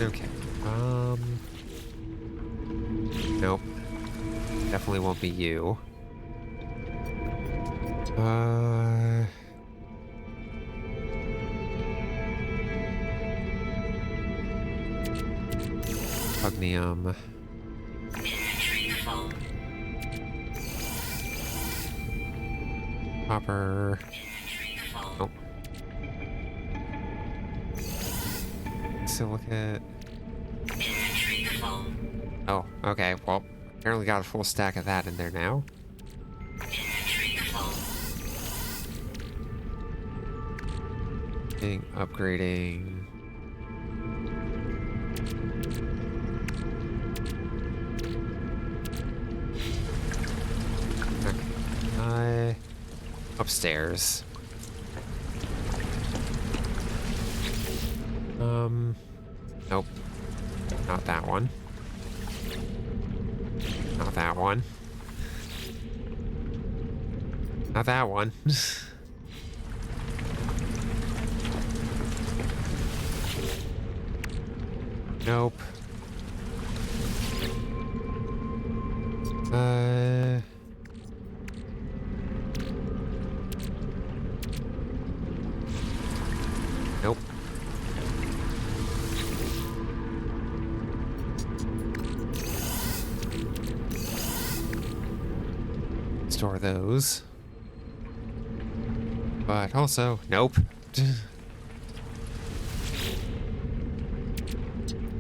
Okay. Nope. Definitely won't be you. Pugnium. Copper. Oh. Silicate. Oh, okay. Well, apparently got a full stack of that in there now. Upgrading. Okay. Upstairs. Nope. Not that one. Not that one. Not that one. Nope. Nope. Store those. But also, nope.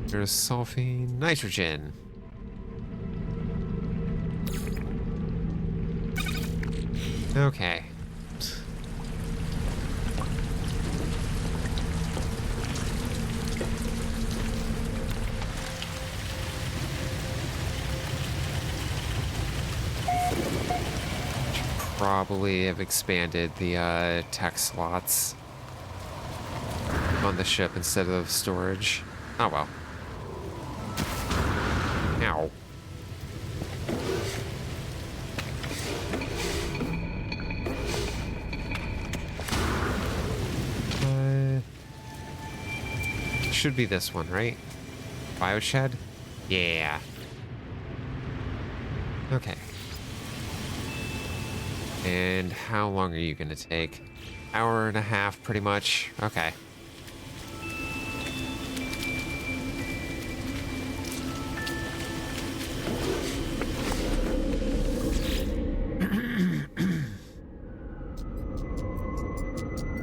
There's sulfine, nitrogen. Okay. Probably have expanded the tech slots on the ship instead of storage. Oh well. Ow. Should be this one, right? Bioshed? Yeah. Okay. And how long are you gonna take? Hour and a half, pretty much. Okay.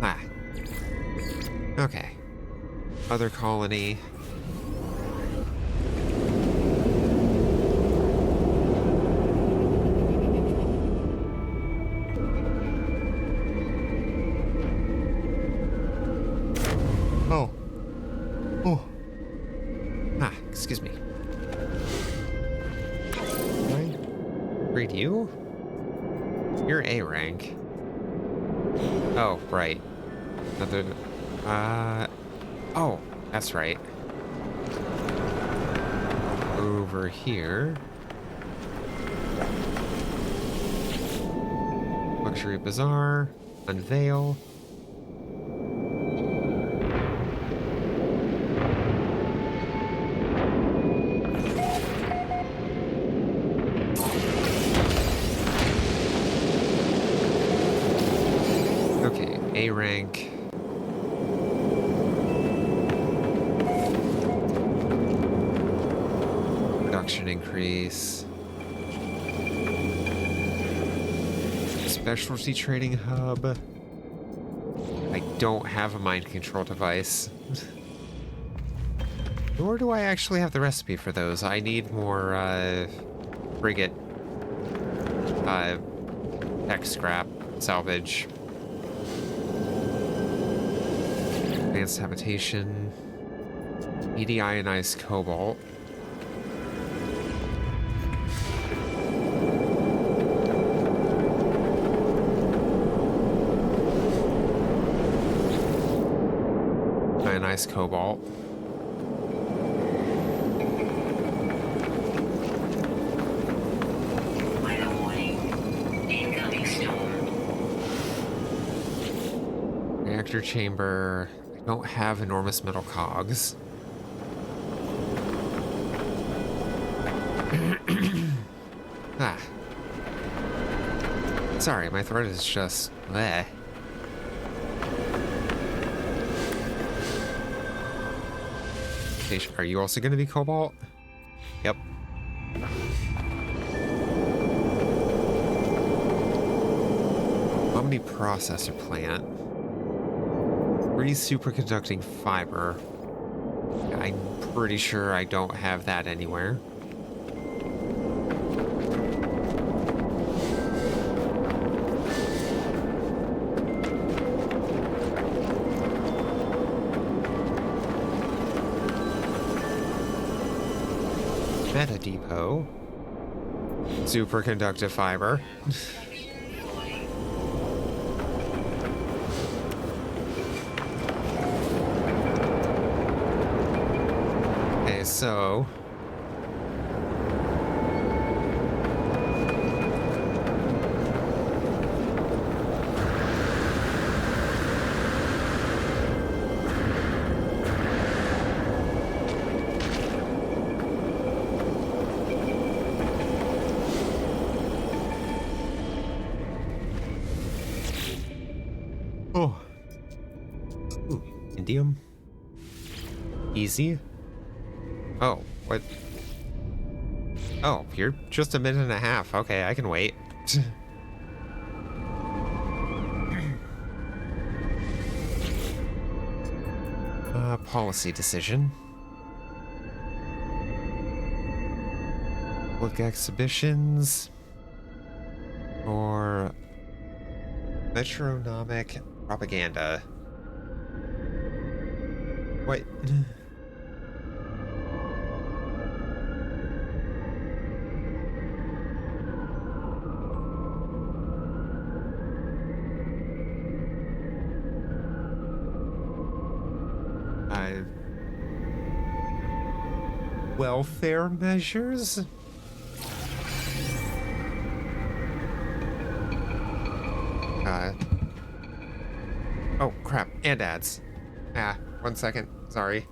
Ah. Okay. Other colony. Oh. Oh. Ah, excuse me. Can I read you? You're A rank. Oh, right. Another. Oh, that's right. Over here. Luxury Bazaar. Unveil. Okay, A rank. Production increase. Specialty trading hub. I don't have a mind control device. Nor do I actually have the recipe for those. I need more frigate. Tech scrap, salvage. Advanced habitation. 80 ionized cobalt. Ionized cobalt. Reactor chamber. I don't have enormous metal cogs. Ah. Sorry, my throat is just bleh. Are you also going to be cobalt? Yep. Omni processor plant. 3 superconducting fiber. I'm pretty sure I don't have that anywhere. Meta depot. Superconductive fiber. Okay, so Indium? Easy? Oh, what? Oh, you're just a minute and a half. Okay, I can wait. Policy decision. Book exhibitions. Or metronomic propaganda. What? Welfare measures? Oh, crap. And ads. Ah, 1 second. Sorry.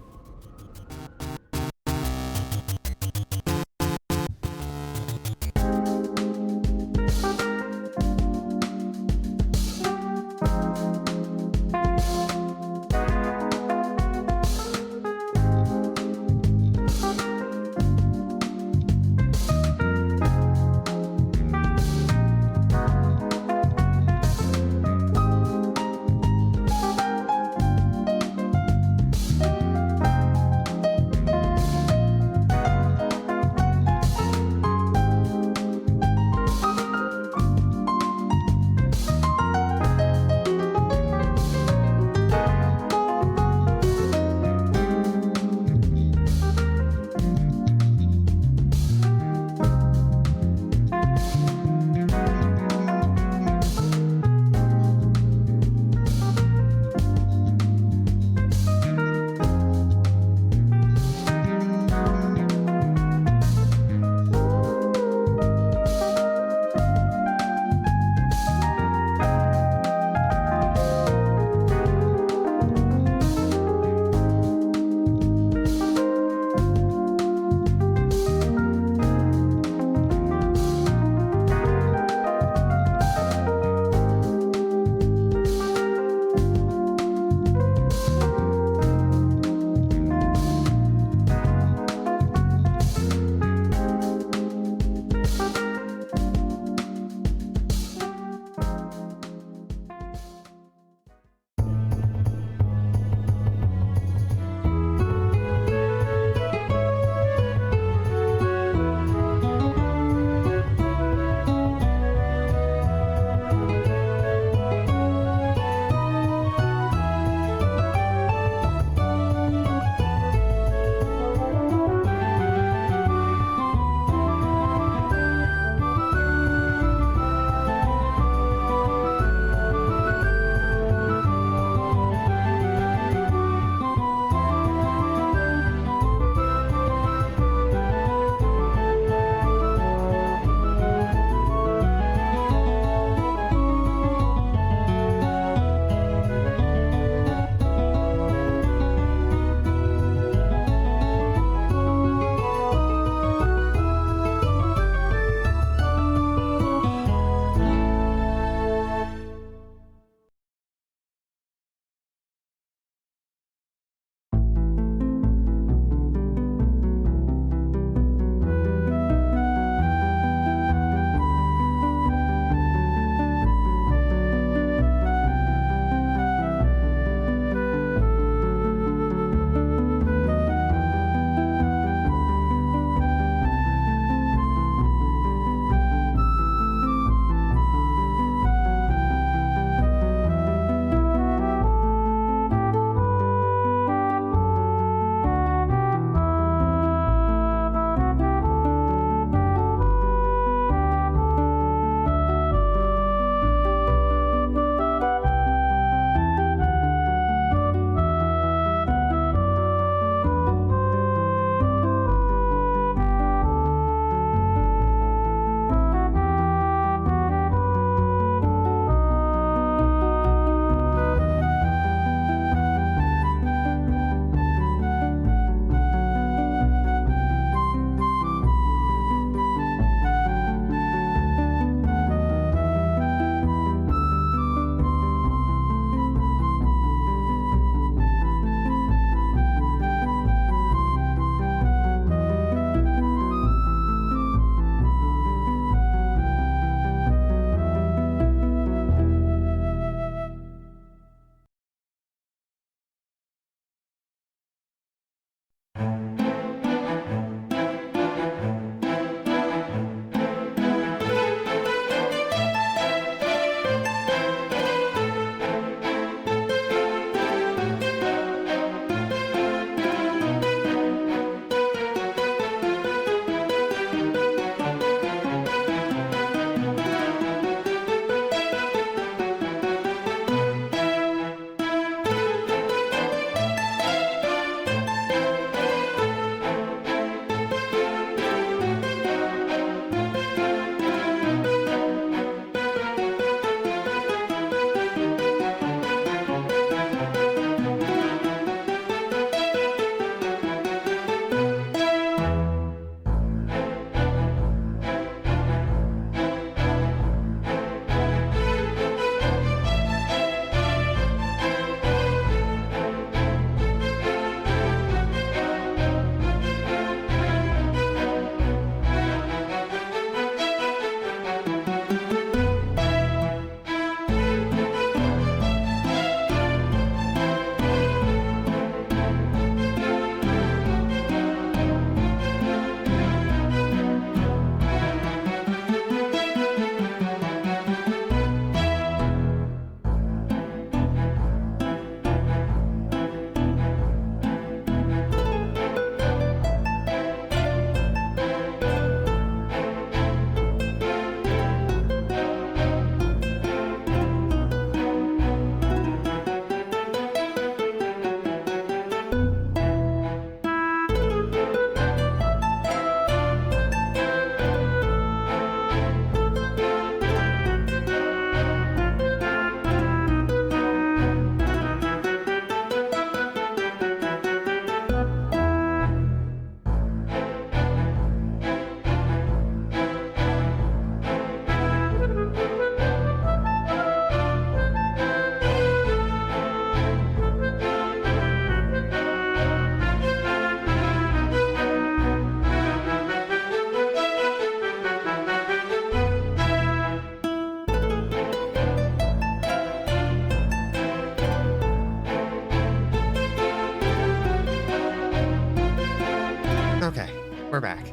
We're back.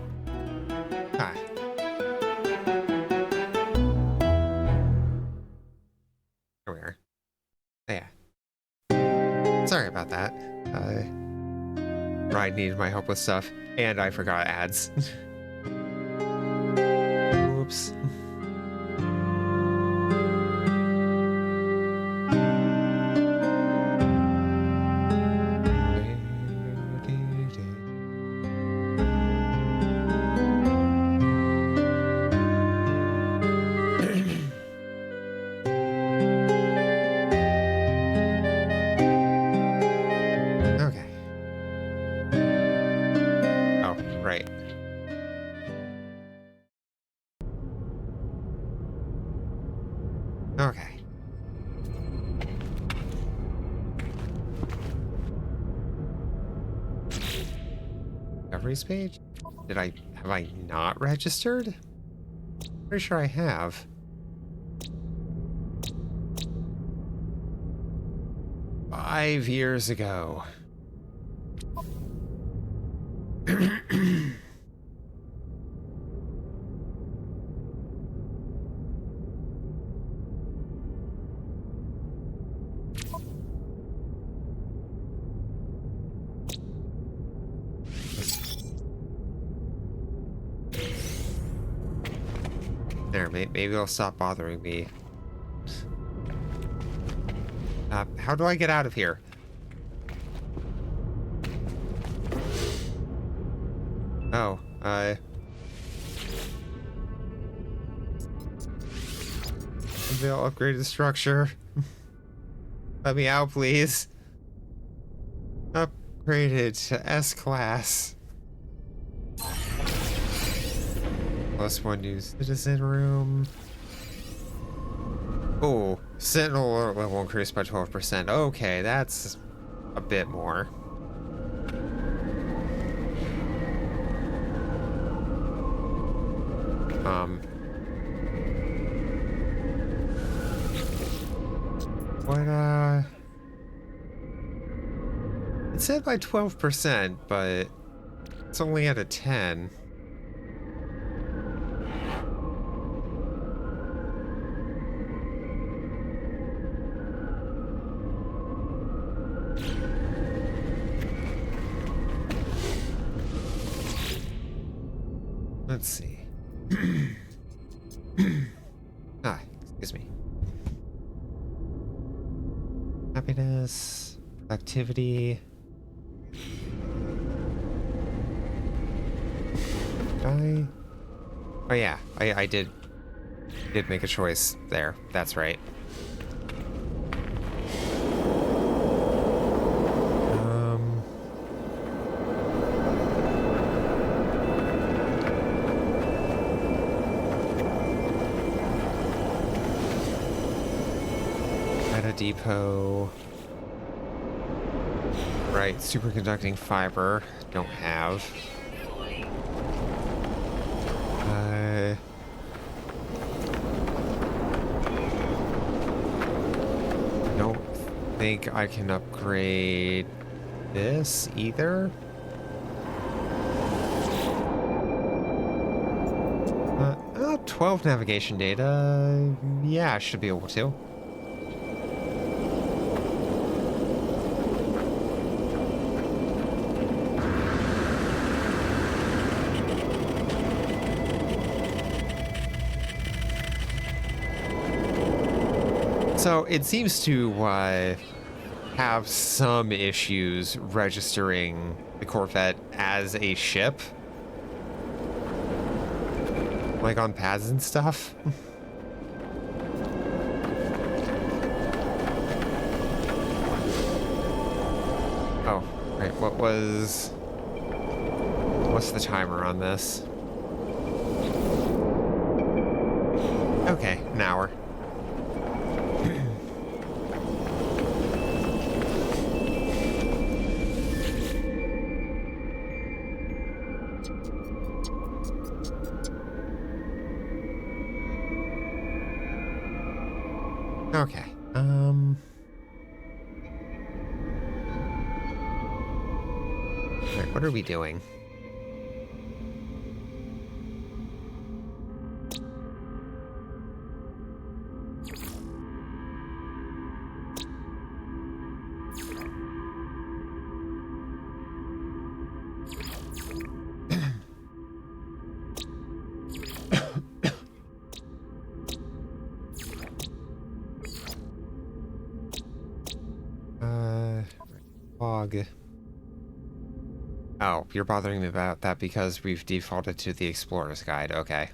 Hi. Here we are. Oh, yeah. Sorry about that. Ride needed my help with stuff, and I forgot ads. Oops. Okay. Oh, right. Okay. Discoveries page? Have I not registered? Pretty sure I have. Five years ago. There, maybe it'll stop bothering me. How do I get out of here? Oh, they'll upgrade the structure. Let me out, please. Upgraded to S class. +1 new citizen room. Oh, Sentinel alert level increased by 12%. Okay, that's a bit more. What, it said by 12%, but it's only at a 10. Let's see. Excuse me. Happiness, productivity. Oh yeah, I did make a choice there. That's right. Depot. Right, superconducting fiber. Don't have. I don't think I can upgrade this either. 12 navigation data. Yeah, I should be able to. So it seems to have some issues registering the Corvette as a ship, like on pads and stuff. Oh, right. What's the timer on this? Okay, an hour. Okay. Right, what are we doing? Log. Oh, you're bothering me about that because we've defaulted to the Explorer's Guide. Okay.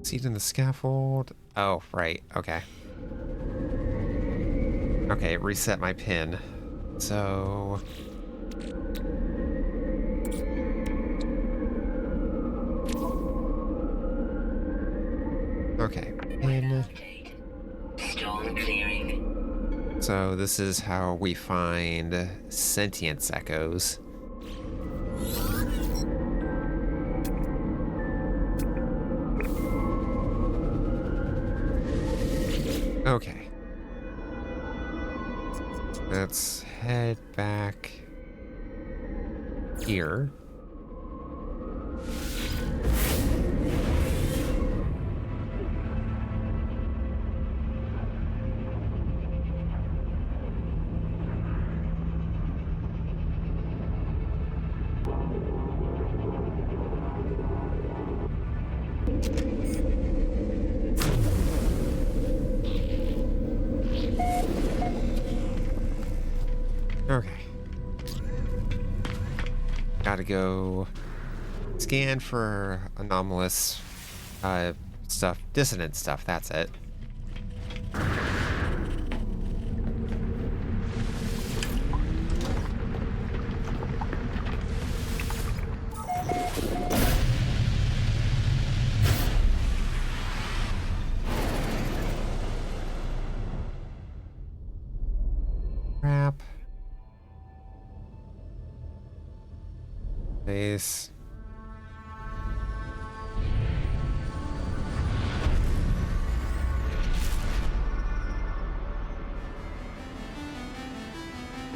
Seat in the scaffold. Oh, right. Okay. Okay, reset my pin. So... Okay, pin. Storm clearing. So this is how we find sentience echoes. Okay. Let's head back here. Okay. Gotta go scan for anomalous stuff, dissonant stuff, that's it. Crap. Base.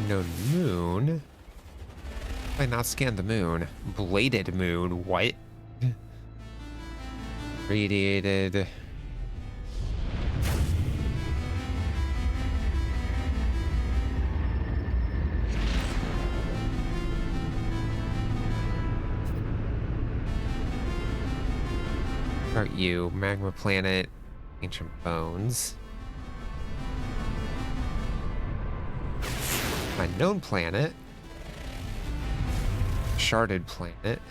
No moon. Why not scan the moon? Bladed moon, what? Radiated. About you, magma planet, ancient bones. My known planet. Sharded planet.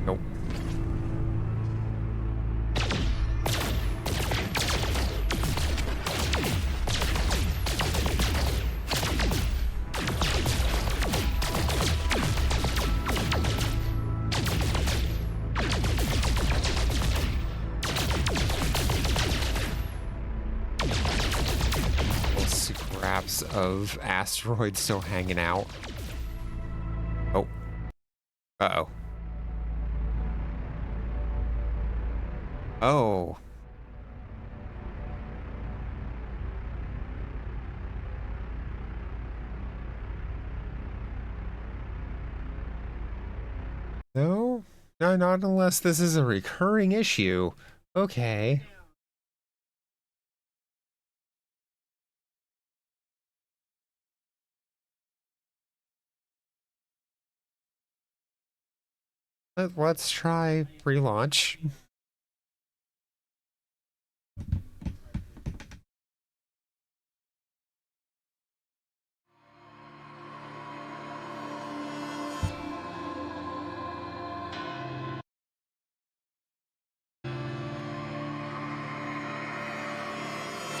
Nope. Scraps of asteroids still hanging out. Oh. Uh-oh. Oh. No? No, not unless this is a recurring issue. Okay. Let's try relaunch.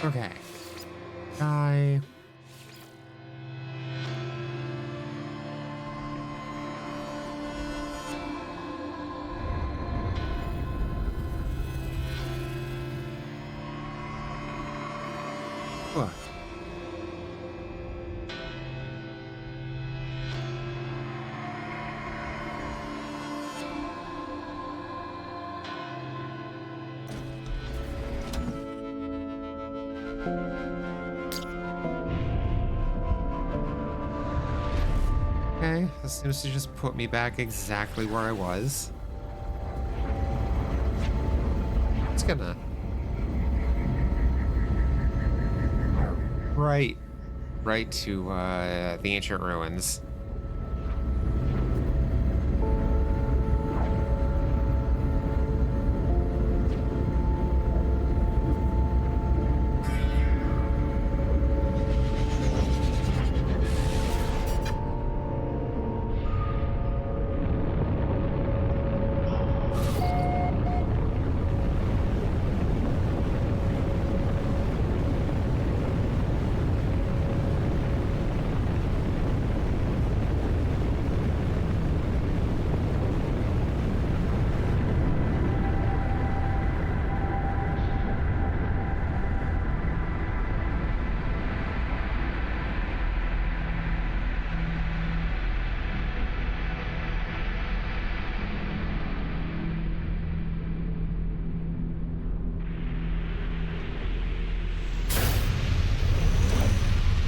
Okay. Guy. Okay, this seems to just put me back exactly where I was. It's gonna... Right to, the ancient ruins.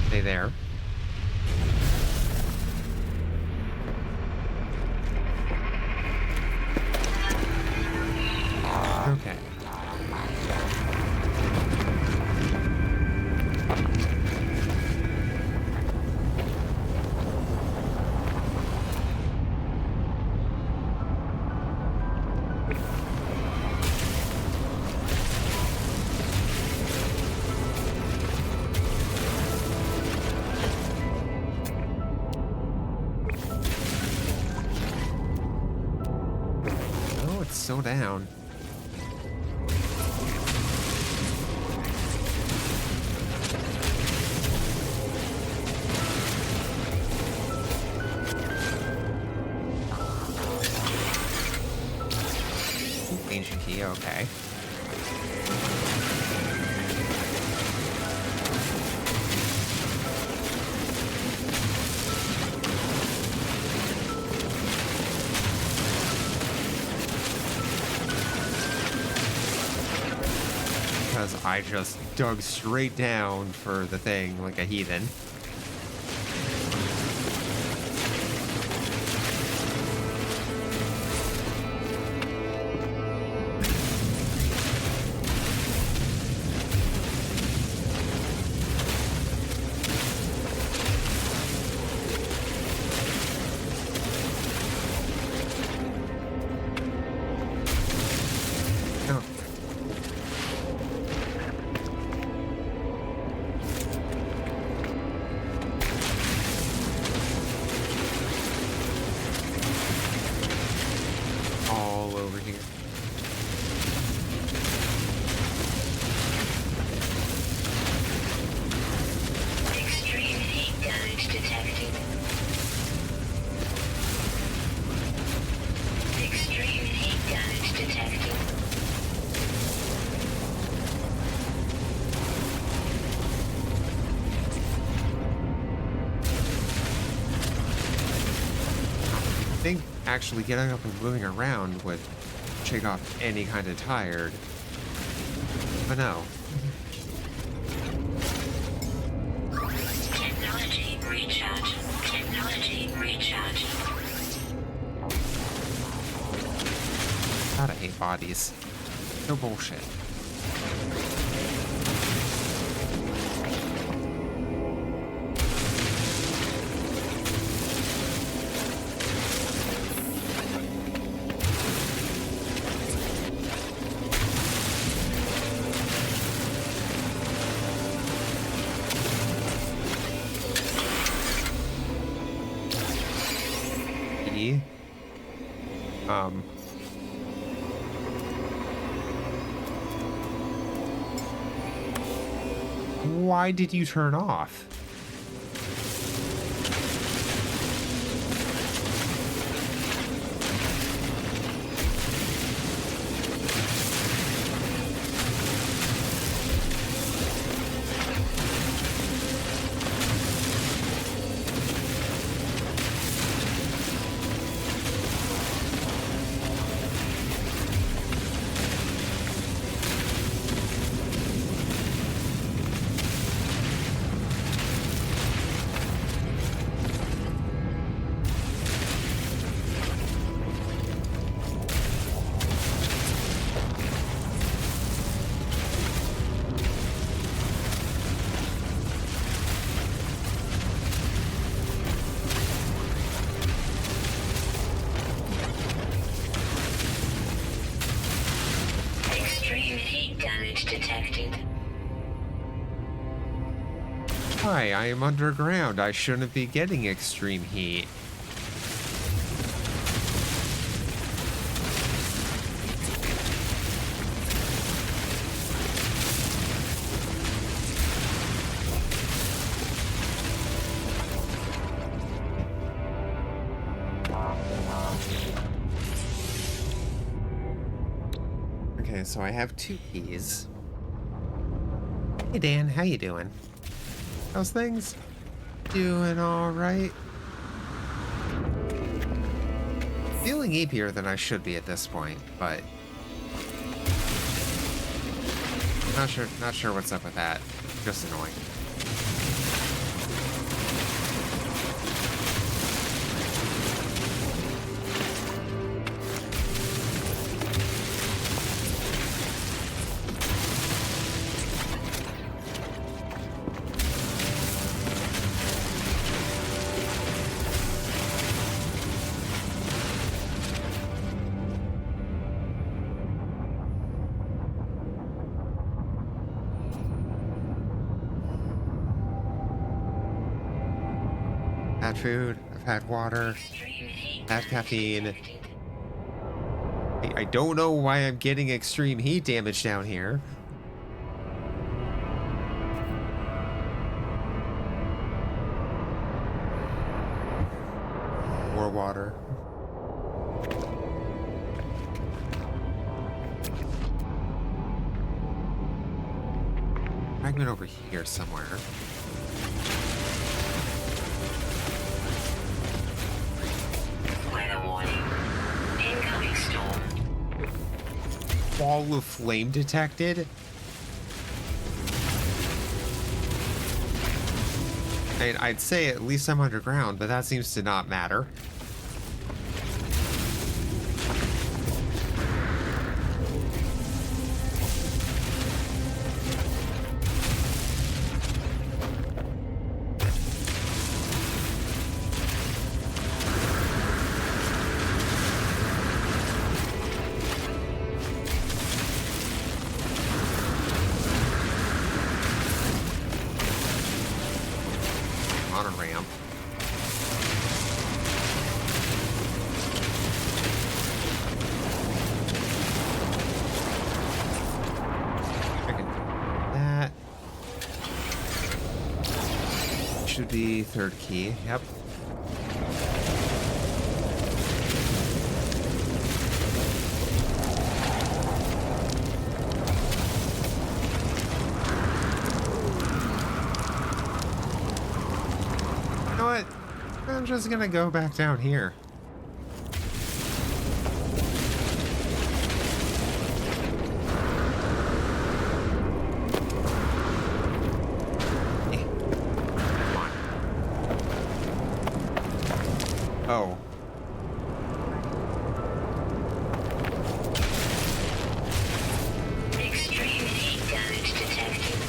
Stay there. Okay. Oh, it's so down. Ancient key, okay. Because I just dug straight down for the thing like a heathen. All over here. Extreme heat damage detected. Extreme heat damage detected. I think actually getting up and moving around would shake off any kind of tired. But no. Technology recharge. Technology recharge. God, I hate bodies. No bullshit. Why did you turn off? detected. Why? I am underground. I shouldn't be getting extreme heat. Okay, so I have 2 keys. Hey Dan, how you doing? How's things? Doing alright? Feeling eepier than I should be at this point, but not sure what's up with that. Just annoying. Had food, I've had water, had caffeine. I don't know why I'm getting extreme heat damage down here. More water. Fragment over here somewhere. Incoming storm. Ball of flame detected. I'd say at least I'm underground, but that seems to not matter. On a ramp. I can do that. Should be 3rd key. Yep. I'm just gonna go back down here. Oh. Extreme heat damage detected.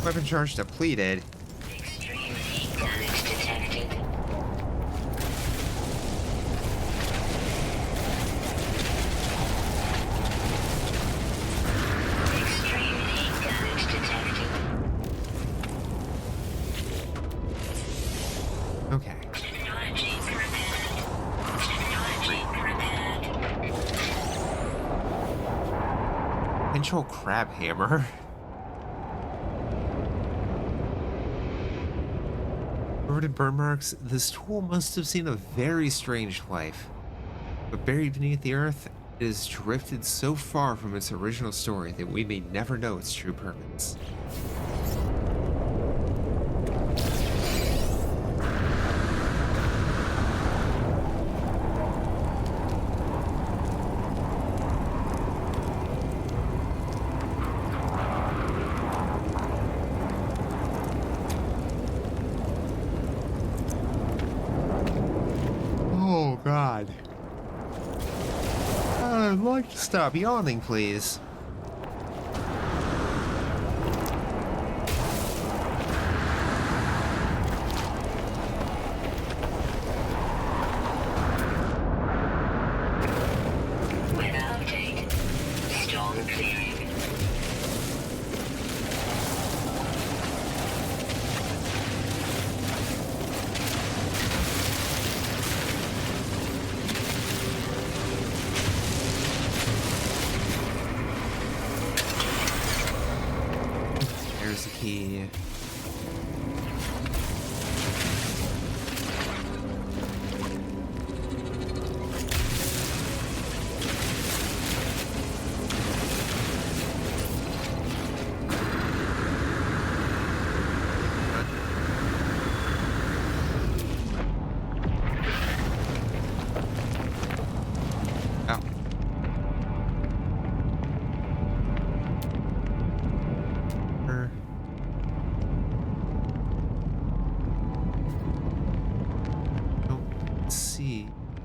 Weapon charge depleted. Extreme heat damage detected. Extreme heat damage detected. Okay. Technology repaired. Technology repaired. Potential crab hammer. Covered in burn marks, this tool must have seen a very strange life. But buried beneath the earth, it has drifted so far from its original story that we may never know its true purpose. Oh God. I'd like to stop yawning, please.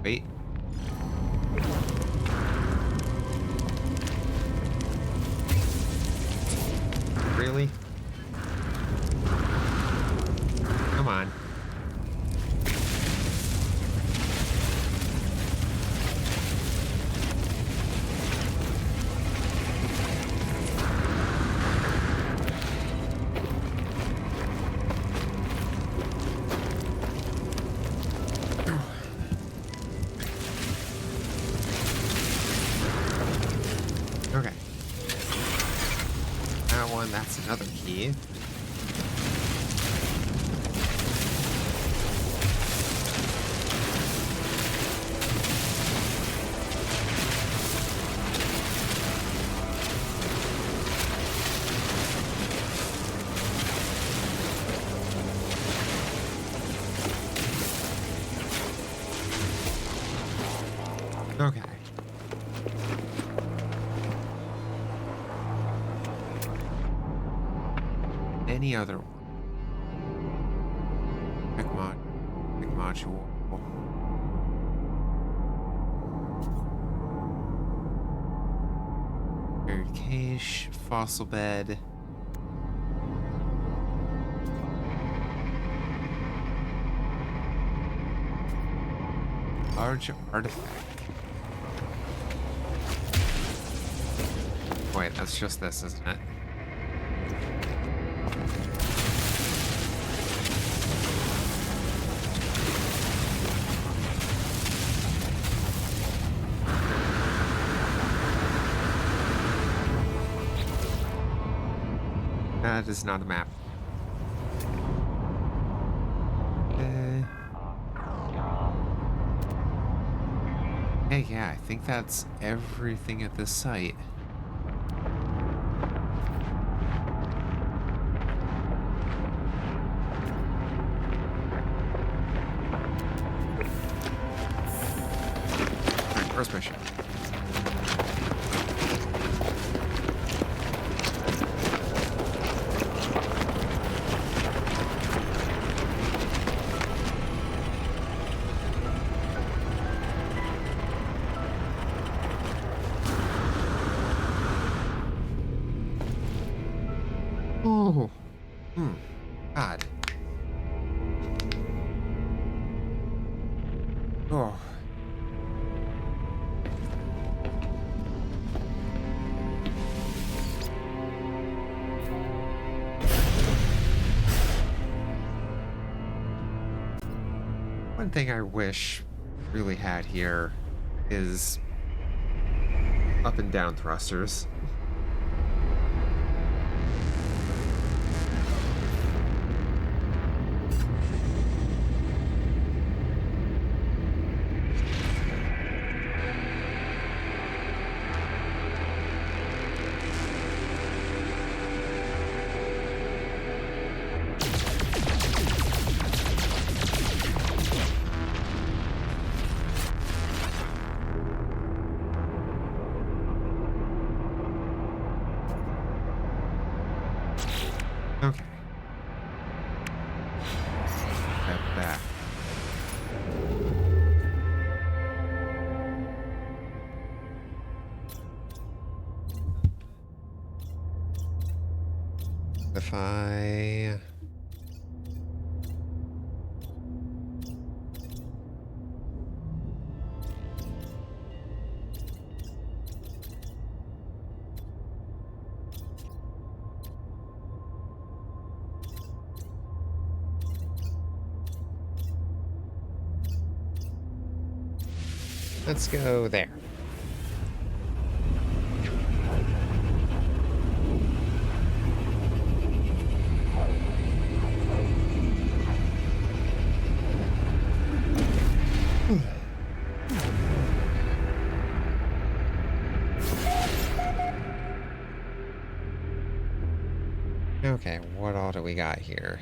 Wait. Really? Come on. Okay. That one, that's another key. Okay. Any other one? Big module. Buried cache, fossil bed. Large artifact. Wait, that's just this, isn't it? That is not a map. Hey, yeah, I think that's everything at this site. Alright, first mission. Oh, God. Oh. One thing I wish really had here is up and down thrusters. Okay. Step back. If I... Let's go there. Okay, what all do we got here?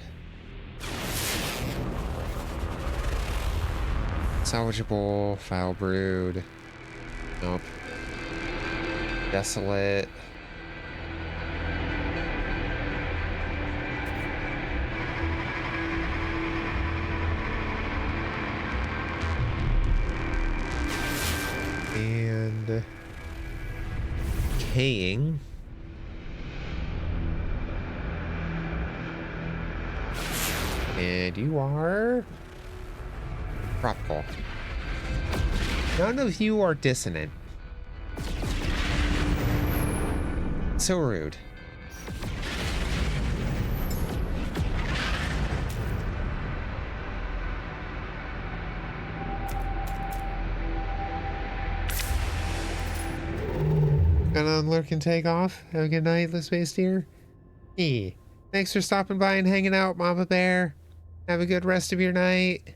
Salvageable, foul brood. Nope. Desolate. And decaying. And you are tropical. None of you are dissonant. So rude. Gonna unlurk and take off. Have a good night, little space deer. Hey, thanks for stopping by and hanging out, Mama Bear. Have a good rest of your night.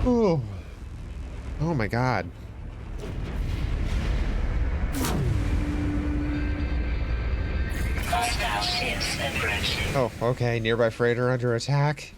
Oh. Oh my god. Oh, okay. Nearby freighter under attack.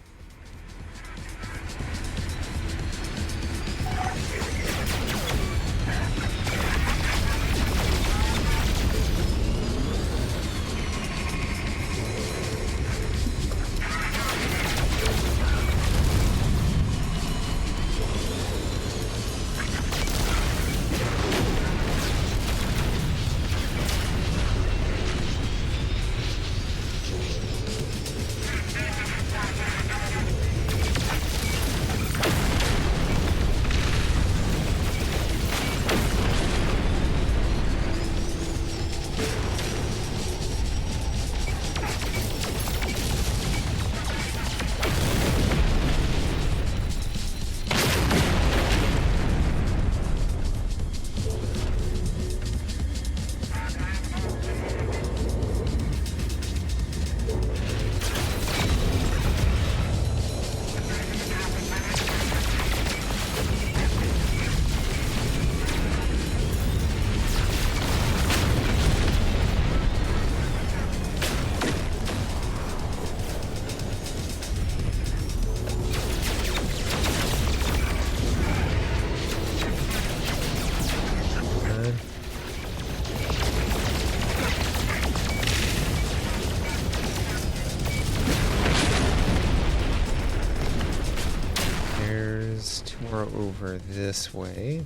Over this way.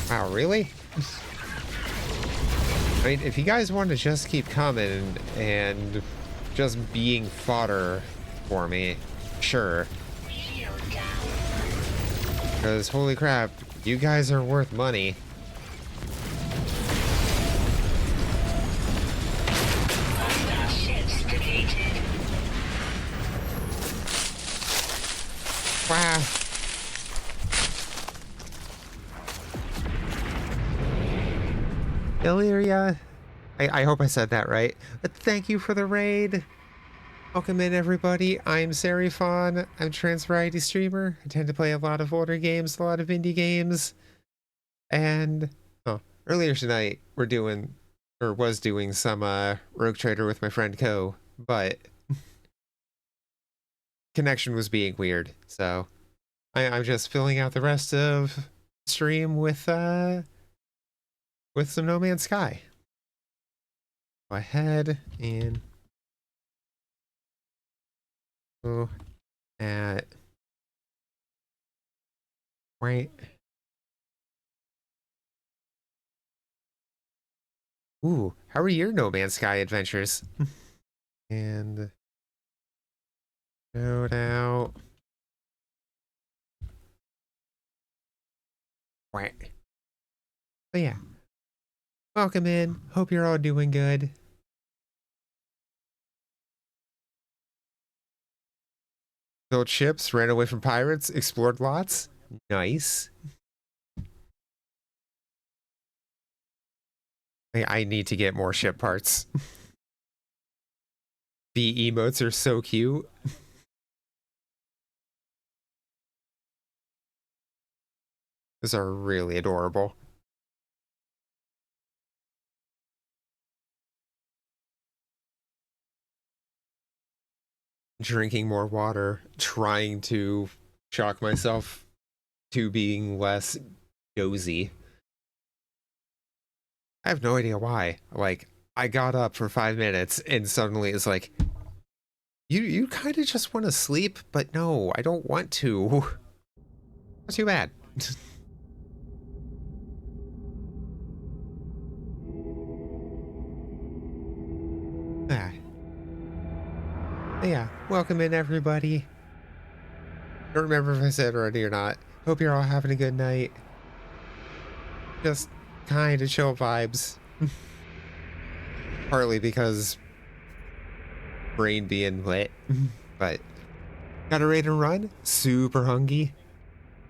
Wow, really? I mean, if you guys want to just keep coming and just being fodder for me, sure. Because holy crap, you guys are worth money. Wow. Illyria, I hope I said that right, but thank you for the raid. Welcome in, everybody. I'm Serifon. I'm a trans variety streamer. I tend to play a lot of older games, a lot of indie games. And earlier tonight we're doing, or was doing, some Rogue Trader with my friend Ko, but connection was being weird, so I'm just filling out the rest of stream with some No Man's Sky. Go ahead and go at right. Ooh, how are your No Man's Sky adventures? And shout out. Right. But yeah. Welcome in. Hope you're all doing good. Built ships, ran away from pirates, explored lots. Nice. I need to get more ship parts. The emotes are so cute. Those are really adorable. Drinking more water, trying to shock myself to being less dozy. I have no idea why. Like, I got up for 5 minutes and suddenly it's like, you kind of just want to sleep, but no, I don't want to. Not too bad. Ah. Yeah, welcome in everybody. Don't remember if I said it already or not. Hope you're all having a good night. Just kind of chill vibes. Partly because brain being lit, but got a raid and run. Super hungry.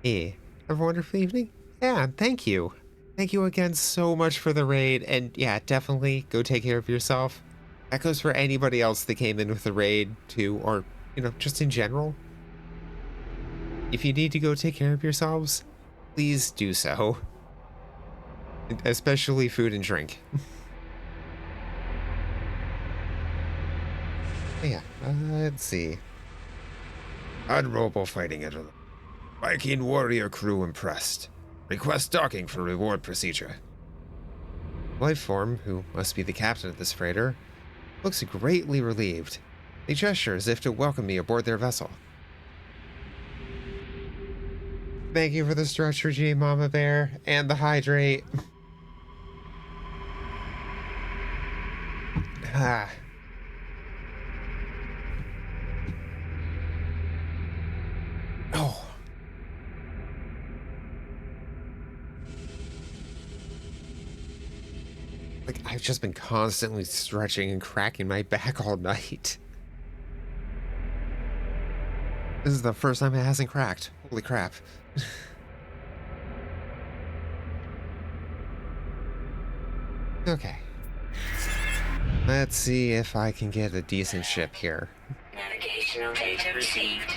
Hey, have a wonderful evening. Yeah, thank you. Thank you again so much for the raid, and yeah, definitely go take care of yourself. That goes for anybody else that came in with the raid too, or just in general. If you need to go take care of yourselves, please do so. Especially food and drink. Yeah, let's see. Admirable fighting, Admiral. Viking warrior crew impressed. Request docking for reward procedure. Lifeform, who must be the captain of this freighter, looks greatly relieved. They gesture as if to welcome me aboard their vessel. Thank you for the stretch regime, Mama Bear, and the hydrate. Ah. Oh. Like, I've just been constantly stretching and cracking my back all night. This is the first time it hasn't cracked. Holy crap. Okay. Let's see if I can get a decent ship here. Navigational data received.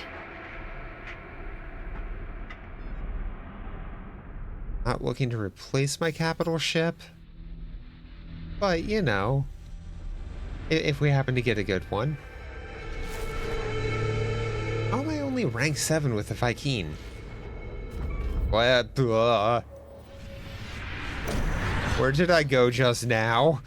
Not looking to replace my capital ship, but if we happen to get a good one. How am I only rank 7 with the Viking? What? Where did I go just now?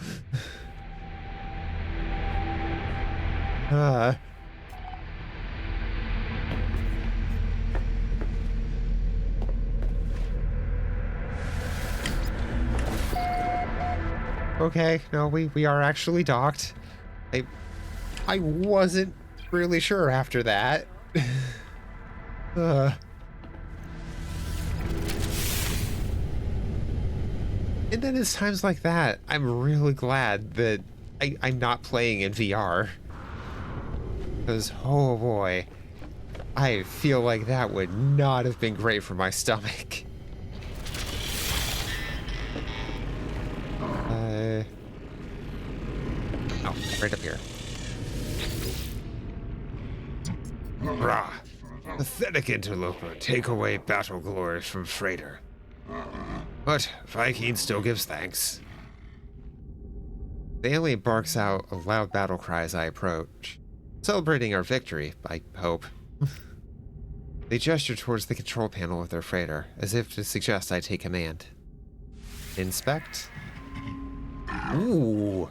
Okay, no, we are actually docked. I wasn't really sure after that. And then it's times like that, I'm really glad that I'm not playing in VR. Because, oh boy, I feel like that would not have been great for my stomach. Oh, right up here. Rah! Pathetic interloper, take away battle glory from freighter. But Viking still gives thanks. The alien barks out a loud battle cry as I approach, celebrating our victory, I hope. They gesture towards the control panel of their freighter, as if to suggest I take command. Inspect. Ooh.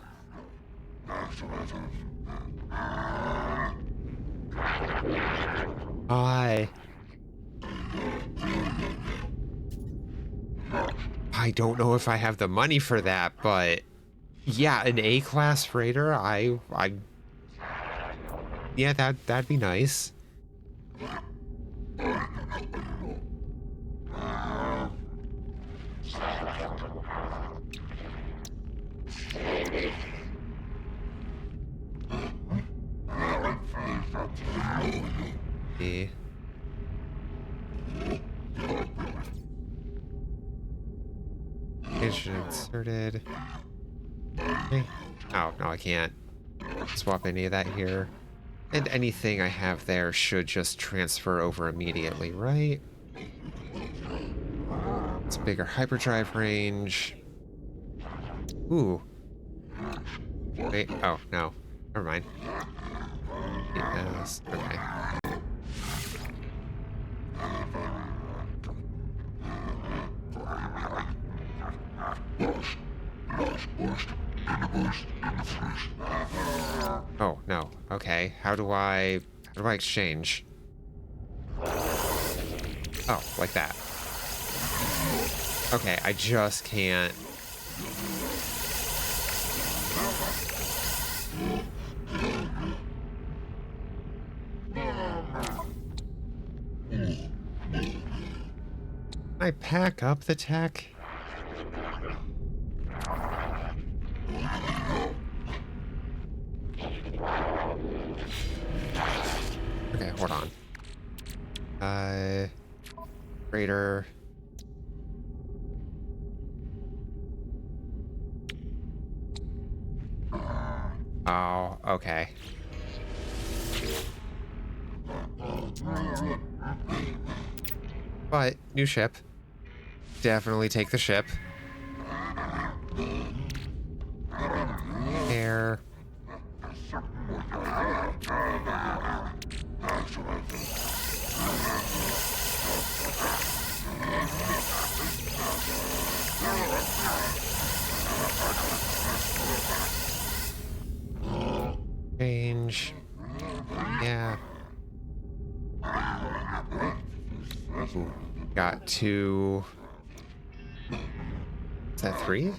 Hi. I don't know if I have the money for that, but yeah, an A-class freighter, yeah, that'd be nice. Mission inserted. Okay. Oh, no, I can't swap any of that here. And anything I have there should just transfer over immediately, right? It's a bigger hyperdrive range. Ooh. Wait, oh, no. Never mind. Yes, okay. Oh, no. Okay. How do I exchange? Oh, like that. Okay, I just can't. I pack up the tech? Okay, hold on. Raider. Oh, okay. But, new ship. Definitely take the ship. Air. Change. Yeah. Ooh, got 2. Is that 3?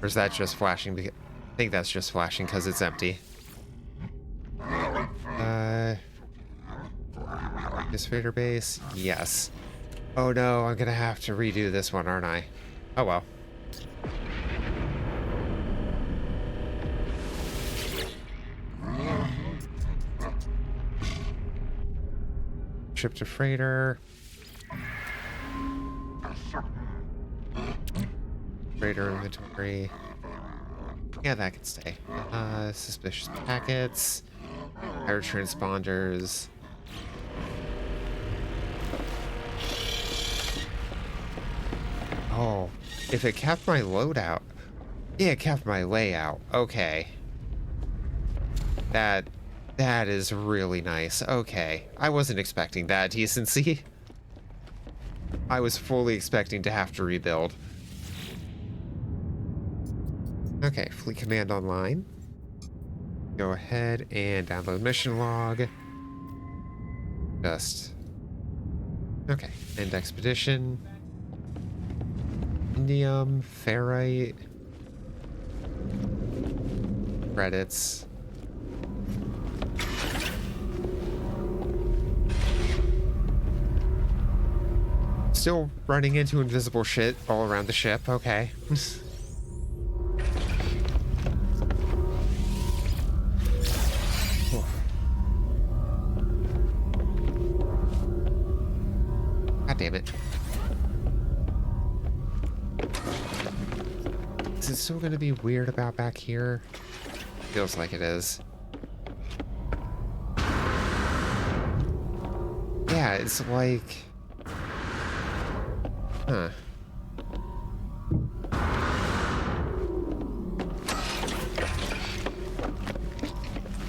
Or is that just flashing? I think that's just flashing because it's empty. This Vader base? Yes. Oh no, I'm gonna have to redo this one, aren't I? Oh well. Ship to freighter. Freighter inventory. Yeah, that can stay. Suspicious packets. Air transponders. Oh, if it kept my loadout. Yeah, it kept my layout. Okay. That is really nice. Okay. I wasn't expecting that, decency. I was fully expecting to have to rebuild. Okay, Fleet Command online. Go ahead and download mission log. Just... Okay, end expedition. Indium, ferrite. Credits. Still running into invisible shit all around the ship, okay. God damn it. Is it still gonna be weird about back here? Feels like it is. Yeah, it's like... Huh.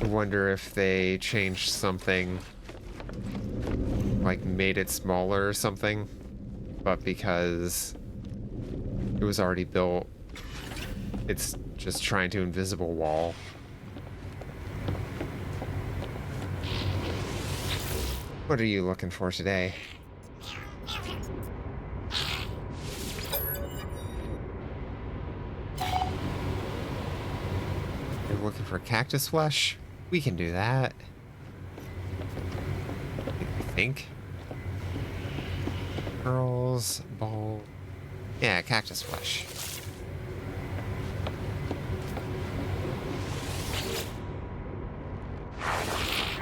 I wonder if they changed something, like made it smaller or something, but because it was already built, it's just trying to invisible wall. What are you looking for today? You're looking for cactus flesh? We can do that. I think. Pearls, ball. Yeah, cactus flesh.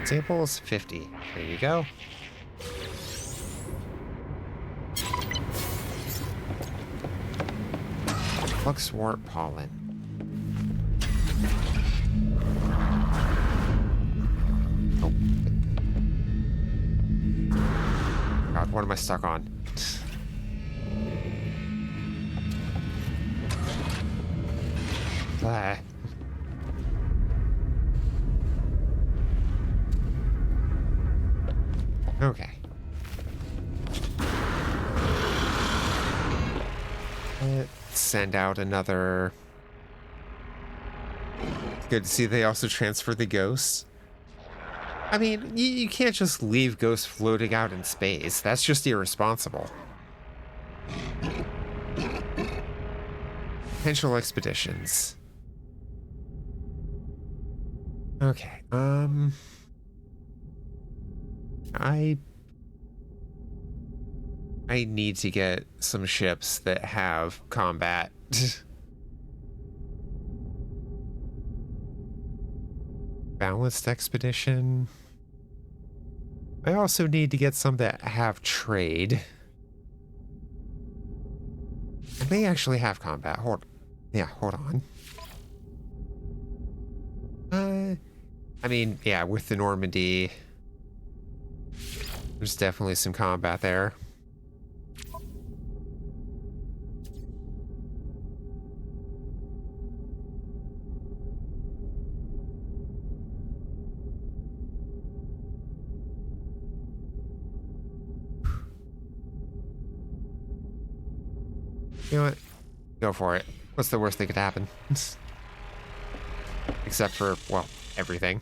Samples 50. There you go. Fluxwort pollen. Oh. God, what am I stuck on? Ah. Okay. Let's send out another. Good to see they also transfer the ghosts. I mean, you can't just leave ghosts floating out in space. That's just irresponsible. Potential expeditions. Okay, I need to get some ships that have combat. Balanced expedition. I also need to get some that have trade. I may actually have combat. Hold on. I mean, yeah, with the Normandy, there's definitely some combat there. You know what? Go for it. What's the worst that could happen? Except for, well, everything.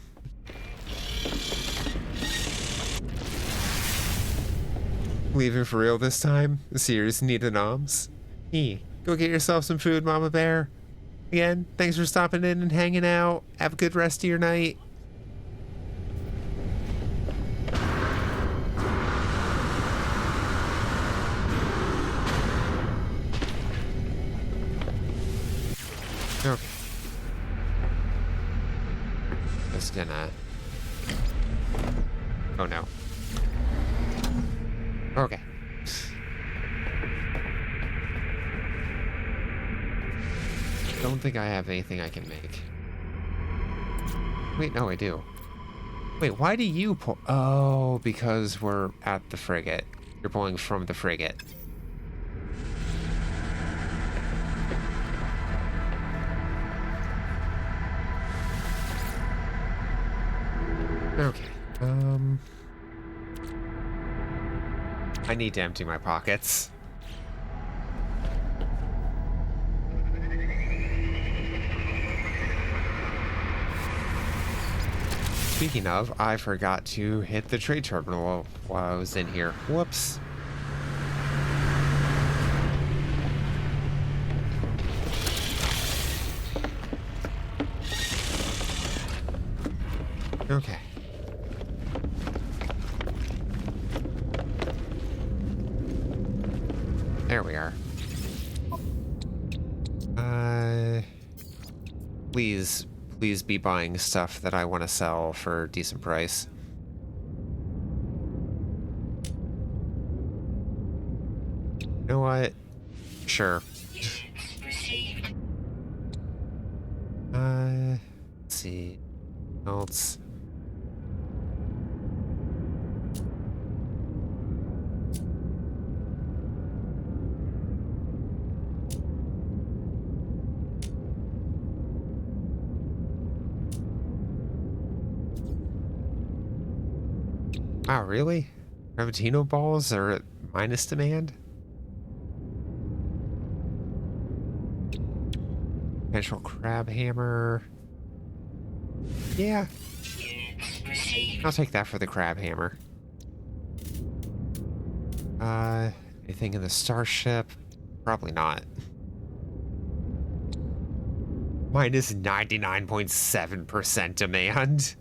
Leaving for real this time? The series needed noms? Go get yourself some food, Mama Bear. Again, thanks for stopping in and hanging out. Have a good rest of your night. Okay. Just gonna... Oh no. Okay. Don't think I have anything I can make. Wait, no, I do. Wait, why do you pull? Oh, because we're at the frigate. You're pulling from the frigate. Okay. I need to empty my pockets. Speaking of, I forgot to hit the trade terminal while I was in here. Whoops. Okay. There we are. Please be buying stuff that I want to sell for a decent price. You know what? Sure. Let's see. Else. Wow, really? Gravitino balls are at minus demand? Potential crab hammer. Yeah. I'll take that for the crab hammer. Anything in the starship? Probably not. Minus 99.7% demand.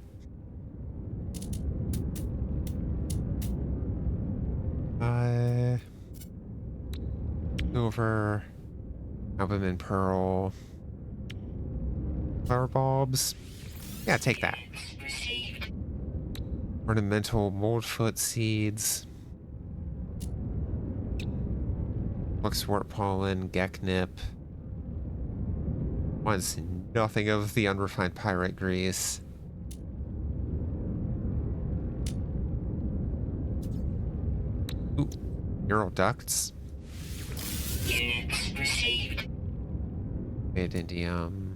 Silver, albumin pearl, flower bulbs. Yeah, take that. Ornamental moldfoot seeds. Fluxwort pollen, geknip. Wants nothing of the unrefined pirate grease. Ooh, neural ducts. Units received. Indium.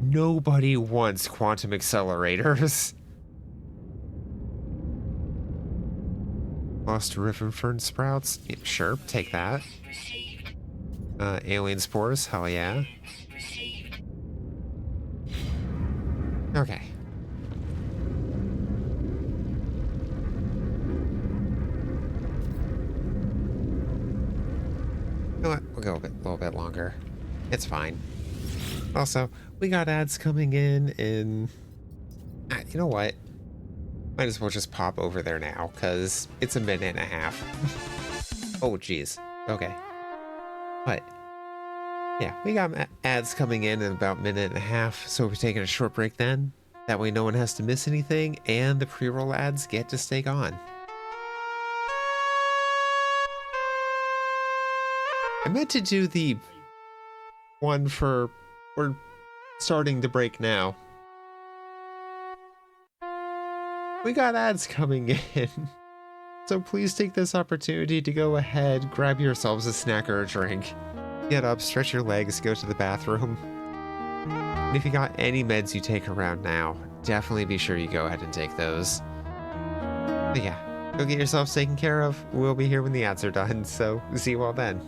Nobody wants quantum accelerators. Lost ribbon fern sprouts. Yeah, sure, take that. Alien spores. Hell yeah. Okay. You know what? We'll go a little bit longer. It's fine. Also, we got ads coming in. You know what? Might as well just pop over there now, because it's a minute and a half. Oh, jeez. Okay. But, yeah, we got ads coming in about a minute and a half, so we're taking a short break then. That way no one has to miss anything, and the pre-roll ads get to stay on. I meant to do the one for... We're starting the break now. We got ads coming in. So please take this opportunity to go ahead, grab yourselves a snack or a drink. Get up, stretch your legs, go to the bathroom. And if you got any meds you take around now, definitely be sure you go ahead and take those. But yeah, go get yourselves taken care of. We'll be here when the ads are done, so see you all then.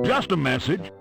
Just a message.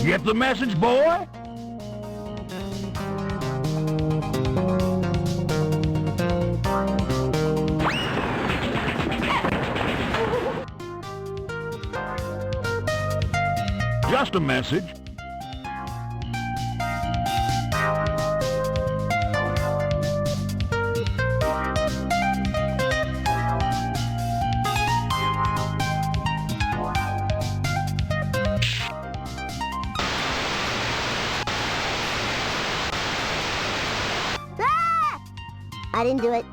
Get the message, boy? Just a message. I didn't do it.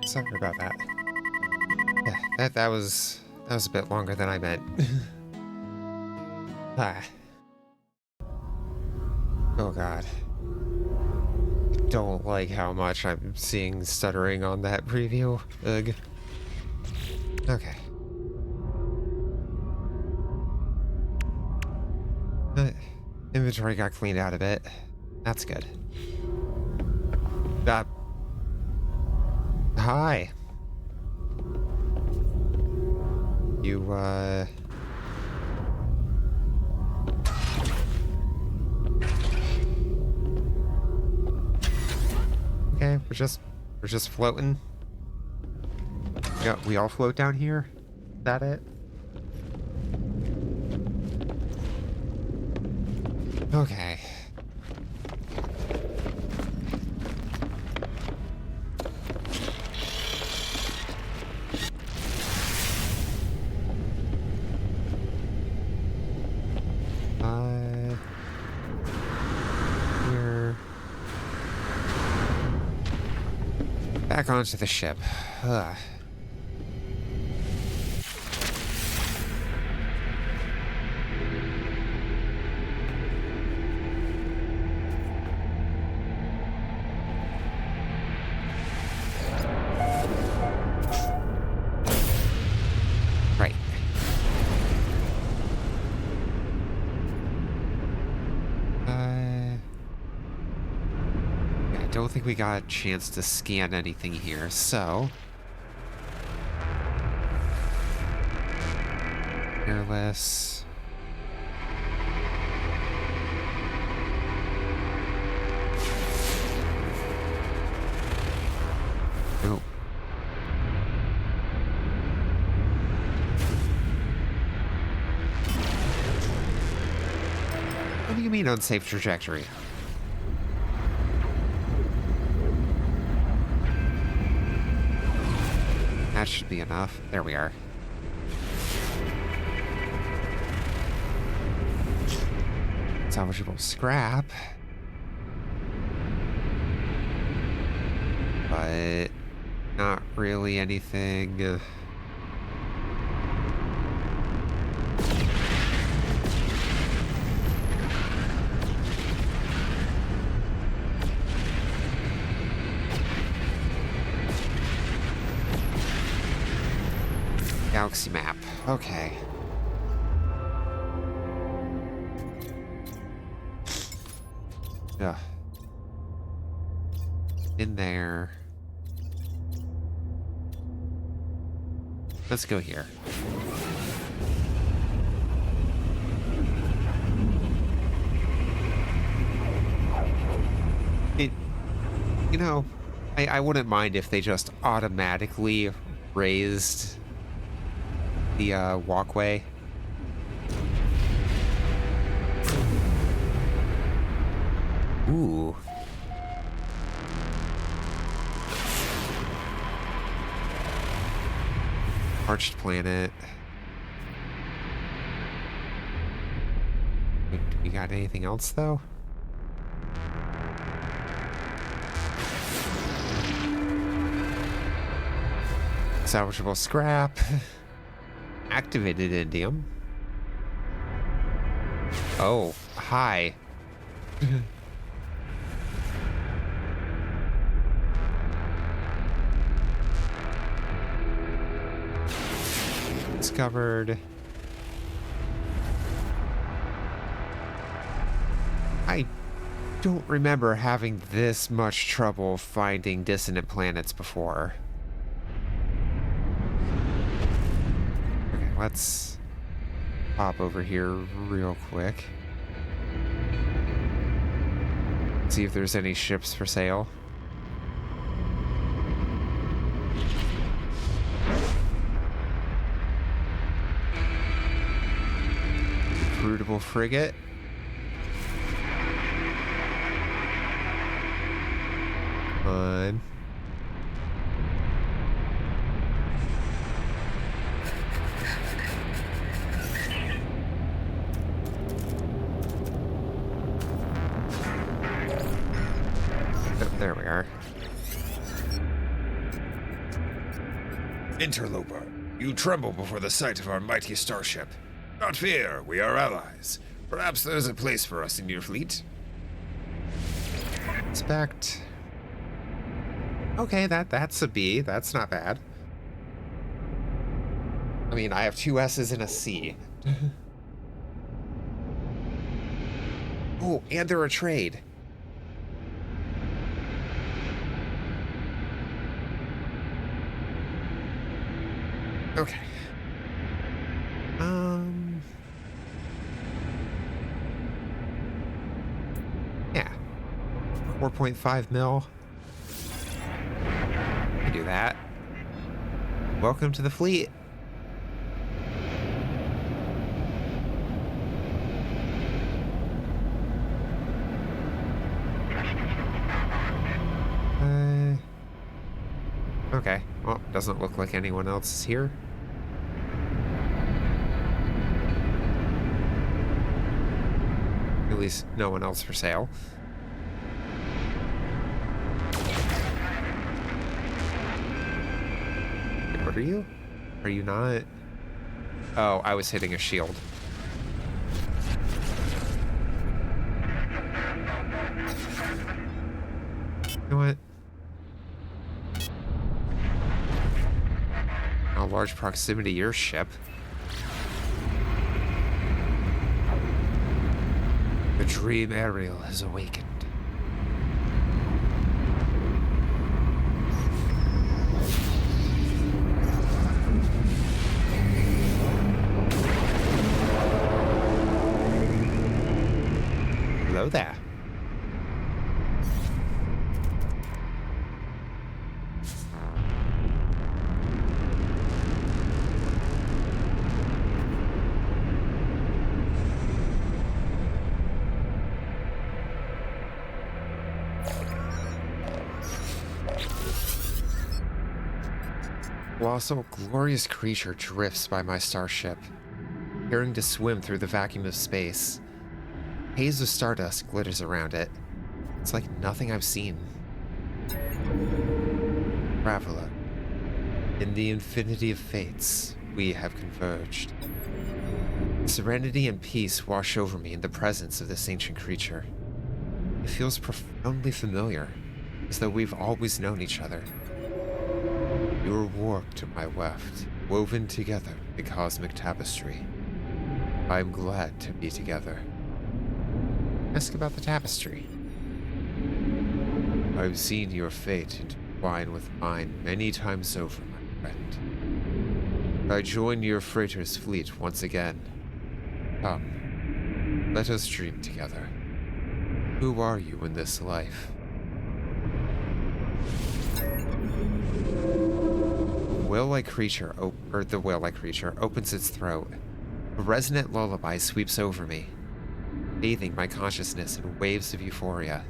Sorry about that. Yeah, that was a bit longer than I meant. Oh god. I don't like how much I'm seeing stuttering on that preview. Ugh. Okay. Inventory got cleaned out a bit. That's good. Hi. You, okay, we're just floating. Yeah, we all float down here? Is that it? Okay. Here. Back onto the ship. Ugh. think we got a chance to scan anything here, so... Careless. Nope. What do you mean unsafe trajectory? That should be enough. There we are. Salvageable scrap. But not really anything. Galaxy map. Okay. Ugh. In there. Let's go here. You know, I wouldn't mind if they just automatically raised the walkway. Ooh. Parched planet. You got anything else though? Salvageable scrap. Activated indium. Oh, hi. Discovered. I don't remember having this much trouble finding dissonant planets before. Okay, let's pop over here real quick. See if there's any ships for sale. Recruitable frigate. Fun. Oh, there we are. Interloper, you tremble before the sight of our mighty starship. Not fear, we are allies. Perhaps there's a place for us in your fleet. Inspect. Okay, that's a B. That's not bad. I mean, I have 2 S's and a C. Oh, and they're a trade. Okay. Yeah. 4.5 mil. I do that. Welcome to the fleet. Okay. Well, doesn't look like anyone else is here. At least no one else for sale. What are you? Are you not? Oh, I was hitting a shield. You know what? How large proximity to your ship? The dream aerial has awakened. Hello there. A colossal, glorious creature drifts by my starship, appearing to swim through the vacuum of space. A haze of stardust glitters around it. It's like nothing I've seen. Traveler, in the infinity of fates, we have converged. Serenity and peace wash over me in the presence of this ancient creature. It feels profoundly familiar, as though we've always known each other. You are warped to my weft, woven together in a cosmic tapestry. I am glad to be together. Ask about the tapestry. I've seen your fate intertwine with mine many times over, my friend. I join your freighter's fleet once again. Come, let us dream together. Who are you in this life? The whale-like creature opens its throat. A resonant lullaby sweeps over me, bathing my consciousness in waves of euphoria.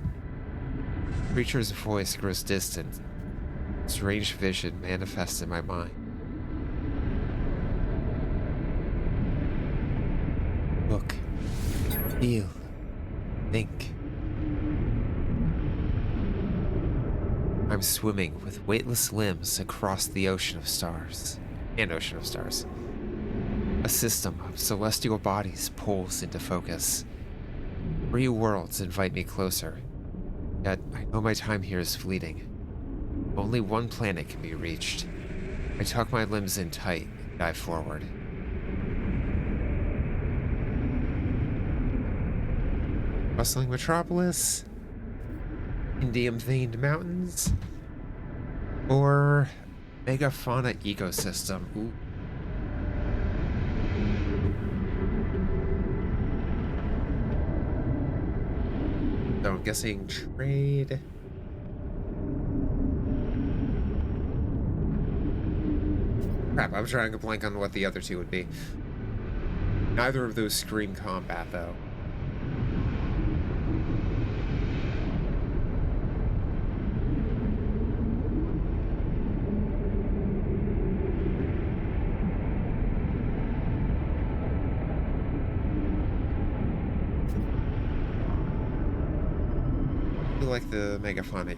The creature's voice grows distant. Strange vision manifests in my mind. Look, feel, think. I'm swimming with weightless limbs across the ocean of stars. A system of celestial bodies pulls into focus. 3 worlds invite me closer. Yet, I know my time here is fleeting. Only one planet can be reached. I tuck my limbs in tight and dive forward. Bustling metropolis? Indium-veined mountains? Or megafauna ecosystem? Ooh. So I'm guessing trade. Crap, I'm trying to blank on what the other two would be. Neither of those scream combat, though. Like the megafauna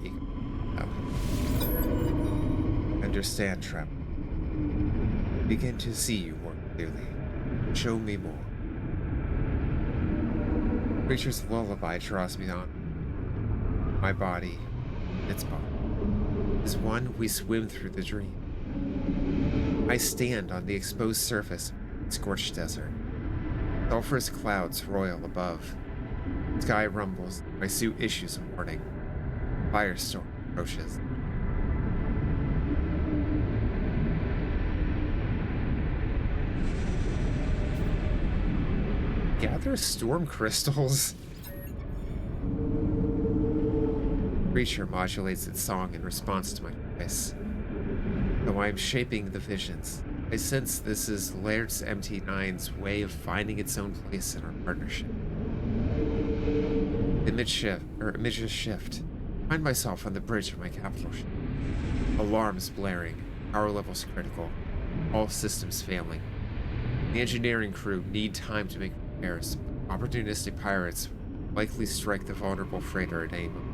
Understand, Trap. Begin to see you more clearly. Show me more. Creature's lullaby draws me on. My body, its body. As one, we swim through the dream. I stand on the exposed surface of the scorched desert. Sulphurous clouds roil above. Sky rumbles. My suit issues a warning. Firestorm approaches. Gather storm crystals. Creature modulates its song in response to my voice. Though I am shaping the visions, I sense this is Laird's MT9's way of finding its own place in our partnership. Images shift. I find myself on the bridge of my capital ship. Alarms blaring. Power levels critical. All systems failing. The engineering crew need time to make repairs. Opportunistic pirates likely strike the vulnerable freighter at any moment.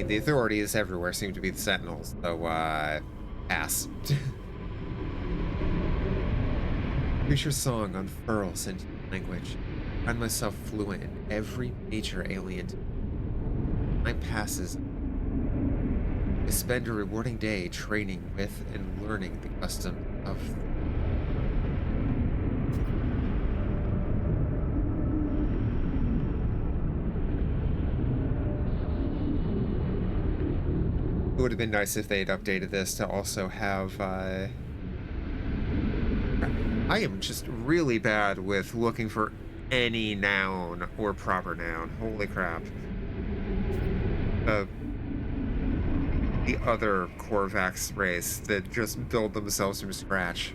The authorities everywhere seem to be the Sentinels, so, pass. Creature's song unfurls into language. I find myself fluent in every major alien. Time passes. I spend a rewarding day training with and learning the custom of. It would have been nice if they'd updated this to also have, I am just really bad with looking for any noun or proper noun. Holy crap. The other Korvax race that just build themselves from scratch.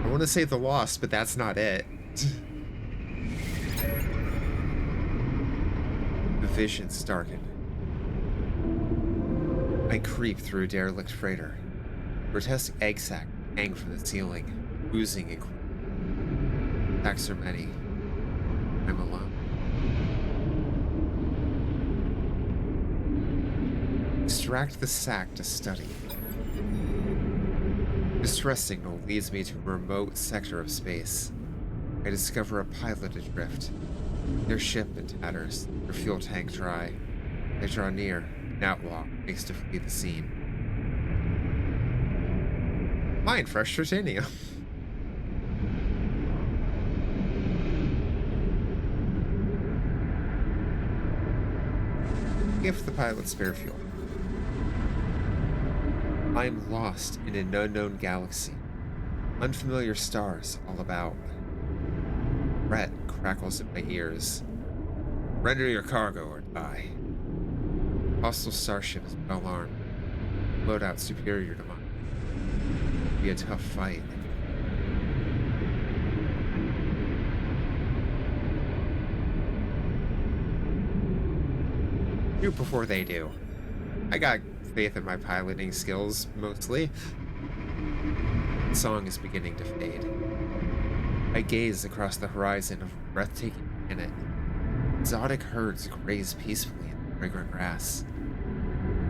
I want to say the Lost, but that's not it. The visions darken. I creep through a derelict freighter. Grotesque egg sac hang from the ceiling, oozing and sacks are many. I'm alone. Extract the sack to study. Distress signal leads me to a remote sector of space. I discover a pilot adrift. Their ship in tatters, their fuel tank dry. I draw near. An outlaw makes to flee the scene. Mine, fresh titanium. Gift the pilot spare fuel. I'm lost in an unknown galaxy. Unfamiliar stars all about. Red crackles in my ears. Render your cargo or die. Hostile starship is well armed. Loadout superior to mine. Be a tough fight. Do before they do. I got faith in my piloting skills, mostly. The song is beginning to fade. I gaze across the horizon of a breathtaking planet. Exotic herds graze peacefully in the fragrant grass.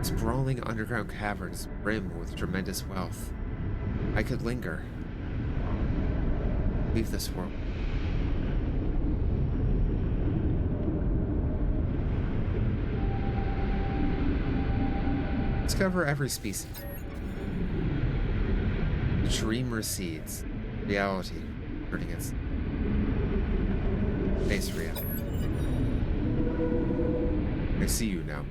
Sprawling underground caverns brim with tremendous wealth. I could linger. Leave this world. Discover every species. The dream recedes. Reality turning its face reality. I see you now.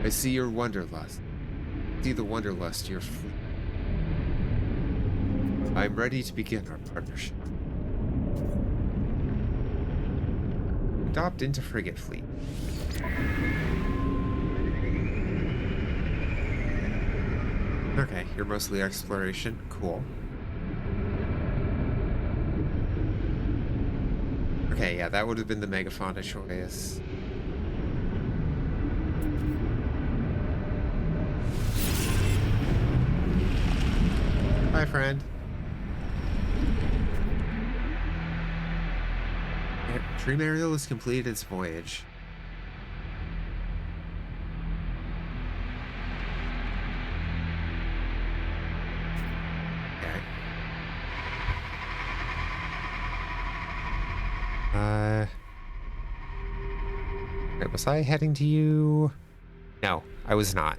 I see your wanderlust. See the wanderlust you're fleeing. I'm ready to begin our partnership. Adopt into frigate fleet. Okay, you're mostly exploration. Cool. Okay, yeah, that would have been the megafauna choice. Hi, friend. Dream Aerial has completed its voyage. Wait, was I heading to you? No, I was not.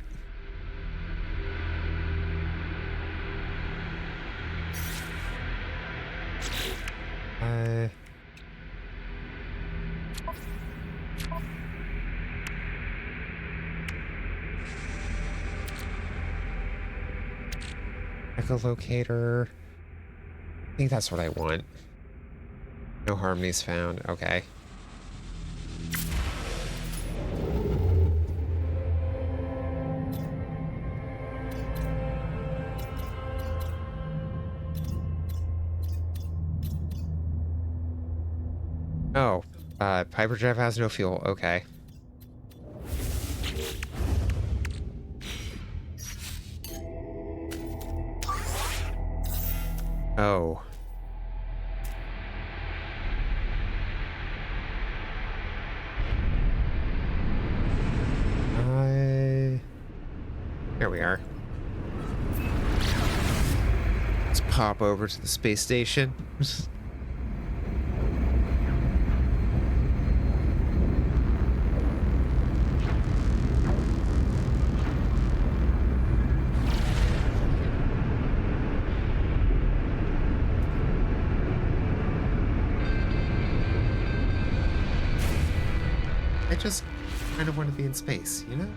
Echolocator. I think that's what I want. No harmonies found. Okay. Oh, Piper Jeff has no fuel. Okay. Oh. Here we are. Let's pop over to the space station. just kind of want to be in space, you know?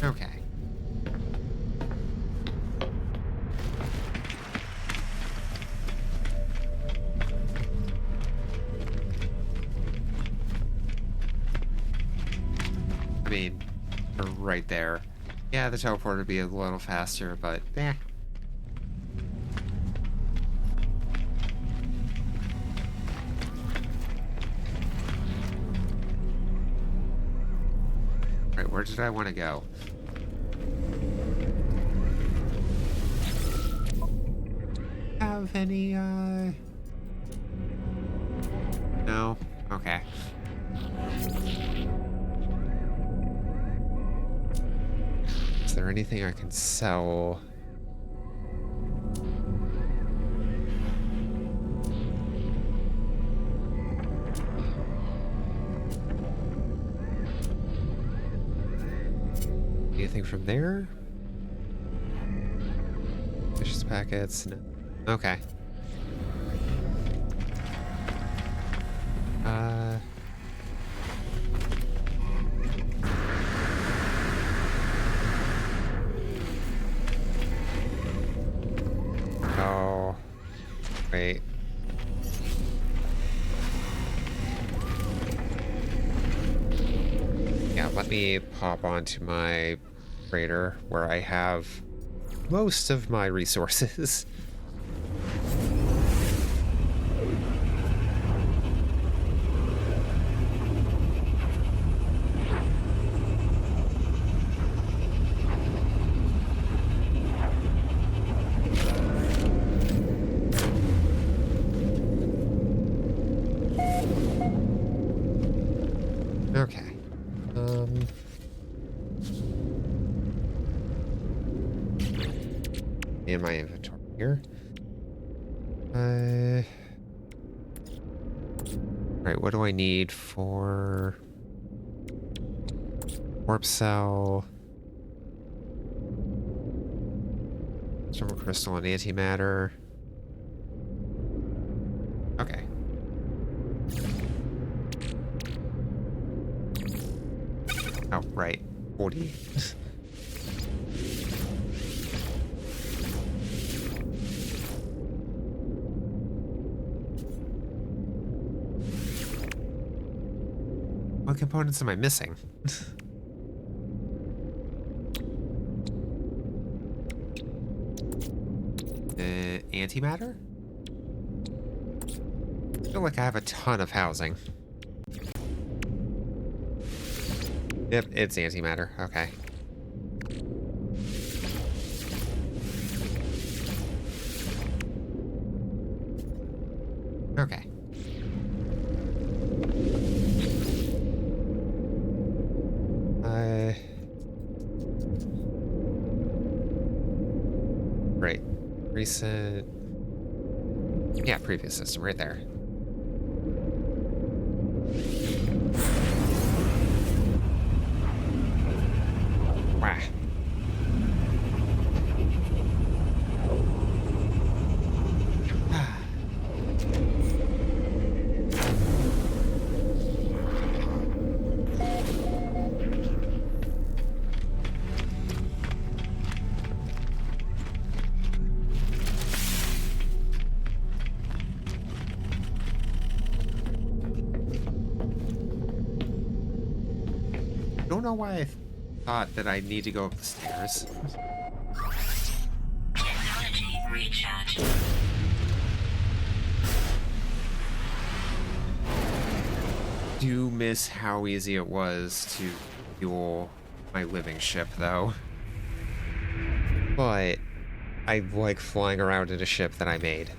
Okay. I mean, right there. Yeah, the teleport would be a little faster, but eh. Right, where did I want to go? Have any, No? Okay. Is there anything I can sell? Anything from there? Dishes packets? No. Okay. Oh. Wait. Yeah, let me pop onto my freighter where I have most of my resources. Okay. In my inventory here. Right, what do I need for warp cell, thermal crystal, and antimatter? Okay. Oh, right. 40. What components am I missing? Antimatter? I feel like I have a ton of housing. Yep, it's antimatter. Okay. Okay. Right. Recent. Yeah, previous system right there. Wow. I don't know why I thought that I need to go up the stairs. Technology recharged. Do miss how easy it was to fuel my living ship, though. But I like flying around in a ship that I made.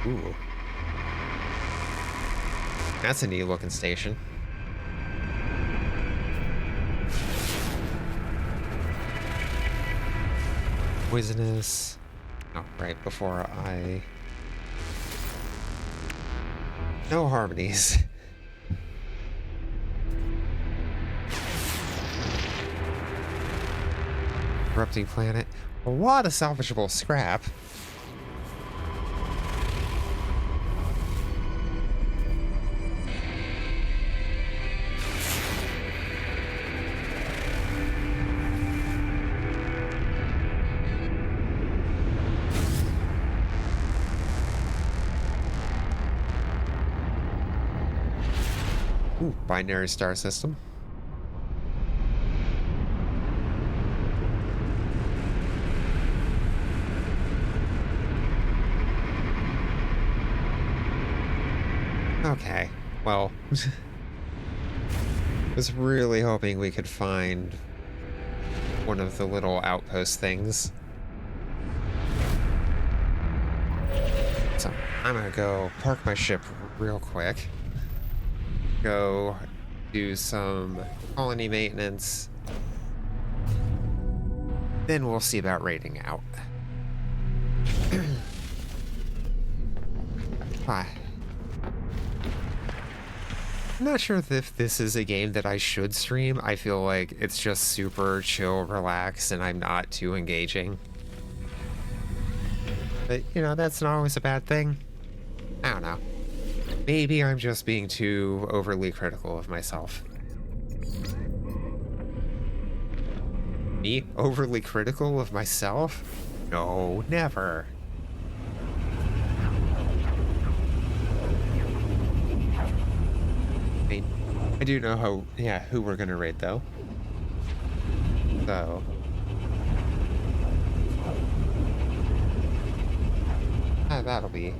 Ooh. That's a neat looking station. Poisonous. Oh, right before I... No harmonies. Corrupting planet. A lot of salvageable scrap. Ooh, binary star system. Okay, well, was really hoping we could find one of the little outpost things. So I'm gonna go park my ship real quick. Go do some colony maintenance. Then we'll see about raiding out. Hi. I'm not sure if this is a game that I should stream. I feel like it's just super chill, relaxed, and I'm not too engaging. But, you know, that's not always a bad thing. I don't know. Maybe I'm just being too overly critical of myself. Me? Overly critical of myself? No, never. I do know who we're gonna raid though. So that'll be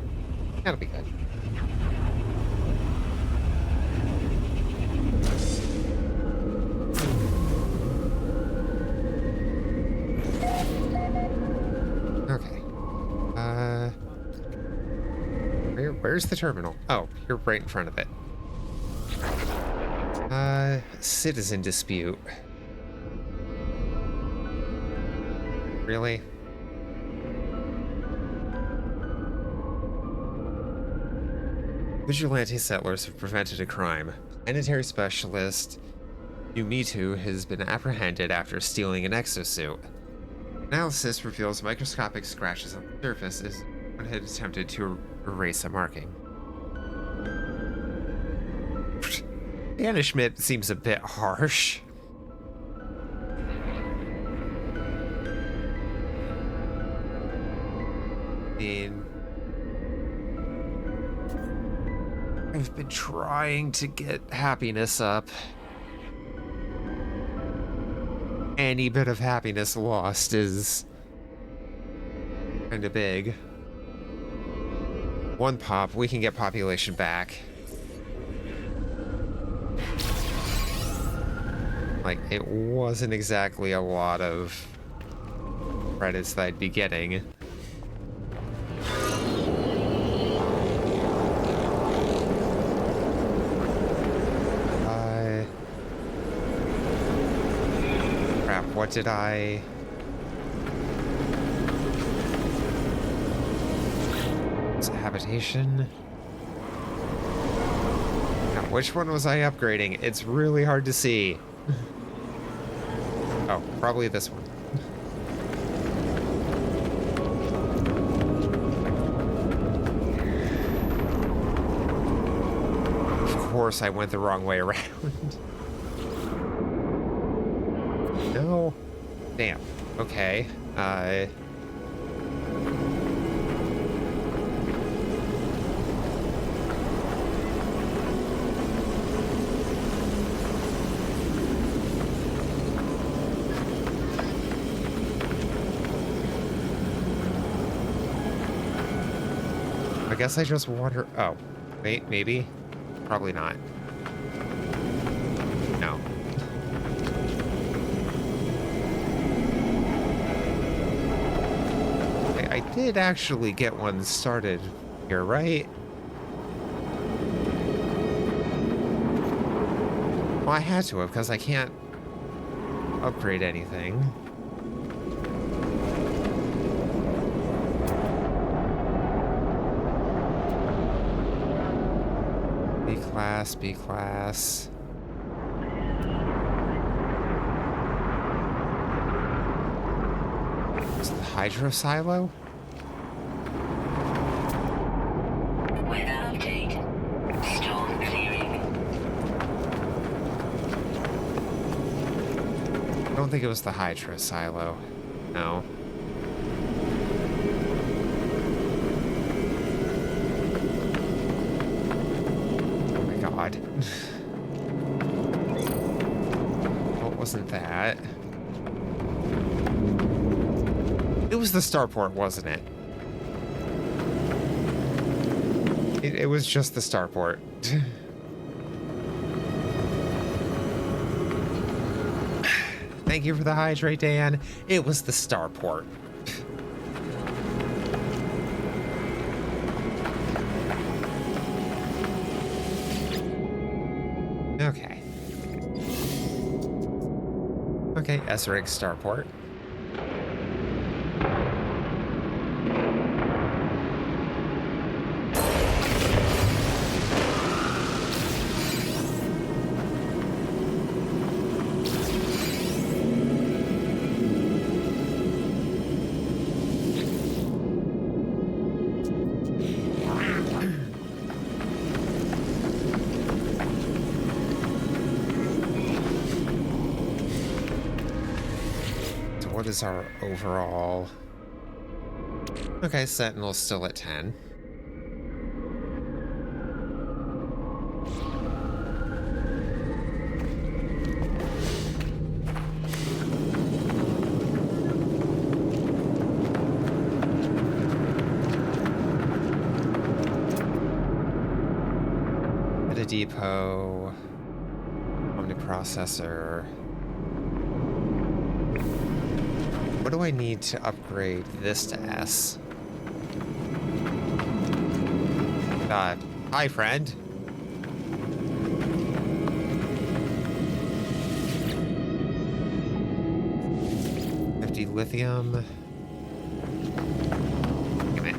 good. Okay. Where's the terminal? Oh, you're right in front of it. Citizen dispute. Really? Vigilante settlers have prevented a crime. Planetary specialist Yumitu has been apprehended after stealing an exosuit. Analysis reveals microscopic scratches on the surface as one had attempted to erase a marking. Banishment seems a bit harsh. I mean, I've been trying to get happiness up. Any bit of happiness lost is kind of big. One pop, we can get population back. Like, it wasn't exactly a lot of credits that I'd be getting. Crap, what did I... It's habitation. Now, which one was I upgrading? It's really hard to see. Oh, probably this one. Of course I went the wrong way around. No. Damn. Okay. I guess I just water. Oh, wait, maybe? Probably not. No. I did actually get one started You're right. Well, I had to have, because I can't upgrade anything. B-class, B-class. Is it the hydro silo? Weather update. Storm clearing. I don't think it was the hydro silo. No. Oh my god. What wasn't that? It was the starport, wasn't it? It was just the starport. Thank you for the hydrate, Dan. It was the starport. Okay. Okay, S-Rig starport. What is our overall? Okay, Sentinel's still at 10. Data depot, omniprocessor. What do I need to upgrade this to S? Hi, friend. 50 lithium. Damn it.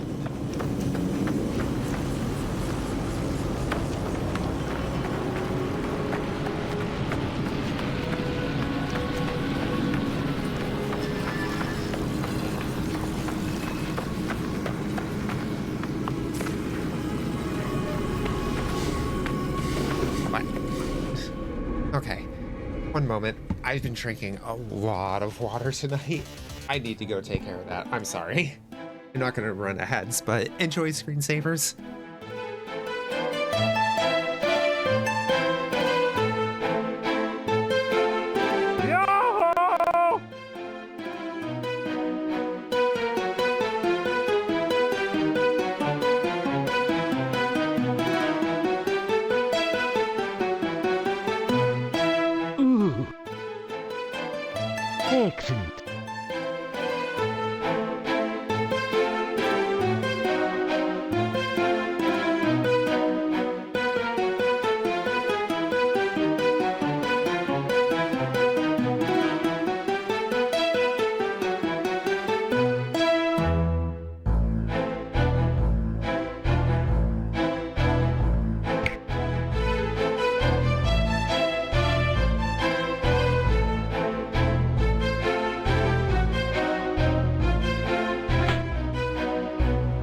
Okay, one moment. I've been drinking a lot of water tonight. I need to go take care of that. I'm sorry. I'm not gonna run aheads, but enjoy screensavers. Excellent.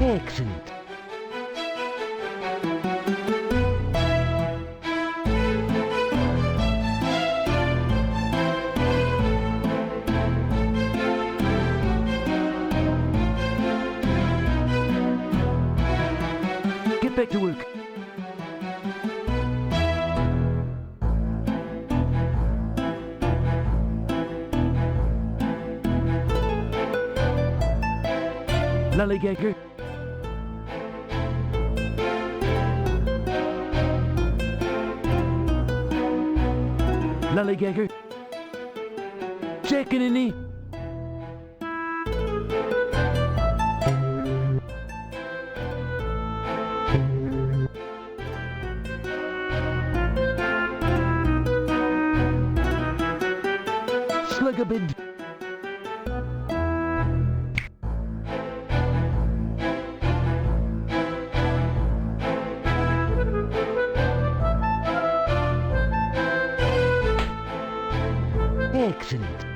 Excellent. Get back to work. Lollygagger. Lollygagger. Checking in it. Jacobin. Excellent.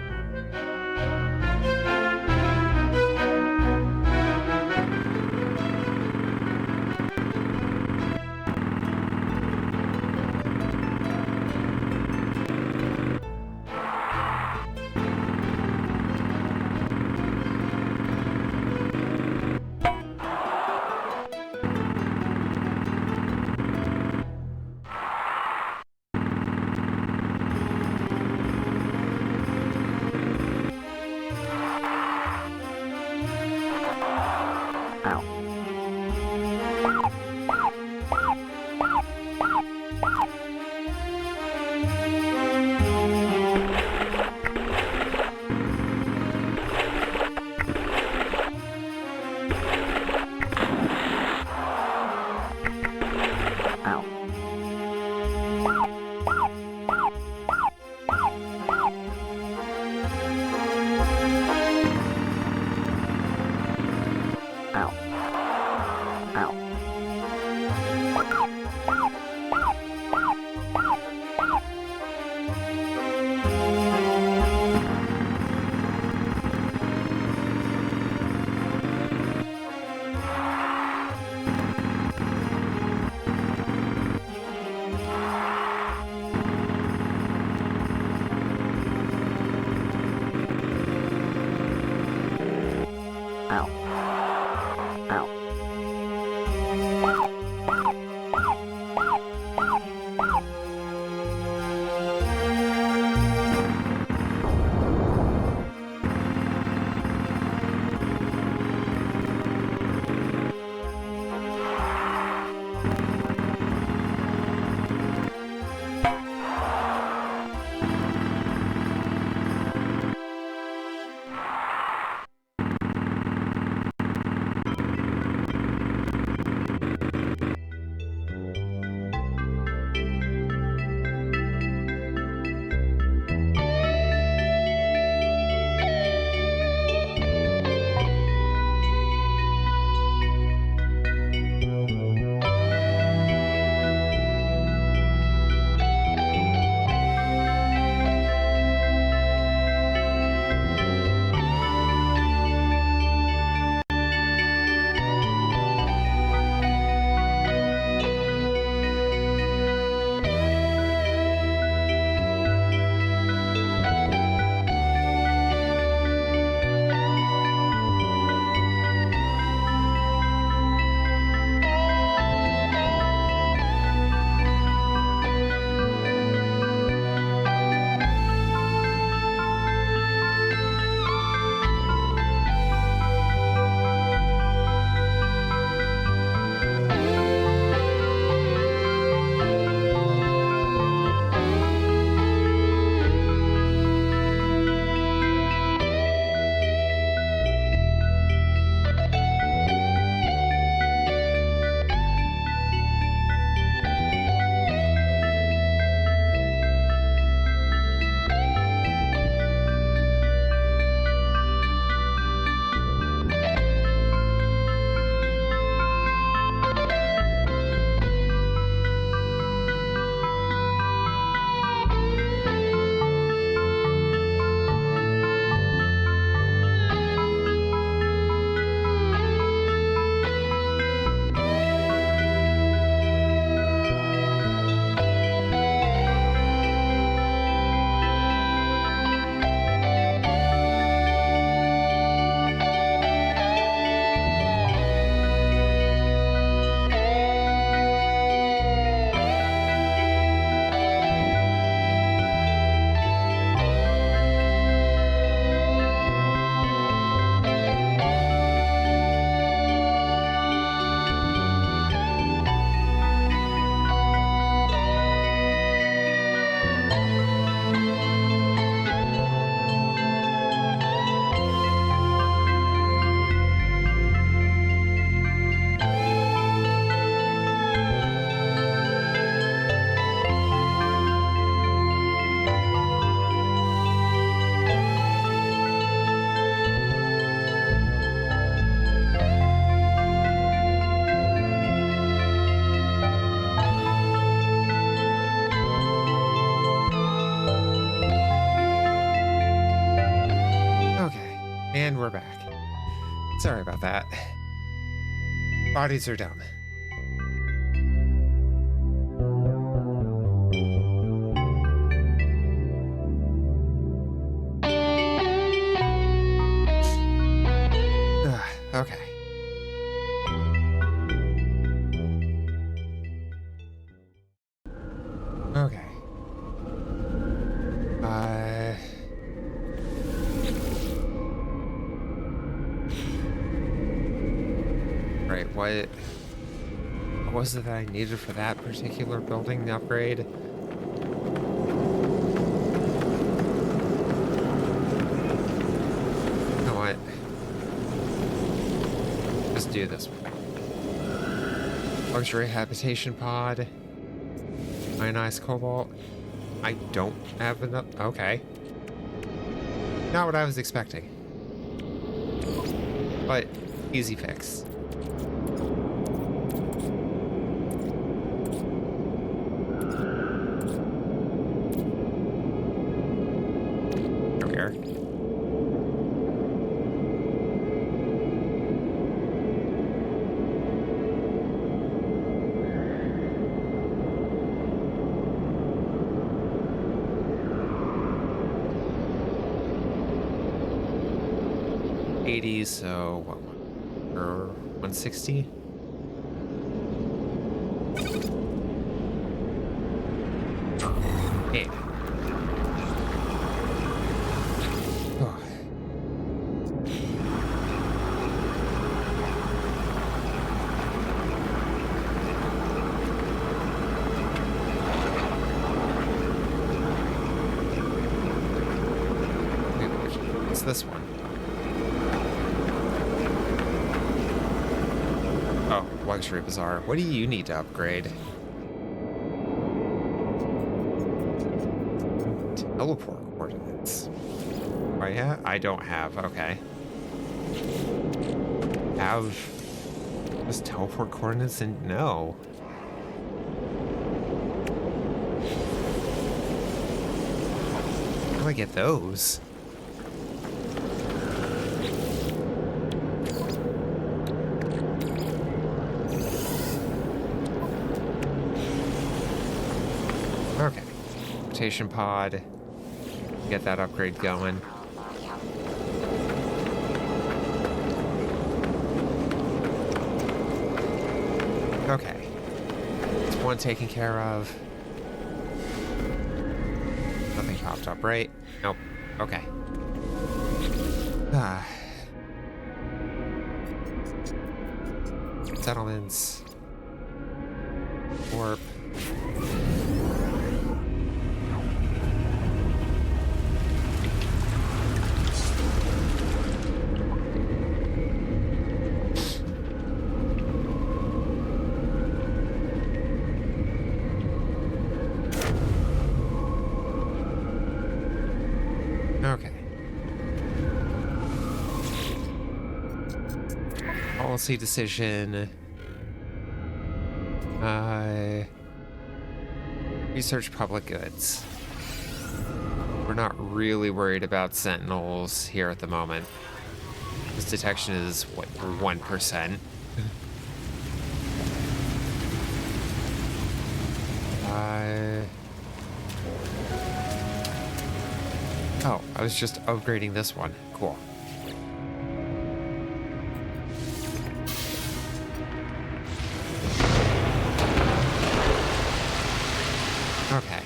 And we're back. Sorry about that. Bodies are dumb. Okay. Okay. Right, what was it that I needed for that particular building upgrade? You know what? Just do this one. Luxury habitation pod. Ionized cobalt. I don't have enough. Okay. Not what I was expecting. But easy fix. Come here. So what, or 160? Hey. Oh. What's this one? Luxury Bazaar. What do you need to upgrade? Teleport coordinates. Oh yeah? I don't have. Okay. Have just teleport coordinates and no. How do I get those? Okay. Rotation pod. Get that upgrade going. Okay. It's one taken care of. Nothing popped up, right? Nope. Okay. Settlements. Warp. Okay. Policy decision. Research public goods. We're not really worried about sentinels here at the moment. This detection is, what, 1%? Oh, I was just upgrading this one. Cool. Okay.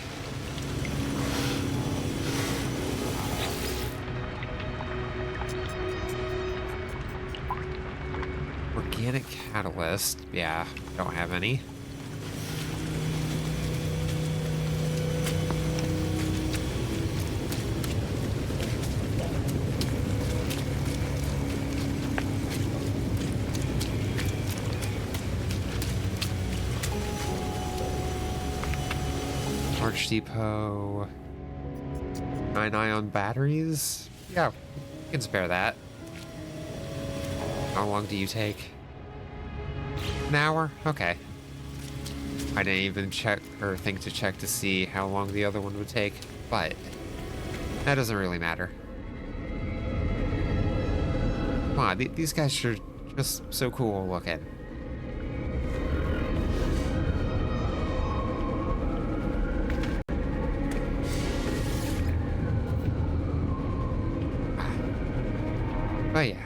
Organic catalyst. Yeah, don't have any. Large depot. 9 ion batteries? Yeah, you can spare that. How long do you take? An hour? Okay. I didn't even check or think to check to see how long the other one would take, but that doesn't really matter. Come on, these guys are just so cool looking. But yeah.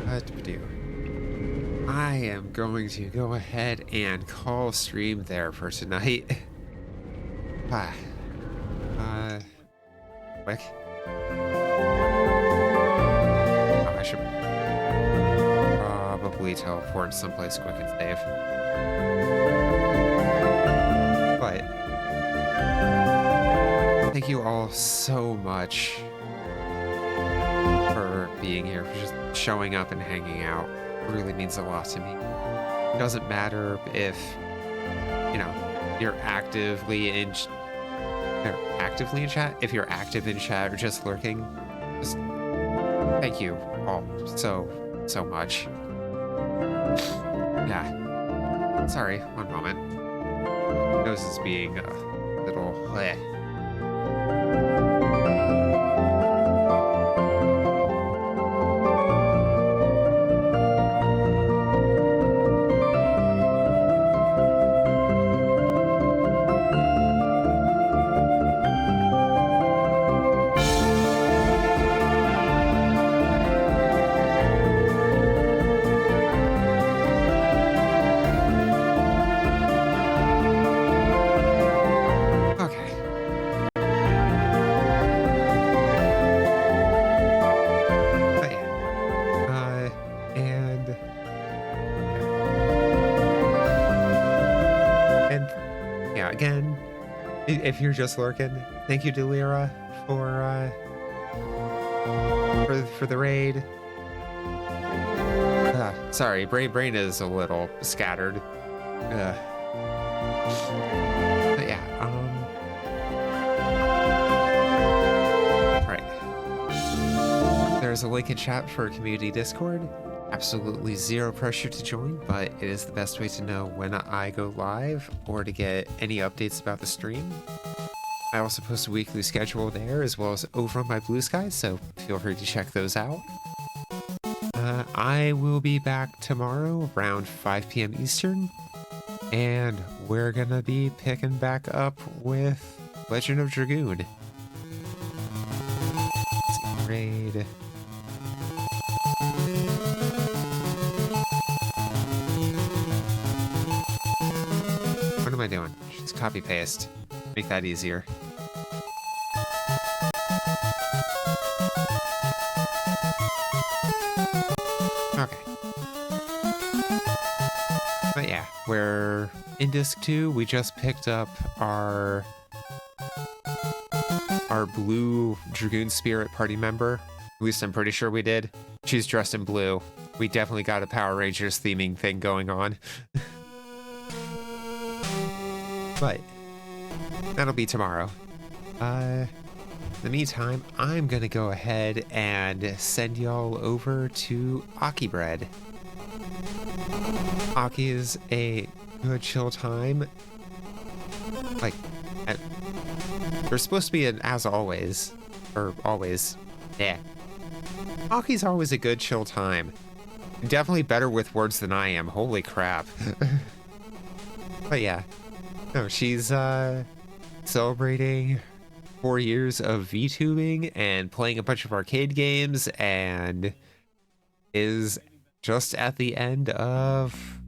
What to do? I am going to go ahead and call stream there for tonight. Quick. Oh, I should probably teleport someplace quick and safe. But thank you all so much for being here, for just showing up and hanging out. It really means a lot to me. It doesn't matter if, you know, you're actively in chat, if you're active in chat or just lurking. Just thank you all so much. Yeah. Sorry, one moment. Nose is being a little bleh. If you're just lurking, thank you, Delira, for the raid. Sorry, brain is a little scattered. But yeah, right. There's a link in chat for community Discord. Absolutely zero pressure to join, but it is the best way to know when I go live or to get any updates about the stream. I also post a weekly schedule there as well as over on my Blue Sky, so feel free to check those out. I will be back tomorrow around 5 p.m. Eastern, and we're gonna be picking back up with Legend of Dragoon. Let's see, raid. What am I doing? Just copy paste. Make that easier. Okay. But yeah, we're in Disc 2. We just picked up our blue Dragoon Spirit party member. At least I'm pretty sure we did. She's dressed in blue. We definitely got a Power Rangers theming thing going on. But that'll be tomorrow. In the meantime, I'm gonna go ahead and send y'all over to Aki Bread. Aki is a good chill time. Like, there's supposed to be an as always, or always. Yeah. Aki's always a good chill time. Definitely better with words than I am. Holy crap. But yeah. No, she's celebrating 4 years of VTubing and playing a bunch of arcade games, and is just at the end of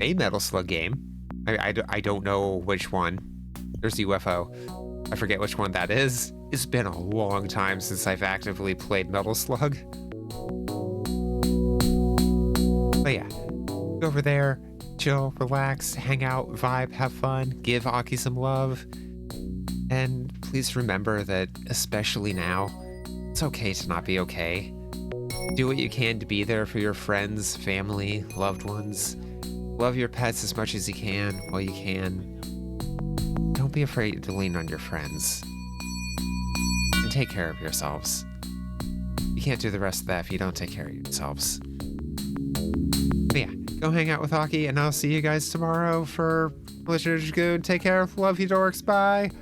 a Metal Slug game. I don't know which one. There's UFO. I forget which one that is. It's been a long time since I've actively played Metal Slug. But yeah, go over there, chill, relax, hang out, vibe, have fun, give Aki some love. And please remember that, especially now, it's okay to not be okay. Do what you can to be there for your friends, family, loved ones. Love your pets as much as you can while you can. Don't be afraid to lean on your friends. And take care of yourselves. You can't do the rest of that if you don't take care of yourselves. But yeah, go hang out with Aki, and I'll see you guys tomorrow for Legend of Dragoon. Take care. Love you, dorks. Bye.